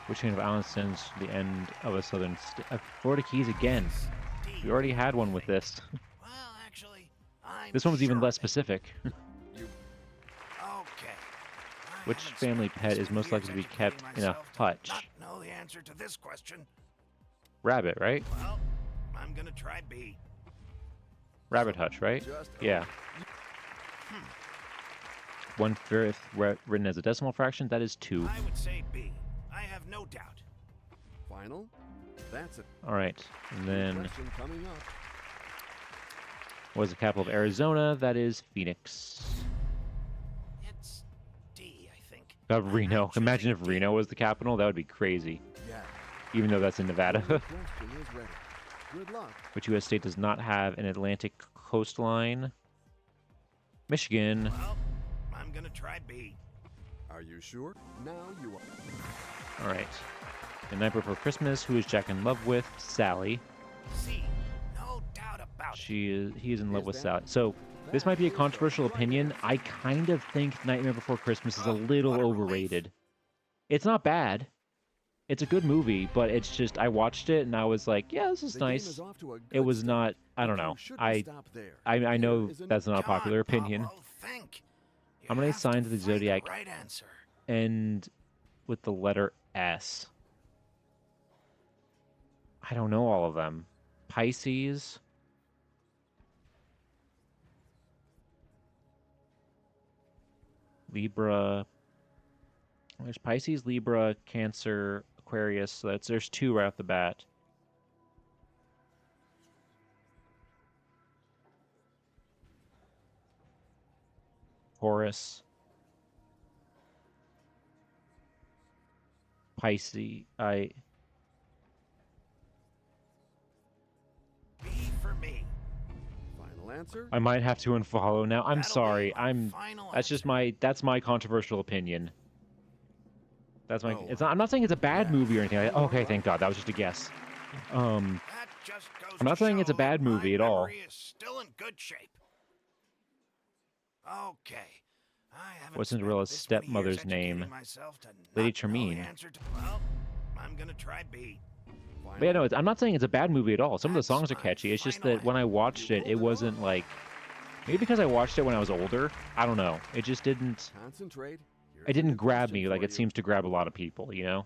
Speaker 1: Which chain of islands sends to the end of a southern Florida Keys again.
Speaker 3: D.
Speaker 1: We already had one with this.
Speaker 3: Well, actually, I'm
Speaker 1: This one was even
Speaker 3: sure
Speaker 1: less
Speaker 3: of it.
Speaker 1: specific.
Speaker 3: Okay. I
Speaker 1: Which
Speaker 3: haven't
Speaker 1: family
Speaker 3: spent
Speaker 1: pet
Speaker 3: this
Speaker 1: is
Speaker 3: many
Speaker 1: most likely to
Speaker 3: years
Speaker 1: be kept
Speaker 3: educating
Speaker 1: in a
Speaker 3: myself to
Speaker 1: hutch?
Speaker 3: Not know the answer to this question.
Speaker 1: Rabbit, right?
Speaker 3: Well, I'm gonna try B.
Speaker 1: Rabbit hutch, right?
Speaker 2: Just
Speaker 1: Yeah. 1/5 written as a decimal fraction, that is 2.
Speaker 3: I would say B. I have no doubt.
Speaker 2: Final? That's it.
Speaker 1: All right. And then,
Speaker 2: Question coming up.
Speaker 1: what is the capital of Arizona? That is Phoenix.
Speaker 3: It's D, I think.
Speaker 1: Reno.
Speaker 3: I'm choosing
Speaker 1: Imagine if
Speaker 3: D.
Speaker 1: Reno was the capital. That would be crazy.
Speaker 2: Yeah.
Speaker 1: Even though that's in
Speaker 2: Your
Speaker 1: Nevada.
Speaker 2: question is ready. Good luck.
Speaker 1: Which U.S. state does not have an Atlantic coastline? Michigan.
Speaker 3: Well, I'm gonna try B.
Speaker 2: Are you sure? Now you are.
Speaker 1: All right. The Night Before Christmas. Who is Jack in love with? Sally.
Speaker 3: C. No doubt about it.
Speaker 1: He is in love
Speaker 2: Is
Speaker 1: with
Speaker 2: that-
Speaker 1: Sally. So this might be a
Speaker 2: That is the
Speaker 1: controversial
Speaker 2: right
Speaker 1: opinion.
Speaker 2: answer.
Speaker 1: I kind of think Nightmare Before Christmas is a
Speaker 3: Oh,
Speaker 1: little
Speaker 3: what a relief.
Speaker 1: overrated. It's not bad. It's a good movie, but it's just I watched it and I was like, yeah, this is
Speaker 2: The game
Speaker 1: nice.
Speaker 2: is off to a
Speaker 1: It
Speaker 2: good
Speaker 1: was
Speaker 2: start,
Speaker 1: not. I
Speaker 2: but
Speaker 1: don't
Speaker 2: you
Speaker 1: know.
Speaker 2: shouldn't
Speaker 1: I
Speaker 2: stop there.
Speaker 1: I
Speaker 2: Here
Speaker 1: know
Speaker 2: is
Speaker 1: that's not a
Speaker 3: Come on,
Speaker 1: popular opinion.
Speaker 3: Pablo, think. You
Speaker 1: I'm gonna
Speaker 3: have
Speaker 1: sign to the
Speaker 3: find
Speaker 1: Zodiac
Speaker 3: right answer.
Speaker 1: and with the letter S. I don't know all of them. Pisces. Libra. There's Pisces, Libra, Cancer, Aquarius. So there's 2 right off the bat. Taurus. Pisces.
Speaker 3: B for me.
Speaker 2: Final answer?
Speaker 1: I might have to unfollow now. I'm
Speaker 3: That'll
Speaker 1: sorry.
Speaker 3: be my final
Speaker 1: That's just
Speaker 3: answer.
Speaker 1: that's my controversial opinion. That's my
Speaker 2: Oh,
Speaker 1: it's not, I'm not saying it's a bad
Speaker 2: yes,
Speaker 1: movie or anything.
Speaker 2: you are
Speaker 1: Okay,
Speaker 2: right.
Speaker 1: thank God. That was just a guess.
Speaker 3: That just goes
Speaker 1: I'm not
Speaker 3: to
Speaker 1: saying it's a
Speaker 3: show
Speaker 1: bad
Speaker 3: that my
Speaker 1: movie at all.
Speaker 3: memory is still in good shape. Okay. I haven't
Speaker 1: What's
Speaker 3: spent
Speaker 1: Cinderella's
Speaker 3: this many years
Speaker 1: stepmother's
Speaker 3: educating
Speaker 1: name?
Speaker 3: myself to
Speaker 1: Lady
Speaker 3: not know the
Speaker 1: Tremaine.
Speaker 3: answer to, well, I'm gonna try B.
Speaker 1: But yeah, no, I'm not saying it's a bad movie at all. Some of the
Speaker 3: That's
Speaker 1: songs are
Speaker 3: my
Speaker 1: catchy. It's just
Speaker 3: final
Speaker 1: that when I
Speaker 3: answer.
Speaker 1: watched it, it wasn't like maybe because I watched it when I was older. I don't know. It just didn't.
Speaker 2: Concentrate. Here's
Speaker 1: It
Speaker 2: a
Speaker 1: didn't
Speaker 2: new
Speaker 1: grab
Speaker 2: question
Speaker 1: me
Speaker 2: for
Speaker 1: like it
Speaker 2: you.
Speaker 1: seems to grab a lot of people. You know.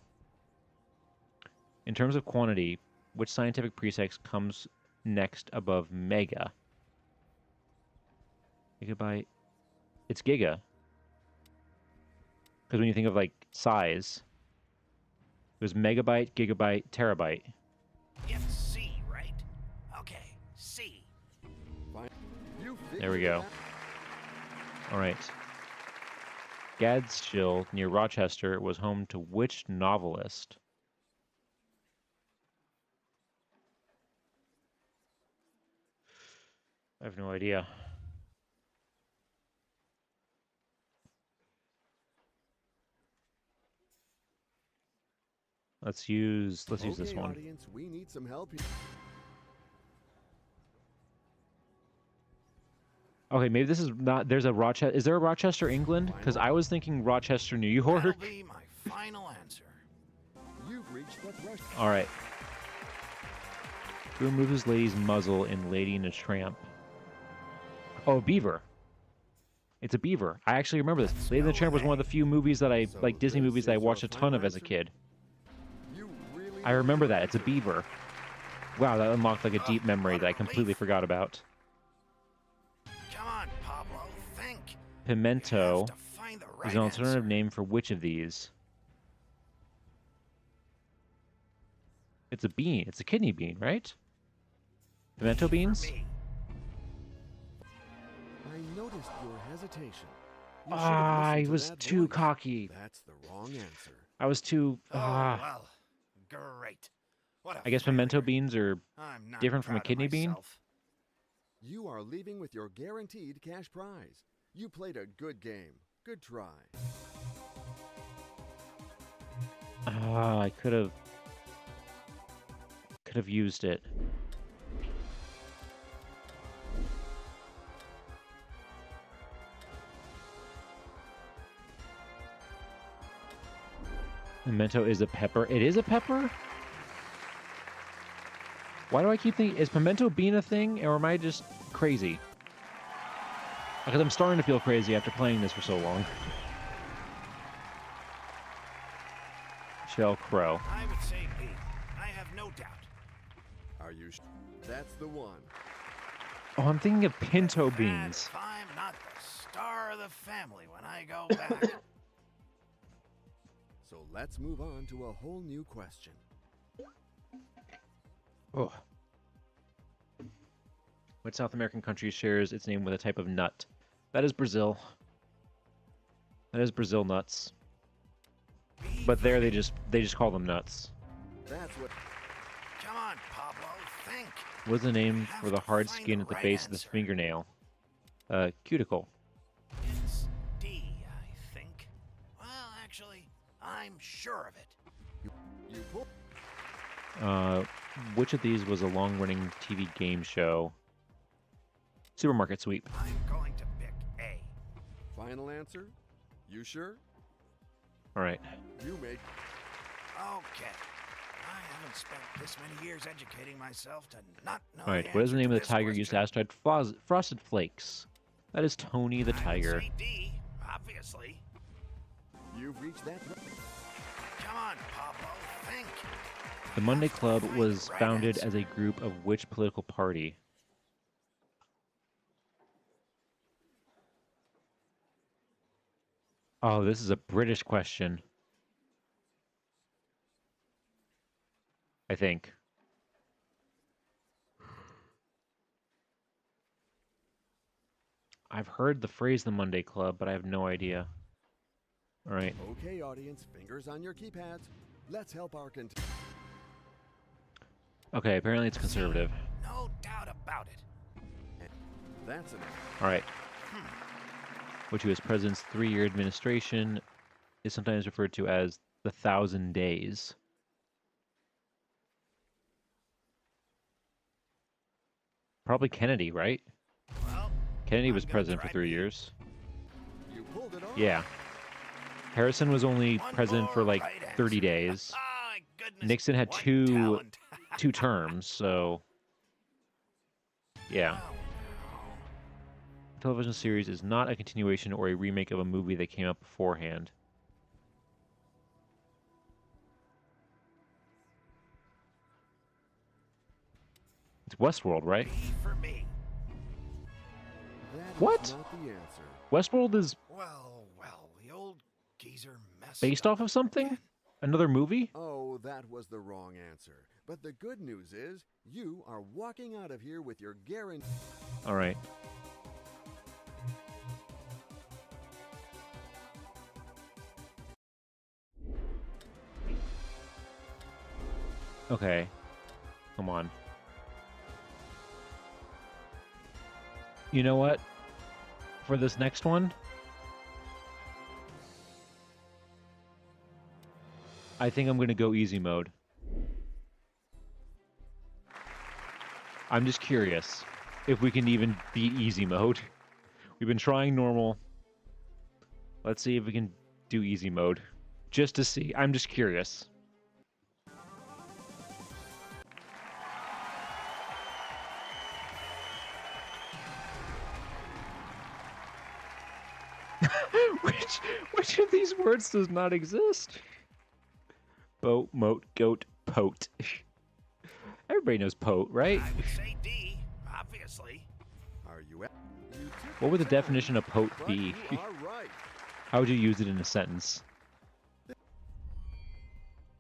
Speaker 1: In terms of quantity, which scientific prefix comes next above mega? Gigabyte. It's giga. Because when you think of like size, there's megabyte, gigabyte, terabyte.
Speaker 3: It's C, right? Okay, C.
Speaker 2: You
Speaker 1: There we
Speaker 2: figured
Speaker 1: go.
Speaker 2: it out.
Speaker 1: All right. Gadshill, near Rochester, was home to which novelist? I have no idea. Let's use this
Speaker 2: Okay,
Speaker 1: one.
Speaker 2: audience, we need some help here.
Speaker 1: Okay, maybe this is not. There's a Rochester. Is there a Rochester, England? Because I was thinking Rochester, New
Speaker 3: That'll
Speaker 1: York.
Speaker 3: be my final answer.
Speaker 2: You've reached the threshold.
Speaker 1: All right. Who removes his lady's muzzle in Lady and a Tramp? Oh, a beaver. It's a beaver. I actually remember this.
Speaker 3: Let's
Speaker 1: Lady and the
Speaker 3: go
Speaker 1: Tramp was
Speaker 3: with
Speaker 1: one of
Speaker 3: A.
Speaker 1: the few movies that I
Speaker 2: So
Speaker 1: like Disney
Speaker 2: this
Speaker 1: movies that I
Speaker 2: is your
Speaker 1: watched a ton
Speaker 2: final
Speaker 1: of as a
Speaker 2: answer?
Speaker 1: kid.
Speaker 2: You really
Speaker 1: I
Speaker 2: know
Speaker 1: remember
Speaker 2: your
Speaker 1: that. It's a
Speaker 2: answer.
Speaker 1: beaver. Wow, that unlocked like a deep
Speaker 3: Oh,
Speaker 1: memory
Speaker 3: what a
Speaker 1: that I completely
Speaker 3: relief.
Speaker 1: forgot about.
Speaker 3: Come on, Pablo, think. You
Speaker 1: Pimento
Speaker 3: have to find the right
Speaker 1: is an alternative
Speaker 3: answer.
Speaker 1: name for which of these? It's a bean. It's a kidney bean, right? Pimento
Speaker 3: B for
Speaker 1: beans?
Speaker 3: me.
Speaker 2: I noticed your hesitation. You should have
Speaker 1: I
Speaker 2: listened to
Speaker 1: was
Speaker 2: that
Speaker 1: too
Speaker 2: voice.
Speaker 1: cocky.
Speaker 2: That's the wrong answer.
Speaker 1: I was too.
Speaker 3: Oh, well, great. What a
Speaker 1: I guess pimento
Speaker 3: failure.
Speaker 1: beans are
Speaker 3: I'm not
Speaker 1: different from a
Speaker 3: proud of
Speaker 1: kidney bean?
Speaker 3: myself.
Speaker 2: You are leaving with your guaranteed cash prize. You played a good game. Good try.
Speaker 1: I could have used it. Pimento is a pepper. It is a pepper? Why do I keep thinking, is pimento bean a thing, or am I just crazy? Because I'm starting to feel crazy after playing this for so long. Shell Crow.
Speaker 3: I would say B. I have no doubt.
Speaker 2: Are you That's the one.
Speaker 1: Oh, I'm thinking of pinto
Speaker 3: Bad
Speaker 1: beans.
Speaker 3: if I'm not the star of the family when I go back.
Speaker 2: So let's move on to a whole new question.
Speaker 1: Oh. What South American country shares its name with a type of nut? That is Brazil. That is Brazil nuts. But there they just call them nuts.
Speaker 2: That's what
Speaker 3: Come on, Pablo, think.
Speaker 1: What is the name
Speaker 3: have
Speaker 1: for the
Speaker 3: to
Speaker 1: hard
Speaker 3: find
Speaker 1: skin
Speaker 3: the
Speaker 1: at the
Speaker 3: right
Speaker 1: base of the
Speaker 3: answer.
Speaker 1: fingernail? Cuticle.
Speaker 3: It's D, I think. Well, actually, I'm sure of it.
Speaker 2: you pull.
Speaker 1: Which of these was a long-running TV game show? Supermarket Sweep.
Speaker 3: I'm going to pick A.
Speaker 2: Final answer? You sure?
Speaker 1: All right.
Speaker 2: You make
Speaker 3: Okay. I haven't spent this many years educating myself to not know
Speaker 1: All right.
Speaker 3: the
Speaker 1: What is the
Speaker 3: answer
Speaker 1: name
Speaker 3: to
Speaker 1: of the
Speaker 3: this
Speaker 1: tiger used to
Speaker 3: question.
Speaker 1: asteroid Frosted Flakes? That is Tony the
Speaker 3: I would
Speaker 1: Tiger.
Speaker 3: say D, obviously.
Speaker 2: You've reached that.
Speaker 3: Come on, Popo, think.
Speaker 1: The Monday Club
Speaker 3: Find
Speaker 1: was
Speaker 3: the right
Speaker 1: founded
Speaker 3: answer.
Speaker 1: as a group of which political party? Oh, this is a British question, I think. I've heard the phrase the Monday Club, but I have no idea. All right.
Speaker 2: Okay, audience, fingers on your keypads. Let's help our
Speaker 1: Okay, apparently it's conservative.
Speaker 3: No doubt about it.
Speaker 2: That's enough.
Speaker 1: All right. Which was president's 3-year administration is sometimes referred to as the 1,000 days. Probably Kennedy, right?
Speaker 3: Well,
Speaker 1: Kennedy
Speaker 3: I'm
Speaker 1: was
Speaker 3: gonna
Speaker 1: president for
Speaker 3: try
Speaker 1: 3
Speaker 3: B.
Speaker 1: years.
Speaker 2: You pulled it off.
Speaker 1: Yeah. Harrison was only
Speaker 3: One
Speaker 1: president for
Speaker 3: more
Speaker 1: like
Speaker 3: right
Speaker 1: 30
Speaker 3: answer.
Speaker 1: days.
Speaker 3: My goodness.
Speaker 1: Nixon had
Speaker 3: what
Speaker 1: two
Speaker 3: talent.
Speaker 1: terms, so yeah.
Speaker 3: Wow.
Speaker 1: The television series is not a continuation or a remake of a movie that came out beforehand. It's Westworld, right?
Speaker 3: B for me.
Speaker 2: That is
Speaker 1: What?
Speaker 2: not the answer.
Speaker 1: Westworld is
Speaker 3: Well, the old geezer messed
Speaker 1: based
Speaker 3: up
Speaker 1: off of something?
Speaker 3: again.
Speaker 1: Another movie?
Speaker 2: Oh, that was the wrong answer. But the good news is, you are walking out of here with your guarantee.
Speaker 1: All right. Okay. Come on. You know what? For this next one, I think I'm going to go easy mode. I'm just curious if we can even beat easy mode. We've been trying normal. Let's see if we can do easy mode. Just to see. I'm just curious. Which of these words does not exist? Boat, moat, goat, pote. Everybody knows pote, right?
Speaker 3: I would say D, obviously.
Speaker 2: Are you at? You took
Speaker 1: What would the
Speaker 2: your time,
Speaker 1: definition of pote
Speaker 2: but
Speaker 1: be?
Speaker 2: You are right.
Speaker 1: How would you use it in a sentence?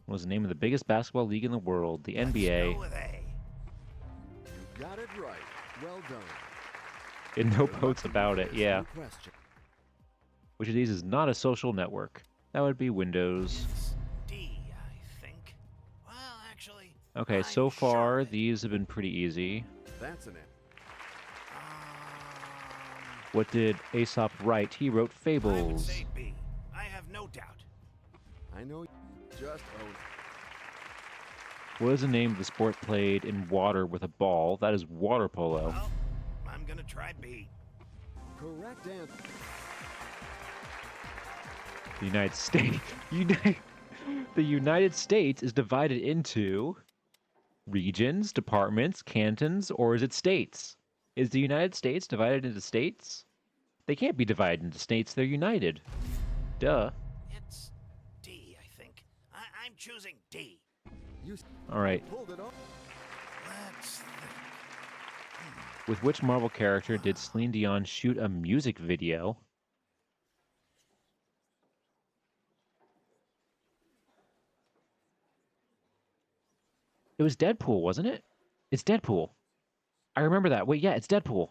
Speaker 1: What was the name of the biggest basketball league in the world? The
Speaker 3: Let's
Speaker 1: NBA.
Speaker 3: go with A.
Speaker 2: You got it right. Well done.
Speaker 1: And no
Speaker 2: Good luck
Speaker 1: potes
Speaker 2: to you
Speaker 1: about
Speaker 2: for
Speaker 1: it,
Speaker 2: this
Speaker 1: yeah.
Speaker 2: new question.
Speaker 1: Which of these is not a social network? That would be Windows.
Speaker 3: It's D, I think. Well, actually.
Speaker 1: Okay,
Speaker 3: I'm
Speaker 1: so
Speaker 3: sure
Speaker 1: far
Speaker 3: of it.
Speaker 1: these have been pretty easy.
Speaker 2: That's an
Speaker 3: Um,
Speaker 1: What did Aesop write? He wrote
Speaker 3: I would
Speaker 1: fables.
Speaker 3: say B. I have no doubt.
Speaker 2: I know. Just own it.
Speaker 1: What is the name of the sport played in water with a ball? That is water polo.
Speaker 3: Well, I'm gonna try B.
Speaker 2: Correct answer.
Speaker 1: The United States. The United States is divided into regions, departments, cantons, or is it states? Is the United States divided into states? They can't be divided into states. They're united. Duh.
Speaker 3: It's D, I think. I'm choosing D.
Speaker 2: You
Speaker 1: All right.
Speaker 2: pulled it off.
Speaker 3: Let's think.
Speaker 1: With which Marvel character did Celine Dion shoot a music video? It was Deadpool, wasn't it? It's Deadpool. I remember that. Wait, yeah, it's Deadpool.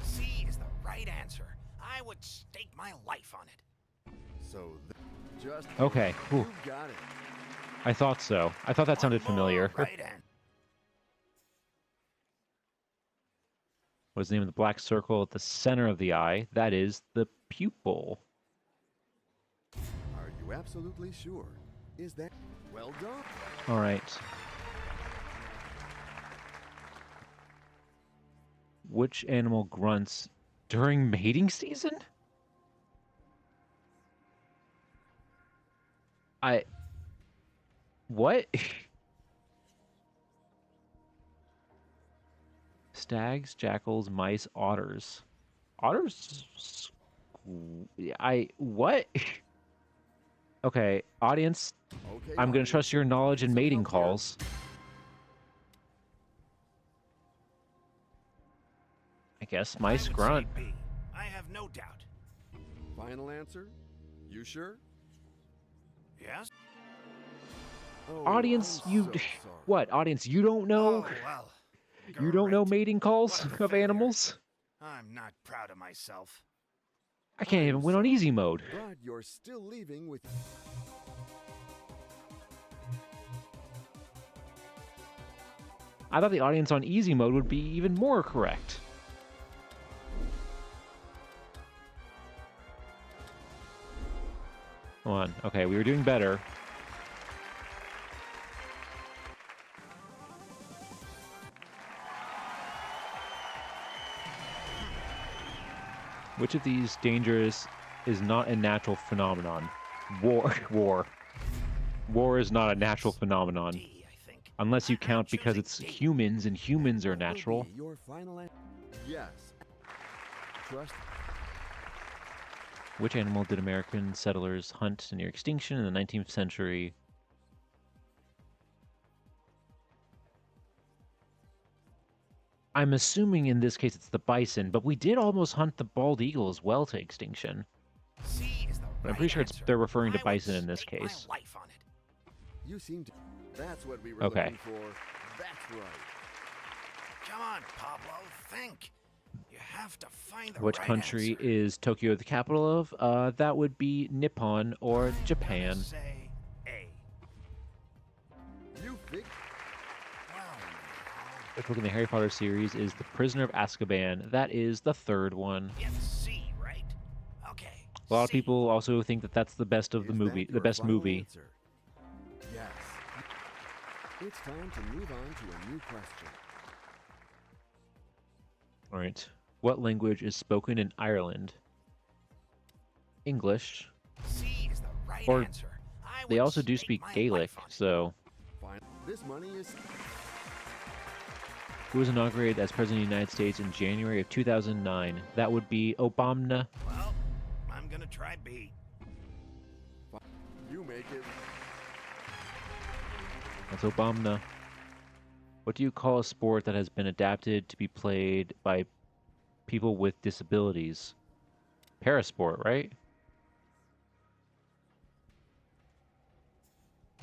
Speaker 3: C is the right answer. I would stake my life on it.
Speaker 2: So just
Speaker 1: Okay. Whew.
Speaker 2: you got it.
Speaker 1: I thought so. I thought that sounded
Speaker 3: One more
Speaker 1: familiar.
Speaker 3: Right answer.
Speaker 1: What's the name of the black circle at the center of the eye? That is the pupil.
Speaker 2: Are you absolutely sure? Is that well done?
Speaker 1: All right. Which animal grunts during mating season? What? Stags, jackals, mice, otters. Otters? What? Okay, audience,
Speaker 2: Okay,
Speaker 1: I'm gonna
Speaker 2: audience,
Speaker 1: trust your knowledge in
Speaker 2: some
Speaker 1: mating
Speaker 2: help here.
Speaker 1: calls. I guess
Speaker 3: I
Speaker 1: mice
Speaker 3: would
Speaker 1: grunt.
Speaker 3: say B. I have no doubt.
Speaker 2: Final answer? You sure?
Speaker 3: Yes?
Speaker 2: Oh,
Speaker 1: Audience,
Speaker 2: I'm
Speaker 1: you
Speaker 2: so sorry.
Speaker 1: what? Audience, you don't know?
Speaker 3: Oh, well.
Speaker 1: You don't know
Speaker 3: Great.
Speaker 1: mating calls
Speaker 3: What a
Speaker 1: of
Speaker 3: failure.
Speaker 1: animals?
Speaker 3: I'm not proud of myself.
Speaker 1: I can't
Speaker 2: I'm
Speaker 1: even win on
Speaker 2: sorry,
Speaker 1: easy mode.
Speaker 2: But you're still leaving with.
Speaker 1: I thought the audience on easy mode would be even more correct. Come on. Okay, we were doing better. Which of these dangers is not a natural phenomenon? War. War is not a natural phenomenon.
Speaker 3: D, I think.
Speaker 1: Unless you
Speaker 3: I'm
Speaker 1: count because
Speaker 3: choosing
Speaker 1: it's
Speaker 3: D.
Speaker 1: humans, and humans are
Speaker 2: What will
Speaker 1: natural.
Speaker 2: be your final answer? Yes. Trust.
Speaker 1: Which animal did American settlers hunt to near extinction in the 19th century? I'm assuming in this case it's the bison, but we did almost hunt the bald eagle as well to extinction.
Speaker 3: C is the
Speaker 1: But I'm
Speaker 3: right
Speaker 1: pretty sure
Speaker 3: answer.
Speaker 1: they're referring to
Speaker 3: I would
Speaker 1: bison in this
Speaker 3: stake
Speaker 1: case.
Speaker 3: my life on it.
Speaker 2: You seem to. That's what we were
Speaker 1: Okay.
Speaker 2: looking for. That's right.
Speaker 3: Come on, Pablo, think. You have to find the
Speaker 1: Which
Speaker 3: right
Speaker 1: country
Speaker 3: answer.
Speaker 1: is Tokyo the capital of? That would be Nippon or
Speaker 3: I'm gonna
Speaker 1: Japan.
Speaker 3: say A.
Speaker 2: You think?
Speaker 3: Well,
Speaker 1: Which book in the Harry Potter series is The Prisoner of Azkaban? That is the third one.
Speaker 3: it's C, right? Okay.
Speaker 1: A lot of
Speaker 3: C.
Speaker 1: people also think that that's the best of the
Speaker 2: Is
Speaker 1: movie,
Speaker 2: that
Speaker 1: the
Speaker 2: your
Speaker 1: best
Speaker 2: final
Speaker 1: movie.
Speaker 2: answer? Yes. It's time to move on to a new question.
Speaker 1: All right. What language is spoken in Ireland? English.
Speaker 3: C is the right
Speaker 1: Or
Speaker 3: answer. I
Speaker 1: they
Speaker 3: would
Speaker 1: also do
Speaker 3: stake
Speaker 1: speak
Speaker 3: my
Speaker 1: Gaelic,
Speaker 3: life on it.
Speaker 1: so
Speaker 2: This money is.
Speaker 1: who was inaugurated as President of the United States in January of 2009? That would be Obama.
Speaker 3: Well, I'm gonna try B.
Speaker 2: You make it.
Speaker 1: That's Obama. What do you call a sport that has been adapted to be played by people with disabilities? Parasport, right?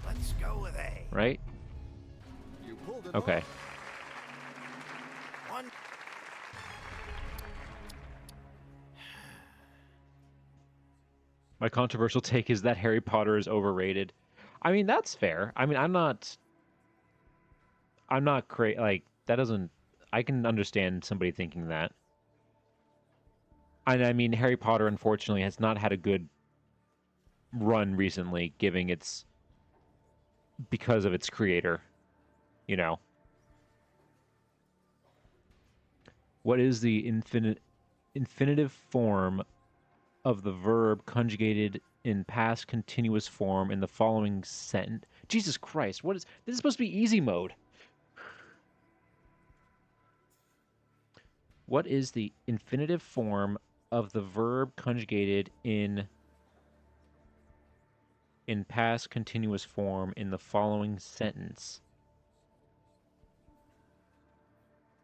Speaker 3: Let's go with A.
Speaker 1: Right?
Speaker 2: You pulled it
Speaker 1: Okay.
Speaker 2: off.
Speaker 3: One.
Speaker 1: My controversial take is that Harry Potter is overrated. I mean, that's fair. I mean, I'm not like that doesn't I can understand somebody thinking that. And I mean, Harry Potter unfortunately has not had a good run recently, because of its creator, you know. What is the infinitive form of the verb conjugated in past continuous form in the following sentence? Jesus Christ, this is supposed to be easy mode. What is the infinitive form of the verb conjugated in past continuous form in the following sentence?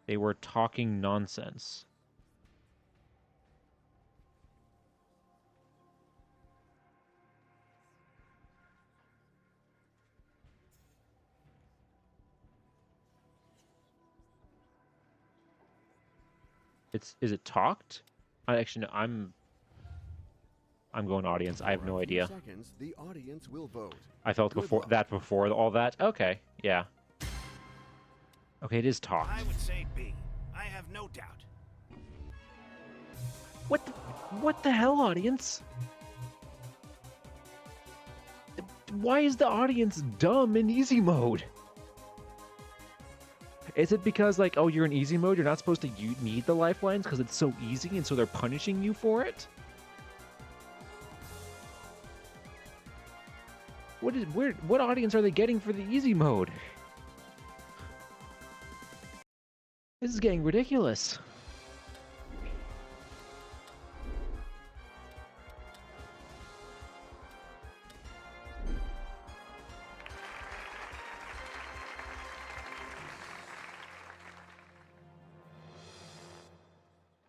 Speaker 1: They were talking nonsense. Is it talked? Actually, no, I'm going audience. I have
Speaker 2: For
Speaker 1: no
Speaker 2: a few
Speaker 1: idea.
Speaker 2: seconds, the audience will vote.
Speaker 1: I felt
Speaker 2: Good
Speaker 1: before
Speaker 2: luck.
Speaker 1: all that. Okay, yeah. Okay, it is
Speaker 3: I
Speaker 1: talked.
Speaker 3: would say B. I have no doubt.
Speaker 1: What the hell, audience? Why is the audience dumb in easy mode? Is it because, like, oh, you're in easy mode, you're not supposed to need the lifelines because it's so easy, and so they're punishing you for it? What audience are they getting for the easy mode? This is getting ridiculous.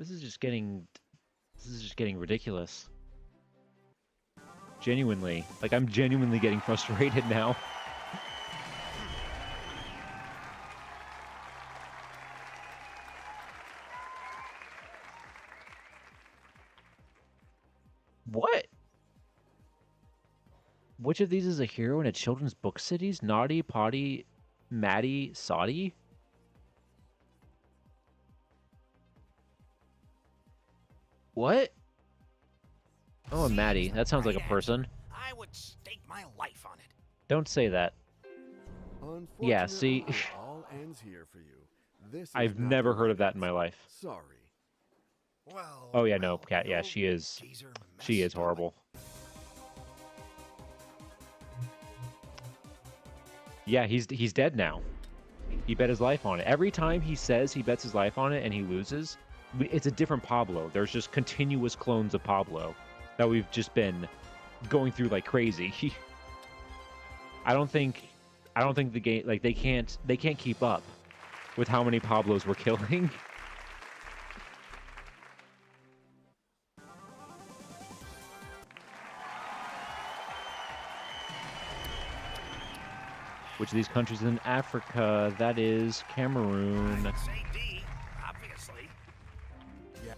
Speaker 1: This is just getting ridiculous. Genuinely. Like, I'm genuinely getting frustrated now. What? Which of these is a hero in a children's book series? Naughty, Potty, Maddie, Saudi? What? Oh,
Speaker 3: C
Speaker 1: Maddie.
Speaker 3: is the
Speaker 1: That sounds like a
Speaker 3: right
Speaker 1: person.
Speaker 3: answer. I would stake my life on it.
Speaker 1: Don't say that. Yeah, see?
Speaker 2: Unfortunately, it all ends here for you. This is
Speaker 1: I've
Speaker 2: not the
Speaker 1: never heard
Speaker 2: right
Speaker 1: of that in my
Speaker 2: answer.
Speaker 1: life.
Speaker 2: Sorry.
Speaker 3: Well,
Speaker 1: Oh, yeah, no,
Speaker 3: well,
Speaker 1: Cat.
Speaker 3: the
Speaker 1: Yeah,
Speaker 3: old
Speaker 1: she is.
Speaker 3: teaser
Speaker 1: She is
Speaker 3: messed up.
Speaker 1: horrible. Yeah, he's dead now. He bet his life on it. Every time he says he bets his life on it and he loses, it's a different Pablo. There's just continuous clones of Pablo that we've just been going through like crazy. I don't think the game, like, they can't keep up with how many Pablos we're killing. Which of these countries is in Africa? That is Cameroon.
Speaker 3: I'd say D, obviously.
Speaker 2: Yeah.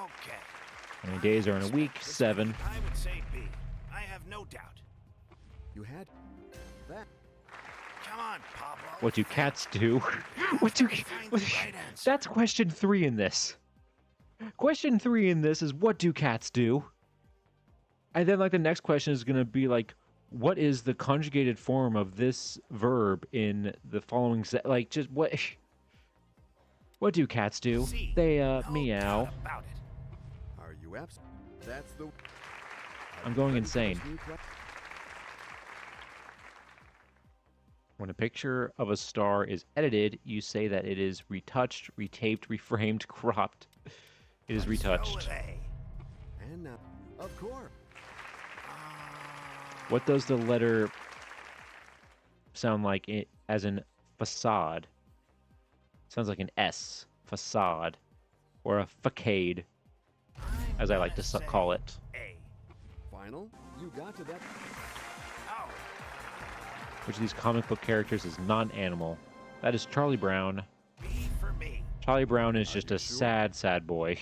Speaker 3: Okay.
Speaker 1: How many days are in a week?
Speaker 3: This
Speaker 1: 7.
Speaker 3: week, I would say B. I have no doubt.
Speaker 2: You had that.
Speaker 3: Come on, Pablo.
Speaker 1: What do cats do? What do...
Speaker 3: Find the right answer.
Speaker 1: That's question 3 in this. Question 3 in this is, what do cats do? And then, like, the next question is going to be, like, what is the conjugated form of this verb in the following like, just what... What do cats do?
Speaker 3: C,
Speaker 1: They,
Speaker 3: no
Speaker 1: meow.
Speaker 3: doubt about it.
Speaker 2: Are you abs? That's the.
Speaker 1: I'm going
Speaker 2: Ready for this
Speaker 1: insane.
Speaker 2: new que-
Speaker 1: When a picture of a star is edited, you say that it is retouched, retaped, reframed, cropped. It is
Speaker 3: Let's go
Speaker 1: retouched.
Speaker 3: with A.
Speaker 2: And now, of course.
Speaker 1: What does the letter sound like as in facade? Sounds like an S, facade, or a facade, as I like to call it.
Speaker 3: A.
Speaker 2: Final. You got to that.
Speaker 3: Oh,
Speaker 1: Which of these comic book characters is not an animal? That is Charlie Brown.
Speaker 3: B for me.
Speaker 1: Charlie Brown is
Speaker 2: Are
Speaker 1: just
Speaker 2: you
Speaker 1: a
Speaker 2: sure?
Speaker 1: sad, sad boy.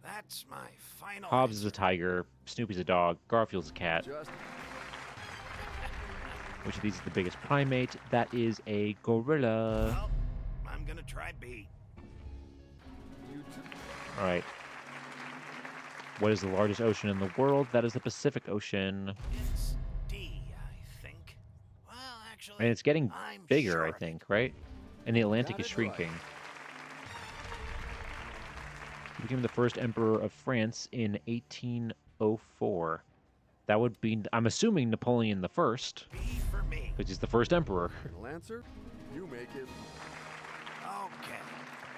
Speaker 3: That's my final
Speaker 1: Hobbs is a
Speaker 3: answer.
Speaker 1: tiger. Snoopy's a dog. Garfield's a cat.
Speaker 2: Just.
Speaker 1: Which of these is the biggest primate? That is a gorilla.
Speaker 3: Well, I'm gonna try B.
Speaker 2: You t-
Speaker 1: All right. What is the largest ocean in the world? That is the Pacific Ocean.
Speaker 3: It's D, I think. Well, actually,
Speaker 1: And it's getting
Speaker 3: I'm
Speaker 1: bigger,
Speaker 3: sure
Speaker 1: I
Speaker 3: of it.
Speaker 1: think, right? And the Atlantic
Speaker 2: Got
Speaker 1: is
Speaker 2: it right.
Speaker 1: shrinking. He became the first emperor of France in 1804. That would be, I'm assuming, Napoleon the First,
Speaker 3: B for me.
Speaker 1: which is the first emperor.
Speaker 2: Final answer. You make it.
Speaker 3: Okay.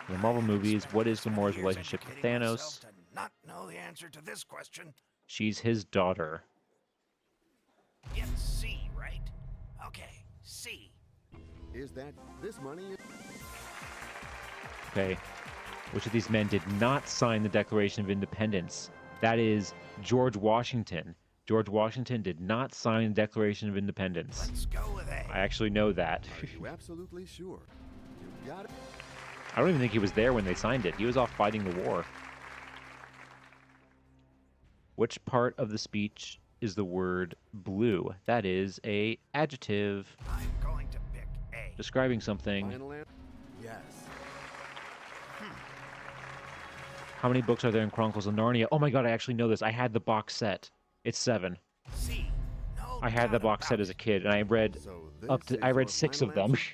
Speaker 1: In the Marvel
Speaker 3: I
Speaker 1: movies,
Speaker 3: spent
Speaker 1: what is
Speaker 3: so many
Speaker 1: Gamora's
Speaker 3: years
Speaker 1: relationship to
Speaker 3: educating
Speaker 1: Thanos?
Speaker 3: myself to not know the answer to this question.
Speaker 1: She's his daughter.
Speaker 3: It's C, right? Okay, C.
Speaker 2: Is that this money? Is-
Speaker 1: Okay. Which of these men did not sign the Declaration of Independence? That is George Washington. George Washington did not sign the Declaration of Independence.
Speaker 3: Let's go with A.
Speaker 1: I actually know that.
Speaker 2: Are you absolutely sure? You got it.
Speaker 1: I don't even think he was there when they signed it. He was off fighting the war. Which part of the speech is the word blue? That is a adjective
Speaker 3: I'm going to pick A.
Speaker 1: describing something.
Speaker 2: Final answer. Yes.
Speaker 1: How many books are there in Chronicles of Narnia? Oh my god, I actually know this. I had the box set. It's 7.
Speaker 3: C. No
Speaker 1: I had the
Speaker 3: doubt
Speaker 1: box set
Speaker 3: about
Speaker 1: as a
Speaker 3: it.
Speaker 1: kid, and I read
Speaker 2: So
Speaker 1: up
Speaker 2: this
Speaker 1: to I
Speaker 2: is
Speaker 1: read
Speaker 2: your
Speaker 1: 6
Speaker 2: final
Speaker 1: of them.
Speaker 2: answer?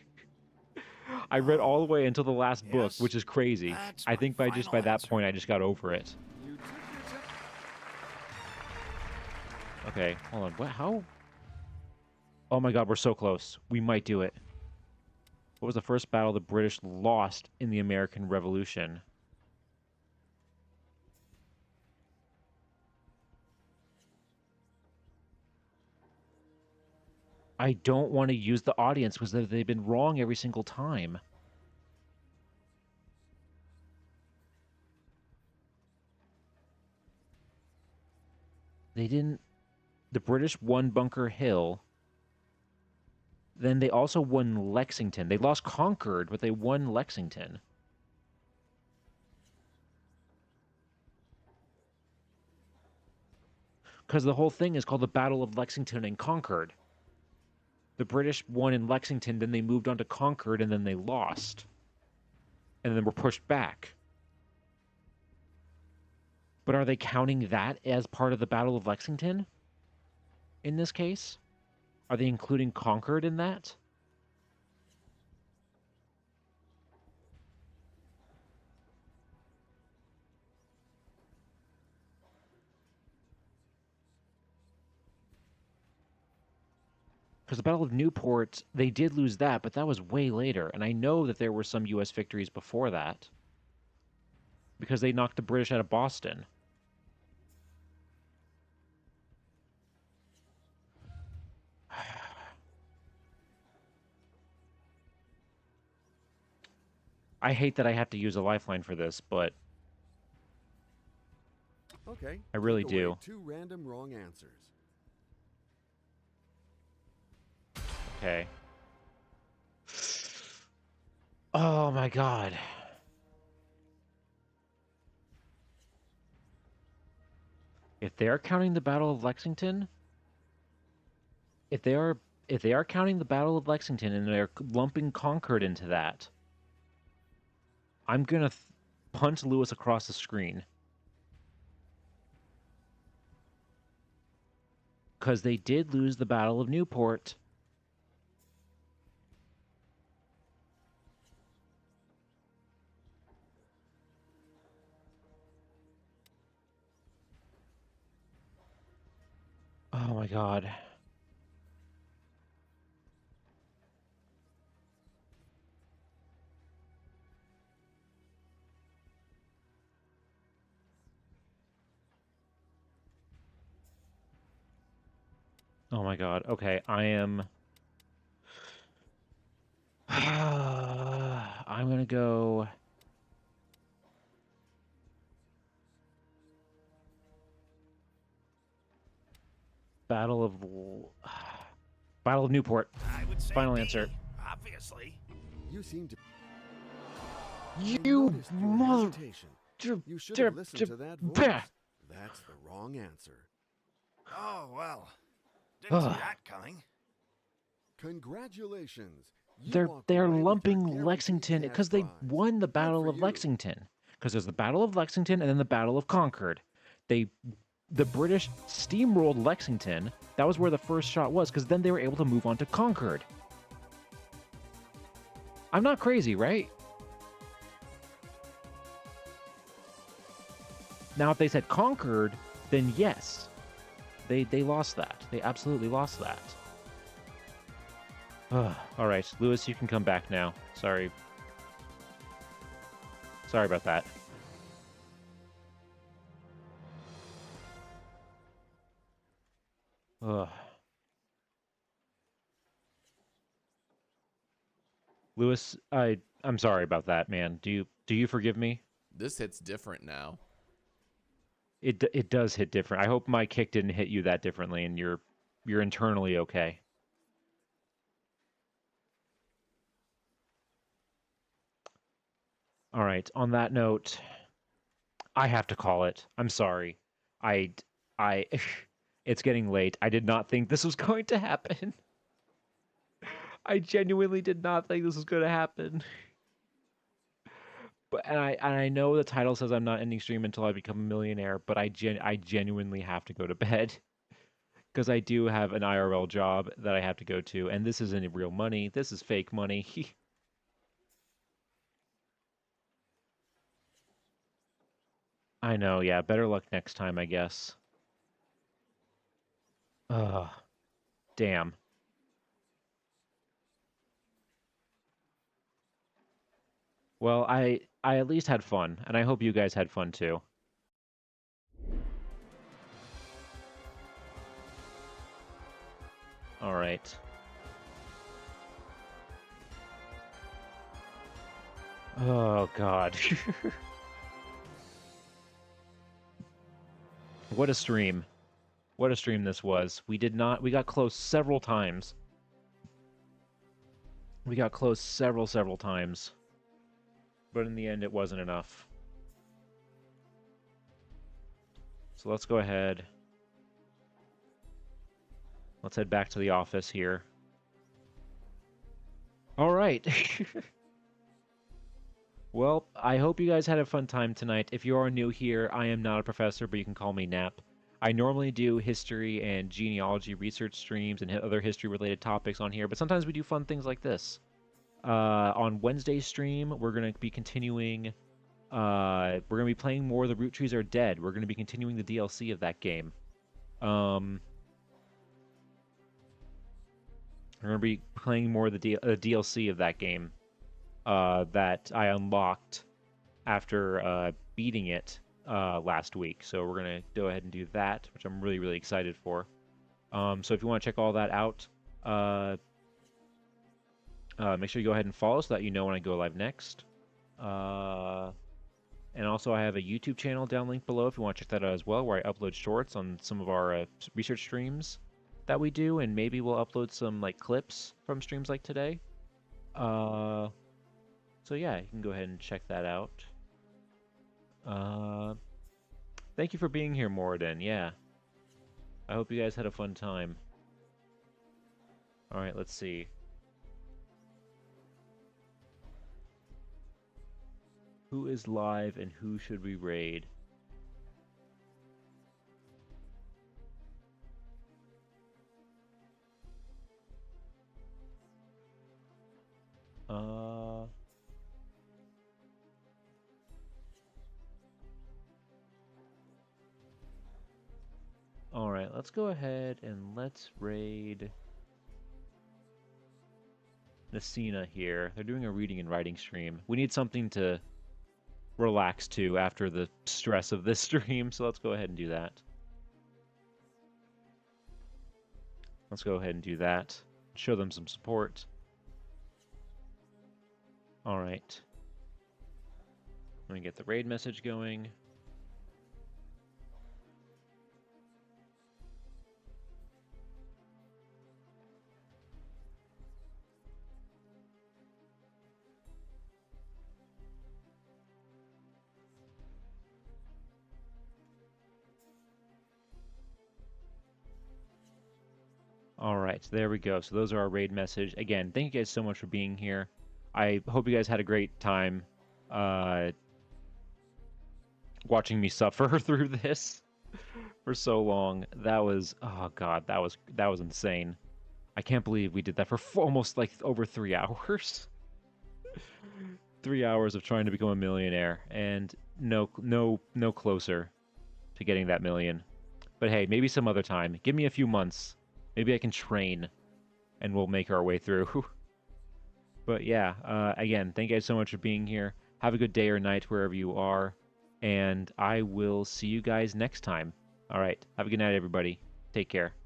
Speaker 1: I read all the way until the last book,
Speaker 3: Yes,
Speaker 1: which is crazy.
Speaker 3: that's
Speaker 1: I
Speaker 3: my
Speaker 1: think by
Speaker 3: final
Speaker 1: that
Speaker 3: answer.
Speaker 1: point I just got over it.
Speaker 2: You took your time.
Speaker 1: Okay, hold on. What? How? Oh my god, we're so close. We might do it. What was the first battle the British lost in the American Revolution? I don't want to use the audience because they've been wrong every single time. They didn't. The British won Bunker Hill. Then they also won Lexington. They lost Concord, but they won Lexington. Because the whole thing is called the Battle of Lexington and Concord. The British won in Lexington, then they moved on to Concord, and then they lost. And then were pushed back. But are they counting that as part of the Battle of Lexington? In this case? Are they including Concord in that? Because the Battle of Newport, they did lose that, but that was way later. And I know that there were some U.S. victories before that. Because they knocked the British out of Boston. I hate that I have to use a lifeline for this, but
Speaker 2: Okay.
Speaker 1: I really
Speaker 2: take away
Speaker 1: do.
Speaker 2: 2 random wrong answers.
Speaker 1: Okay. Oh my god. If they're counting the Battle of Lexington, if they are counting the Battle of Lexington and they're lumping Concord into that, I'm gonna punch Lewis across the screen. Because they did lose the Battle of Newport. Oh my god. Oh my god. Okay, I am... I'm gonna go... Battle of... Battle of Newport.
Speaker 3: I would say
Speaker 1: Final
Speaker 3: B,
Speaker 1: answer.
Speaker 3: obviously.
Speaker 2: You seem to. I
Speaker 1: You
Speaker 2: noticed your
Speaker 1: mother...
Speaker 2: hesitation. You should have listened to that voice. That's the wrong answer.
Speaker 3: Oh, well. Didn't see
Speaker 1: Ugh.
Speaker 3: that coming.
Speaker 2: Congratulations. You
Speaker 1: They're
Speaker 2: walked
Speaker 1: they're
Speaker 2: away with your
Speaker 1: lumping
Speaker 2: guaranteed
Speaker 1: Lexington
Speaker 2: cash
Speaker 1: because they
Speaker 2: prize.
Speaker 1: won the
Speaker 2: Good
Speaker 1: Battle
Speaker 2: for
Speaker 1: of
Speaker 2: you.
Speaker 1: Lexington. Because there's the Battle of Lexington and then the Battle of Concord. The British steamrolled Lexington. That was where the first shot was, because then they were able to move on to Concord. I'm not crazy, right? Now, if they said Concord, then yes, they lost that. They absolutely lost that. All right, Lewis, you can come back now. Sorry about that. Ugh. Lewis, I'm sorry about that, man. Do you forgive me?
Speaker 5: This hits different now.
Speaker 1: It does hit different. I hope my kick didn't hit you that differently, and you're internally okay. All right. On that note, I have to call it. I'm sorry. I it's getting late. I did not think this was going to happen. I genuinely did not think this was going to happen. But I know the title says I'm not ending stream until I become a millionaire, but I genuinely have to go to bed because I do have an IRL job that I have to go to, and this isn't real money. This is fake money. I know, yeah. Better luck next time, I guess. Ugh. Damn. Well, I at least had fun, and I hope you guys had fun too. All right. Oh God. What a stream. What a stream this was. We got close several times. We got close several times. But in the end, it wasn't enough. So let's go ahead. Let's head back to the office here. All right. Well, I hope you guys had a fun time tonight. If you are new here, I am not a professor, but you can call me Nap. I normally do history and genealogy research streams and other history-related topics on here, but sometimes we do fun things like this. On Wednesday's stream, we're going to be continuing... we're going to be playing more The Root Trees Are Dead. We're going to be continuing the DLC of that game. We're going to be playing more of the DLC of that game. That I unlocked after beating it last week. So we're going to go ahead and do that, which I'm really excited for. So if you want to check all that out, make sure you go ahead and follow so that you know when I go live next. And also I have a YouTube channel down linked below if you want to check that out as well, where I upload shorts on some of our research streams that we do, and maybe we'll upload some like clips from streams like today. So yeah, you can go ahead and check that out. Thank you for being here, Moradin. Yeah. I hope you guys had a fun time. Alright, let's see. Who is live and who should we raid? Alright, let's go ahead and let's raid Nasina here. They're doing a reading and writing stream. We need something to relax to after the stress of this stream, so let's go ahead and do that. Let's go ahead and do that. Show them some support. Alright. Let me get the raid message going. Alright, there we go. So those are our raid message. Again, thank you guys so much for being here. I hope you guys had a great time watching me suffer through this for so long. That was, oh god, that was insane. I can't believe we did that for almost like over 3 hours. 3 hours of trying to become a millionaire, and no closer to getting that million. But hey, maybe some other time. Give me a few months. Maybe I can train, and we'll make our way through. But yeah, again, thank you guys so much for being here. Have a good day or night wherever you are, and I will see you guys next time. All right, have a good night, everybody. Take care.